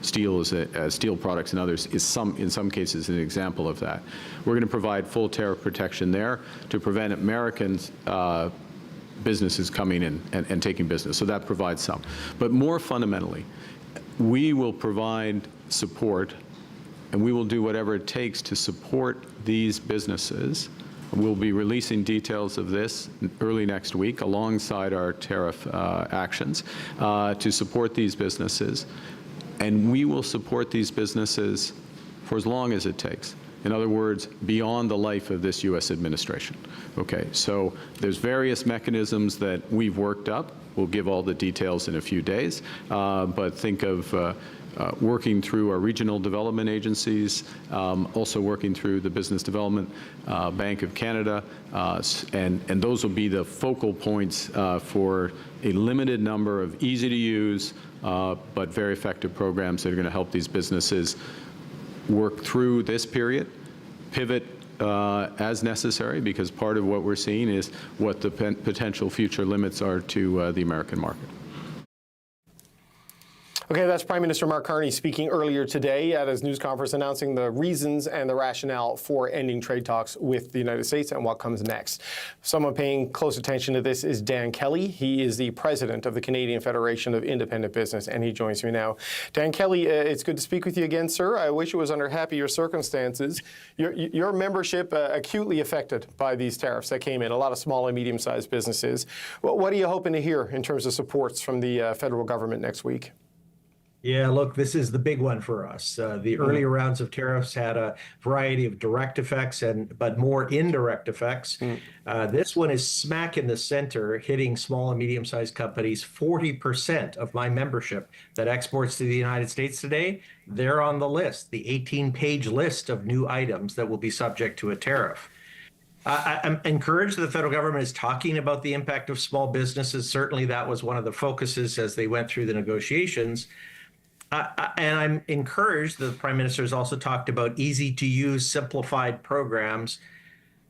Steel steel products and others is in some cases an example of that. We're going to provide full tariff protection there to prevent Americans businesses coming in and taking business. So that provides some. But more fundamentally, we will provide support, and we will do whatever it takes to support these businesses We'll be releasing details of this early next week alongside our tariff actions to support these businesses. And we will support these businesses for as long as it takes. In other words, beyond the life of this U.S. administration. Okay, so there's various mechanisms that we've worked up. We'll give all the details in a few days, but think of working through our regional development agencies, also working through the Business Development Bank of Canada, and those will be the focal points for a limited number of easy-to-use but very effective programs that are going to help these businesses work through this period, pivot as necessary, because part of what we're seeing is what the potential future limits are to the American market. Okay, that's Prime Minister Mark Carney speaking earlier today at his news conference announcing the reasons and the rationale for ending trade talks with the United States and what comes next. Someone paying close attention to this is Dan Kelly. He is the president of the Canadian Federation of Independent Business, and he joins me now. Dan Kelly, it's good to speak with you again, sir. I wish it was under happier circumstances. Your membership acutely affected by these tariffs that came in, a lot of small and medium-sized businesses. What are you hoping to hear in terms of supports from the federal government next week? Yeah, look, this is the big one for us. The earlier rounds of tariffs had a variety of direct effects, but more indirect effects. This one is smack in the center, hitting small and medium-sized companies. 40% of my membership that exports to the United States today, they're on the list, the 18-page list of new items that will be subject to a tariff. I'm encouraged that the federal government is talking about the impact of small businesses. Certainly that was one of the focuses as they went through the negotiations. And I'm encouraged that the Prime Minister has also talked about easy-to-use, simplified programs.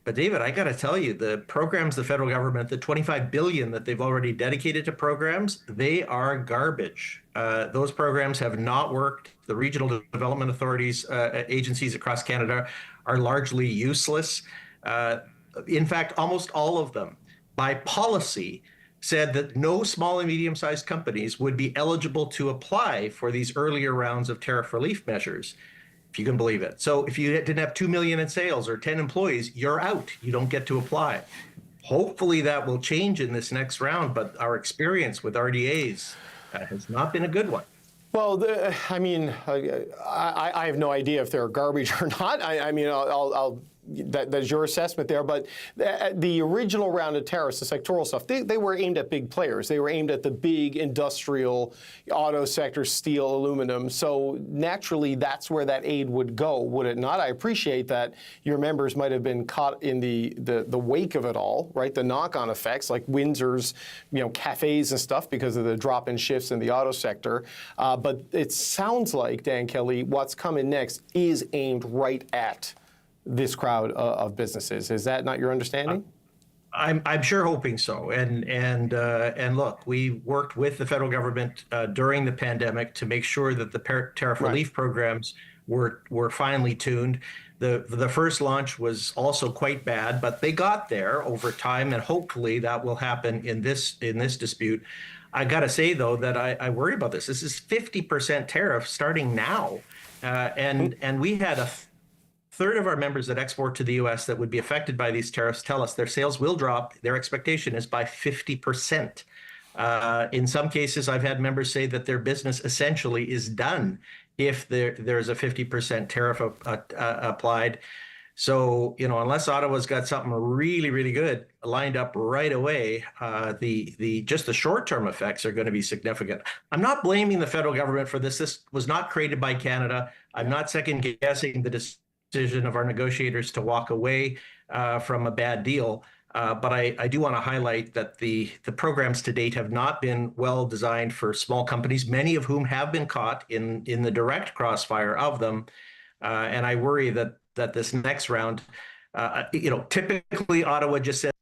But David, I got to tell you, the programs the federal government, the $25 billion that they've already dedicated to programs, they are garbage. Those programs have not worked. The regional development authorities, agencies across Canada are largely useless. In fact, almost all of them, by policy, said that no small and medium-sized companies would be eligible to apply for these earlier rounds of tariff relief measures, if you can believe it. So if you didn't have $2 million in sales or 10 employees, you're out. You don't get to apply. Hopefully that will change in this next round, but our experience with RDAs has not been a good one. Well, I mean, I have no idea if they're garbage or not. I mean, that's your assessment there. But the original round of tariffs, the sectoral stuff, they were aimed at big players. They were aimed at the big industrial auto sector, steel, aluminum. So naturally, that's where that aid would go, would it not? I appreciate that your members might have been caught in the wake of it all, right? The knock-on effects, like Windsor's, cafes and stuff, because of the drop in shifts in the auto sector. But it sounds like, Dan Kelly, what's coming next is aimed right at this crowd of businesses. Is that not your understanding? I'm sure hoping so. And look, we worked with the federal government during the pandemic to make sure that the tariff relief programs were finely tuned. The first launch was also quite bad, but they got there over time, and hopefully that will happen in this dispute. I got to say, though, that I worry about this. This is 50% tariff starting now. And we had a third of our members that export to the U.S. that would be affected by these tariffs tell us their sales will drop. Their expectation is by 50%. In some cases, I've had members say that their business essentially is done if there's a 50% tariff applied. So, unless Ottawa's got something really, really good lined up right away, just the short-term effects are going to be significant. I'm not blaming the federal government for this. This was not created by Canada. I'm not second-guessing the decision of our negotiators to walk away from a bad deal. But I do want to highlight that the programs to date have not been well designed for small companies, many of whom have been caught in the direct crossfire of them. And I worry that this next round, typically Ottawa just said.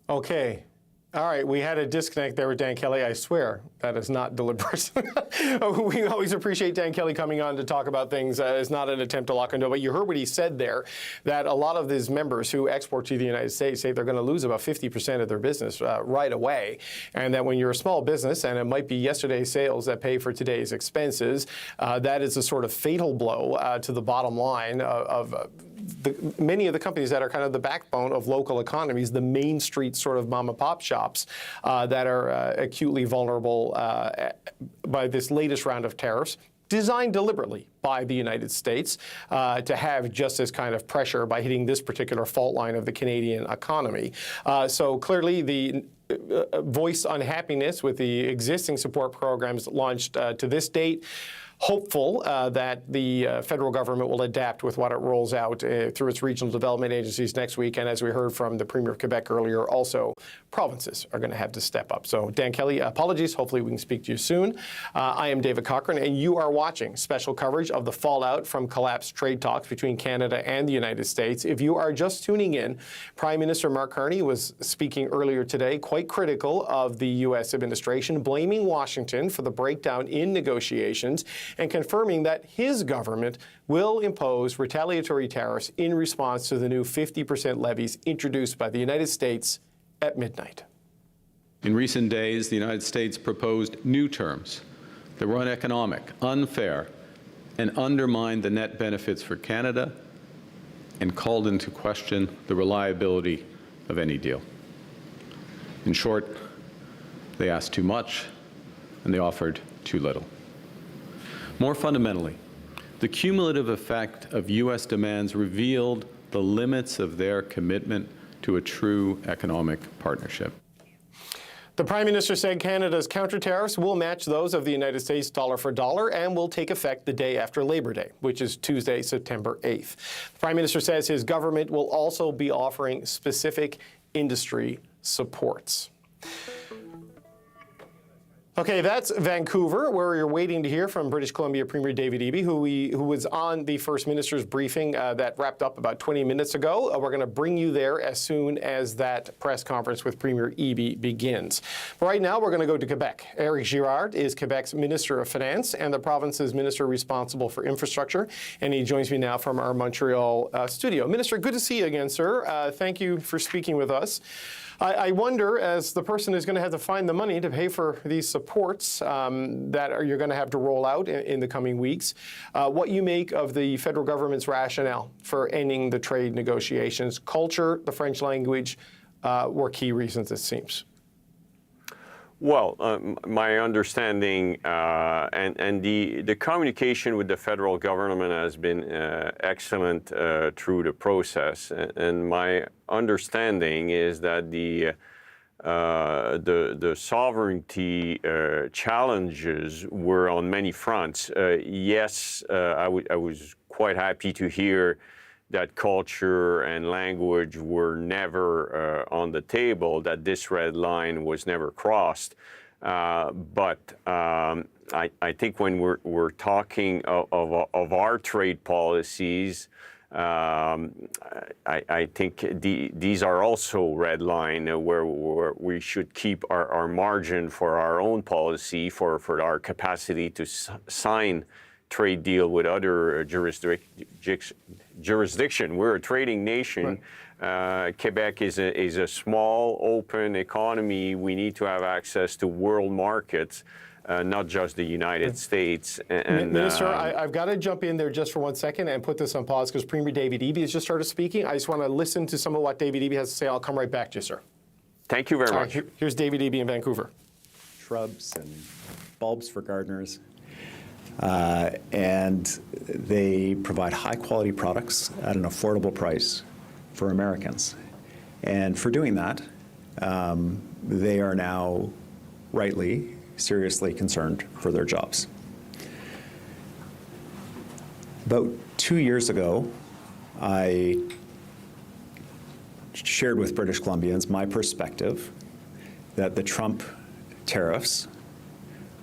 Okay. All right, we had a disconnect there with Dan Kelly. I swear that is not deliberate. We always appreciate Dan Kelly coming on to talk about things. It's not an attempt to lock a door, but you heard what he said there, that a lot of these members who export to the United States say they're going to lose about 50% of their business right away, and that when you're a small business, and it might be yesterday's sales that pay for today's expenses, that is a sort of fatal blow to the bottom line of many of the companies that are kind of the backbone of local economies, the Main Street sort of mom and pop shops that are acutely vulnerable by this latest round of tariffs, designed deliberately by the United States to have just this kind of pressure by hitting this particular fault line of the Canadian economy. So clearly the voice unhappiness with the existing support programs launched to this date. Hopeful that the federal government will adapt with what it rolls out through its regional development agencies next week. And as we heard from the Premier of Quebec earlier, also provinces are going to have to step up. So Dan Kelly, apologies. Hopefully we can speak to you soon. I am David Cochran, and you are watching special coverage of the fallout from collapsed trade talks between Canada and the United States. If you are just tuning in, Prime Minister Mark Carney was speaking earlier today, quite critical of the U.S. administration, blaming Washington for the breakdown in negotiations, and confirming that his government will impose retaliatory tariffs in response to the new 50% levies introduced by the United States at midnight. In recent days, the United States proposed new terms that were uneconomic, unfair, and undermined the net benefits for Canada and called into question the reliability of any deal. In short, they asked too much and they offered too little. More fundamentally, the cumulative effect of U.S. demands revealed the limits of their commitment to a true economic partnership. The Prime Minister said Canada's counter tariffs will match those of the United States dollar for dollar and will take effect the day after Labor Day, which is Tuesday, September 8th. The Prime Minister says his government will also be offering specific industry supports. Okay, that's Vancouver, where you're waiting to hear from British Columbia Premier David Eby, who was on the First Minister's briefing that wrapped up about 20 minutes ago. We're going to bring you there as soon as that press conference with Premier Eby begins. But right now, we're going to go to Quebec. Éric Girard is Quebec's Minister of Finance and the province's minister responsible for infrastructure, and he joins me now from our Montreal studio. Minister, good to see you again, sir. Thank you for speaking with us. I wonder, as the person who's going to have to find the money to pay for these supports you're going to have to roll out in the coming weeks, what you make of the federal government's rationale for ending the trade negotiations. Culture, the French language, were key reasons, it seems. Well, my understanding and the communication with the federal government has been excellent through the process. And my understanding is that the sovereignty challenges were on many fronts. Yes, I was quite happy to hear that culture and language were never on the table, that this red line was never crossed. But I think when we're talking of our trade policies, I think these are also red line where we should keep our margin for our own policy, for our capacity to sign trade deal with other jurisdiction. We're a trading nation. Right. Quebec is a small, open economy. We need to have access to world markets, not just the United States. And, Minister, I've got to jump in there just for 1 second and put this on pause because Premier David Eby has just started speaking. I just want to listen to some of what David Eby has to say. I'll come right back to you, sir. Thank you very much. Here's David Eby in Vancouver. Shrubs and bulbs for gardeners. And they provide high-quality products at an affordable price for Americans. And for doing that, they are now rightly, seriously concerned for their jobs. About 2 years ago, I shared with British Columbians my perspective that the Trump tariffs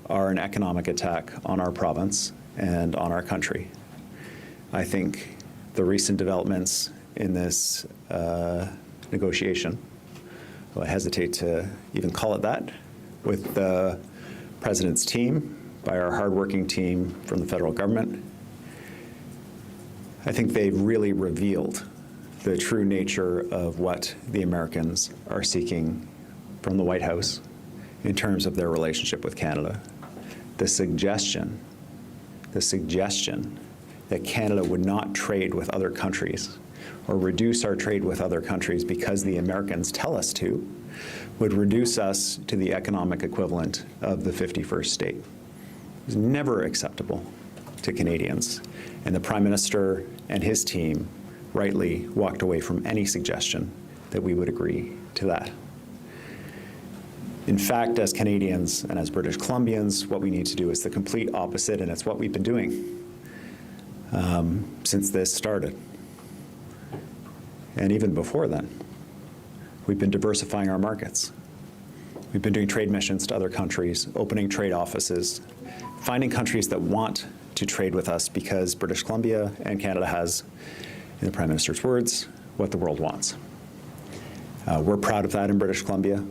are an economic attack on our province and on our country. I think the recent developments in this negotiation well, I hesitate to even call it that, with the President's team, by our hardworking team from the federal government. I think they've really revealed the true nature of what the Americans are seeking from the White House in terms of their relationship with Canada. The suggestion that Canada would not trade with other countries or reduce our trade with other countries because the Americans tell us to would reduce us to the economic equivalent of the 51st state. It was never acceptable to Canadians. And the Prime Minister and his team rightly walked away from any suggestion that we would agree to that. In fact, as Canadians and as British Columbians, what we need to do is the complete opposite, and it's what we've been doing since this started. And even before then, we've been diversifying our markets. We've been doing trade missions to other countries, opening trade offices, finding countries that want to trade with us because British Columbia and Canada has, in the Prime Minister's words, what the world wants. We're proud of that in British Columbia,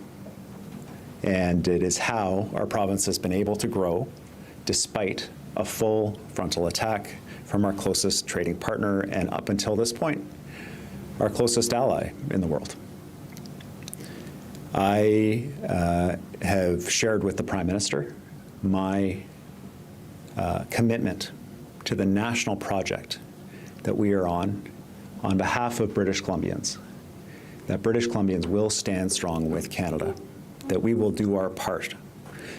and it is how our province has been able to grow despite a full frontal attack from our closest trading partner and, up until this point, our closest ally in the world. I have shared with the Prime Minister my commitment to the national project that we are on behalf of British Columbians, that British Columbians will stand strong with Canada, that we will do our part,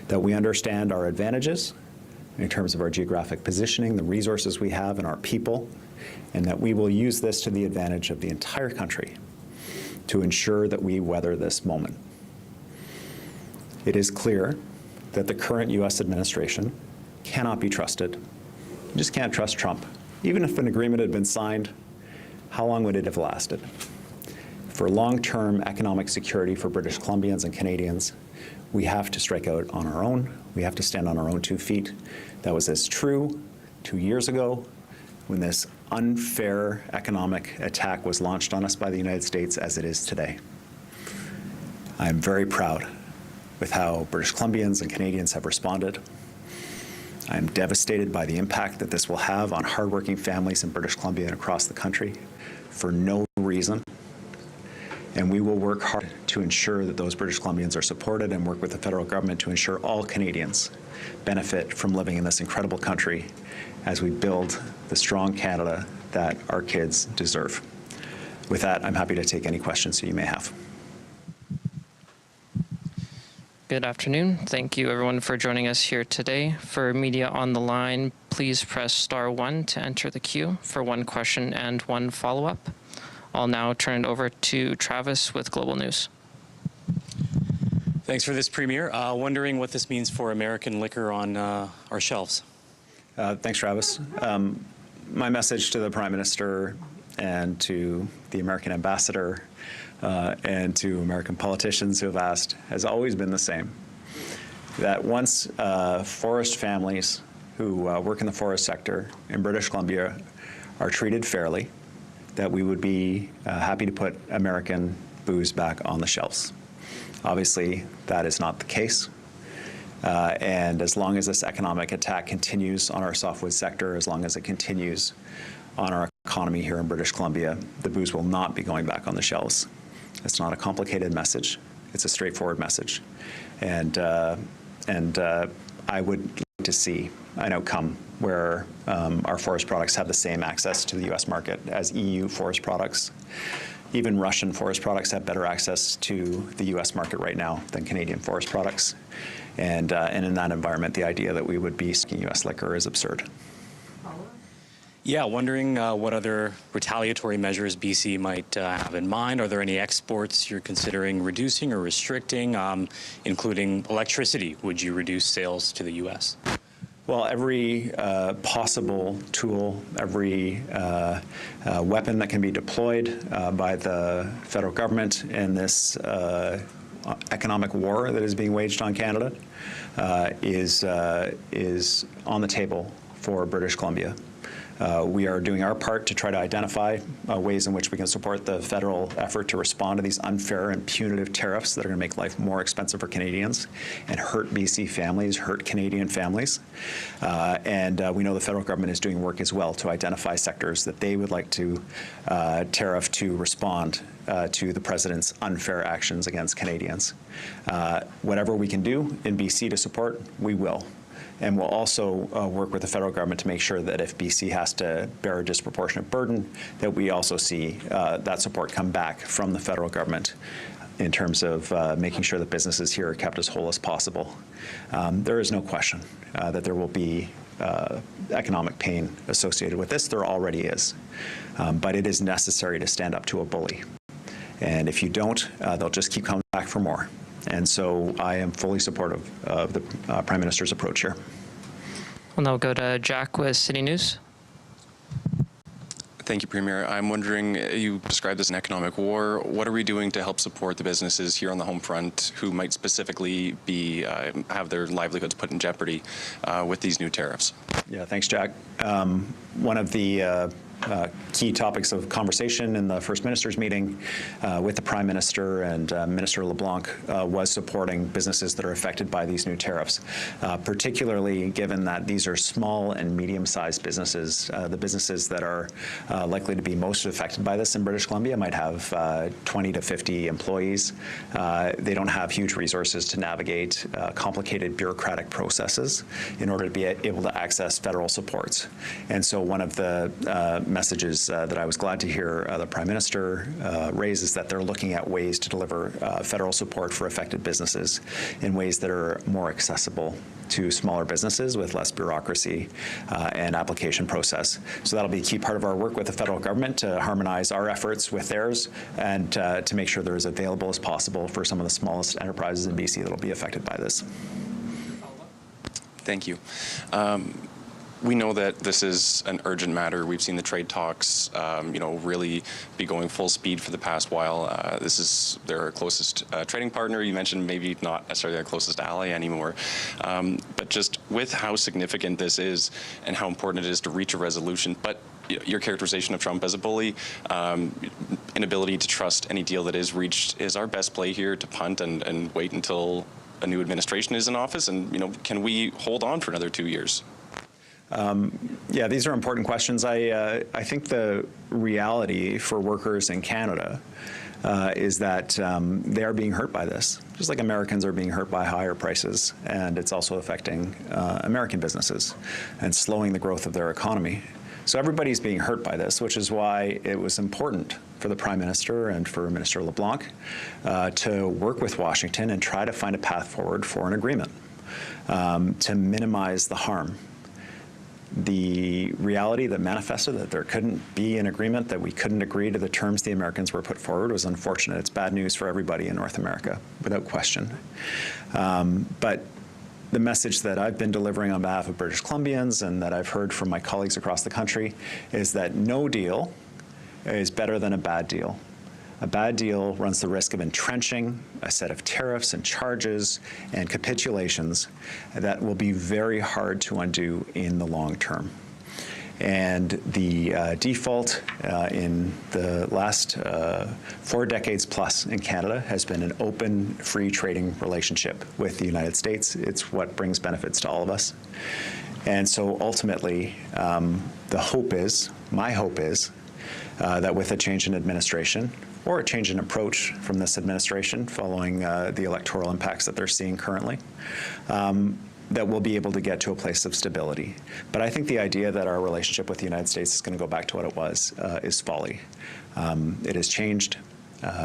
that we understand our advantages in terms of our geographic positioning, the resources we have, and our people, and that we will use this to the advantage of the entire country to ensure that we weather this moment. It is clear that the current U.S. administration cannot be trusted. You just can't trust Trump. Even if an agreement had been signed, how long would it have lasted? For long-term economic security for British Columbians and Canadians, we have to strike out on our own. We have to stand on our own 2 feet. That was as true 2 years ago when this unfair economic attack was launched on us by the United States as it is today. I am very proud with how British Columbians and Canadians have responded. I am devastated by the impact that this will have on hardworking families in British Columbia and across the country for no reason. And we will work hard to ensure that those British Columbians are supported and work with the federal government to ensure all Canadians benefit from living in this incredible country as we build the strong Canada that our kids deserve. With that, I'm happy to take any questions that you may have. Good afternoon. Thank you, everyone, for joining us here today. For media on the line, please press *1 to enter the queue for one question and one follow-up. I'll now turn it over to Travis with Global News. Thanks for this premiere. Wondering what this means for American liquor on our shelves. Thanks, Travis. My message to the Prime Minister and to the American ambassador and to American politicians who have asked has always been the same. That once forest families who work in the forest sector in British Columbia are treated fairly, that we would be happy to put American booze back on the shelves. Obviously, that is not the case. And as long as this economic attack continues on our softwood sector, as long as it continues on our economy here in British Columbia, the booze will not be going back on the shelves. It's not a complicated message. It's a straightforward message. And I would like to see an outcome where our forest products have the same access to the U.S. market as EU forest products. Even Russian forest products have better access to the U.S. market right now than Canadian forest products. And in that environment, the idea that we would be seeking U.S. liquor is absurd. Yeah, wondering what other retaliatory measures BC might have in mind. Are there any exports you're considering reducing or restricting, including electricity? Would you reduce sales to the U.S.? Well, every possible tool, every weapon that can be deployed by the federal government in this economic war that is being waged on Canada is on the table for British Columbia. We are doing our part to try to identify ways in which we can support the federal effort to respond to these unfair and punitive tariffs that are going to make life more expensive for Canadians and hurt BC families, hurt Canadian families. And we know the federal government is doing work as well to identify sectors that they would like to tariff to respond to the president's unfair actions against Canadians. Whatever we can do in BC to support, we will. And we'll also work with the federal government to make sure that if BC has to bear a disproportionate burden, that we also see that support come back from the federal government in terms of making sure that businesses here are kept as whole as possible. There is no question that there will be economic pain associated with this. There already is. But it is necessary to stand up to a bully. And if you don't, they'll just keep coming back for more. And so I am fully supportive of the Prime Minister's approach here. We'll now go to Jack with City News. Thank you, Premier. I'm wondering, you described this as an economic war. What are we doing to help support the businesses here on the home front who might specifically be have their livelihoods put in jeopardy with these new tariffs? Yeah, thanks, Jack. One of the key topics of conversation in the First Minister's meeting with the Prime Minister and Minister LeBlanc was supporting businesses that are affected by these new tariffs, particularly given that these are small and medium-sized businesses. The businesses that are likely to be most affected by this in British Columbia might have 20 to 50 employees. They don't have huge resources to navigate complicated bureaucratic processes in order to be able to access federal supports. And so one of the messages that I was glad to hear the Prime Minister raise is that they're looking at ways to deliver federal support for affected businesses in ways that are more accessible to smaller businesses with less bureaucracy and application process. So that'll be a key part of our work with the federal government to harmonize our efforts with theirs and to make sure they're as available as possible for some of the smallest enterprises in BC that will be affected by this. Thank you. We know that this is an urgent matter. We've seen the trade talks, really be going full speed for the past while. This is their closest trading partner. You mentioned maybe not necessarily their closest ally anymore, but just with how significant this is and how important it is to reach a resolution. But your characterization of Trump as a bully, inability to trust any deal that is reached, is our best play here to punt and wait until a new administration is in office? And can we hold on for another 2 years? Yeah, these are important questions. I think the reality for workers in Canada is that they are being hurt by this, just like Americans are being hurt by higher prices, and it's also affecting American businesses and slowing the growth of their economy. So everybody's being hurt by this, which is why it was important for the Prime Minister and for Minister LeBlanc to work with Washington and try to find a path forward for an agreement to minimize the harm. The reality that manifested that there couldn't be an agreement, that we couldn't agree to the terms the Americans were put forward, was unfortunate. It's bad news for everybody in North America, without question. But the message that I've been delivering on behalf of British Columbians and that I've heard from my colleagues across the country is that no deal is better than a bad deal. A bad deal runs the risk of entrenching a set of tariffs and charges and capitulations that will be very hard to undo in the long term. And the default in the last 4 decades plus in Canada has been an open, free trading relationship with the United States. It's what brings benefits to all of us. And so ultimately, my hope is that with a change in administration, or a change in approach from this administration following the electoral impacts that they're seeing currently, that we'll be able to get to a place of stability. But I think the idea that our relationship with the United States is going to go back to what it was is folly. It has changed.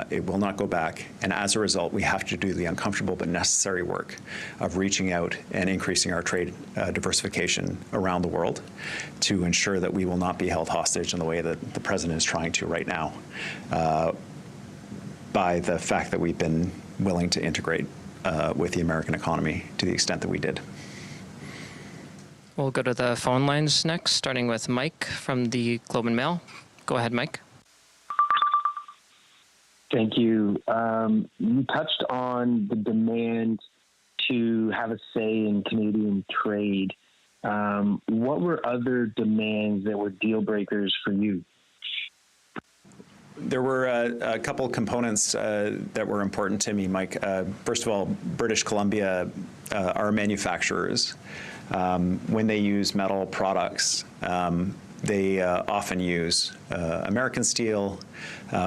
It will not go back. And as a result, we have to do the uncomfortable but necessary work of reaching out and increasing our trade diversification around the world to ensure that we will not be held hostage in the way that the president is trying to right now by the fact that we've been willing to integrate with the American economy to the extent that we did. We'll go to the phone lines next, starting with Mike from the Globe and Mail. Go ahead, Mike. Thank you. You touched on the demand to have a say in Canadian trade. what were other demands that were deal breakers for you? There were a couple components that were important to me, Mike. First of all, British Columbia, our manufacturers, when they use metal products, they often use American steel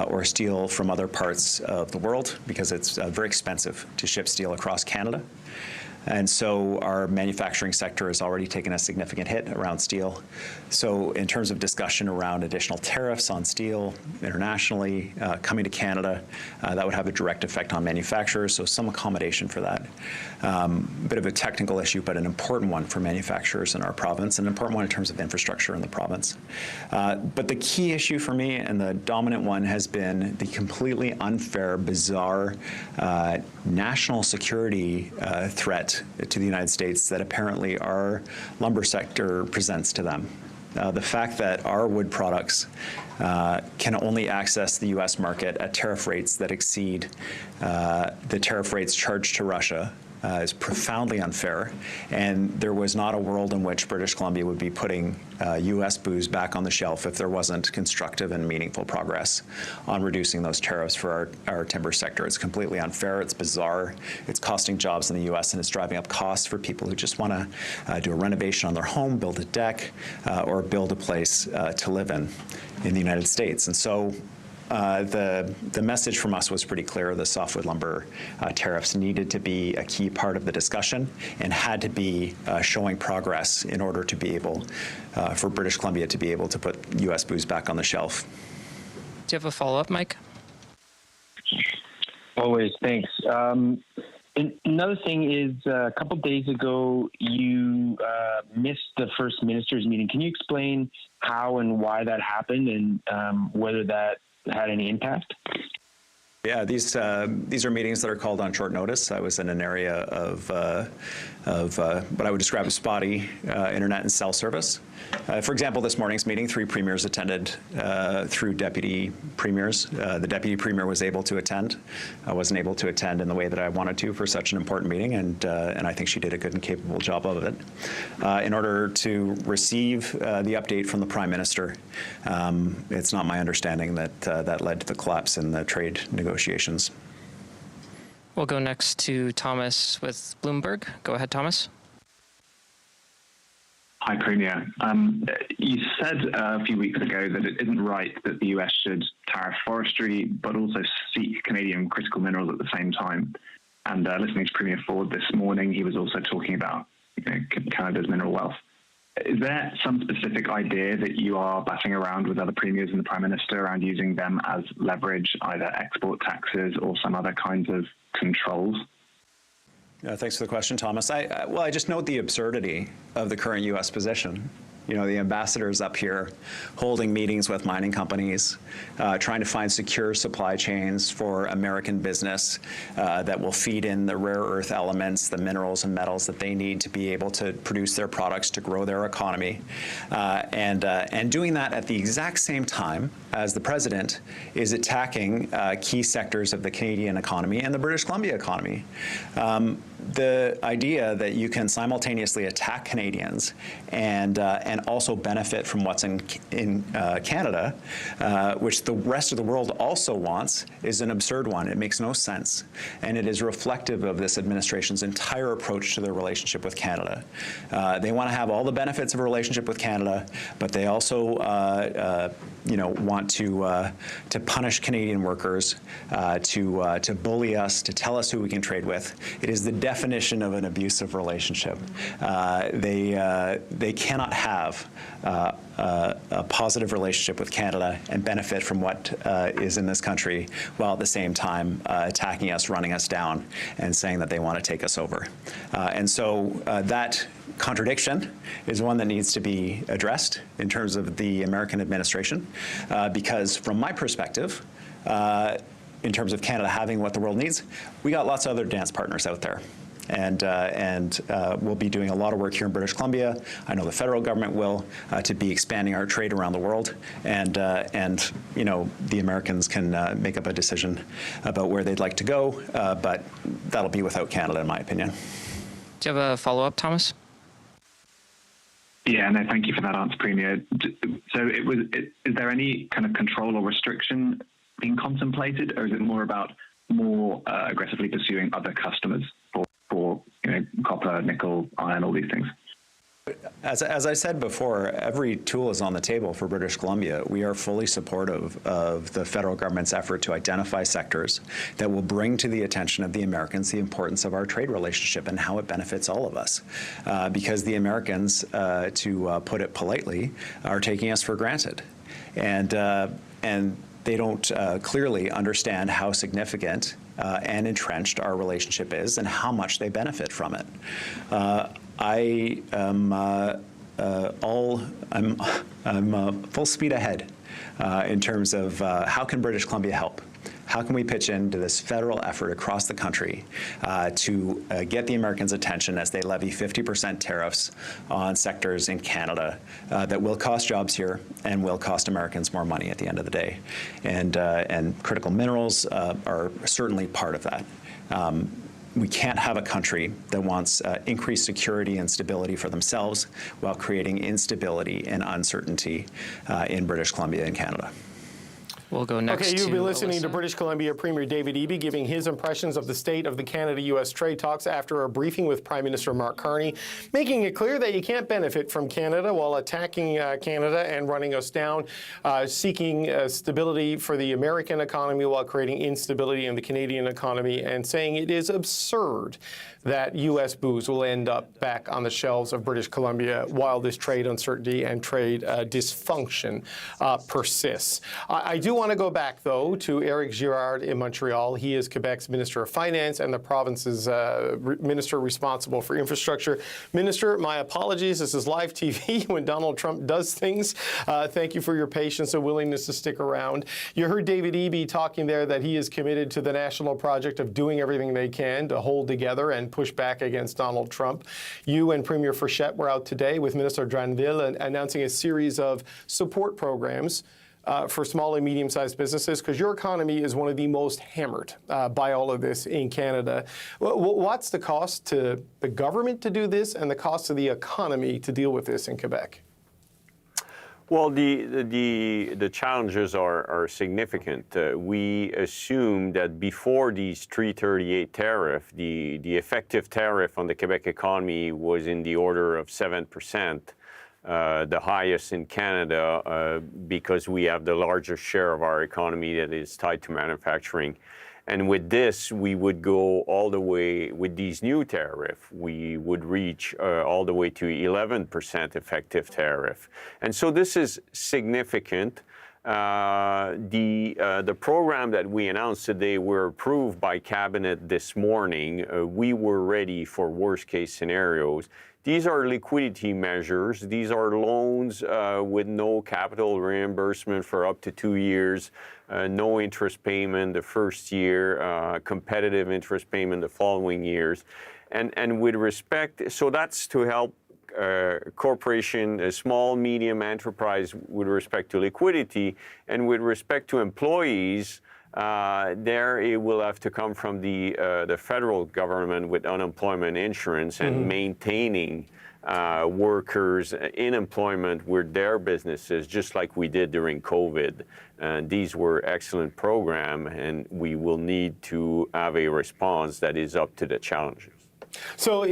or steel from other parts of the world because it's very expensive to ship steel across Canada. And so our manufacturing sector has already taken a significant hit around steel. So in terms of discussion around additional tariffs on steel internationally coming to Canada, that would have a direct effect on manufacturers, so some accommodation for that. Bit of a technical issue, but an important one for manufacturers in our province, an important one in terms of infrastructure in the province. But the key issue for me, and the dominant one, has been the completely unfair, bizarre national security threat to the United States that apparently our lumber sector presents to them. The fact that our wood products can only access the U.S. market at tariff rates that exceed the tariff rates charged to Russia is profoundly unfair, and there was not a world in which British Columbia would be putting U.S. booze back on the shelf if there wasn't constructive and meaningful progress on reducing those tariffs for our timber sector. It's completely unfair, it's bizarre, it's costing jobs in the U.S., and it's driving up costs for people who just want to do a renovation on their home, build a deck, or build a place to live in the United States. And so the message from us was pretty clear. The softwood lumber tariffs needed to be a key part of the discussion and had to be showing progress in order to be able, for British Columbia to be able to put U.S. booze back on the shelf. Do you have a follow-up, Mike? Always, thanks. Another thing is, a couple days ago, you missed the First Minister's meeting. Can you explain how and why that happened, and whether that had any impact? Yeah, these are meetings that are called on short notice. I was in an area of what I would describe as spotty internet and cell service. For example, this morning's meeting, 3 premiers attended through deputy premiers. The deputy premier was able to attend. I wasn't able to attend in the way that I wanted to for such an important meeting, and I think she did a good and capable job of it. In order to receive the update from the Prime Minister, it's not my understanding that that led to the collapse in the trade negotiations. We'll go next to Thomas with Bloomberg. Go ahead, Thomas. Hi, Premier. You said a few weeks ago that it isn't right that the US should tariff forestry, but also seek Canadian critical minerals at the same time. And listening to Premier Ford this morning, he was also talking about Canada's mineral wealth. Is there some specific idea that you are batting around with other premiers and the Prime Minister around using them as leverage, either export taxes or some other kinds of controls? Thanks for the question, Thomas. I just note the absurdity of the current U.S. position. You know, the ambassadors up here holding meetings with mining companies, trying to find secure supply chains for American business that will feed in the rare earth elements, the minerals and metals that they need to be able to produce their products to grow their economy, and doing that at the exact same time as the president is attacking key sectors of the Canadian economy and the British Columbia economy. The idea that you can simultaneously attack Canadians and also benefit from what's in Canada, which the rest of the world also wants, is an absurd one. It makes no sense, and it is reflective of this administration's entire approach to their relationship with Canada. They want to have all the benefits of a relationship with Canada, but they also, want to punish Canadian workers, to bully us, to tell us who we can trade with. It is the definition of an abusive relationship. They cannot have a positive relationship with Canada and benefit from what is in this country, while at the same time attacking us, running us down, and saying that they want to take us over. And so that contradiction is one that needs to be addressed in terms of the American administration, because from my perspective, in terms of Canada having what the world needs, we got lots of other dance partners out there. And we'll be doing a lot of work here in British Columbia. I know the federal government will, to be expanding our trade around the world. And the Americans can make up a decision about where they'd like to go, but that'll be without Canada, in my opinion. Do you have a follow-up, Thomas? Yeah, no, thank you for that answer, Premier. So is there any kind of control or restriction being contemplated, or is it more about more aggressively pursuing other customers for copper, nickel, iron, all these things? As I said before, every tool is on the table for British Columbia. We are fully supportive of the federal government's effort to identify sectors that will bring to the attention of the Americans the importance of our trade relationship and how it benefits all of us. Because the Americans, to put it politely, are taking us for granted. And they don't clearly understand how significant and entrenched our relationship is and how much they benefit from it. I'm full speed ahead in terms of how can British Columbia help? How can we pitch into this federal effort across the country to get the Americans' attention as they levy 50% tariffs on sectors in Canada that will cost jobs here and will cost Americans more money at the end of the day? And critical minerals are certainly part of that. We can't have a country that wants increased security and stability for themselves while creating instability and uncertainty in British Columbia and Canada. We'll go next. Okay, you'll be listening Alyssa. to British Columbia Premier David Eby giving his impressions of the state of the Canada-U.S. trade talks after a briefing with Prime Minister Mark Carney, making it clear that you can't benefit from Canada while attacking Canada and running us down, seeking stability for the American economy while creating instability in the Canadian economy, and saying it is absurd that U.S. booze will end up back on the shelves of British Columbia while this trade uncertainty and trade dysfunction persists. I do want to go back, though, to Eric Girard in Montreal. He is Quebec's Minister of Finance and the province's minister responsible for infrastructure. Minister, my apologies. This is live TV when Donald Trump does things. Thank you for your patience and willingness to stick around. You heard David Eby talking there that he is committed to the national project of doing everything they can to hold together and push back against Donald Trump. You and Premier Frechette were out today with Minister Dranville announcing a series of support programs for small and medium-sized businesses, because your economy is one of the most hammered by all of this in Canada. What's the cost to the government to do this and the cost to the economy to deal with this in Quebec? Well, the challenges are significant. We assume that before these 338 tariff, the effective tariff on the Quebec economy was in the order of 7%. The highest in Canada because we have the largest share of our economy that is tied to manufacturing. And with this, we would go all the way, with these new tariff, we would reach all the way to 11% effective tariff. And so this is significant. The program that we announced today were approved by Cabinet this morning. We were ready for worst case scenarios. These are liquidity measures. These are loans with no capital reimbursement for up to 2 years, no interest payment the first year, competitive interest payment the following years. And with respect, so that's to help corporation, a small, medium enterprise with respect to liquidity, and with respect to employees, there it will have to come from the federal government with unemployment insurance and maintaining workers in employment with their businesses, just like we did during COVID. And these were excellent programs, and we will need to have a response that is up to the challenges. So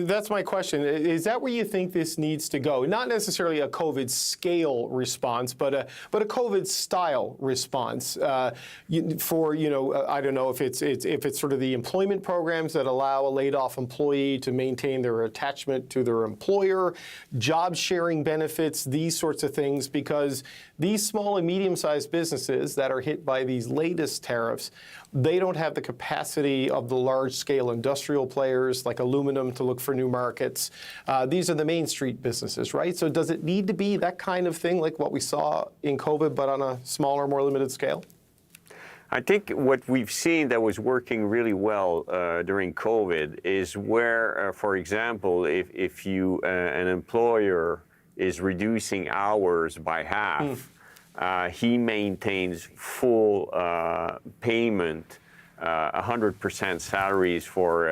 that's my question. Is that where you think this needs to go? Not necessarily a COVID scale response, but a COVID style response for, I don't know if it's sort of the employment programs that allow a laid off employee to maintain their attachment to their employer, job sharing benefits, these sorts of things, because these small and medium-sized businesses that are hit by these latest tariffs, they don't have the capacity of the large-scale industrial players like aluminum to look for new markets. These are the Main Street businesses, right? So does it need to be that kind of thing like what we saw in COVID, but on a smaller, more limited scale? I think what we've seen that was working really well during COVID is where, for example, if you an employer is reducing hours by half, he maintains full payment 100% salaries for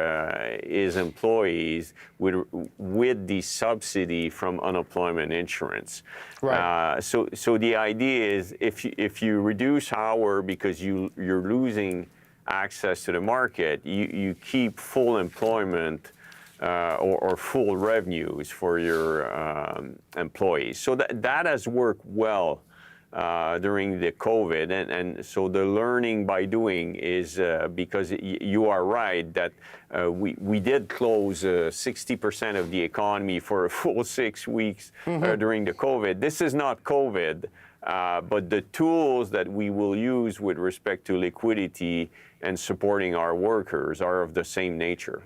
his employees with the subsidy from unemployment insurance. Right. So the idea is if you reduce hour because you're losing access to the market, you keep full employment or full revenues for your employees. So that has worked well during the COVID, and so the learning by doing is because you are right that we did close 60% of the economy for a full 6 weeks during the COVID. This is not COVID, but the tools that we will use with respect to liquidity and supporting our workers are of the same nature.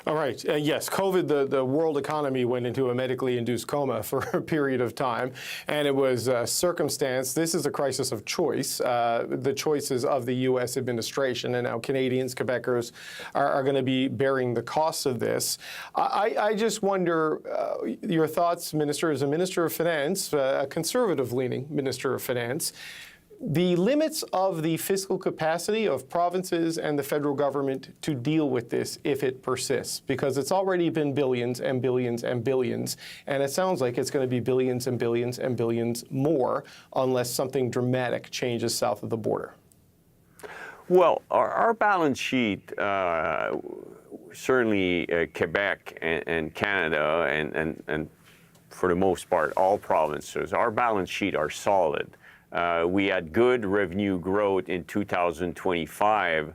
All right. Yes, COVID, the world economy went into a medically induced coma for a period of time, and it was circumstance. This is a crisis of choice, the choices of the U.S. administration, and now Canadians, Quebecers are going to be bearing the costs of this. I just wonder your thoughts, Minister, as a Minister of Finance, a conservative-leaning Minister of Finance. The limits of the fiscal capacity of provinces and the federal government to deal with this if it persists, because it's already been billions and billions and billions, and it sounds like it's going to be billions and billions and billions more unless something dramatic changes south of the border. Well, our balance sheet, certainly Quebec and Canada, and for the most part all provinces, our balance sheet are solid. We had good revenue growth in 2025,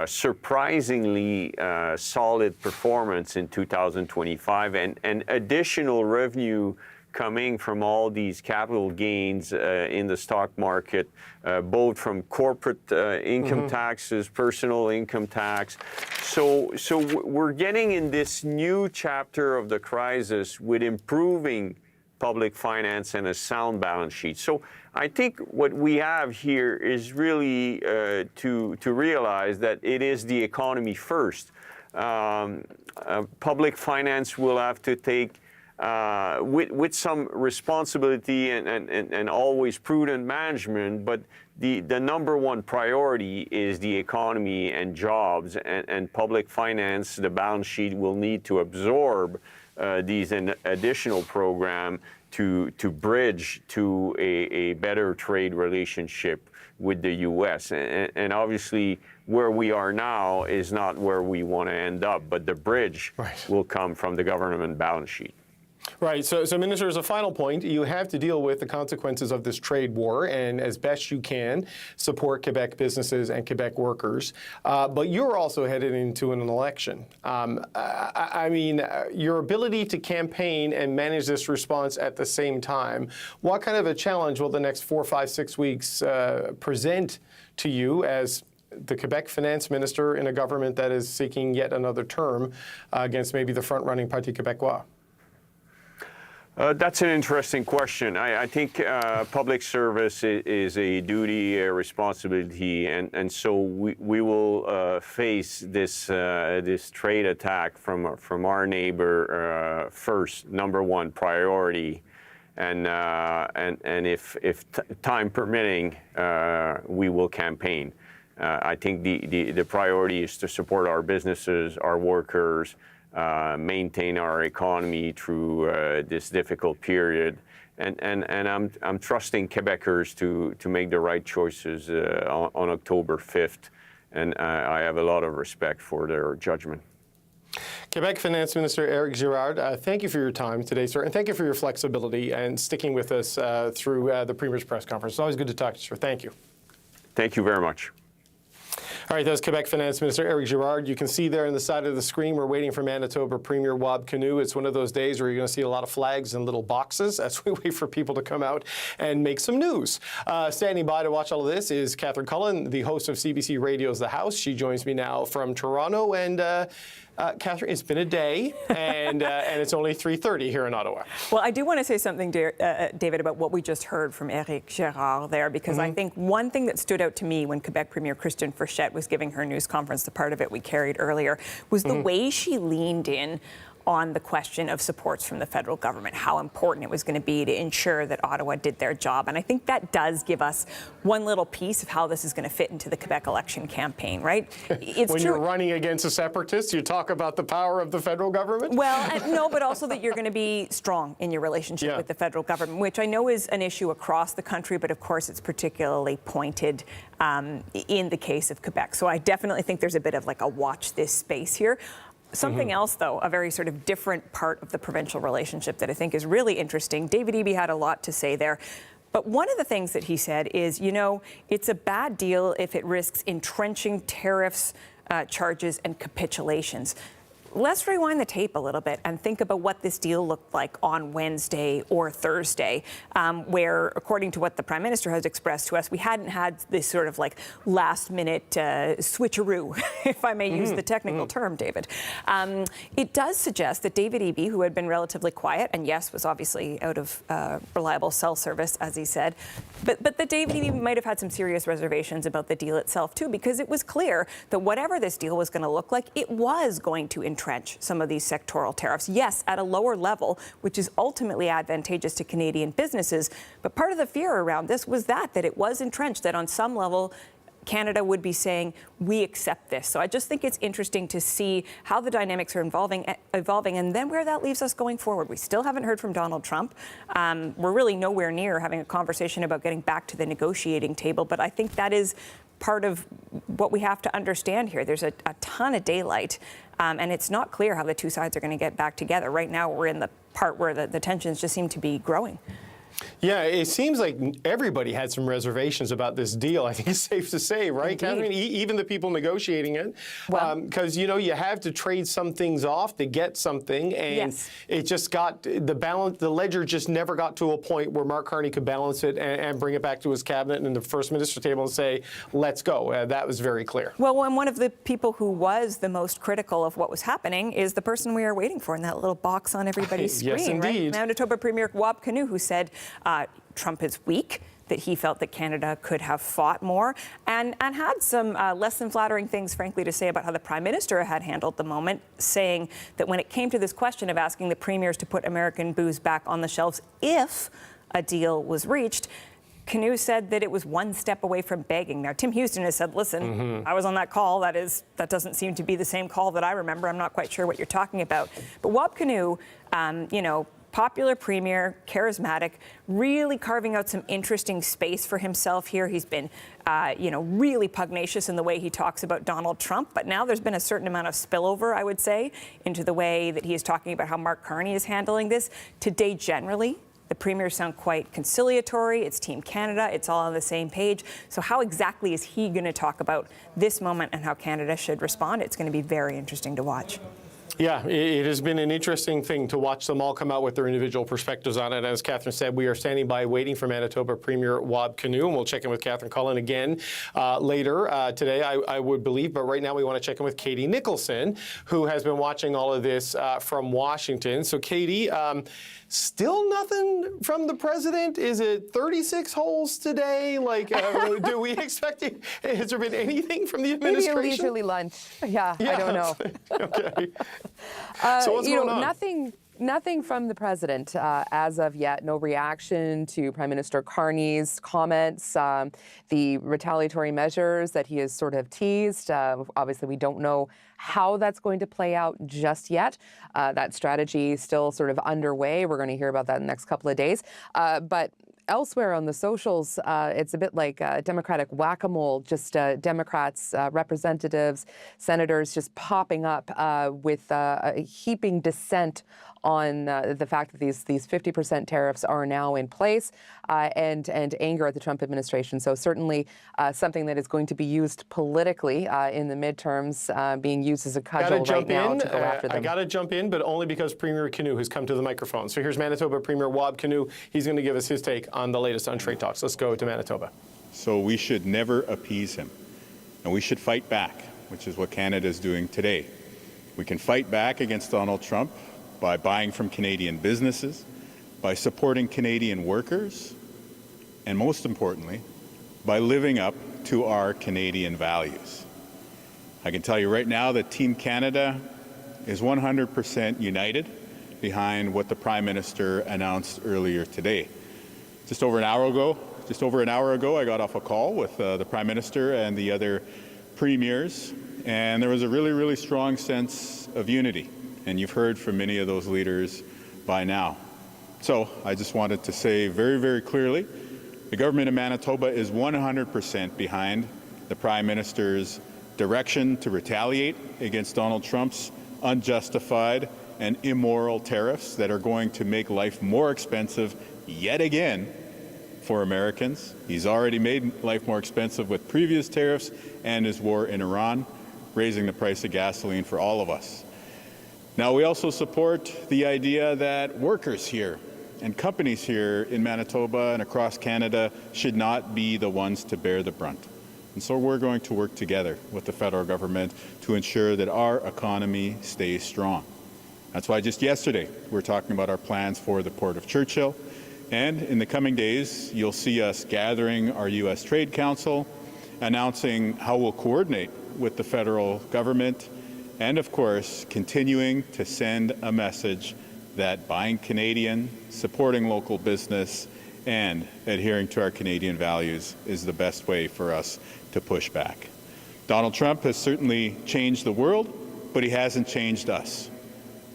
surprisingly solid performance in 2025, and additional revenue coming from all these capital gains in the stock market, both from corporate income taxes, personal income tax. So we're getting in this new chapter of the crisis with improving public finance and a sound balance sheet. So I think what we have here is really to realize that it is the economy first. Public finance will have to take with some responsibility and always prudent management, but the number one priority is the economy and jobs, and public finance, the balance sheet will need to absorb these additional program to bridge to a better trade relationship with the U.S. And obviously, where we are now is not where we want to end up, but the bridge will come from the government balance sheet. Right. So, Minister, as a final point, you have to deal with the consequences of this trade war and, as best you can, support Quebec businesses and Quebec workers. But you're also headed into an election. I mean, your ability to campaign and manage this response at the same time, what kind of a challenge will the next 4, 5, 6 weeks present to you as the Quebec finance minister in a government that is seeking yet another term against maybe the front-running Parti Québécois? That's an interesting question. I think public service is a duty, a responsibility, and so we will face this trade attack from our neighbor first, number one priority, and if time permitting, we will campaign. I think the priority is to support our businesses, our workers, maintain our economy through this difficult period, and I'm trusting Quebecers to make the right choices on October 5th, and I have a lot of respect for their judgment. Quebec Finance Minister Éric Girard, thank you for your time today, sir, and thank you for your flexibility and sticking with us through the Premier's press conference. It's always good to talk to you, sir. Thank you. Thank you very much. All right, that's Quebec Finance Minister Éric Girard. You can see there on the side of the screen, we're waiting for Manitoba Premier Wab Kinew. It's one of those days where you're going to see a lot of flags and little boxes as we wait for people to come out and make some news. Standing by to watch all of this is Catherine Cullen, the host of CBC Radio's The House. She joins me now from Toronto. And Catherine, it's been a day, and it's only 3:30 here in Ottawa. Well, I do want to say something, David, about what we just heard from Éric Girard there, because I think one thing that stood out to me when Quebec Premier Christine Frechette was giving her news conference, the part of it we carried earlier, was the way she leaned in on the question of supports from the federal government, how important it was going to be to ensure that Ottawa did their job. And I think that does give us one little piece of how this is going to fit into the Quebec election campaign, right? It's when true. you're running against a separatist, you talk about the power of the federal government? Well, no, but also that you're going to be strong in your relationship with the federal government, which I know is an issue across the country, but of course it's particularly pointed in the case of Quebec. So I definitely think there's a bit of like a watch this space here. Something else, though, a very sort of different part of the provincial relationship that I think is really interesting. David Eby had a lot to say there. But one of the things that he said is, you know, it's a bad deal if it risks entrenching tariffs, charges, and capitulations. Let's rewind the tape a little bit and think about what this deal looked like on Wednesday or Thursday, where, according to what the Prime Minister has expressed to us, we hadn't had this sort of like last-minute switcheroo, if I may use the technical term, David. It does suggest that David Eby, who had been relatively quiet, and yes, was obviously out of reliable cell service, as he said, but that David Eby might have had some serious reservations about the deal itself, too, because it was clear that whatever this deal was going to look like, it was going to entrench some of these sectoral tariffs. Yes, at a lower level, which is ultimately advantageous to Canadian businesses. But part of the fear around this was that it was entrenched, that on some level, Canada would be saying, we accept this. So I just think it's interesting to see how the dynamics are evolving, and then where that leaves us going forward. We still haven't heard from Donald Trump. We're really nowhere near having a conversation about getting back to the negotiating table, but I think that is part of what we have to understand here. There's a ton of daylight, and it's not clear how the two sides are going to get back together. Right now, we're in the part where the tensions just seem to be growing. Yeah, it seems like everybody had some reservations about this deal. I think it's safe to say, right, Catherine? Even the people negotiating it. Because, you know, you have to trade some things off to get something. And it just got the balance, the ledger just never got to a point where Mark Carney could balance it and bring it back to his cabinet and the First Minister table and say, let's go. That was very clear. Well, and one of the people who was the most critical of what was happening is the person we are waiting for in that little box on everybody's screen, yes, indeed. Right? Manitoba Premier Wab Kinew, who said Trump is weak, that he felt that Canada could have fought more, and had some less than flattering things, frankly, to say about how the Prime Minister had handled the moment, saying that when it came to this question of asking the premiers to put American booze back on the shelves if a deal was reached, Kinew said that it was one step away from begging. Now, Tim Houston has said, listen, I was on that call. That doesn't seem to be the same call that I remember. I'm not quite sure what you're talking about. But Wab Kinew, you know, popular premier, charismatic, really carving out some interesting space for himself here. He's been, you know, really pugnacious in the way he talks about Donald Trump. But now there's been a certain amount of spillover, I would say, into the way that he is talking about how Mark Carney is handling this. Today, generally, the premiers sound quite conciliatory. It's Team Canada. It's all on the same page. So how exactly is he going to talk about this moment and how Canada should respond? It's going to be very interesting to watch. Yeah, it has been an interesting thing to watch them all come out with their individual perspectives on it. As Catherine said, we are standing by waiting for Manitoba Premier Wab Kinew, and we'll check in with Catherine Cullen again later today, I would believe. But right now we want to check in with Katie Nicholson, who has been watching all of this from Washington. So, Katie, still nothing from the president? Is it 36 holes today? Like, do we expect it? Has there been anything from the administration? Maybe a leisurely lunch. Yeah, I don't know. Okay. So what's going on? Nothing from the president as of yet. No reaction to Prime Minister Carney's comments, the retaliatory measures that he has sort of teased. Obviously, we don't know how that's going to play out just yet. That strategy is still sort of underway. We're going to hear about that in the next couple of days. But elsewhere on the socials, it's a bit like Democratic whack-a-mole, just Democrats, representatives, senators just popping up with heaping dissent on the fact that these 50% tariffs are now in place and anger at the Trump administration. So certainly something that is going to be used politically in the midterms, being used as a cudgel right now to go after them. I got to jump in, but only because Premier Kinew has come to the microphone. So here's Manitoba Premier Wab Kinew. He's going to give us his take on the latest on trade talks. Let's go to Manitoba. So we should never appease him, and we should fight back, which is what Canada is doing today. We can fight back against Donald Trump by buying from Canadian businesses, by supporting Canadian workers, and most importantly, by living up to our Canadian values. I can tell you right now that Team Canada is 100% united behind what the Prime Minister announced earlier today. Just over an hour ago, I got off a call with the Prime Minister and the other premiers, and there was a really, really strong sense of unity. And you've heard from many of those leaders by now. So I just wanted to say very, very clearly, the government of Manitoba is 100% behind the Prime Minister's direction to retaliate against Donald Trump's unjustified and immoral tariffs that are going to make life more expensive yet again for Americans. He's already made life more expensive with previous tariffs and his war in Iran, raising the price of gasoline for all of us. Now, we also support the idea that workers here and companies here in Manitoba and across Canada should not be the ones to bear the brunt. And so we're going to work together with the federal government to ensure that our economy stays strong. That's why just yesterday we're talking about our plans for the Port of Churchill. And in the coming days, you'll see us gathering our U.S. Trade Council, announcing how we'll coordinate with the federal government, and of course, continuing to send a message that buying Canadian, supporting local business, and adhering to our Canadian values is the best way for us to push back. Donald Trump has certainly changed the world, but he hasn't changed us.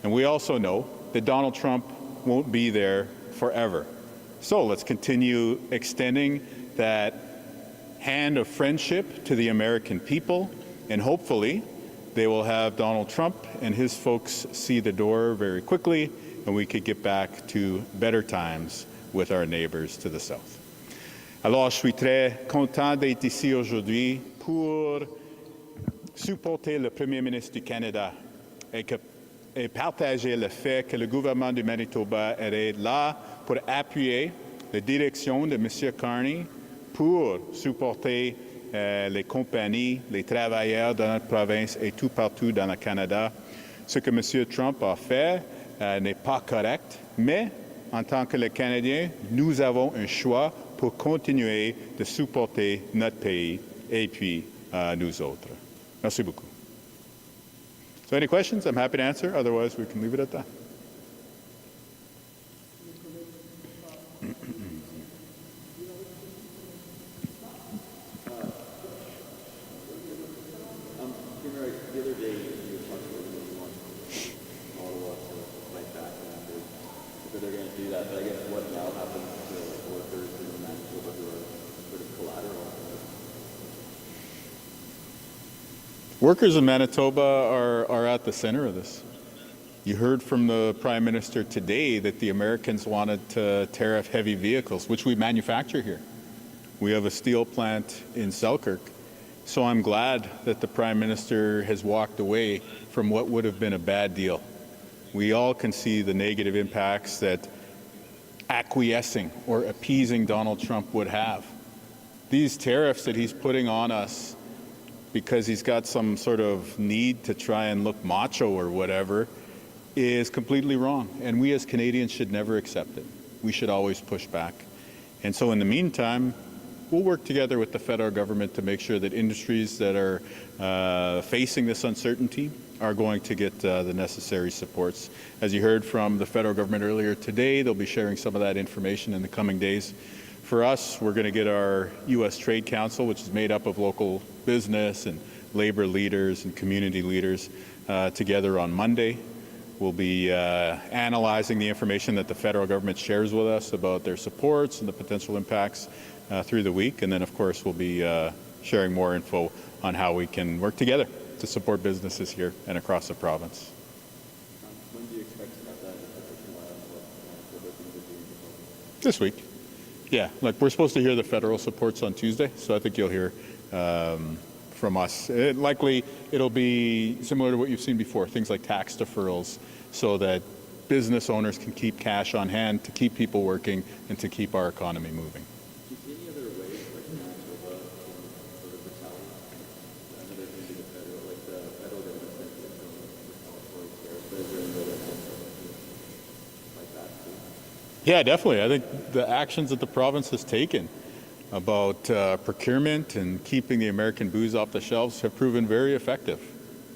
And we also know that Donald Trump won't be there forever. So let's continue extending that hand of friendship to the American people, and hopefully they will have Donald Trump and his folks see the door very quickly, and we could get back to better times with our neighbors to the south. Alors, je suis très content d'être ici aujourd'hui pour supporter le Premier ministre du Canada et partager le fait que le gouvernement du Manitoba est là pour appuyer la direction de M. Carney pour supporter les compagnies, les travailleurs de notre province et tout partout dans le Canada. Ce que M. Trump a fait n'est pas correct, mais en tant que les Canadiens, nous avons un choix pour continuer de supporter notre pays et puis nous autres. Merci beaucoup. So any questions? I'm happy to answer. Otherwise, we can leave it at that. Workers in Manitoba are at the center of this. You heard from the Prime Minister today that the Americans wanted to tariff heavy vehicles, which we manufacture here. We have a steel plant in Selkirk. So I'm glad that the Prime Minister has walked away from what would have been a bad deal. We all can see the negative impacts that acquiescing or appeasing Donald Trump would have. These tariffs that he's putting on us because he's got some sort of need to try and look macho or whatever is completely wrong. And we as Canadians should never accept it. We should always push back. And so in the meantime, we'll work together with the federal government to make sure that industries that are facing this uncertainty are going to get the necessary supports. As you heard from the federal government earlier today, they'll be sharing some of that information in the coming days. For us, we're going to get our U.S. Trade Council, which is made up of local business and labor leaders and community leaders, together on Monday. We'll be analyzing the information that the federal government shares with us about their supports and the potential impacts through the week. And then, of course, we'll be sharing more info on how we can work together to support businesses here and across the province. When do you expect to have that? This week. Yeah, like we're supposed to hear the federal supports on Tuesday, so I think you'll hear from us. Likely it'll be similar to what you've seen before, things like tax deferrals, so that business owners can keep cash on hand to keep people working and to keep our economy moving. Do you see any other ways, like Manitoba, sort of retaliate? I know there's maybe the federal government sent retaliatory tariffs, but is there any other like that too? Yeah, definitely. I think the actions that the province has taken about procurement and keeping the American booze off the shelves have proven very effective.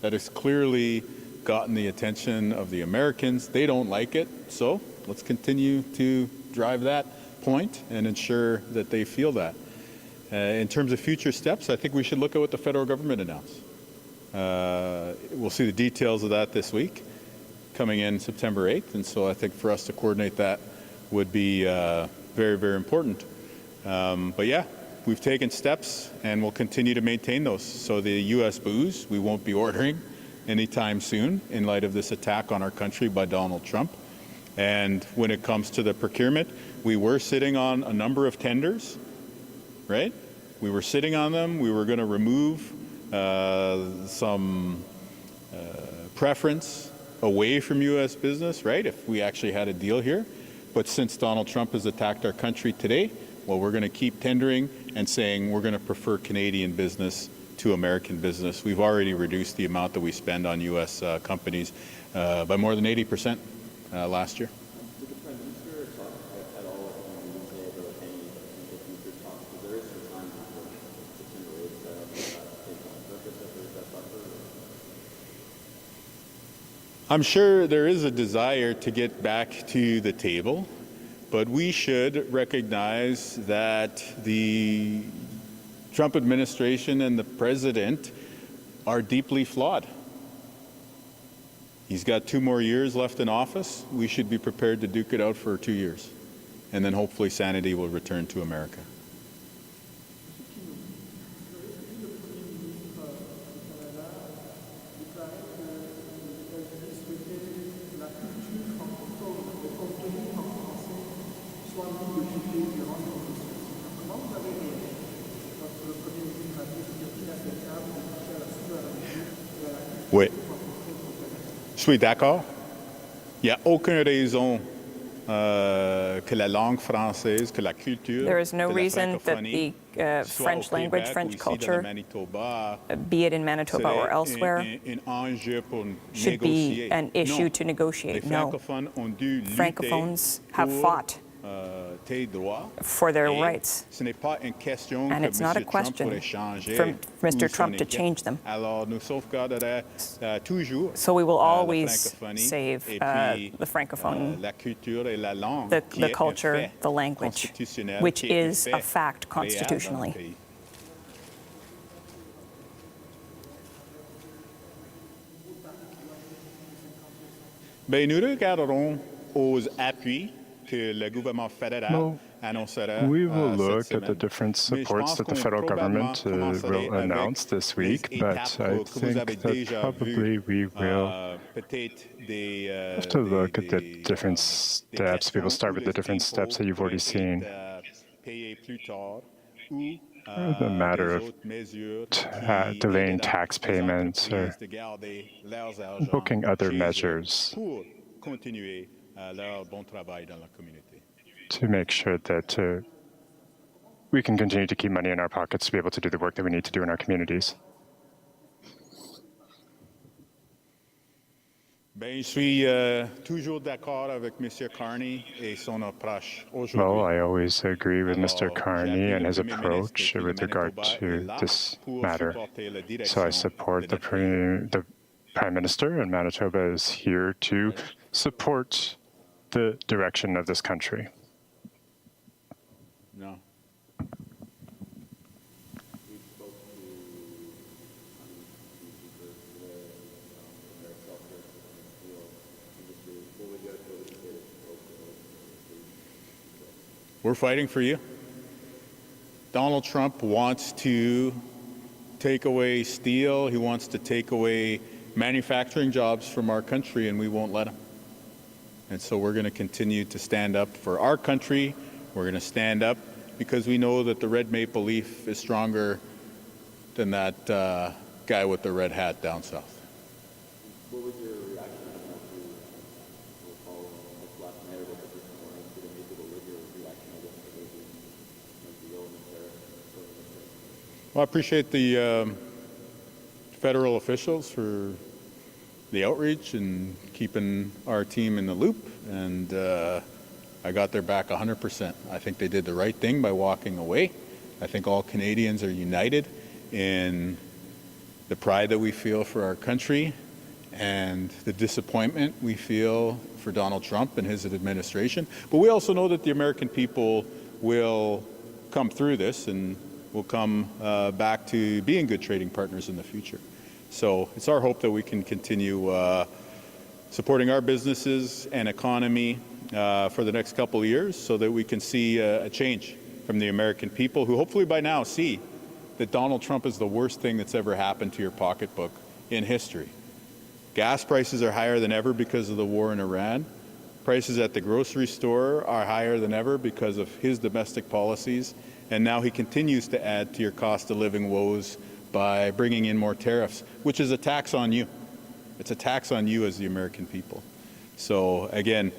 That has clearly gotten the attention of the Americans. They don't like it, so let's continue to drive that point and ensure that they feel that. In terms of future steps, I think we should look at what the federal government announced. We'll see the details of that this week, coming in September 8th, and so I think for us to coordinate that would be very, very important. But yeah, we've taken steps and we'll continue to maintain those. So the U.S. booze, we won't be ordering anytime soon in light of this attack on our country by Donald Trump. And when it comes to the procurement, we were sitting on a number of tenders, right? We were sitting on them. We were going to remove some preference away from U.S. business, right, if we actually had a deal here. But since Donald Trump has attacked our country today, well, we're going to keep tendering and saying we're going to prefer Canadian business to American business. We've already reduced the amount that we spend on U.S. companies by more than 80% last year. Did the Prime Minister talk at all in the UK about any potential future talks? Because there is some time before September 8th take on purpose after that buffer. I'm sure there is a desire to get back to the table, but we should recognize that the Trump administration and the president are deeply flawed. He's got 2 more years left in office. We should be prepared to duke it out for 2 years, and then hopefully sanity will return to America. Oui. Je suis d'accord. Il n'y a aucune raison que la langue française, que la culture. There is no reason that the French language, French culture, be it in Manitoba or elsewhere, should be an issue to negotiate. No. Francophones have fought for their rights, and it's not a question for Mr. Trump to change them. So we will always save the Francophone, the culture, the language, which is a fact constitutionally. Ben, nous regarderons aux appuis que le gouvernement fédéral annoncera. We will look at the different supports that the federal government will announce this week, but I think that probably we will have to look at the different steps. We will start with the different steps that you've already seen. The matter of delaying tax payments or booking other measures to make sure that we can continue to keep money in our pockets to be able to do the work that we need to do in our communities. Ben, je suis toujours d'accord avec Monsieur Carney et son approche aujourd'hui. Well, I always agree with Mr. Carney and his approach with regard to this matter. So I support the Prime Minister, and Manitoba is here to support the direction of this country. No. We're fighting for you. Donald Trump wants to take away steel. He wants to take away manufacturing jobs from our country, and we won't let him. And so we're going to continue to stand up for our country. We're going to stand up because we know that the red maple leaf is stronger than that guy with the red hat down south. What was your reaction to following this last narrative of this morning? Did it make it a your reaction, I guess, to the deal and the tariffs? Well, I appreciate the federal officials for the outreach and keeping our team in the loop, and I got their back 100%. I think they did the right thing by walking away. I think all Canadians are united in the pride that we feel for our country and the disappointment we feel for Donald Trump and his administration. But we also know that the American people will come through this and will come back to being good trading partners in the future. So it's our hope that we can continue supporting our businesses and economy for the next couple of years so that we can see a change from the American people who hopefully by now see that Donald Trump is the worst thing that's ever happened to your pocketbook in history. Gas prices are higher than ever because of the war in Iran. Prices at the grocery store are higher than ever because of his domestic policies. And now he continues to add to your cost of living woes by bringing in more tariffs, which is a tax on you. It's a tax on you as the American people. So again,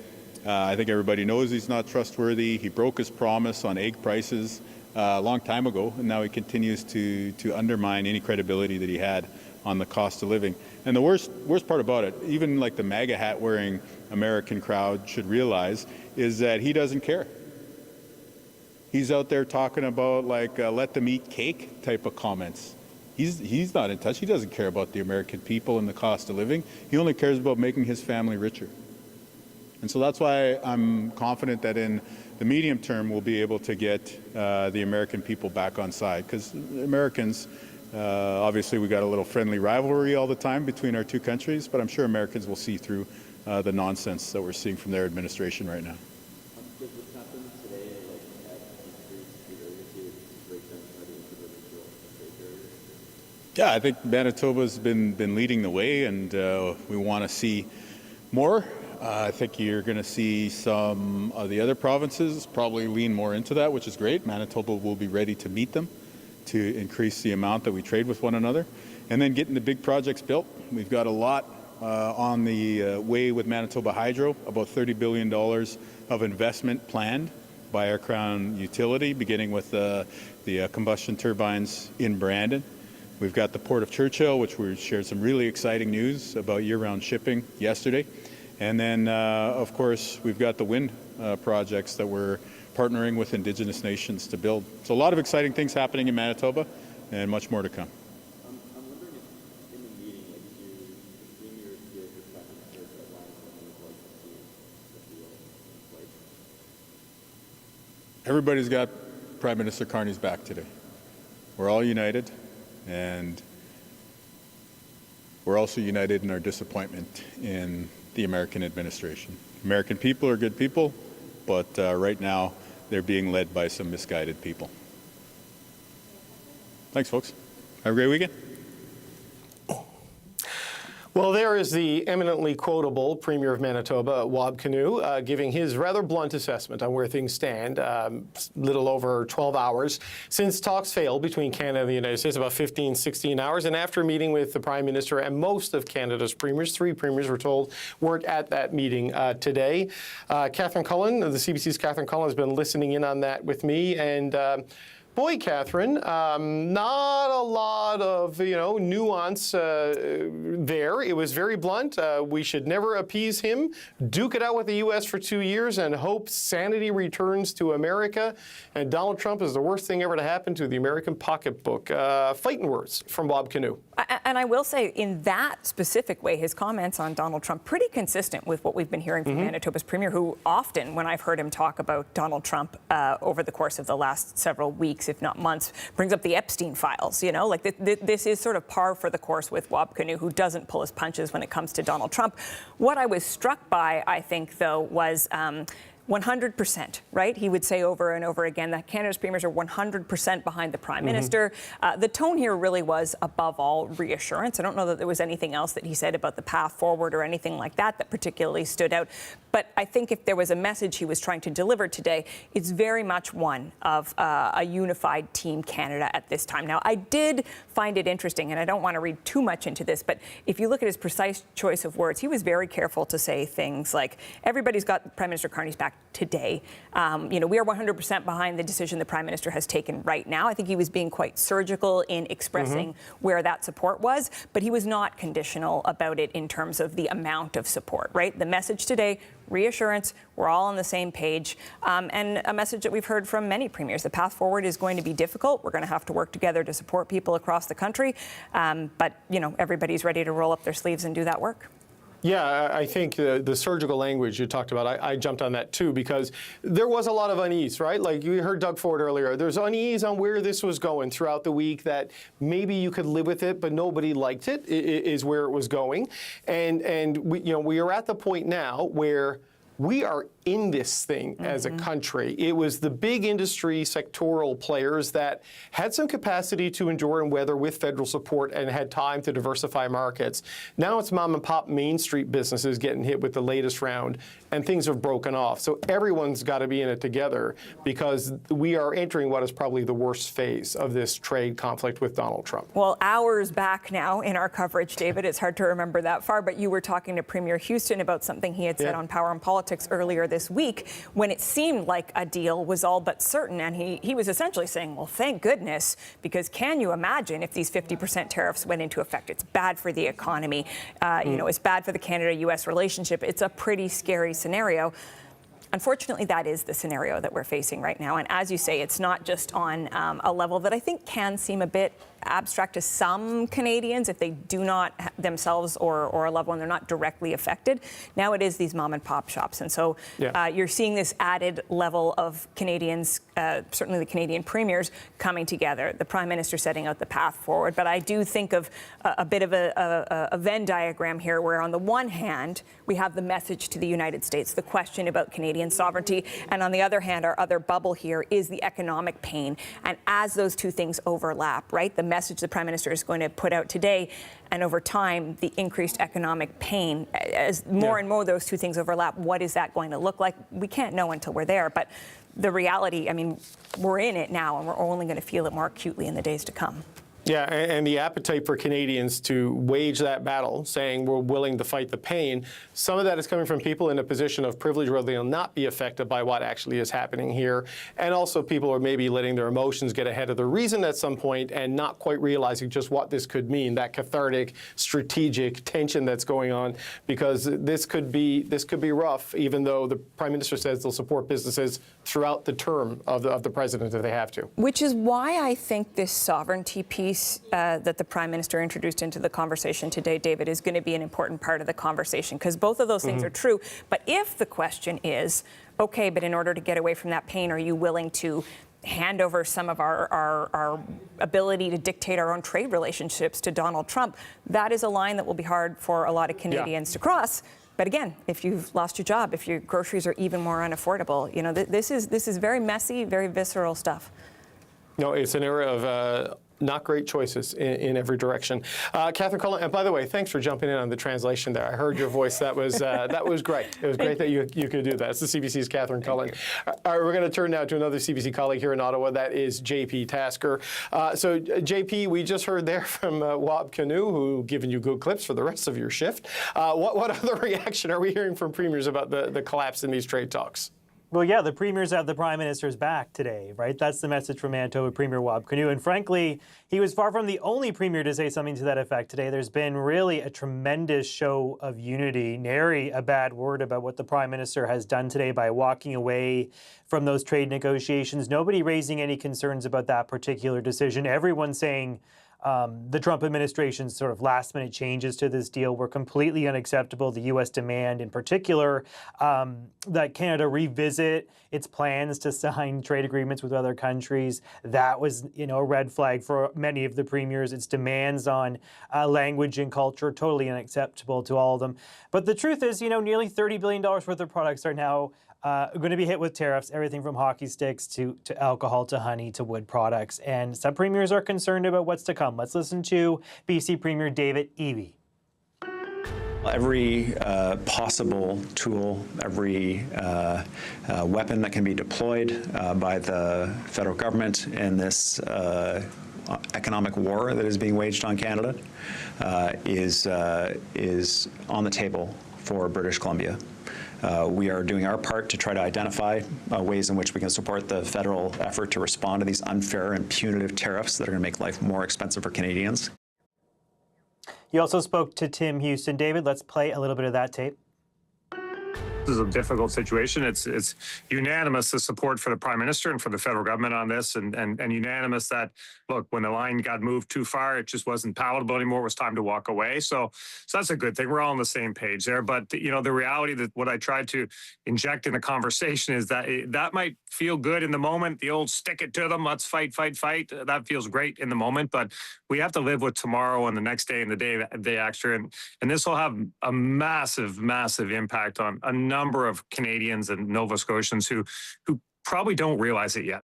I think everybody knows he's not trustworthy. He broke his promise on egg prices a long time ago, and now he continues to undermine any credibility that he had on the cost of living. And the worst part about it, even like the MAGA hat wearing American crowd should realize, is that he doesn't care. He's out there talking about like let them eat cake type of comments. He's not in touch. He doesn't care about the American people and the cost of living. He only cares about making his family richer. And so that's why I'm confident that in the medium term we'll be able to get the American people back on side, because Americans, obviously we got a little friendly rivalry all the time between our two countries, but I'm sure Americans will see through the nonsense that we're seeing from their administration right now. Does what's happened today add increased the urgency to break down how to implement trade barriers? Yeah, I think Manitoba's been leading the way, and we want to see more. I think you're going to see some of the other provinces probably lean more into that, which is great. Manitoba will be ready to meet them to increase the amount that we trade with one another, and then getting the big projects built. We've got a lot on the way with Manitoba Hydro, about $30 billion of investment planned by our Crown utility, beginning with the combustion turbines in Brandon. We've got the Port of Churchill, which we shared some really exciting news about year-round shipping yesterday. And then, of course, we've got the wind projects that we're partnering with Indigenous nations to build. So a lot of exciting things happening in Manitoba and much more to come. I'm wondering if in the meeting, like, do the premiers give the prime minister outline what he would like to see the deal in place? Everybody's got Prime Minister Carney's back today. We're all united, and we're also united in our disappointment in the American administration. American people are good people, but right now they're being led by some misguided people. Thanks, folks. Have a great weekend. Well, there is the eminently quotable Premier of Manitoba, Wab Kinew, giving his rather blunt assessment on where things stand, little over 12 hours since talks failed between Canada and the United States, about 15, 16 hours. And after meeting with the Prime Minister and most of Canada's premiers, 3 premiers were told weren't at that meeting today. Catherine Cullen, the CBC's Catherine Cullen, has been listening in on that with me. And boy, Catherine, not a lot of, nuance there. It was very blunt. We should never appease him, duke it out with the U.S. for 2 years, and hope sanity returns to America. And Donald Trump is the worst thing ever to happen to the American pocketbook. Fighting words from Wab Kinew. And I will say, in that specific way, his comments on Donald Trump, pretty consistent with what we've been hearing from Manitoba's Premier, who often, when I've heard him talk about Donald Trump over the course of the last several weeks, if not months, brings up the Epstein files. This is sort of par for the course with Wab Kinew, who doesn't pull his punches when it comes to Donald Trump. What I was struck by, I think, though, was 100%, right? He would say over and over again that Canada's premiers are 100% behind the Prime Minister. The tone here really was, above all, reassurance. I don't know that there was anything else that he said about the path forward or anything like that that particularly stood out. But I think if there was a message he was trying to deliver today, it's very much one of a unified Team Canada at this time. Now, I did find it interesting, and I don't want to read too much into this, but if you look at his precise choice of words, he was very careful to say things like, everybody's got Prime Minister Carney's back today. We are 100% behind the decision the Prime Minister has taken right now. I think he was being quite surgical in expressing where that support was, but he was not conditional about it in terms of the amount of support, right? The message today, reassurance, we're all on the same page, and a message that we've heard from many premiers. The path forward is going to be difficult. We're going to have to work together to support people across the country, but everybody's ready to roll up their sleeves and do that work. Yeah, I think the surgical language you talked about, I jumped on that too, because there was a lot of unease, right? Like you heard Doug Ford earlier. There's unease on where this was going throughout the week, that maybe you could live with it, but nobody liked it, is where it was going. And we are at the point now where we are in this thing as a country. It was the big industry sectoral players that had some capacity to endure and weather with federal support and had time to diversify markets. Now it's mom and pop Main Street businesses getting hit with the latest round, and things have broken off. So everyone's got to be in it together, because we are entering what is probably the worst phase of this trade conflict with Donald Trump. Well, hours back now in our coverage, David, it's hard to remember that far, but you were talking to Premier Houston about something he had said on Power and Politics earlier this week, when it seemed like a deal was all but certain. And he was essentially saying, well, thank goodness, because can you imagine if these 50% tariffs went into effect? It's bad for the economy. It's bad for the Canada-U.S. relationship. It's a pretty scary scenario. Unfortunately, that is the scenario that we're facing right now. And as you say, it's not just on a level that I think can seem a bit abstract to some Canadians if they do not themselves or a loved one, they're not directly affected. Now it is these mom and pop shops. And so you're seeing this added level of Canadians, certainly the Canadian premiers, coming together, the Prime Minister setting out the path forward. But I do think of a bit of a Venn diagram here, where on the one hand, we have the message to the United States, the question about Canadian sovereignty. And on the other hand, our other bubble here is the economic pain. And as those two things overlap, right, the message the Prime Minister is going to put out today, and over time, the increased economic pain, as more and more those two things overlap, what is that going to look like? We can't know until we're there. But the reality, I mean, we're in it now, and we're only going to feel it more acutely in the days to come. Yeah, and the appetite for Canadians to wage that battle, saying we're willing to fight the pain, some of that is coming from people in a position of privilege where they'll not be affected by what actually is happening here. And also people are maybe letting their emotions get ahead of the reason at some point and not quite realizing just what this could mean, that cathartic, strategic tension that's going on, because this could be rough, even though the Prime Minister says they'll support businesses throughout the term of the president if they have to. Which is why I think this sovereignty piece that the Prime Minister introduced into the conversation today, David, is going to be an important part of the conversation, because both of those things are true. But if the question is, okay, but in order to get away from that pain, are you willing to hand over some of our ability to dictate our own trade relationships to Donald Trump? That is a line that will be hard for a lot of Canadians to cross. But again, if you've lost your job, if your groceries are even more unaffordable, this is very messy, very visceral stuff. No, it's an era of not great choices in every direction. Catherine Cullen, and by the way, thanks for jumping in on the translation there. I heard your voice. That was great. It was great that you could do that. It's the CBC's Catherine Cullen. All right, we're going to turn now to another CBC colleague here in Ottawa. That is JP Tasker. So JP, we just heard there from Wab Kinew, who given you good clips for the rest of your shift. What other reaction are we hearing from premiers about the collapse in these trade talks? Well, yeah, the premiers have the Prime Minister's back today, right? That's the message from Manitoba Premier Wab Kinew. And frankly, he was far from the only premier to say something to that effect today. There's been really a tremendous show of unity, nary a bad word about what the Prime Minister has done today by walking away from those trade negotiations. Nobody raising any concerns about that particular decision. Everyone saying the Trump administration's sort of last-minute changes to this deal were completely unacceptable. The U.S. demand, in particular, that Canada revisit its plans to sign trade agreements with other countries. That was, a red flag for many of the premiers. Its demands on language and culture, totally unacceptable to all of them. But the truth is, nearly $30 billion worth of products are now going to be hit with tariffs, everything from hockey sticks to alcohol to honey to wood products. And some premiers are concerned about what's to come. Let's listen to BC Premier David Eby. Every possible tool, every weapon that can be deployed by the federal government in this economic war that is being waged on Canada is on the table for British Columbia. We are doing our part to try to identify ways in which we can support the federal effort to respond to these unfair and punitive tariffs that are going to make life more expensive for Canadians. You also spoke to Tim Houston. David, let's play a little bit of that tape. is a difficult situation. It's unanimous, the support for the Prime Minister and for the federal government on this, and unanimous that, look, when the line got moved too far, it just wasn't palatable anymore. It was time to walk away. So that's a good thing. We're all on the same page there. But, you know, the reality that what I tried to inject in the conversation is that that might feel good in the moment. The old stick it to them, let's fight. That feels great in the moment. But we have to live with tomorrow and the next day and the day after. And this will have a massive impact on a number of Canadians and Nova Scotians who probably don't realize it yet.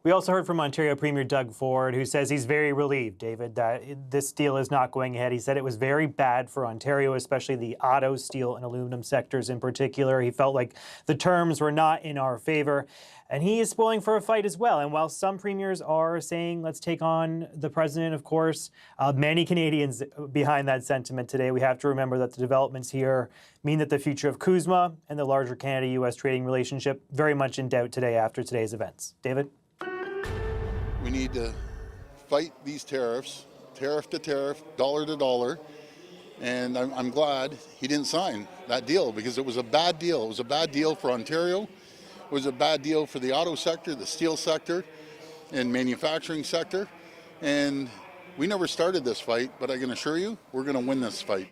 We also heard from Ontario Premier Doug Ford, who says he's very relieved, David, that this deal is not going ahead. He said it was very bad for Ontario, especially the auto, steel, and aluminum sectors in particular. He felt like the terms were not in our favor, and he is spoiling for a fight as well. And while some premiers are saying, let's take on the president, of course, many Canadians behind that sentiment today. We have to remember that the developments here mean that the future of CUSMA and the larger Canada-U.S. trading relationship very much in doubt today after today's events. David? We need to fight these tariffs, tariff to tariff, dollar to dollar, and I'm glad he didn't sign that deal because it was a bad deal. It was a bad deal for Ontario. It was a bad deal for the auto sector, the steel sector, and manufacturing sector. And we never started this fight, but I can assure you, we're going to win this fight.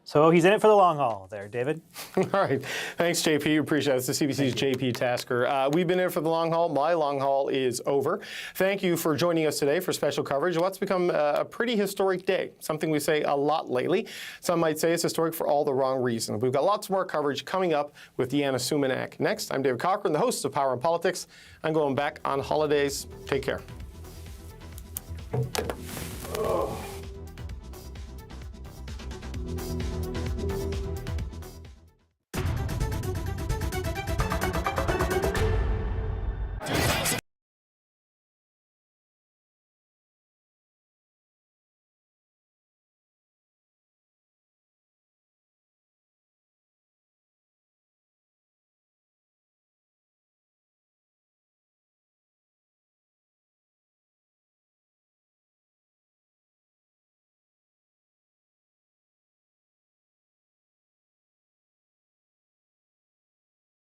So he's in it for the long haul there, David. All right. Thanks, JP. Appreciate it. It's the CBC's JP Tasker. We've been in it for the long haul. My long haul is over. Thank you for joining us today for special coverage of what's become a pretty historic day, something we say a lot lately. Some might say it's historic for all the wrong reasons. We've got lots more coverage coming up with Deanna Sumanak. Next, I'm David Cochran, the host of Power and Politics. I'm going back on holidays. Take care. Oh.